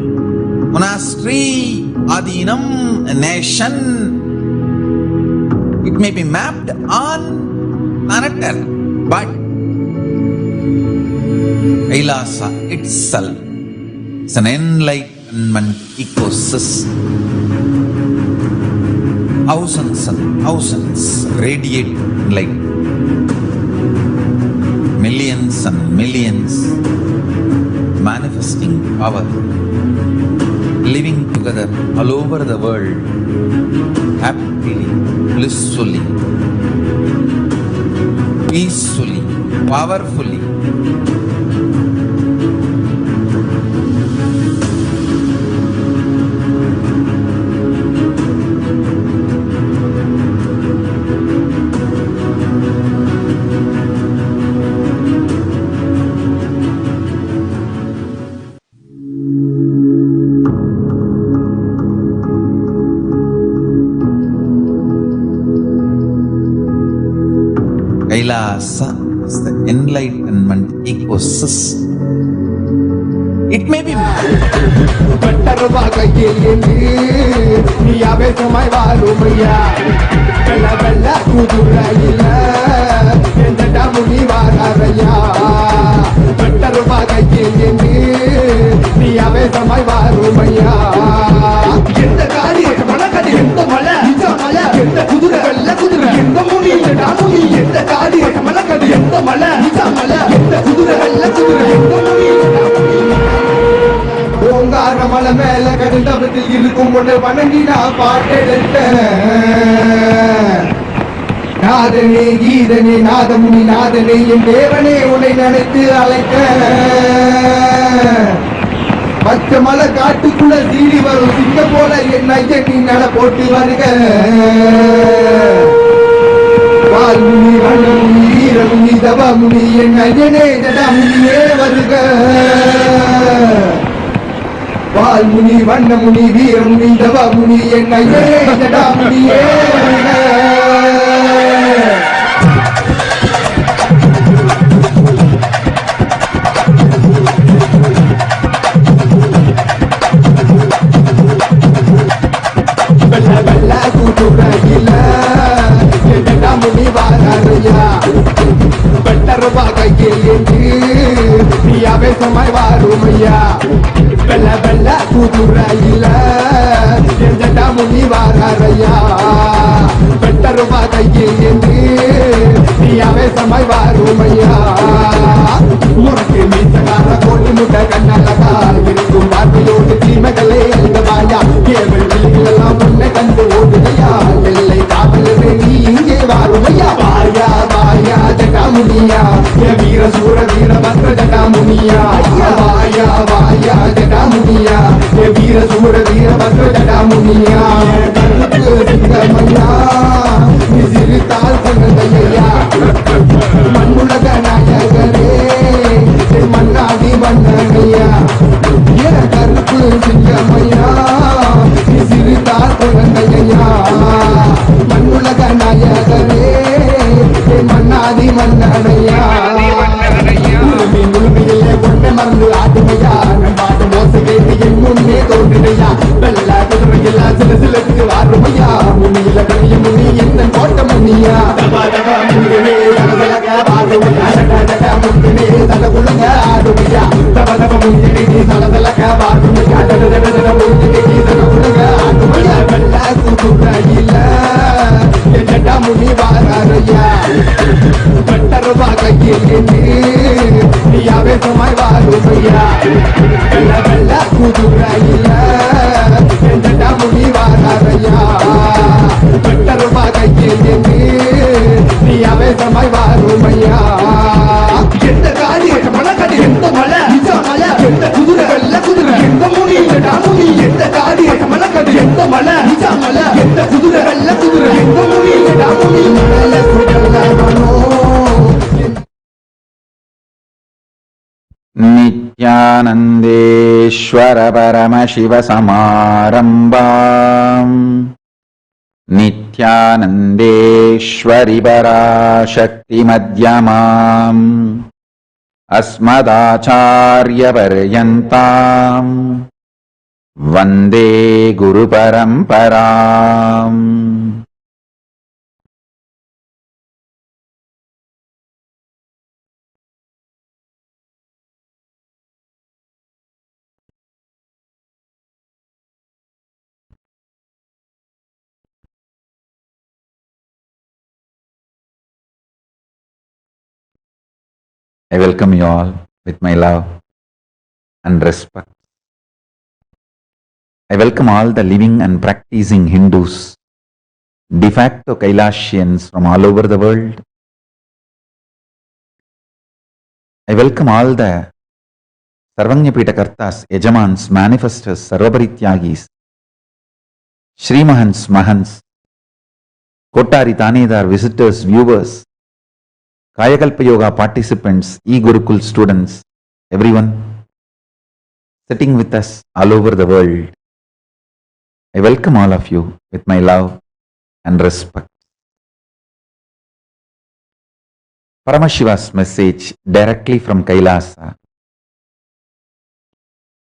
monastery, adinam, a nation. It may be mapped on planet Earth, but Kailasa itself is an enlightenment ecosystem. Thousands and thousands radiate light. Millions and millions manifesting power, living together all over the world, happily, blissfully, peacefully, powerfully. Kailasa is the enlightenment ecosystem. It may be மலை மேல கடுந்தவத்தில் இருக்கும் ஒன்று வணங்கி நான் பாட்டெடுத்தேன். நாதனே கீதனே நாதமுனி நாதனே என் தேவனே உன்னை நினைத்து அழைக்க. பச்சை மலை காட்டுக்குள்ள சீடி வரும் சிங்க போல என் ஐயன் நீ நட போட்டு வருக. வால்முனி வண்ணமுனி வீரமுனி தவமுனி என் ஐயனே ஜடாமுனியே வருக. முனி வண்ண முனி வீர முனி தவ முனி என் ஐயே ஜடா முனியே வெள்ள கூட்டுறையில ஜடா முனி வாராரையா பெட்டர் கையில் என்று நீ அவேசமாய் வாருமையா வெள்ள வெள்ள கூட்டுறையில ஜடா முனி வாராரையா பெட்டர் கையில் என்று நீ அவேசமாய் வாருமையா முறக்கு மீசகார கோட்டி முட்டை கண்ணழகா இருக்கும் பார்வையோடு தீமைகளை எழுதவாயா கேவல் வெளிகளெல்லாம் உன்னை கண்டு ஓடுகையா எல்லை காவலரே நீ இங்கே வாருமையா வாயா வாயா ஜடாமுனியா ஏ வீர சூர வீர பத்ர ஜடாமுனியா வாயா வாயா ஜடாமுனியா ஏ வீர சூர வீர பத்ர ஜடாமுனியா சிங்கமையா நீ சிரித்தால் சொன்னதையா மண்ணுலக நாயகரே மன்னாதி மன்னனையா ஏ கருப்பு சிங்கமையா நீ சிரித்தால் குழந்தையா மண்ணுலக நாயகரே மன்னாதி மன்னனையா முழுமையிலே ஒன்றை மறந்து ஆட்டுமையா நம் பாட்டு மோச கேட்டு என் முன்னே தோன்றினையா வெள்ள குதிரையில்லா சில சிலருக்கு வாருமையா முன்னில பெரிய முனி எந்த கோட்ட முனியா முன்னிலே அழகழக வாருமையா ஜட முன்னிலே தல குழங்க ஆடுமையா தவ தவ முன்னிலே தலதலக வாருமையா ஜட முன்னிலே தல குழங்க ஆடுமையா வெள்ள குதிரையில ஜட முனி வாராரையா பெட்டர் கையில் என்று நீ அவேசமாய் வாருமையா வெள்ள வெள்ள குதிரையில ஜட முனி வாராரையா பெட்டர் கையில் என்று நீ அவேசமாய் வாருமையா எந்த காடி மலக்கடி எந்த மலை நிஜ மலை எந்த குதிரை வெள்ள குதிரை எந்த முனி ஜடா முனி எந்த காடி மலக்கடி எந்த மலை நிஜ மலை எந்த குதிரை வெள்ள குதிரை எந்த முனி ஜடா முனி மல குடல மனோ नित्यानन्देश्वर परमशिव समारम्भाम् नित्यानन्देश्वरि पराशक्ति मध्यमाम् अस्मदाचार्यपर्यन्ताम् वन्दे गुरुपरम्पराम् I welcome you all with my love and respect. I welcome all the living and practicing Hindus, de facto Kailasians from all over the world. I welcome all the Sarvanyapita Kartas, Yajamans, Manifestors, Sarvaparityagis, Srimahans, Mahans, Kotari Tanedar, visitors, viewers, Kayakalpa Yoga participants, e-Gurukul students, everyone sitting with us all over the world. I welcome all of you with my love and respect. Paramashiva's message directly from Kailasa.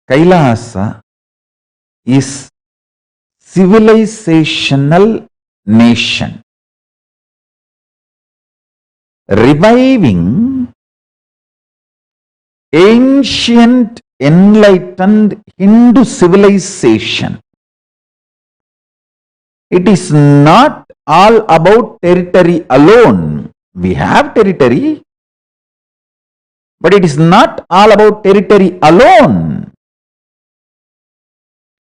Kailasa is civilizational nation, reviving ancient enlightened Hindu civilization. It is not all about territory alone. We have territory, but it is not all about territory alone.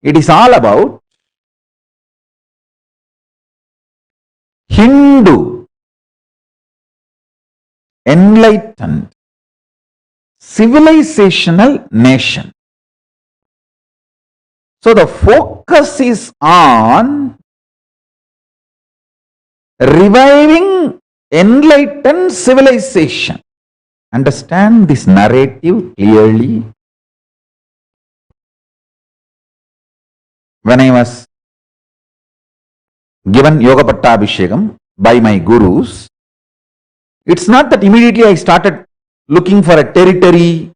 It is all about Hindu enlightened civilizational nation. So the focus is on reviving enlightened civilization. Understand this narrative clearly. when I was given Yoga Pattabhishekam by my gurus, it's not that immediately I started looking for a territory.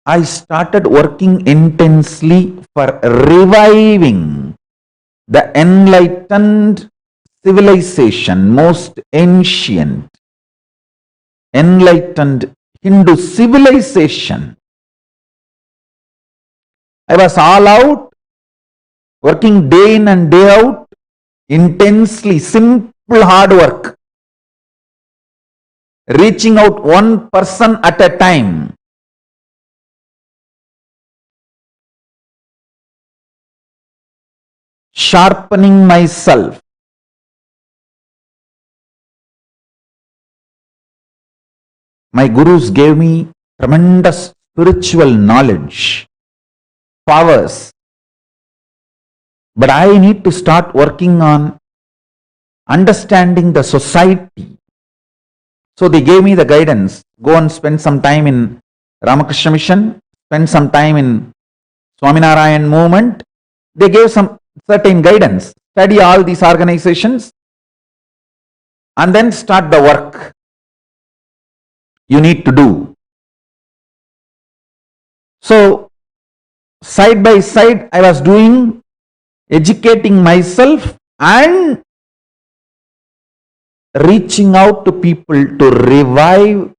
I started working intensely for reviving the enlightened civilization, most ancient, enlightened Hindu civilization. I was all out, working day in and day out, intensely, simple hard work, reaching out one person at a time. Sharpening myself. My gurus gave me tremendous spiritual knowledge, powers. But I need to start working on understanding the society. So they gave me the guidance. Go and spend some time in Ramakrishna Mission, spend some time in Swaminarayan movement. They gave some certain guidance. Study all these organizations and then start the work you need to do. So, side by side, I was doing, educating myself and reaching out to people to revive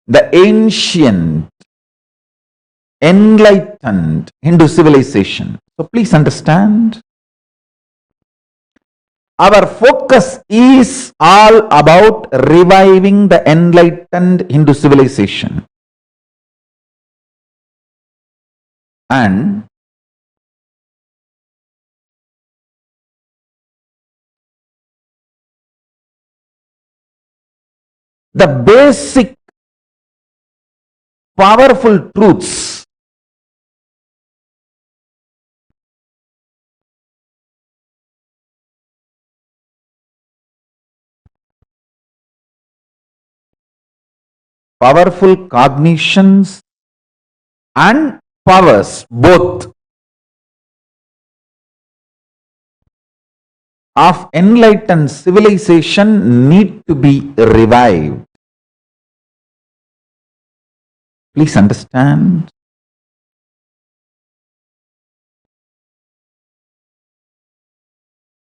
the ancient, enlightened Hindu civilization. So, please understand, our focus is all about reviving the enlightened Hindu civilization. And the basic powerful truths powerful cognitions and powers, both of enlightened civilization, need to be revived. Please understand.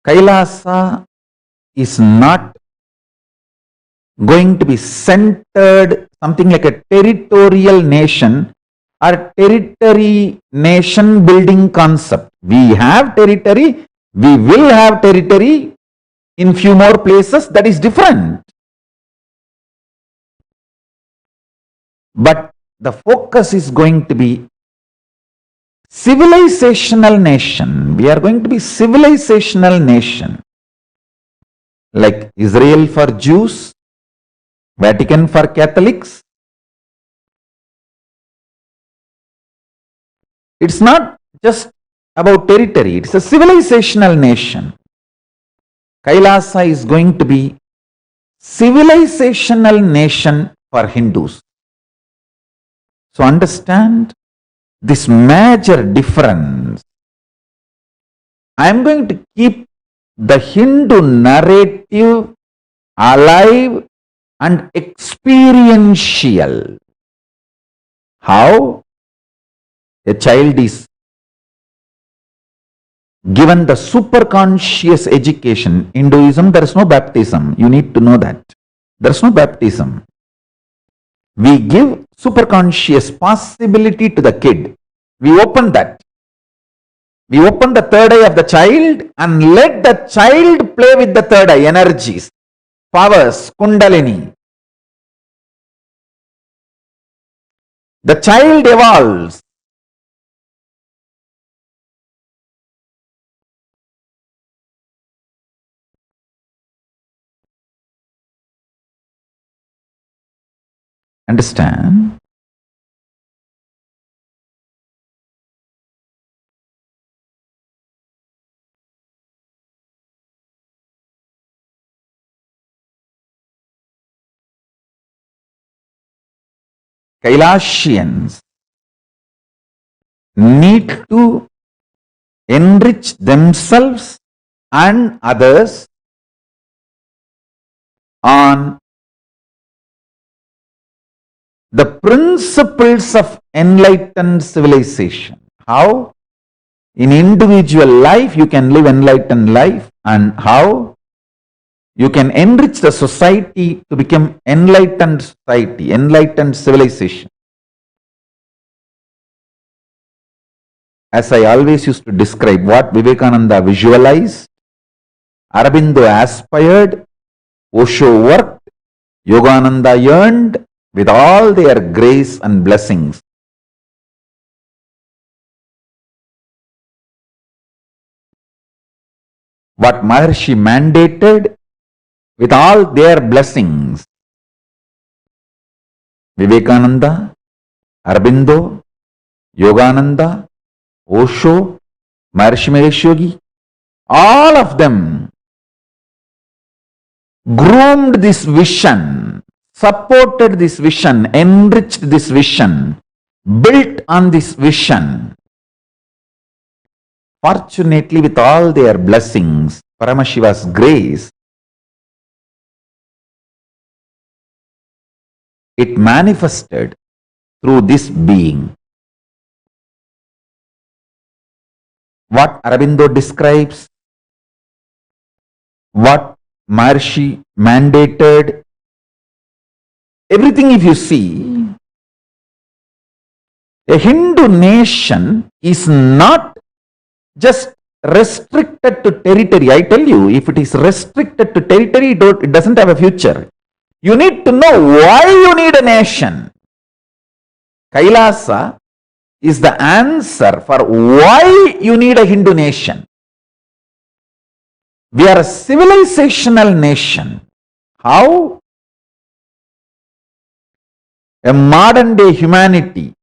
Kailasa is not going to be centered, something like a territorial nation or territory nation building concept. We have territory, we will have territory in few more places, that is different. But the focus is going to be civilizational nation. We are going to be civilizational nation. Like Israel for Jews, Vatican for Catholics. It's not just about territory, it's a civilizational nation. Kailasa is going to be civilizational nation for Hindus. So understand this major difference. I am going to keep the Hindu narrative alive and experiential. How? A child is given the superconscious education. Hinduism, there is no baptism. You need to know that. There is no baptism. We give superconscious possibility to the kid. We open that. We open the third eye of the child and let the child play with the third eye energies, powers, kundalini. The child evolves. Understand? Kailasians need to enrich themselves and others on the principles of enlightened civilization. How in individual life you can live enlightened life, and how you can enrich the society to become enlightened society, enlightened civilization. As I always used to describe what Vivekananda visualized, Aurobindo aspired, Osho worked, Yogananda yearned with all their grace and blessings. What Maharshi mandated with all their blessings, Vivekananda, Aurobindo, Yogananda, Osho, Maharshi Mahesh Yogi, all of them groomed this vision, supported this vision, enriched this vision, built on this vision. Fortunately, with all their blessings, Paramashiva's grace, it manifested through this being. What Aurobindo describes, what Maharshi mandated, everything if you see, a Hindu nation is not just restricted to territory. I tell you, if it is restricted to territory, it doesn't have a future. You need to know why you need a nation. Kailasa is the answer for why you need a Hindu nation. We are a civilizational nation. How? A modern day humanity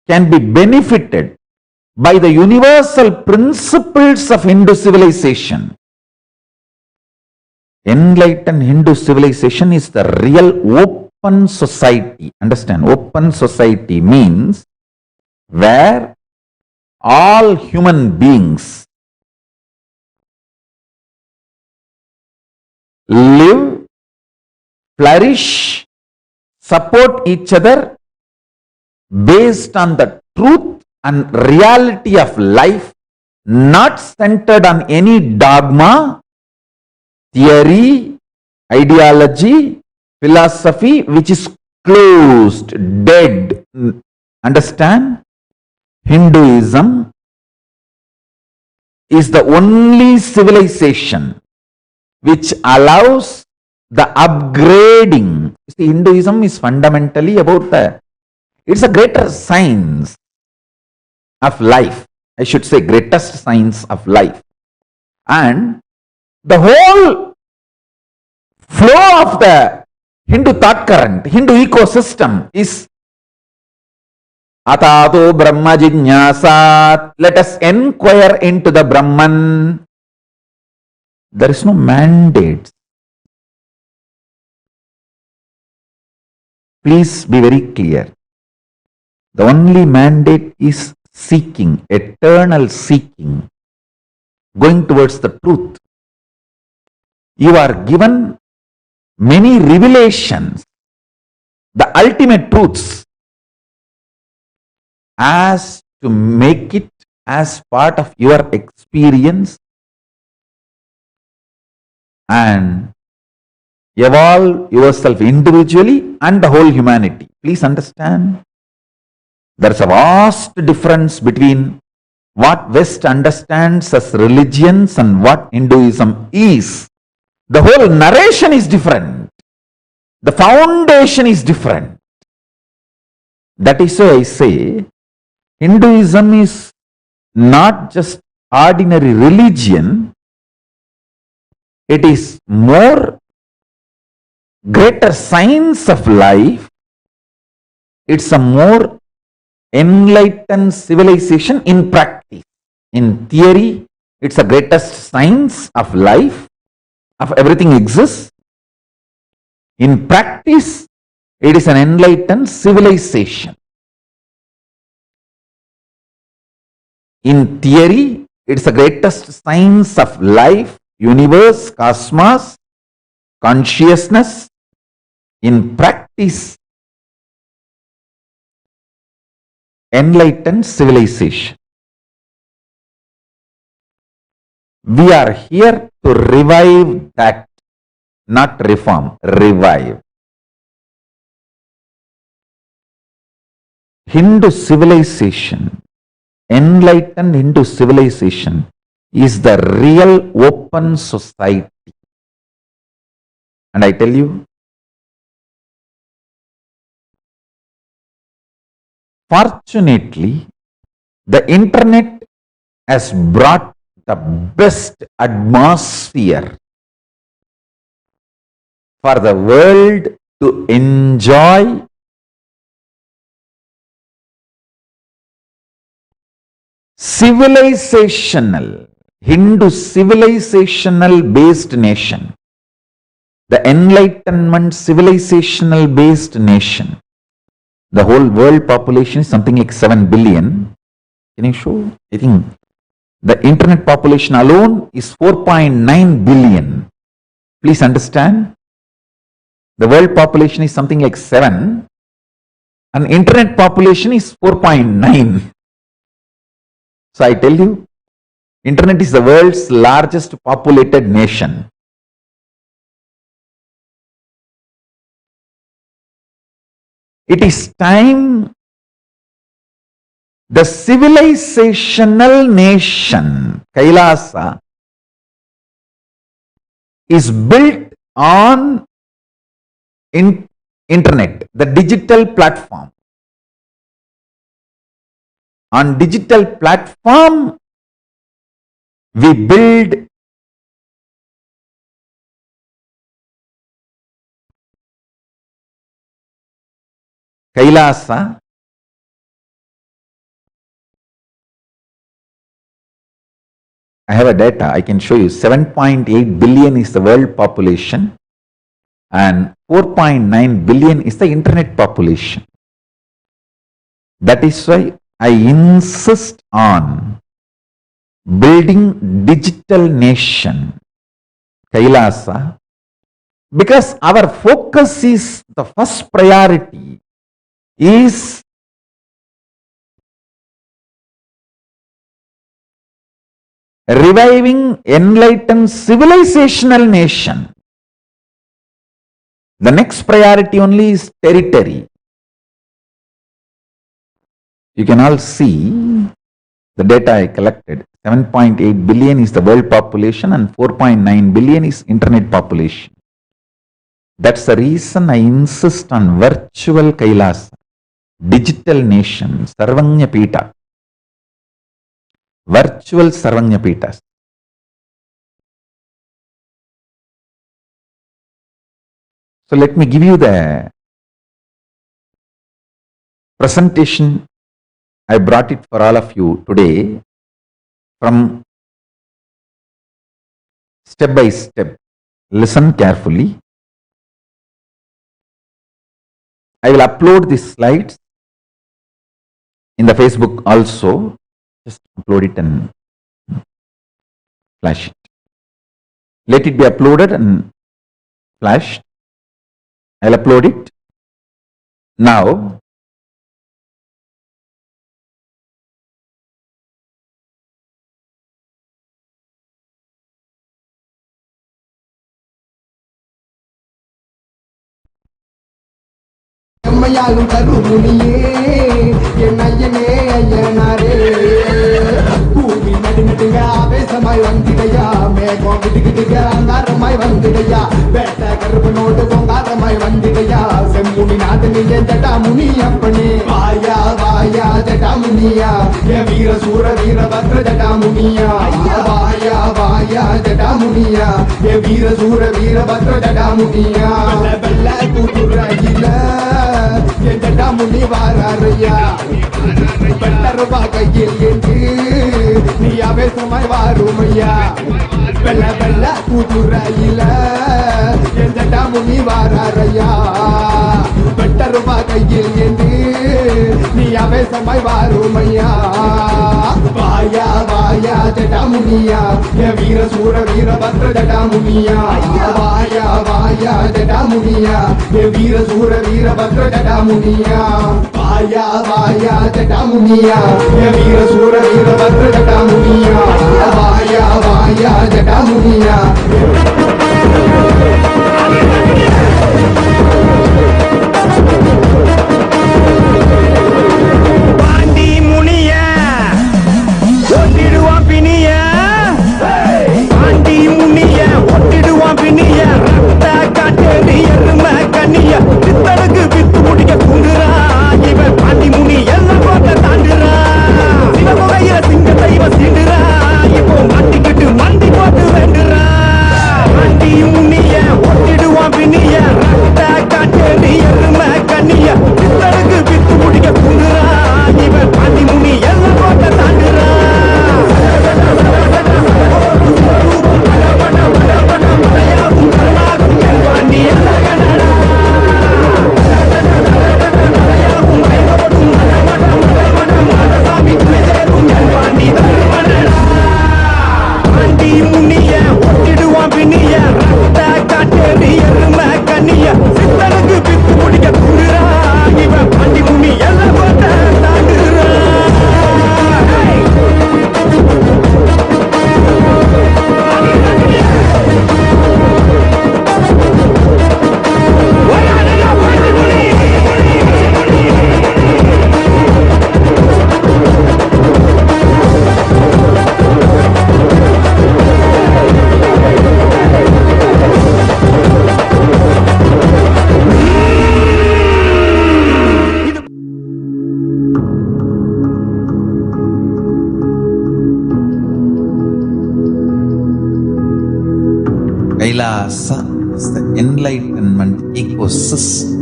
can be benefited by the universal principles of Hindu civilization. Enlightened Hindu civilization is the real open society. Understand? Open society means where all human beings live, flourish, support each other based on the truth and reality of life, not centered on any dogma, theory, ideology, philosophy which is closed, dead. Understand? Hinduism is the only civilization which allows the upgrading. See, Hinduism is fundamentally about it's a greater science of life. I should say greatest science of life. And the whole flow of the Hindu thought current, Hindu ecosystem is Atato Brahma Jignasat. Let us inquire into the Brahman. There is no mandate. Please be very clear. The only mandate is seeking, eternal seeking, going towards the truth. You are given many revelations, the ultimate truths, as to make it as part of your experience and evolve yourself individually and the whole humanity. Please understand, there is a vast difference between what West understands as religions and what Hinduism is. The whole narration is different. The foundation is different. That is why I say Hinduism is not just ordinary religion. It is more greater science of life. It's a more enlightened civilization in practice. In theory, it's the greatest science of life, of everything exists. In practice, it is an enlightened civilization. In theory, it's the greatest science of life, universe, cosmos, consciousness. In practice, enlightened civilization. We are here to revive that, not reform, revive. Hindu civilization, enlightened Hindu civilization, is the real open society. And I tell you, fortunately, the internet has brought the best atmosphere for the world to enjoy civilizational, Hindu civilizational based nation, the enlightenment civilizational based nation. The whole world population is something like 7 billion. Can you show? I think the internet population alone is 4.9 billion. Please understand. The world population is something like 7 and internet population is 4.9. So I tell you, internet is the world's largest populated nation. It is time the civilizational nation, Kailasa, is built on internet, the digital platform. On digital platform, we build Kailasa. I have a data, I can show you. 7.8 billion is the world population and 4.9 billion is the internet population. That is why I insist on building digital nation, Kailasa, because our focus is, the first priority is reviving enlightened civilizational nation. The next priority only is territory. You can all see the data I collected. 7.8 billion is the world population and 4.9 billion is internet population. That's the reason I insist on virtual Kailasa, digital nation, Sarvanya Pita. Virtual Sarvanya Pitas. So let me give you the presentation. I brought it for all of you today from step by step. Listen carefully. I will upload these slides in the Facebook also. Just upload it and flash it. Let it be uploaded and flashed. I'll upload it. Now, எம்மையாலும் கருமுனியே என் ஐயனே ஐயனாரே பூமி நடுநடுங்க ஆவேசமாய் வந்திடையா மேகம் கிட்டுக்கிட்டுக அங்காரமாய் வந்திடையா வேட்ட கருப்பனோடு பொங்காரமாய் வந்திடையா செம்முனி நாதனிலே ஜட்டாமுனி அப்பனே வாயா வாயா ஜட்டாமுனியா என் வீர சூர வீரபத்ர ஜட்டாமுனியா வாயா வாயா ஜட்டாமுனியா என் வீர சூர வீரபத்ர ஜட்டாமுனியா வெள்ள கூட்டுரையில என் ஜட்டாமுனி வாராரையா பெட்டருவா கையில் என்று நீ ஆவேசமாய் வாருமையா வெள்ள வெள்ள கூட்டுரையில என் ஜட்டாமுனி வாராரையா பெட்டருவா கையில் என்று நீ ஆவேசமாய் வாருமையா வாயா ஜடாமுனியா என் வீர சூர வீரபத்ர ஜடாமுனியா வாயா வாயா ஜடாமுனியா என் வீர சூர வீரபத்ர ஜடாமுனியா வாயா வாயா ஜடாமுனியா என் வீர சூர வீரபத்ர ஜடாமுனியா வாயா வாயா ஜடாமுனியா பாண்டி முனிய ஒட்டிடுவான் பிணிய பாண்டி முனிய ஒட்டிடுவான் பிணிய ரத்த காட்டு எருமை கண்ணிய பித்தனுக்கு வித்து முடிக்க குங்குறா இவன் பாண்டி முனி எல்லாம் போட்ட தாண்டுறா சிவமுகையில சிங்கத்தை இவன் சீண்டுறா இப்போ மாட்டிக்கிட்டு மண்டி போட்டு வேண்டுறா பாண்டி முனிய ஒட்டிடுவான் பிணிய ரத்த காட்டு எருமை கண்ணிய பித்தனுக்கு வித்து முடிக்க குங்குறா இவன் பாண்டி முனி எல்லாம் போட்ட தாண்டுறா பாண்டி முனிய ஒட்டிடுவான் பிணிய ரத்த காட்டு எருமை கண்ணிய சித்தனுக்கு வித்து முடிக்க குங்குறா இவன் பாண்டி முனி எல்லாம் போட்ட தாண்டுறா Kailasa is the enlightenment ecosystem.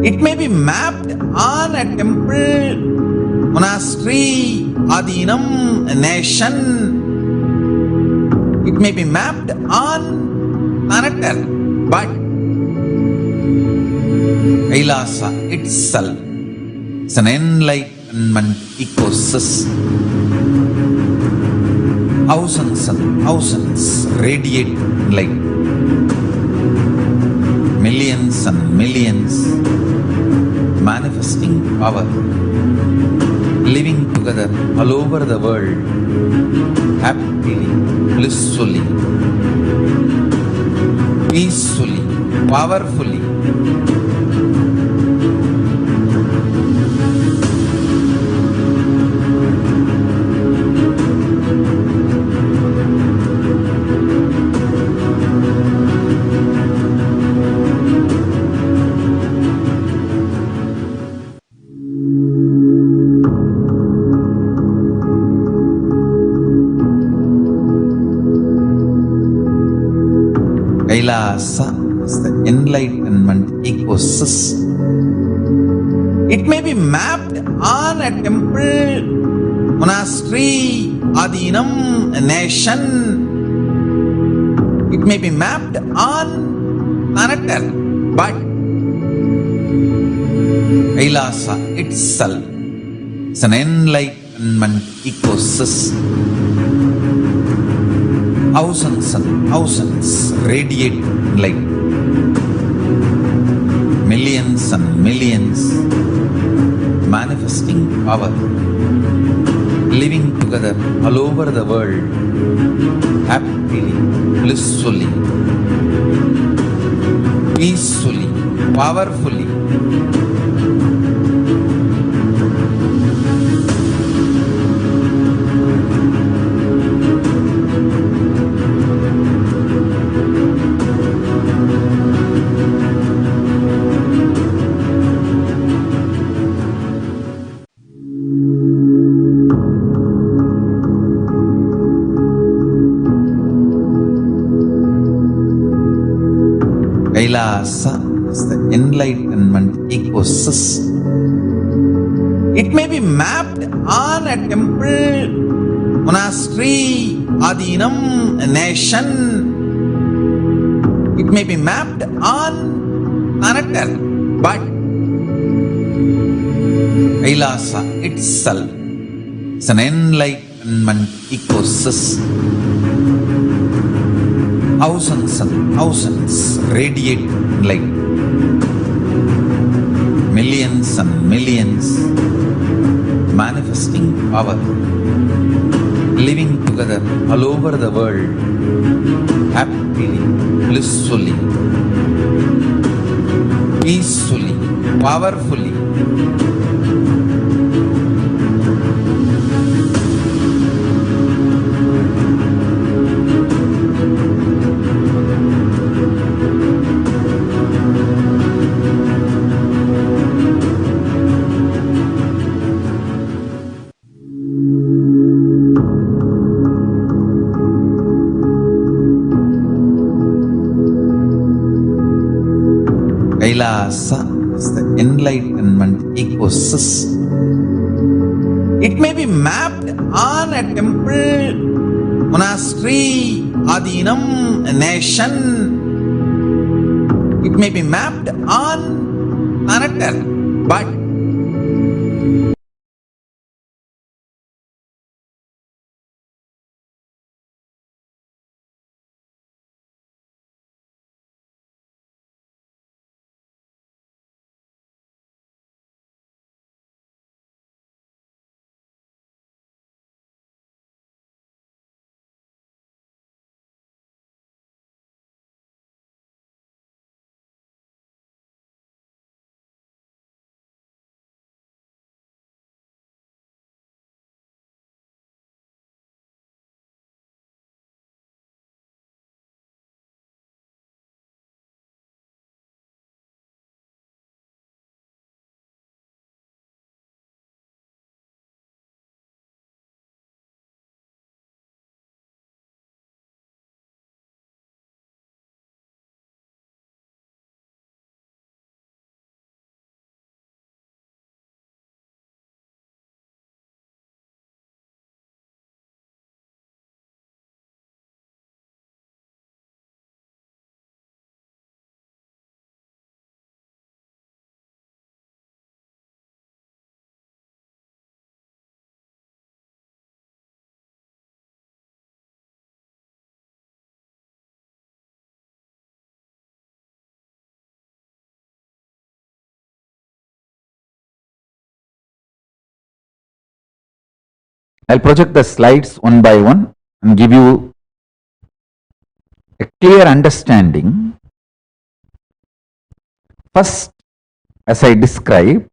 It may be mapped on a temple, monastery, adinam, a nation. It may be mapped on planet Earth, but Kailasa itself is an enlightenment ecosystem. Thousands and thousands radiate light. Millions and millions manifesting power, living together all over the world, happily, blissfully, peacefully, powerfully. Kailasa is the enlightenment ecosystem. It may be mapped on a temple, monastery, adinam, a nation. It may be mapped on planet Earth, but Kailasa itself is an enlightenment ecosystem. Thousands and thousands radiate light. Millions and millions manifesting power, living together all over the world, happily, blissfully, peacefully, powerfully. Kailasa is the enlightenment ecosystem. It may be mapped on a temple, monastery, adinam, a nation. It may be mapped on planet Earth, but Kailasa itself is an enlightenment enlightenment ecosystem. Thousands and thousands radiating light. Millions and millions manifesting power. Living together all over the world. Happily, blissfully, peacefully, powerfully. Kailasa is the enlightenment ecosystem. It may be mapped on a temple, monastery, adinam, a nation. It may be mapped on planet Earth, but I'll project the slides one by one and give you a clear understanding. First, as I described,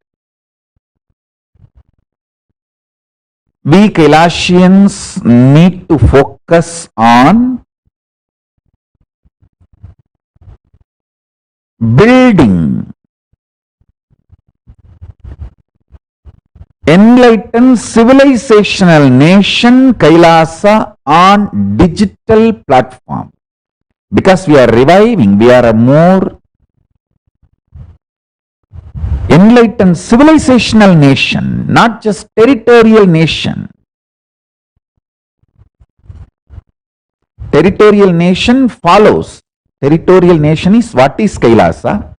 we Kailasians need to focus on building enlightened civilizational nation Kailasa on digital platform, because we are reviving, we are a more enlightened civilizational nation, not just territorial nation. Territorial nation follows. Territorial nation is what is Kailasa.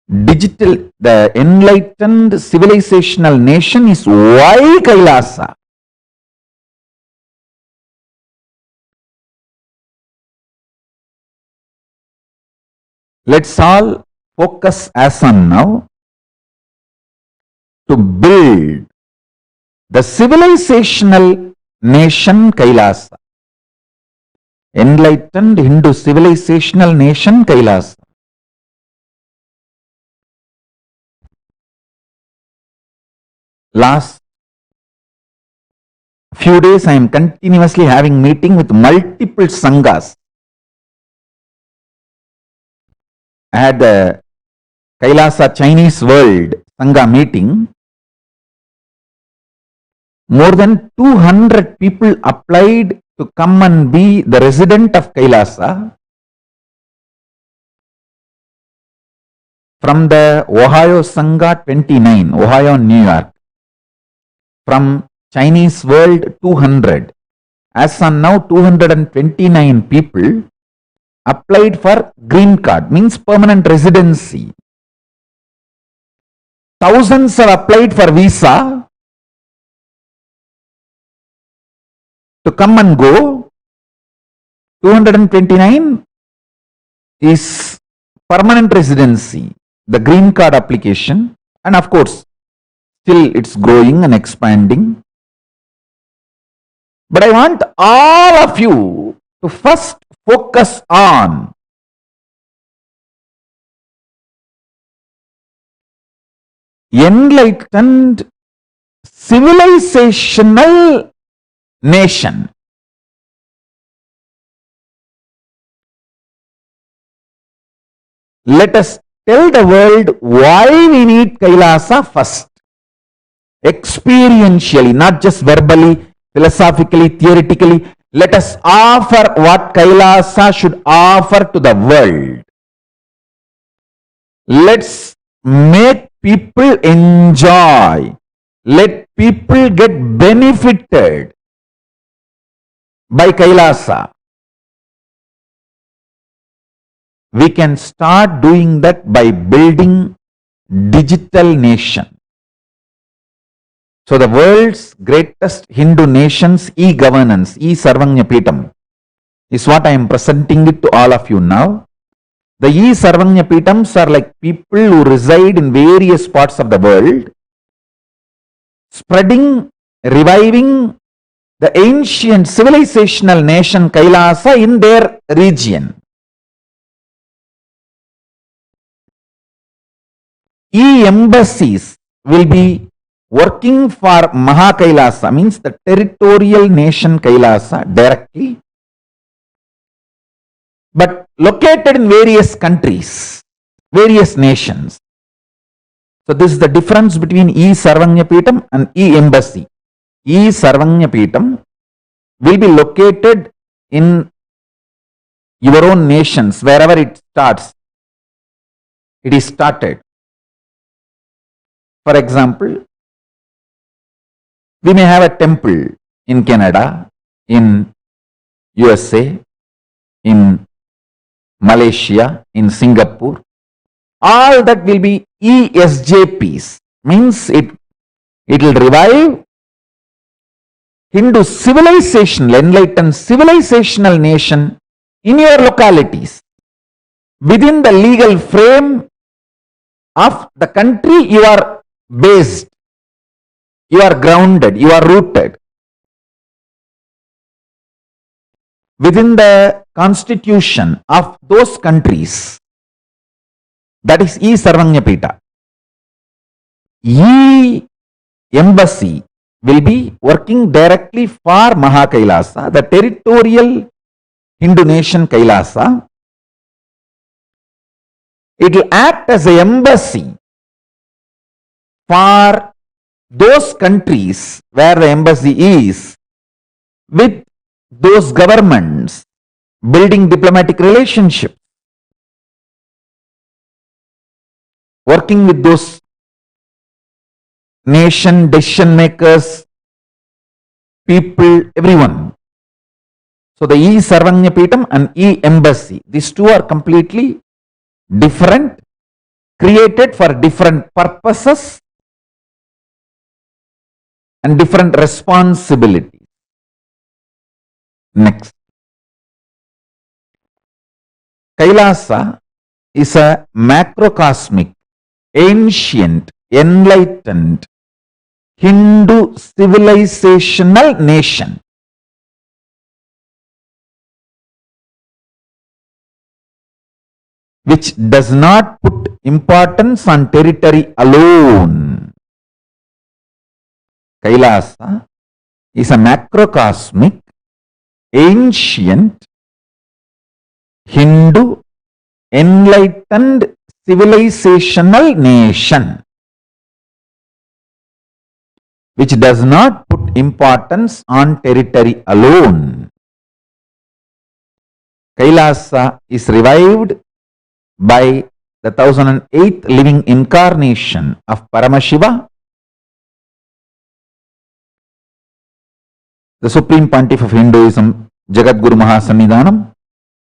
Digital, the enlightened civilizational nation is why Kailasa. Let's all focus as on now to build the civilizational nation Kailasa. Enlightened Hindu civilizational nation Kailasa. Last few days I am continuously having meeting with multiple sanghas. I had the Kailasa Chinese World Sangha meeting. More than 200 people applied to come and be the resident of Kailasa from the Ohio Sangha 29, Ohio, New York. From Chinese World 200. As on now 229 people applied for green card, means permanent residency. Thousands have applied for visa. to come and go. 229 is permanent residency, the green card application, and of course, still it's growing and expanding. But I want all of you to first focus on enlightened civilizational nation. Let us tell the world why we need Kailasa first. Experientially, not just verbally, philosophically, theoretically. Let us offer what Kailasa should offer to the world. Let's make people enjoy. Let people get benefited by Kailasa. We can start doing that by building digital nation. So the world's greatest Hindu nations e-governance, e-Sarvagnapitam is what I am presenting it to all of you now. The e-Sarvagnapitams are like people who reside in various parts of the world, spreading, reviving the ancient civilizational nation Kailasa in their region. E-embassies will be working for Mahakailasa, means the territorial nation Kailasa directly, but located in various countries, various nations. So this is the difference between E-Sarvagnapitam and E-embassy. E-Sarvagnapitam will be located in your own nations, wherever it starts. It is started. For example, we may have a temple in Canada, in USA, in Malaysia, in Singapore. All that will be ESJPs, means it will revive Hindu civilizational, enlightened civilizational nation in your localities, within the legal frame of the country you are based, you are grounded, you are rooted. Within the constitution of those countries, that is E-Sarvagnyapita. E-embassy will be working directly for Mahakailasa, the territorial Hindu nation Kailasa. It will act as an embassy for those countries where the embassy is, with those governments, building diplomatic relationships, working with those nation decision makers, people, everyone. So the E-Sarvagnapitam and E-embassy, these two are completely different, created for different purposes and different responsibilities. Next. Kailasa is a macrocosmic, ancient, enlightened Hindu civilizational nation. Which does not put importance on territory alone. Kailasa is a macrocosmic, ancient, Hindu, enlightened civilizational nation, which does not put importance on territory alone. Kailasa is revived by the 1008th living incarnation of Paramashiva, the Supreme Pontiff of Hinduism, Jagatguru Mahasannidhanam,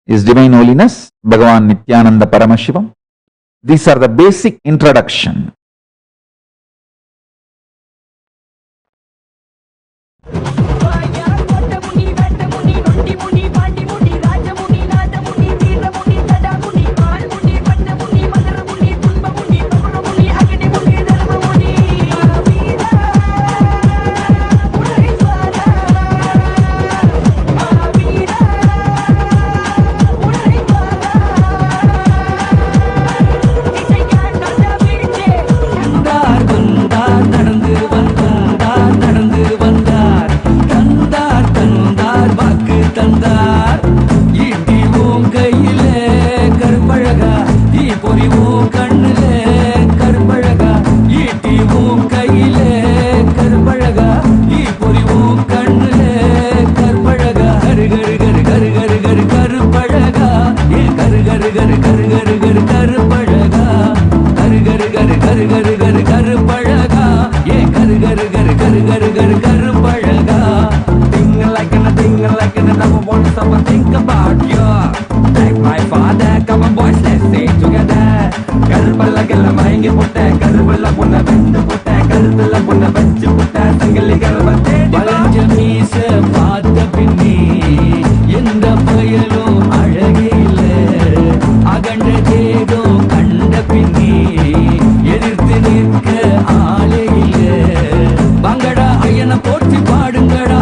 His Divine Holiness, Bhagavan Nithyananda Paramashivam. These are the basic introduction. singing like an never want to stop and think about you. Like my father, come on boys, let's sing together. கருப்பல்ல கெல்ல மயங்கி போட்ட கருவல்ல பொண்ண வெந்து போட்ட கருத்துல பொண்ண வச்சு போட்ட சங்கிலி கருவ வளைஞ்ச மீச பார்த்த பின்னே எந்த பயலும் அழகே இல்ல அகண்ட தேகம் கண்ட பின்னே எதிர்த்து நிற்க ஆளே இல்ல வாங்கடா ஐயனை போற்றி பாடுங்கடா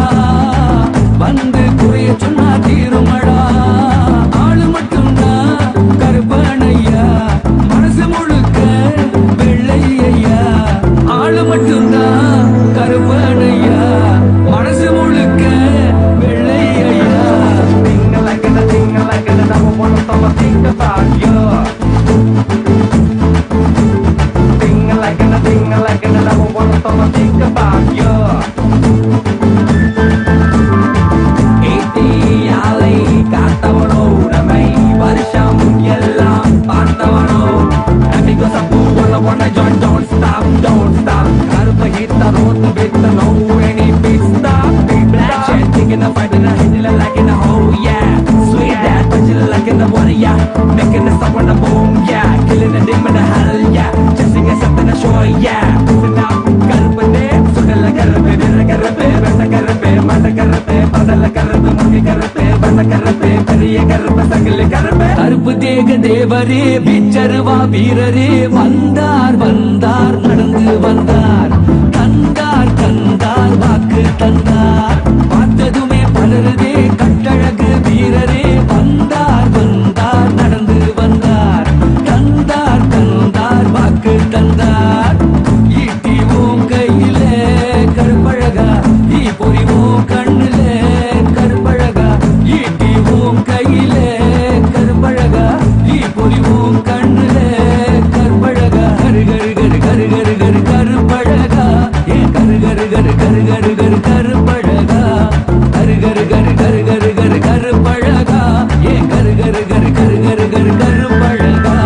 வந்து குறைய சொன்னா தீருமடா ஆளு மட்டும்தான் கருப்பனையா மனசு முழுக்க வெள்ளையா ஆளு மட்டும்தான் கருப்பனையா மனசு முழுக்க வெள்ளையா Think like it, never wanna stop and think about you. Think like it, never wanna stop and think about you. ஏத்தியாலை காத்தவனோ நம்மை வருஷம் எல்லாம் பார்த்தவனோ Amigos of who wanna join, don't stop கருப்ப ஹித்த ரோத்து வித்த no any big stop big black shit thinking of fighting a hit like in a oh yeah sweet that punching like in the warrior making the sound when the boom yeah killing the dim in the hell yeah chasing us up in the show yeah listen up கருப்பனே சுடல கருப்பே வீர கருப்பே வெட்ட கருப்பே மண்ட கருப்பே படல கருப்பே முடி கருப்பே வண்ண கருப்பே பெரிய கருப்பே சங்கிலி கருப்பே கருப்பு தேக தேவரே பிச்சருவா வீரரே வந்தார் நடந்து வந்தார் தந்தார் வாக்கு தந்தார் பார்த்ததுமே பலருதே கட்டழகு வீரரே வந்தார் நடந்து வந்தார் தந்தார் வாக்கு தந்தார் ஈட்டிவோம் கையில கருப்பழகா ஈ பொறிவோம் கண்ணுல கருப்பழகா ஈட்டிவோம் கையில கருப்பழகா ஈ பொறிவோம் கண்ணுல கருப்பழகா கரு கரு கரு கரு கரு கரு கருப்பழகா ஏ கரு கரு கரு கரு கரு கரு கருப்பழகா கரு கரு கரு கரு கரு கரு கருப்பழகா ஏ கரு கரு கரு கரு கரு கரு கருப்பழகா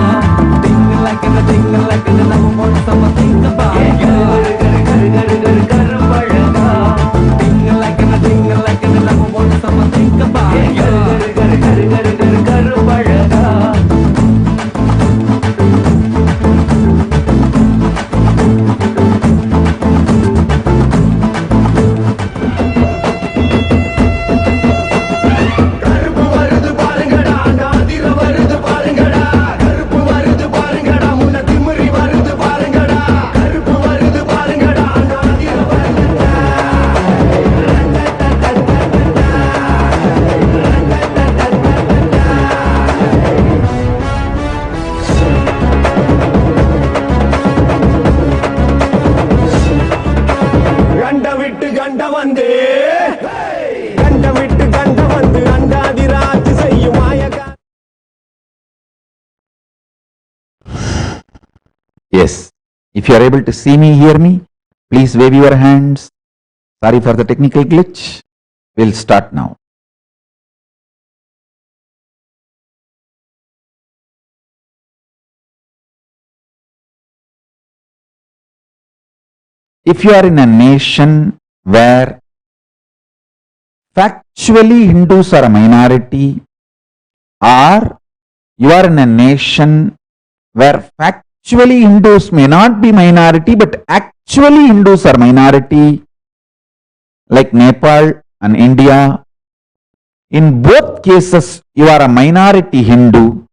Think like it, never want someone think about you. Kரு kரு kரு kரு கருப்பழகா Think like it, never want someone think about you. Kru kரு kரு kரு கருப்பழகா கருப்பு வருது பாருங்கடா நாதிர வருது பாருங்கடா கருப்பு வருது பாருங்கடா முன்ன திமிரி வருது பாருங்கடா கருப்பு வருது பாருங்கடா நாதிர வருதுடா கண்ட விட்டு கண்ட வந்து அண்டாதிராட்சி செய்யும் மாயக்கா Yes. If you are able to see me, hear me, please wave your hands. Sorry for the technical glitch. We'll start now. If you are in a nation where factually Hindus are a minority, or you are in a nation where factually Hindus may not be minority but actually Hindus are minority, like Nepal and India, in both cases you are a minority Hindu.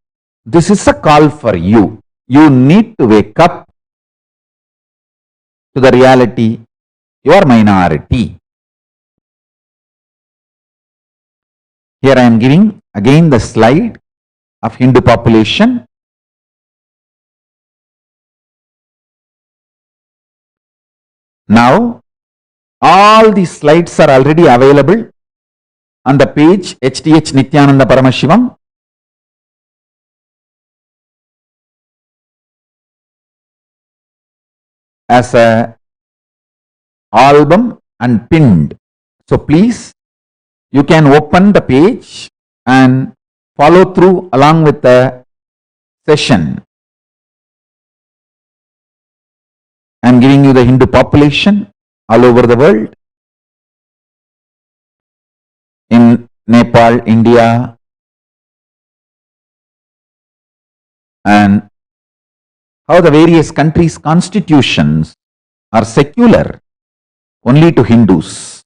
This is a call for you. You need to wake up to the reality you are minority. Here I am giving again the slide of Hindu population. Now, all these slides are already available on the page HDH Nithyananda Paramashivam. As a album and pinned. So please, you can open the page and follow through along with the session. I am giving you the Hindu population all over the world. in Nepal, India, and how the various countries' constitutions are secular only to Hindus.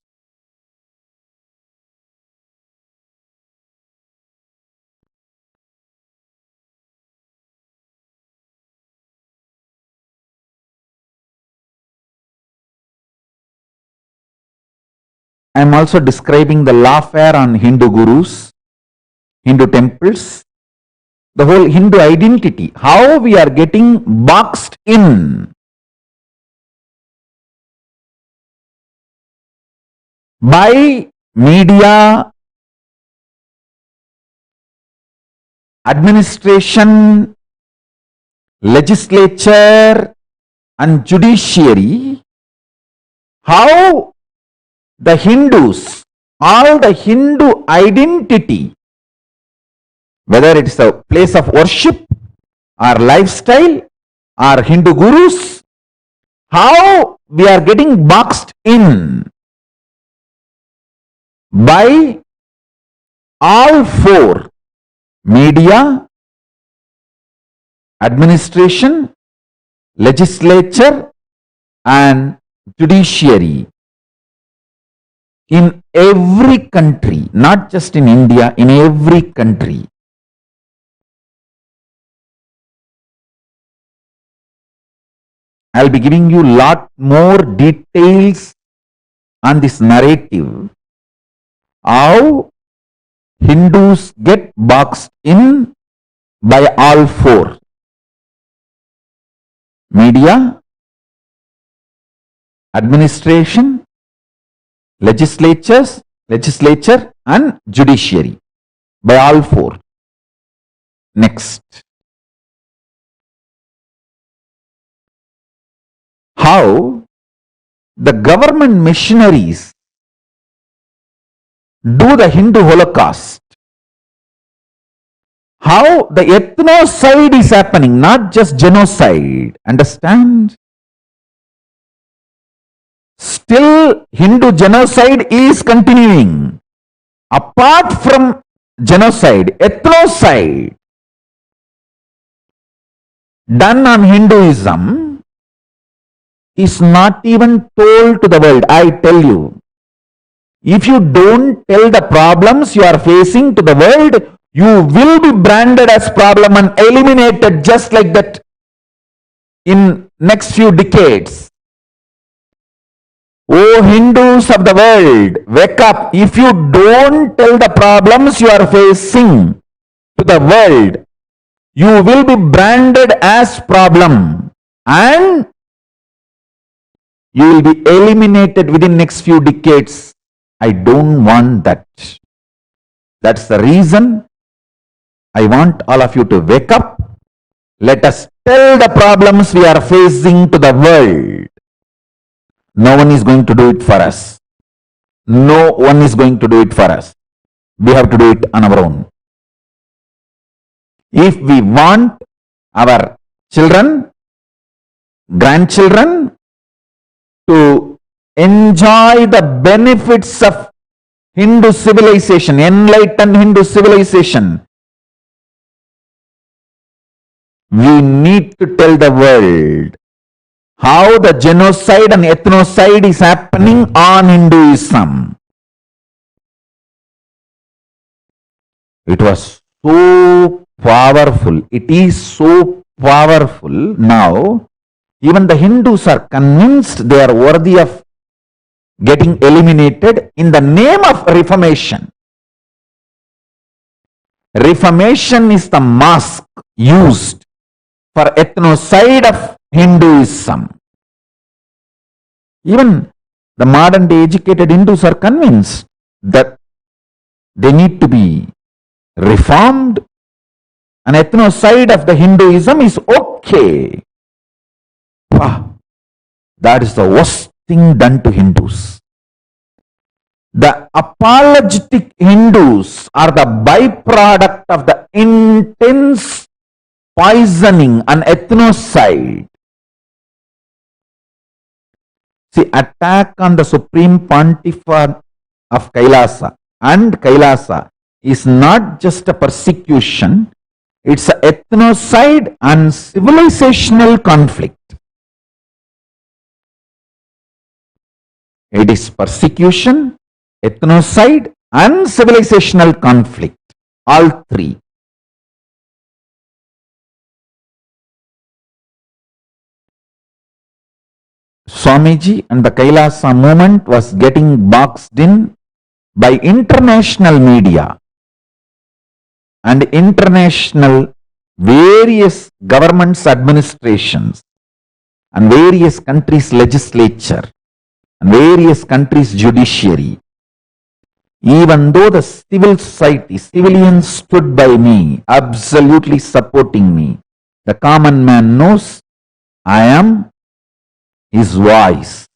I am also describing the lawfare on Hindu gurus, Hindu temples, the whole Hindu identity, how we are getting boxed in by media, administration, legislature, and judiciary, how the Hindus, all the Hindu identity, whether it's a place of worship or lifestyle or Hindu gurus, how we are getting boxed in by all four: media, administration, legislature, and judiciary. In every country, not just in India, in every country. I'll be giving you a lot more details on this narrative. How Hindus get boxed in by all four: media, administration, legislature, and judiciary, by all four. Next. How the government missionaries do the Hindu Holocaust. How the ethnocide is happening, not just genocide. Understand? Still, Hindu genocide is continuing. Apart from genocide, ethnocide done on Hinduism is not even told to the world. I tell you, if you don't tell the problems you are facing to the world, you will be branded as problem and eliminated just like that in next few decades. Oh Hindus of the world, wake up. If you don't tell the problems you are facing to the world, you will be branded as problem and you will be eliminated within next few decades. I don't want that. That's the reason I want all of you to wake up. Let us tell the problems we are facing to the world. No one is going to do it for us. No one is going to do it for us. We have to do it on our own. If we want our children, grandchildren to enjoy the benefits of Hindu civilization, enlightened Hindu civilization, we need to tell the world how the genocide and ethnocide is happening on Hinduism. It was so powerful. It is so powerful now. Even the Hindus are convinced they are worthy of getting eliminated in the name of Reformation. Reformation is the mask used for ethnocide of Hinduism. Even the modern day educated Hindus are convinced that they need to be reformed and ethnocide of the Hinduism is okay. That is the worst thing done to Hindus. The apologetic Hindus are the byproduct of the intense poisoning and ethnocide. See, attack on the Supreme Pontiff of KAILASA, and Kailasa is not just a persecution, it's an ethnocide and civilizational conflict. It is persecution, ethnocide and civilizational conflict. All three. Swamiji and the Kailasa movement was getting boxed in by international media and international various governments, administrations and various countries' legislature and various countries' judiciary. Even though the civil society, civilians stood by me, absolutely supporting me, the common man knows I am his voice.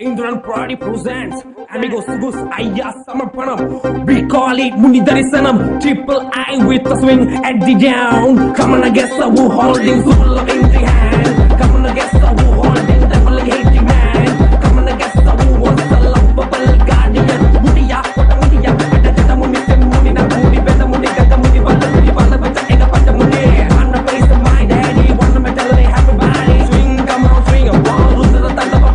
Indran Pradi presents Amigos Gus Ayya Samarpanam. We call it Muni Darisanam. Triple I with a swing at the down. Come on, I guess who holding Zul in the hand. Come on, I guess who holding devil hating man. Come on, I guess who wants the lovable guardian. Mudiya, Mudiya, Pata Muni, Muni, Muni, Beta Muni, Kata Muni, Bala, Bata, Ega Pata Muni. On the place of my daddy, wanna metal, they have a body. Swing, come on, swing a ball, lose the Tata Pata.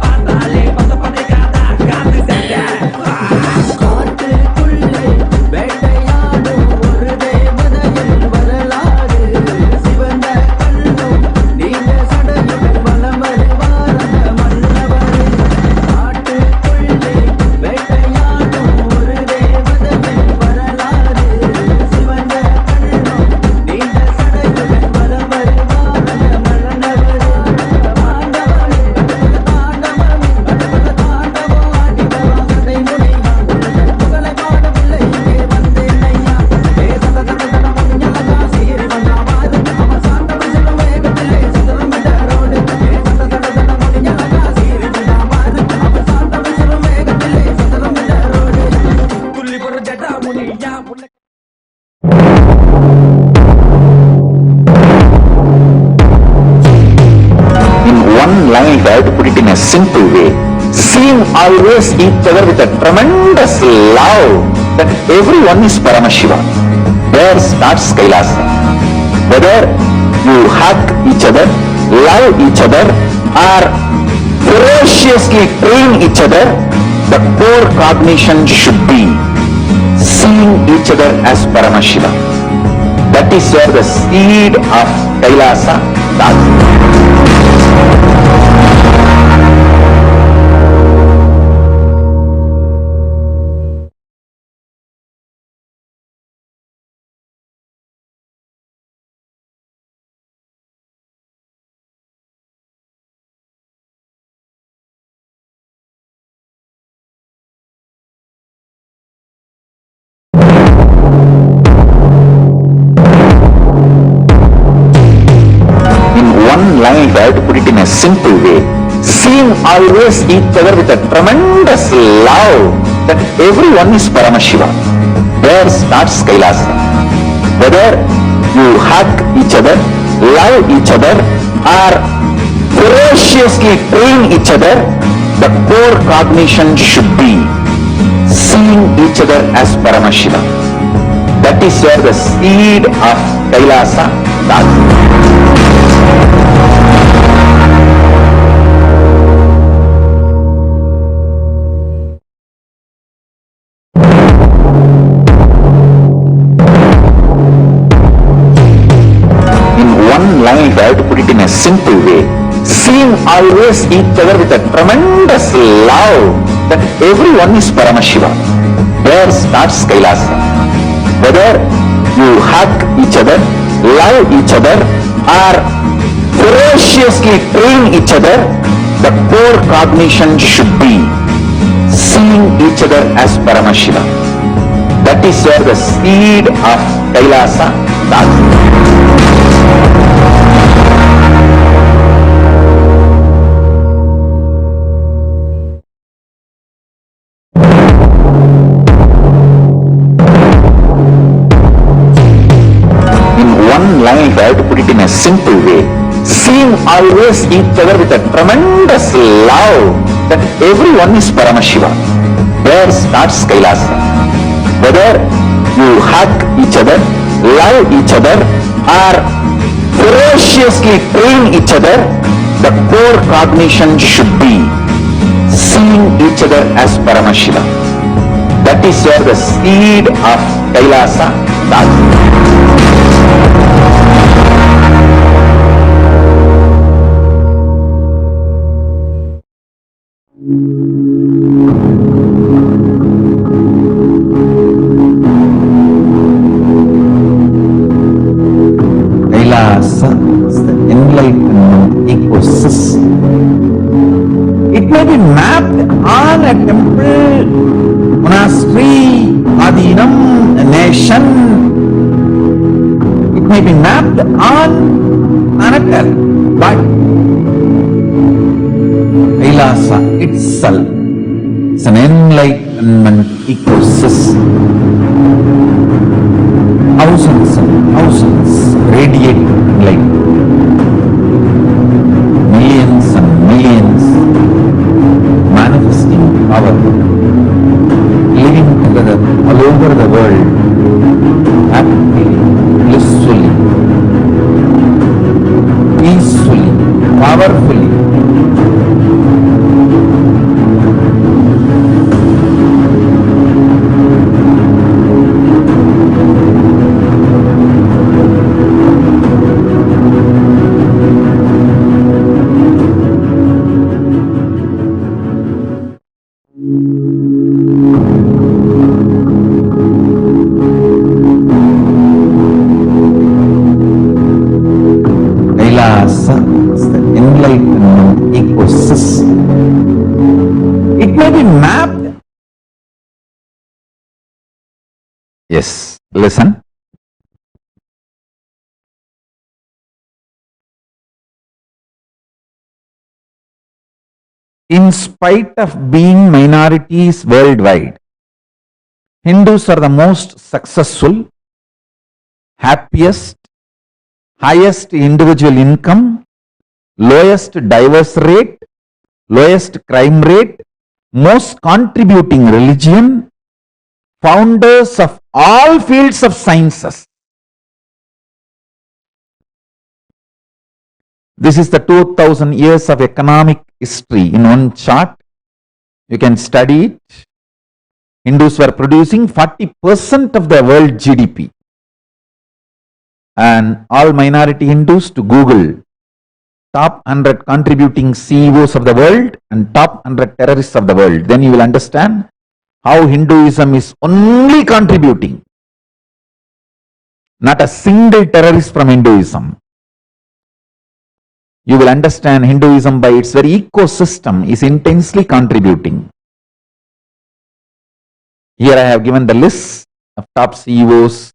Simple way, seeing always each other with a tremendous love that everyone is Paramashiva. There starts Kailasa. Whether you hug each other, love each other, or ferociously train each other, the core cognition should be seeing each other as Paramashiva. That is where the seed of Kailasa starts. Line, if I have to put it in a simple way, seeing always each other with a tremendous love that everyone is Paramashiva. There starts Kailasa. Whether you hug each other, love each other, or ferociously train each other, the core cognition should be seeing each other as Paramashiva. That is where the seed of Kailasa starts. Line, if I have to put it in a simple way, seeing always each other with a tremendous love that everyone is Paramashiva. There starts Kailasa. Whether you hug each other, love each other, or ferociously train each other, the core cognition should be seeing each other as Paramashiva. That is where the seed of Kailasa starts. always each other with a tremendous love that everyone is Paramashiva. There starts Kailasa. Whether you hug each other, love each other, or ferociously train each other, the core cognition should be seeing each other as Paramashiva. That is where the seed of Kailasa starts. Kailasa is the enlightenment ecosystem. It may be mapped on a temple, monastery, adinam, a nation. It may be mapped on planet Earth, but Kailasa itself is an enlightenment ecosystem. Thousands and thousands radiate light. Millions and millions manifesting power, living together all over the world, happily, blissfully, peacefully, powerfully. Kailasa is the enlightenment ecosystem. It may be mapped. Yes, listen. In spite of being minorities worldwide, Hindus are the most successful, happiest, highest individual income, lowest divorce rate, lowest crime rate, most contributing religion, founders of all fields of sciences. This is the 2000 years of economic history in one chart. You can study it. Hindus were producing 40% of the world GDP. And all minority Hindus to Google top 100 contributing CEOs of the world and top 100 terrorists of the world. Then you will understand how Hinduism is only contributing. Not a single terrorist from Hinduism. You will understand Hinduism by its very ecosystem is intensely contributing. Here I have given the list of top CEOs.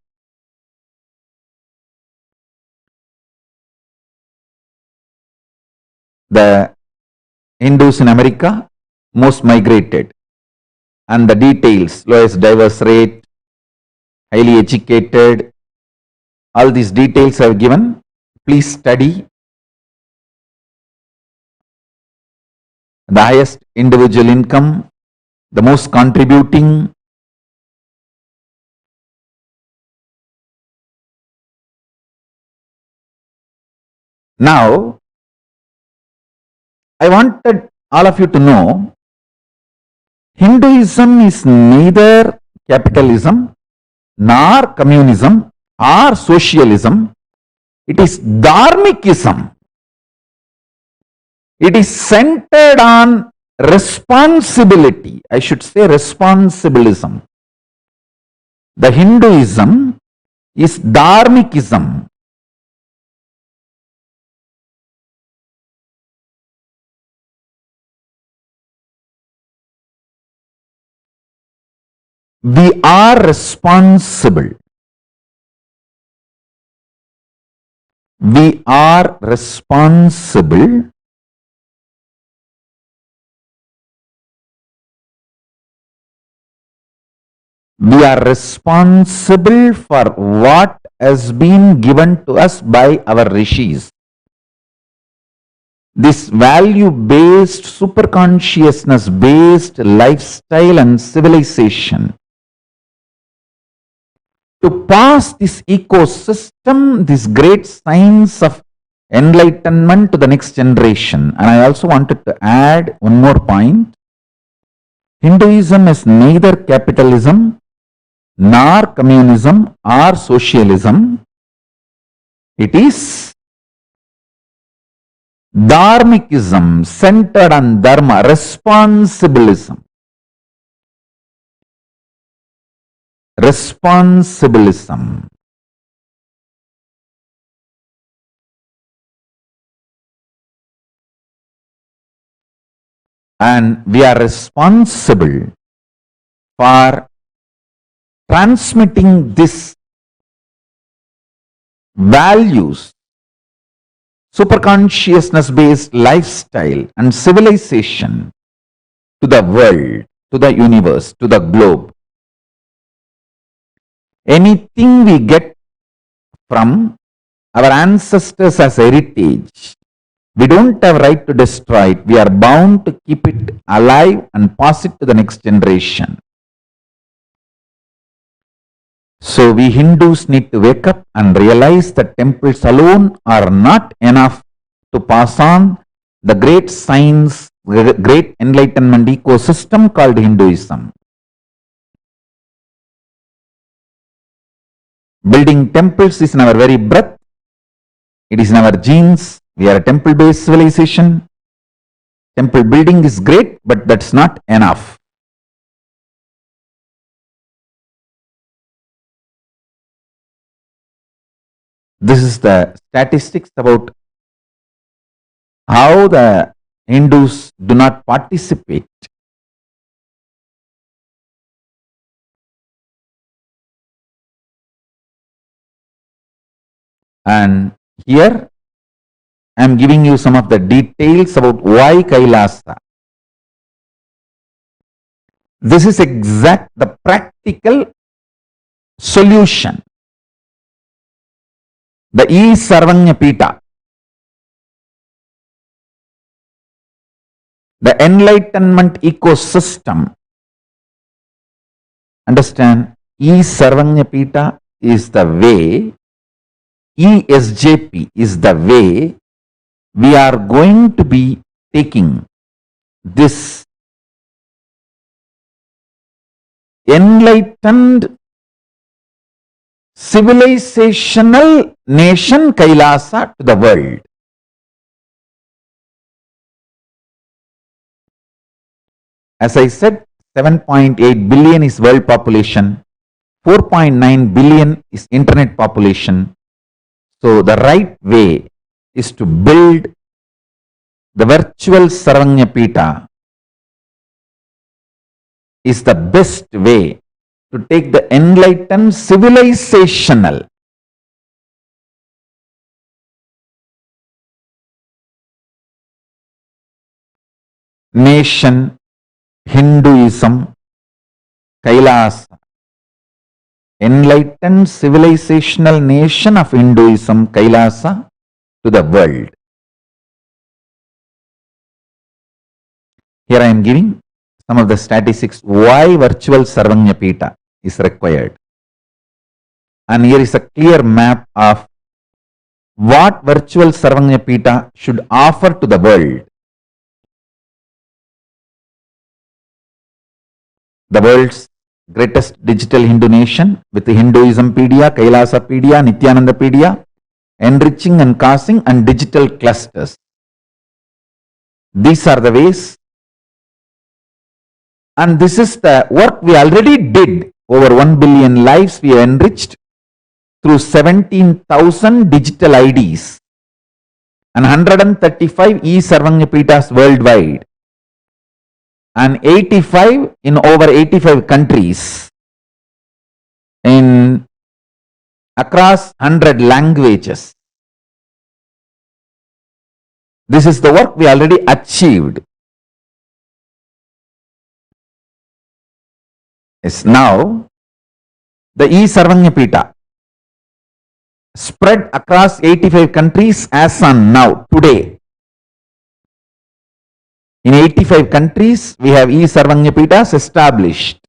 The Hindus in America, most migrated. And the details, lowest divorce rate, highly educated. All these details I have given. Please study. The highest individual income, the most contributing. Now, I wanted all of you to know, Hinduism is neither capitalism, nor communism, or socialism. It is dharmikism. It is centered on responsibility. I should say responsibilism. The Hinduism is dharmikism. We are responsible. We are responsible We are responsible for what has been given to us by our rishis. this value-based, superconsciousness-based lifestyle and civilization, to pass this ecosystem, this great science of enlightenment to the next generation. And I also wanted to add one more point. Hinduism is neither capitalism, nor communism, or socialism. It is dharmikism, centered on dharma, responsibilism. Responsibilism. And we are responsible for transmitting this values, superconsciousness-based lifestyle and civilization to the world, to the universe, to the globe. Anything we get from our ancestors as heritage, we don't have right to destroy it. We are bound to keep it alive and pass it to the next generation. So we Hindus need to wake up and realize that temples alone are not enough to pass on the great science, the great enlightenment ecosystem called Hinduism. Building temples is in our very breath. It is in our genes. We are a temple-based civilization. Temple building is great, but that's not enough. This is the statistics about how the Hindus do not participate. And here I am giving you some of the details about why Kailasa. This is the practical solution. The Sarvanya Pita, the enlightenment ecosystem. Understand, Sarvanya Pita is the way, ESJP is the way we are going to be taking this enlightened civilizational nation Kailasa to the world. As I said, 7.8 billion is world population, 4.9 billion is internet population. So the right way is to build the virtual Sarvanya Pita is the best way to take the enlightened civilizational nation, Hinduism, Kailasa, enlightened civilizational nation of Hinduism, Kailasa, to the world. Here I am giving some of the statistics why virtual Sarvanya Pita is required. And here is a clear map of what virtual Sarvanya Pita should offer to the world. The world's greatest digital Hindu nation with the Hinduismpedia, Kailasapedia, Nithyanandapedia, enriching and causing and digital clusters. These are the ways. And this is the work we already did. Over 1 billion lives we enriched through 17,000 digital IDs and 135 e-Sarvanya Pitas worldwide and 85 in over 85 countries in across 100 languages. This is the work we already achieved. Yes, now the e-Sarvanya Pita spread across 85 countries as on now, today. In 85 countries, we have e-Sarvagnapitas established.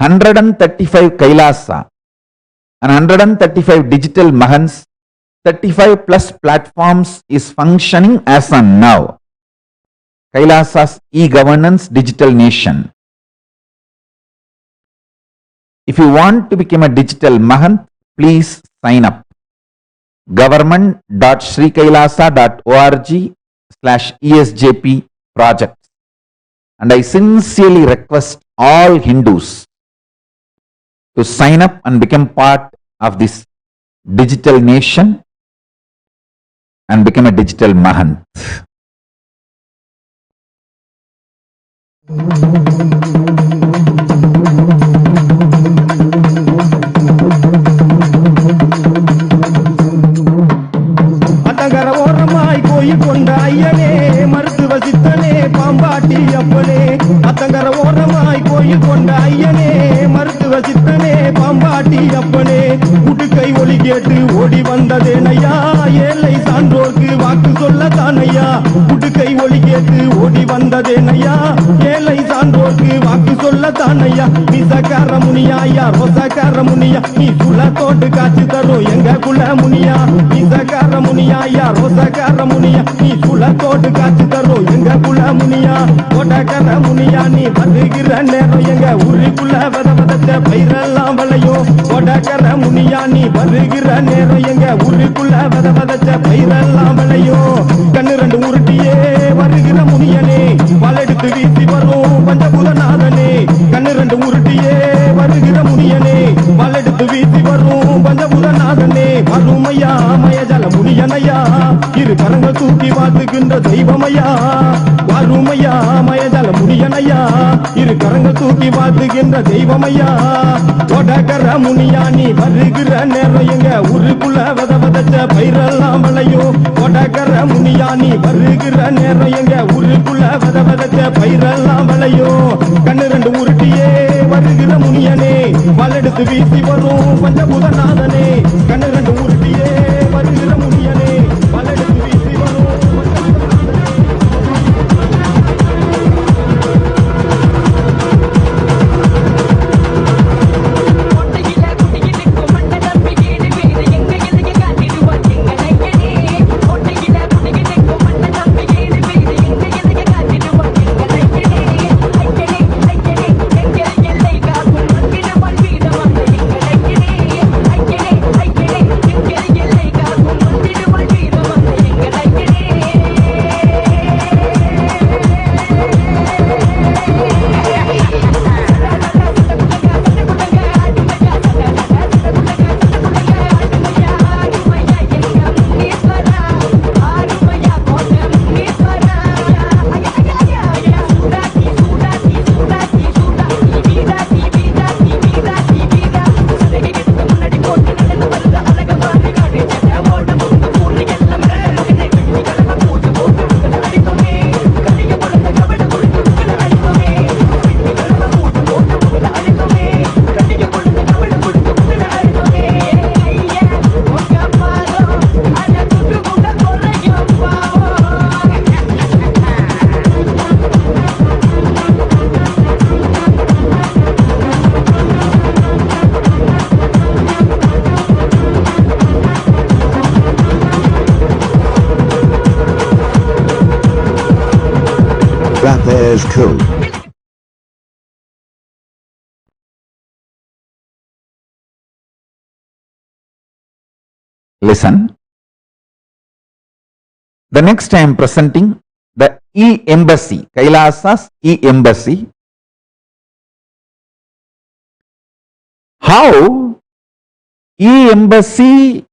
135 Kailasa and 135 digital Mahans, 35 plus platforms is functioning as on now. Kailasa's e-governance digital nation. If you want to become a digital Mahant, please sign up. government.srikailasa.org/ESJP projects. And I sincerely request all Hindus to sign up and become part of this digital nation and become a digital Mahant. அத்தங்கர ஓரமாய் கோயில் கொண்ட ஐயனே மருத்துவ சித்தனே பாம்பாட்டி அப்பனே அத்தங்கர ஓரமாய் கோயில் கொண்ட ஐயனே மருத்துவ சித்தனே பாம்பாட்டி அப்பனே உடுக்கை ஒலி கேட்டு ஓடி வந்ததேனையா ஏழை சான்றோர்க்கு வாக்கு சொல்ல தானையா உடுக்கை ஒலி கேட்டு ஓடி வந்ததேனையா ஏழை சான்றோர்க்கு வாக்கு சொல்ல தானையா நிசக்கார முனியா ஐயா ரோசக்கார முனியா நீ சுல தோட்டு காட்சி தரும் எங்க குல முனியா நிசக்கார முனியா ஐயா ரோசக்கார முனியா நீ சுல தோட்டு காட்சி தரும் எங்க குல முனியா கோட்டக்கார முனியா நீ வருகிற நேரம் எங்க ஊருக்குள்ள வதவதத்த பயிரெல்லாம் விளையும் கோட்டக்கார முனியா நீ வருகிற நேரம் எங்க ஊருக்குள்ள வதவதத்த பயிரெல்லாம் விளையும் கண்ணு ரெண்டு உருட்டியே வருகிற முனியனே பாலெடுத்து வீசி வரும் பஞ்சபூதநாதனே கண்ணு ரெண்டு உருட்டியே வருகிற முனியனே பாலெடுத்து வீசி வரும் பஞ்சபூதநாதனே வறுமையா மயஜல முனியனையா இரு கரங்கள் தூக்கி வாழ்த்துகின்ற தெய்வமையா வறுமையா மயஜல முனியனையா இரு கரங்கள் தூக்கி வாழ்த்துகின்ற தெய்வமையா கொடகர முனியா நீ வருகிற நேரம் எங்க ஊருக்குள்ள வதவதச்ச பயிரெல்லாம் விளையும் கொடகர முனியா நீ வருகிற நேரம் எங்க ஊருக்குள்ள வதவதச்ச பயிரெல்லாம் விளையும் கண்ணு ரெண்டு உருட்டியே வருகிற முனியனே வலெடுத்து வீசி வரும் பஞ்சபூதநாதனே கண்ணு ரெண்டு உருட்டியே வருகிற முனியனே வலெடுத்து வீசி வரும் That there's cool. Listen. The next I am presenting the e-embassy, Kailasa's e-embassy. How e-embassy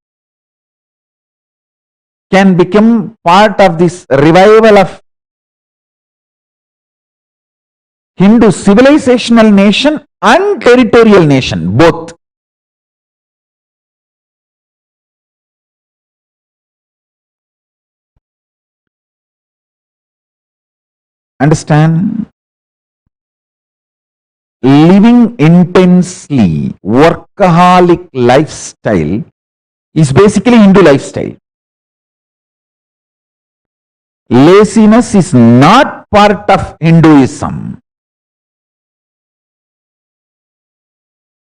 can become part of this revival of Hindu civilizational nation and territorial nation, both. Understand? Living intensely, workaholic lifestyle is basically Hindu lifestyle. Laziness is not part of Hinduism.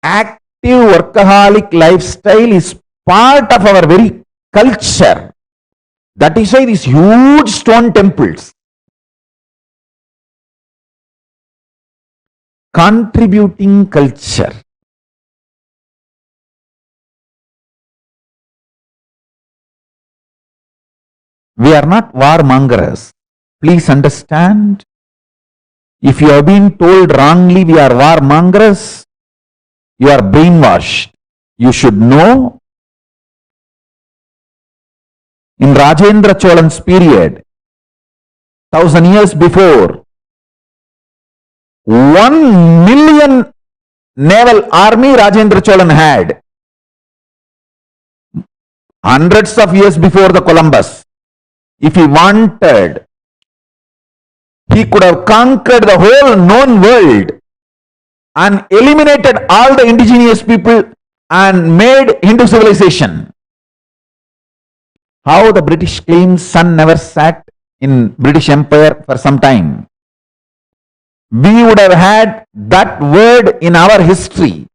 Active workaholic lifestyle is part of our very culture. That is why these huge stone temples. Contributing culture. We are not warmongers. Please understand. If you have been told wrongly we are warmongers, you are brainwashed. You should know. In Rajendra Cholan's period, 1000 years before, 1 million naval army Rajendra Cholan had. Hundreds of years before the Columbus. If he wanted, he could have conquered the whole known world and eliminated all the indigenous people and made Hindu civilization. How the British claims sun never sat in British Empire for some time. We would have had that word in our history.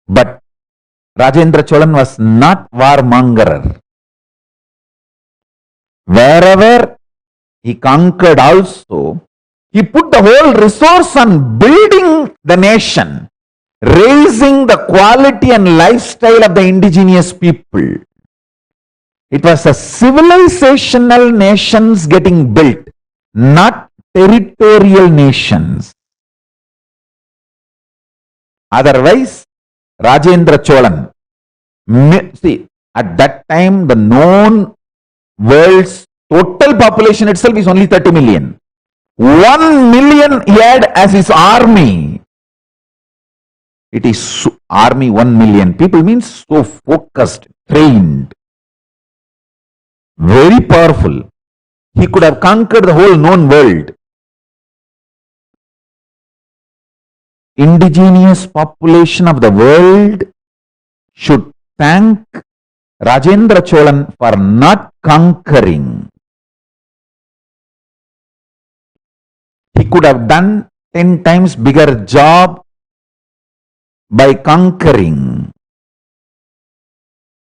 But Rajendra Cholan was not warmonger. Wherever he conquered also, he put the whole resource on building the nation, raising the quality and lifestyle of the indigenous people. It was a civilizational nations getting built, not territorial nations. Otherwise, Rajendra Cholan, see, at that time the known world's total population itself is only 30 million. 1 million he had as his army. It is army 1 million people means so focused, trained, very powerful. He could have conquered the whole known world. Indigenous population of the world should thank Rajendra Cholan for not conquering. He could have done 10 times bigger job by conquering.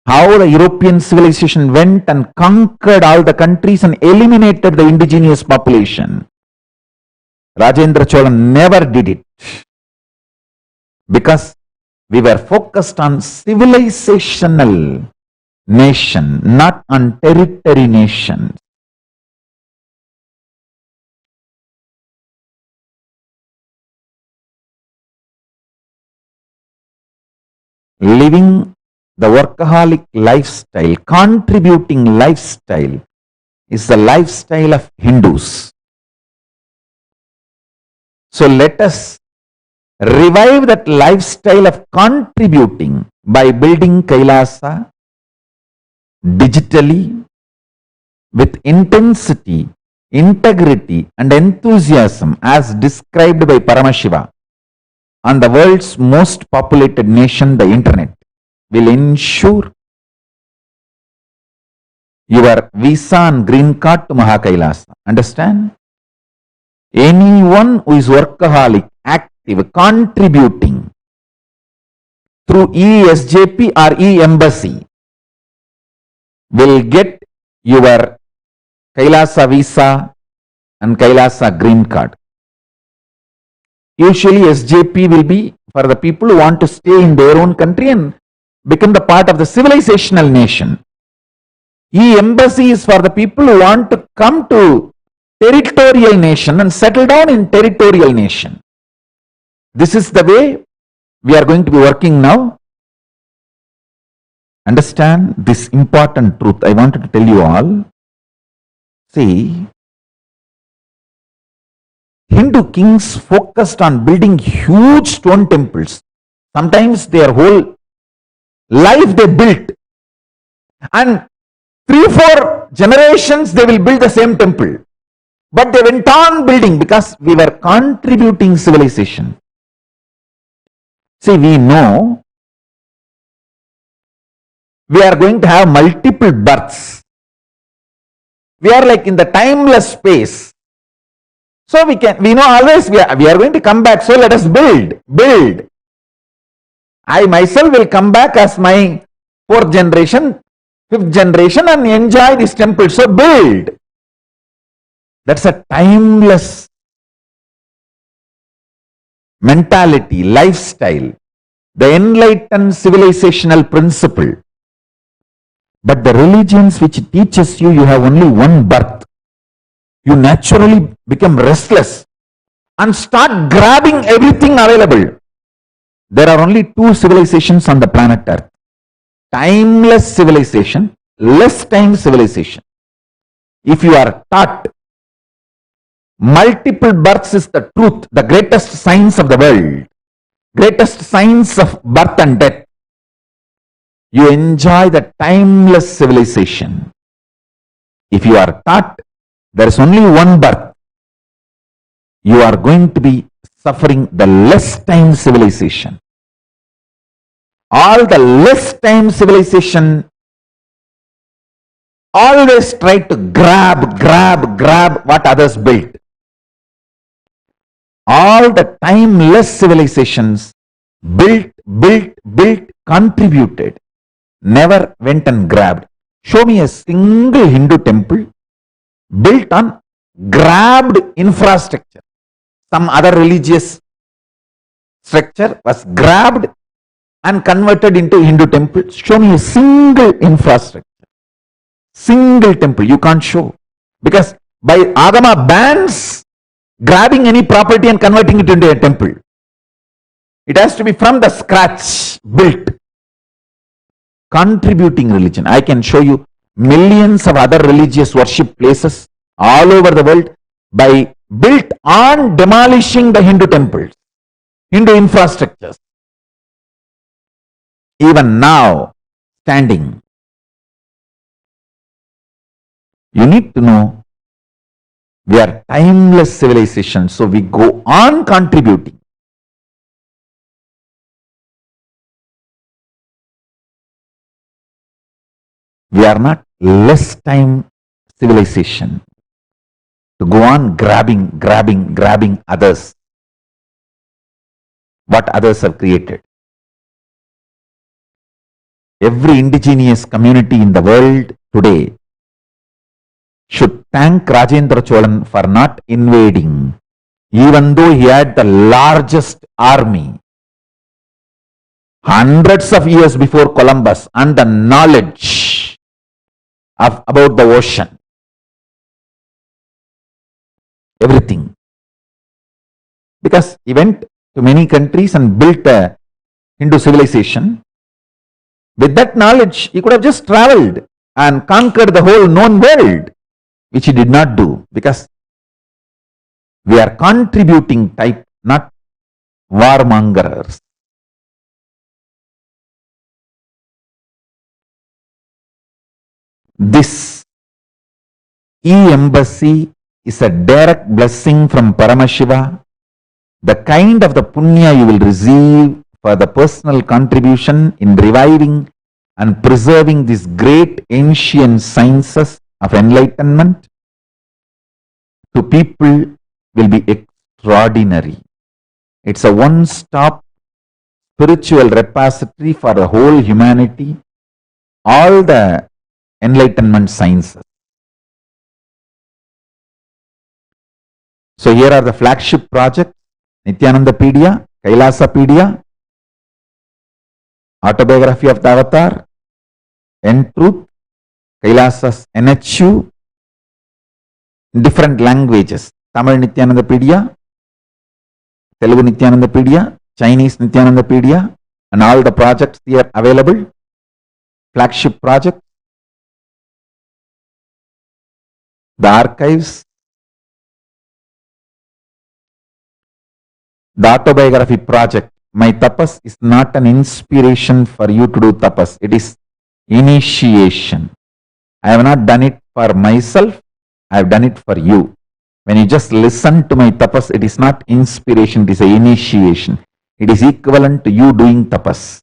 How the European civilization went and conquered all the countries and eliminated the indigenous population. Rajendra Cholan never did it. Because we were focused on civilizational nation, not on territory nations. Living the workaholic lifestyle, contributing lifestyle, is the lifestyle of Hindus. So let us revive that lifestyle of contributing by building Kailasa digitally with intensity, integrity and enthusiasm as described by Paramashiva on the world's most populated nation, the internet, will ensure your visa and green card to Mahakailasa. Understand? Anyone who is workaholic, active, contributing through ESJP or E-Embassy will get your Kailasa visa and Kailasa green card. Usually SJP will be for the people who want to stay in their own country and become the part of the civilizational nation. E-Embassy is for the people who want to come to territorial nation and settle down in territorial nation. This is the way we are going to be working now. Understand this important truth. I wanted to tell you all. See, Hindu kings focused on building huge stone temples. Sometimes their whole life they built. And 3-4 generations they will build the same temple. But they went on building because we were contributing civilization. See, we know we are going to have multiple births. We are like in the timeless space. So we know always we are going to come back. So let us build. I myself will come back as my 4th generation, 5th generation and enjoy this temple. So build. That's a timeless mentality, lifestyle, the enlightened civilizational principle. But the religions which teaches you have only one birth, you naturally become restless and start grabbing everything available. There are only 2 civilizations on the planet Earth. Timeless civilization, less time civilization. If you are taught multiple births is the truth, the greatest science of the world, greatest science of birth and death, you enjoy the timeless civilization. If you are taught there is only one birth, you are going to be suffering the less time civilization. All the less time civilization always try to grab what others built. All the timeless civilizations built, contributed, never went and grabbed. Show me a single Hindu temple built on grabbed infrastructure. Some other religious structure was grabbed and converted into Hindu temple. Show me a single infrastructure, single temple. You can't show, because by Agama bans grabbing any property and converting it into a temple. It has to be from the scratch built. Contributing religion. I can show you millions of other religious worship places all over the world by built on demolishing the Hindu temples, Hindu infrastructures. Even now, standing. You need to know we are timeless civilization, so we go on contributing. We are not less time civilization to go on grabbing others, what others have created. Every indigenous community in the world today should thank Rajendra Cholan for not invading, even though he had the largest army hundreds of years before Columbus and the knowledge about the ocean. Everything. Because he went to many countries and built a Hindu civilization. With that knowledge, he could have just traveled and conquered the whole known world, which he did not do, because we are contributing type, not warmongers. This e-embassy is a direct blessing from Paramashiva. The kind of the punya you will receive for the personal contribution in reviving and preserving these great ancient sciences of enlightenment to people will be extraordinary. It's a one-stop spiritual repository for the whole humanity, all the enlightenment sciences. So here are the flagship projects: Nithyanandapedia, Kailasapedia, Autobiography of the Avatar, Truth, Kailasa's NHU, different languages: Tamil Nithyanandapedia, Telugu Nithyanandapedia, Chinese Nithyanandapedia, and all the projects here available. Flagship project, the archives, the autobiography project. My tapas is not an inspiration for you to do tapas. It is initiation. I have not done it for myself. I have done it for you. When you just listen to my tapas, it is not inspiration, it is an initiation. It is equivalent to you doing tapas.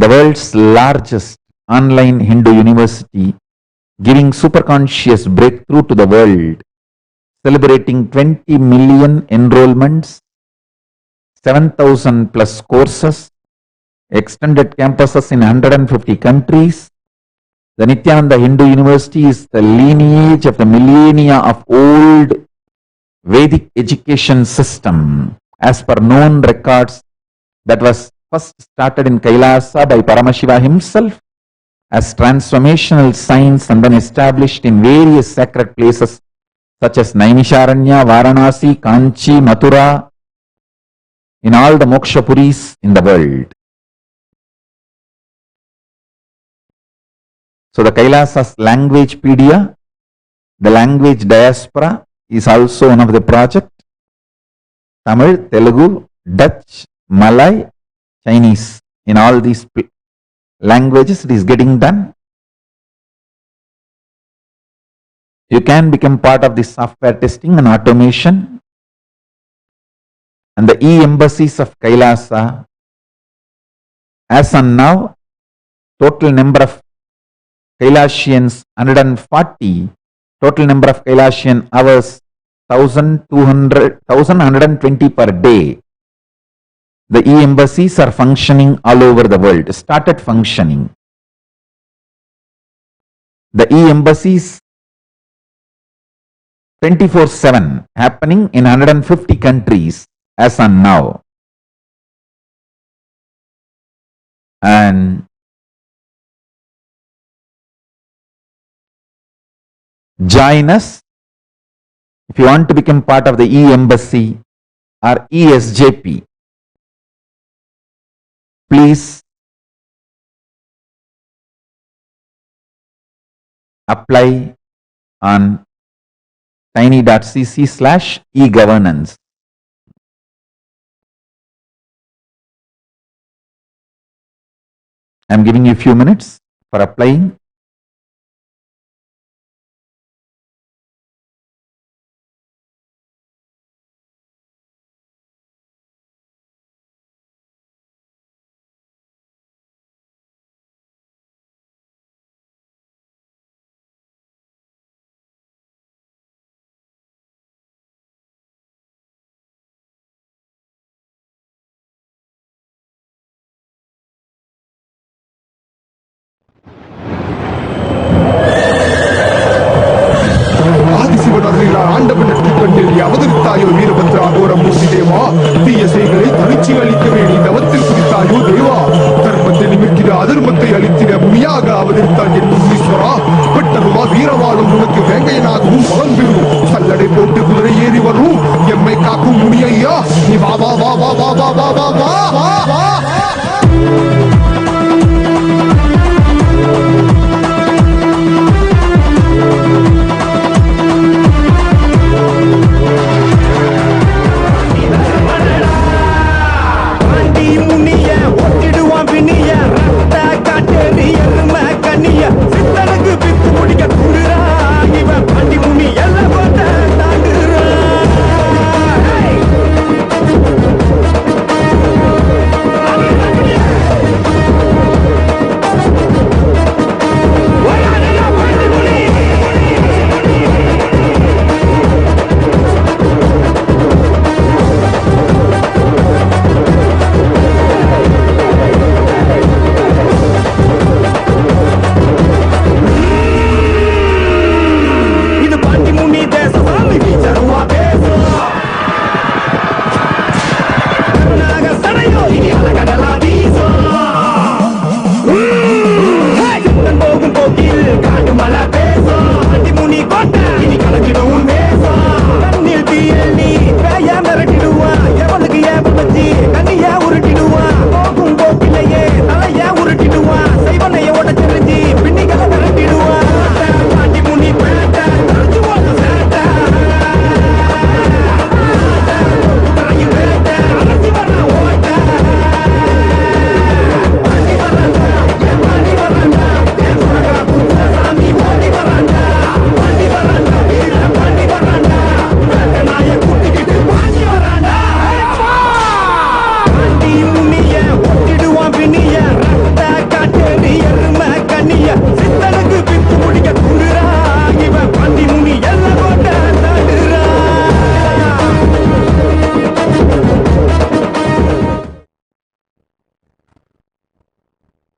the world's largest online Hindu university, giving superconscious breakthrough to the world, celebrating 20 million enrollments, 7,000 plus courses, extended campuses in 150 countries. The Nithyananda Hindu University is the lineage of the millennia of old Vedic education system. As per known records, that was first started in Kailasa by Paramashiva himself as transformational science and then established in various sacred places such as Naimisharanya, Varanasi, Kanchi, Mathura, in all the mokshapuris in the world. So the Kailasa's Languagepedia, the language diaspora is also one of the project. Tamil, Telugu, Dutch, Malay, Chinese, in all these languages it is getting done. You can become part of the software testing and automation. And the e-embassies of Kailasa, as on now, total number of Kailasians 140, total number of Kailasian hours 1,120 per day. The e-embassies are functioning all over the world, started functioning. The e-embassies 24/7 happening in 150 countries as on now. And join us if you want to become part of the e-embassy or ESJP. Please apply on tiny.cc/e-governance. I'm giving you a few minutes for applying. ஆண்டவன் கண்டில் அவதரித்தாயோ வீரபத்ரா கோரமூர்த்தி தேவா, தீய செய்களை தனிச்சி அளிக்கவே நீ தவத்தில் குறித்தாயோ தேவா, தர்மத்தை நிமிக்கிற அதர்மத்தை அளித்திட முனியாக அவதரித்தாய் என் ஈஸ்வரா, பெட்டருவா வீரவாளும் உனக்கு வேங்கையனாகவும் பலம் பெறும், சல்லடை போட்டு குதிரை ஏறி வரும் எம்மை காக்கும் முனியா, நீ வா வா வா வா வா வா வா வா வா வா வா.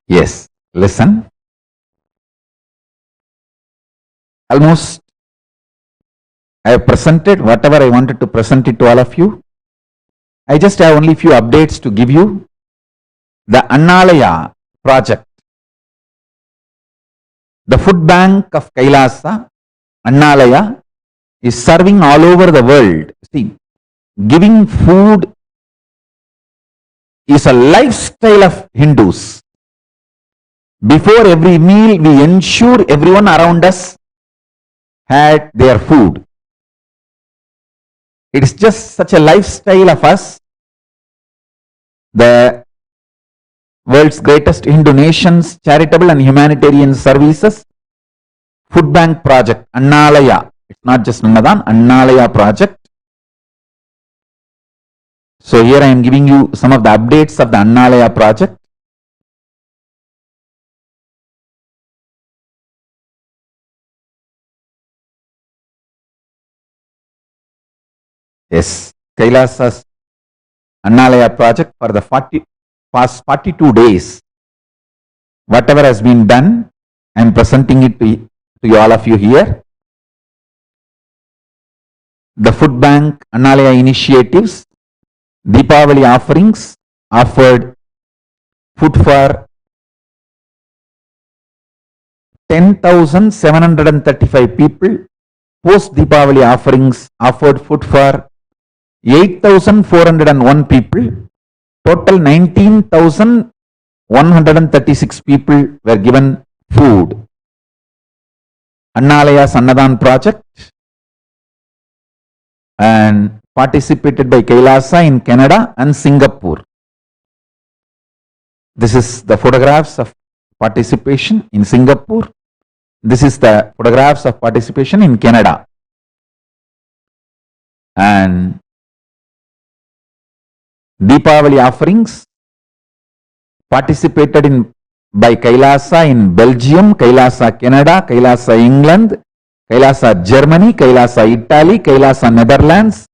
Yes, listen. Almost I have presented whatever I wanted to present it to all of you. I just have only few updates to give you. The Annalaya project, the food bank of Kailasa, Annalaya, is serving all over the world. See, giving food is a lifestyle of Hindus. Before every meal, we ensure everyone around us had their food. It is just such a lifestyle of us. The world's greatest Hindu nations, charitable and humanitarian services, food bank project, Annalaya. It's not just Annadan, Annalaya project. So here I am giving you some of the updates of the Annalaya project. Yes, Kailasa's Annalaya project for the past 42 days. Whatever has been done, I am presenting it to all of you here. The food bank Annalaya initiatives, Deepavali offerings, offered food for 10,735 people. Post Deepavali offerings offered food for 8,401 people. Total 19,136 people were given food. Annalaya's Annadan project and participated by Kailasa in Canada and Singapore. This is the photographs of participation in Singapore. This is the photographs of participation in Canada. And Deepavali offerings participated in by Kailasa in Belgium, Kailasa Canada, Kailasa England, Kailasa Germany, Kailasa Italy, Kailasa Netherlands,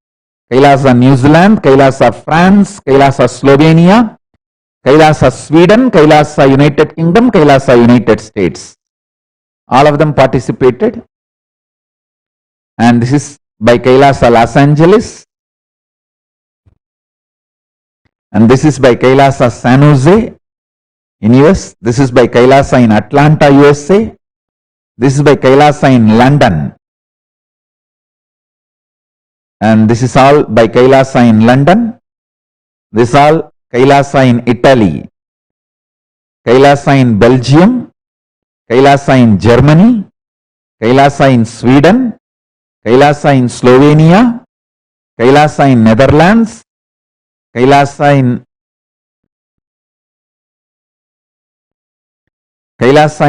Kailasa New Zealand, Kailasa France, Kailasa Slovenia, Kailasa Sweden, Kailasa United Kingdom, Kailasa United States. All of them participated. And this is by Kailasa Los Angeles. And this is by Kailasa San Jose in US. This is by Kailasa in Atlanta, USA. This is by Kailasa in London. And this is all by Kailasa in London. This is all Kailasa in Italy. Kailasa in Belgium. Kailasa in Germany. Kailasa in Sweden. Kailasa in Slovenia. Kailasa in Netherlands. Kailasa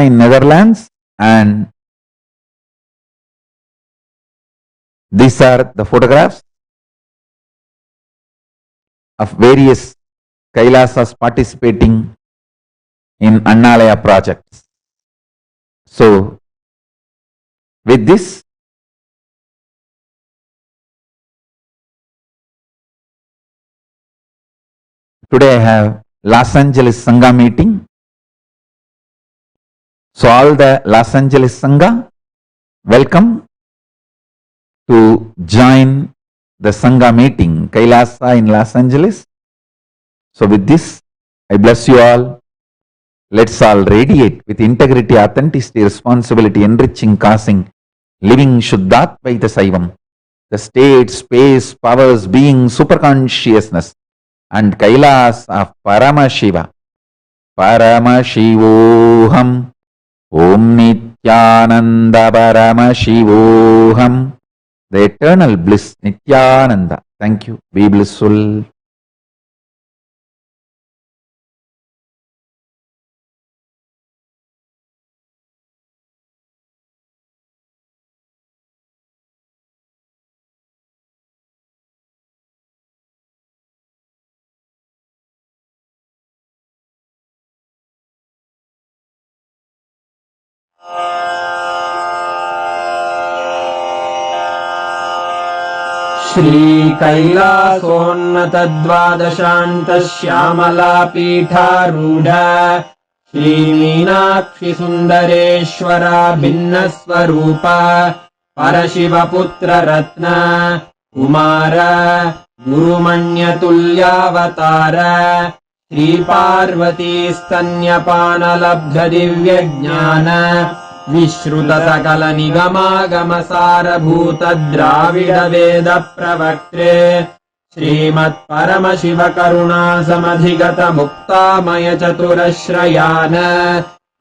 in Netherlands, and these are the photographs of various Kailasas participating in Annalaya projects. So, with this, today I have Los Angeles Sangha meeting. So all the Los Angeles Sangha, welcome to join the Sangha meeting, Kailasa in Los Angeles. So with this, I bless you all. Let's all radiate with integrity, authenticity, responsibility, enriching, causing, living Shuddhatvaita Saivam, the state, space, powers, being, superconsciousness, and Kailasa of Paramashiva, Paramashivoham, Om Nithyananda Paramashivoham, the eternal bliss, Nithyananda. Thank you. Be blissful. श्रीकैलासोन्नतद्वादशान्तश्यामला पीठारूढ श्रीमीनाक्षि सुन्दरेश्वरा भिन्नस्वरूप परशिवपुत्र रत्न कुमार गुरुमण्यतुल्यावतार श्रीपार्वती स्तन्यपानलब्ध दिव्यज्ञान विश्रुत सकल निगमागमसारभूत द्राविड वेद प्रवक्त्रे श्रीमत्परमशिव करुणा समधिगत मुक्तामय चतुरश्रयान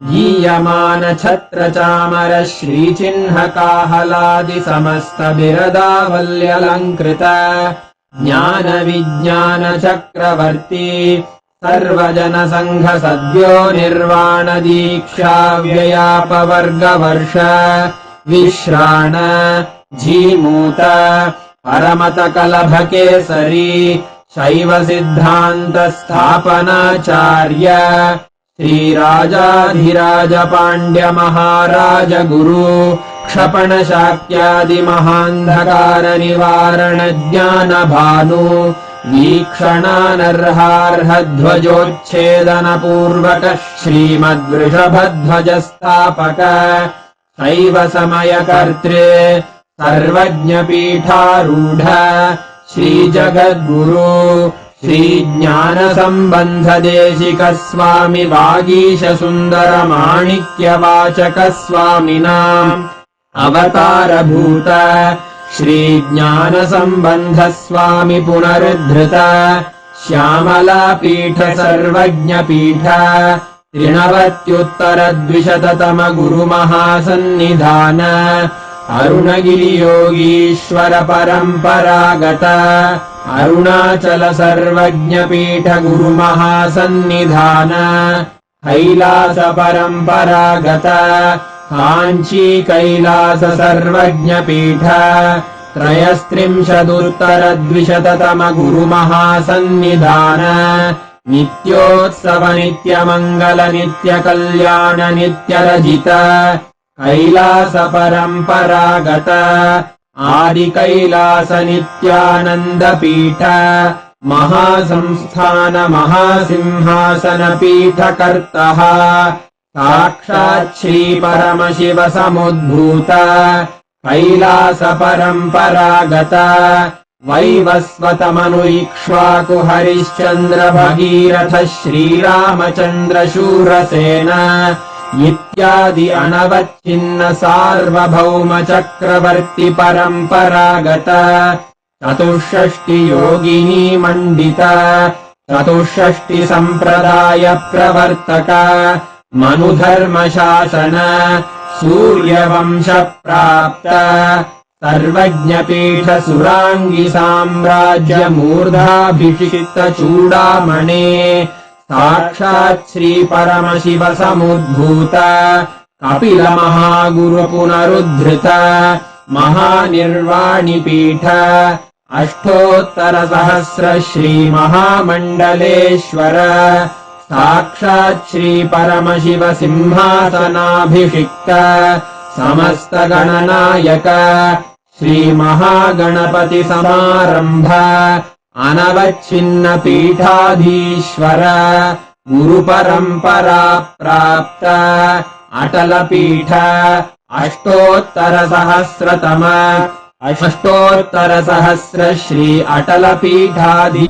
गीयमान छत्र चामर श्रीचिह्न काहलादि समस्त बिरदावल्यलङ्कृत ज्ञान विज्ञान चक्रवर्ती सर्वजन संघ सद्यो निर्वाण दीक्षा व्ययापवर्गवर्ष विश्राण जीमूत परमत कलभ केसरी शैव सिद्धान्त स्थापनाचार्य श्रीराजाधिराज पाण्ड्य महाराज गुरु क्षपण शाक्यादि महान्धकार निवारण ज्ञान भानु वीक्षणानर्हार्ह ध्वजोच्छेदन पूर्वक श्रीमद्वृषभध्वज स्थापक शैव समय कर्त्रे सर्वज्ञ पीठारूढ श्री जगद्गुरु श्री ज्ञान संबंध देशिक स्वामी वागीश सुंदर माणिक्य वाचक स्वामिनाम् अवतार भूत श्री ज्ञान संबंध स्वामी पुनरुद्धृत श्यामला पीठ सर्वज्ञ पीठ 93 गुरु महासन्निधान अरुणगिरि योगीश्वर परंपरागत अरुणाचल सर्वज्ञ पीठ गुरु महासन्निधान कैलास परंपरागत कांची कैलास सर्वज्ञ पीठ 33 गुरु महासन्निधान नित्योत्सव नित्य मंगल नित्य कल्याण नित्य रजित कैलास परंपरागत आदि कैलास नित्यानंद पीठ महासंस्थान महासिंहासन पीठ कर्तः साक्षात् श्री परमशिव समुद्भूत कैलास परंपरागत वैवस्वत मनु इक्ष्वाकु हरिश्चंद्र भगीरथ श्रीरामचंद्र शूरसेन इत्यादि अनवच्छिन्न सार्वभौम चक्रवर्ति परंपरागत 64 योगिनी मंडित 64 संप्रदाय प्रवर्तक मनुधर्म शासन सूर्यवंश प्राप्त सर्वज्ञ पीठ सुरांगी साम्राज्य मूर्धाभिषिक्त चूड़ामणे साक्षात् श्री परमशिव समुद्भूत कपिल महागुरु पुनरुद्धृत महानिर्वाणि पीठ अष्टोत्तर सहस्र श्री महामंडलेश्वर साक्षात् श्री परमशिव सिंहासनाभिषिक्त समस्त गणनायक श्री महागणपति समारंभ अनवच्छिन्न पीठाधीश्वर गुरु परंपरा प्राप्त अटल पीठ अष्टोत्तर सहस्र Shri Atal पीठाधि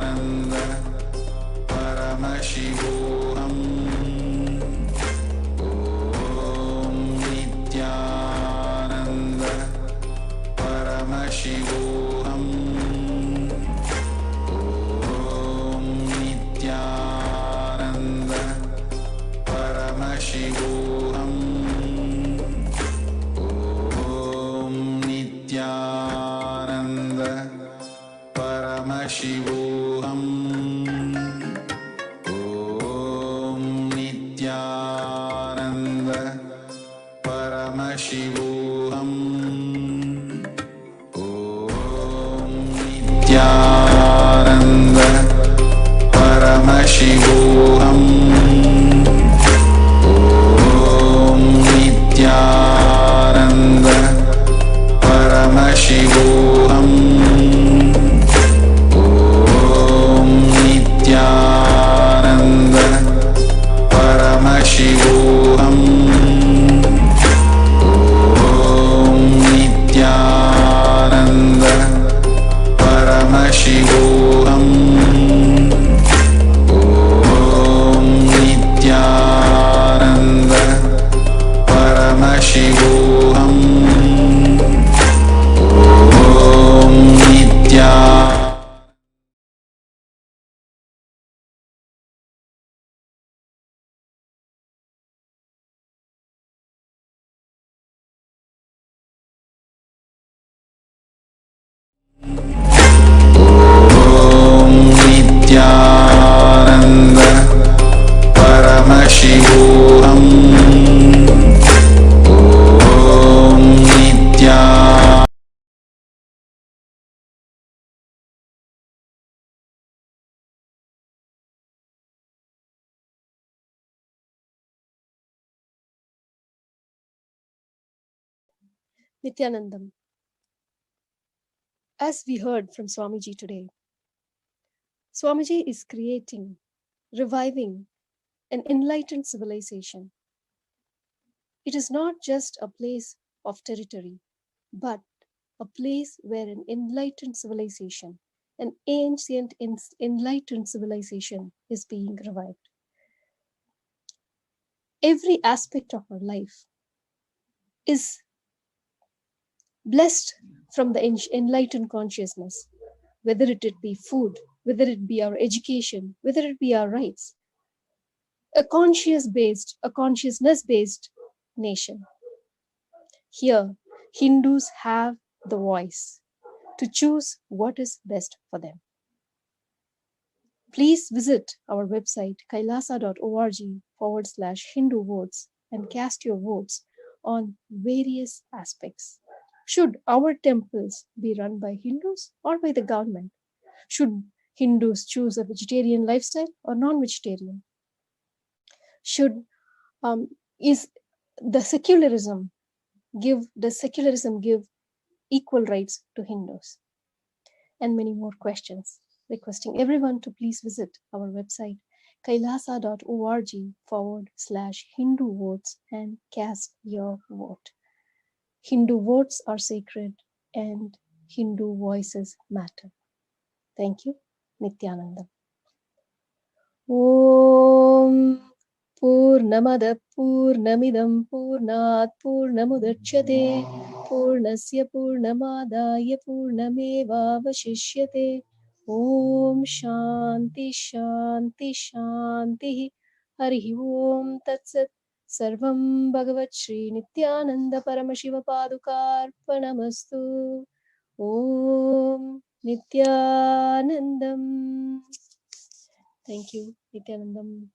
Paramashivoham. Om Nithyananda Paramashivoham. Om Nithyananda Paramashivoham. Om Nithyananda Paramashivoham. Nityananda Paramashiva. Paramashivoham. Om Nitya. Nithyanandam. As we heard from Swamiji today, Swamiji is creating, reviving an enlightened civilization. It is not just a place of territory, but a place where an enlightened civilization, an ancient enlightened civilization is being revived. Every aspect of our life is blessed from the enlightened consciousness, whether it be food, whether it be our education, whether it be our rights. A consciousness-based nation. Here, Hindus have the voice to choose what is best for them. Please visit our website kailasa.org/Hindu votes and cast your votes on various aspects. Should our temples be run by Hindus or by the government? Should Hindus choose a vegetarian lifestyle or non-vegetarian? Does secularism give equal rights to Hindus? And many more questions. Requesting everyone to please visit our website kailasa.org/Hindu votes and cast your vote. Hindu votes are sacred and Hindu voices matter. Thank you. Nithyananda. Om Purnamada Purnamidam Purnat Purnamudachyate Purnasya Purnamadaya Purnameva Vashishyate. Om Shanti Shanti Shanti. Harihi Om Tatsat. Sarvam Bhagavat Shri Nithyananda Paramashiva Padukarpanamastu. Om Nithyanandam. Thank you, Nithyanandam.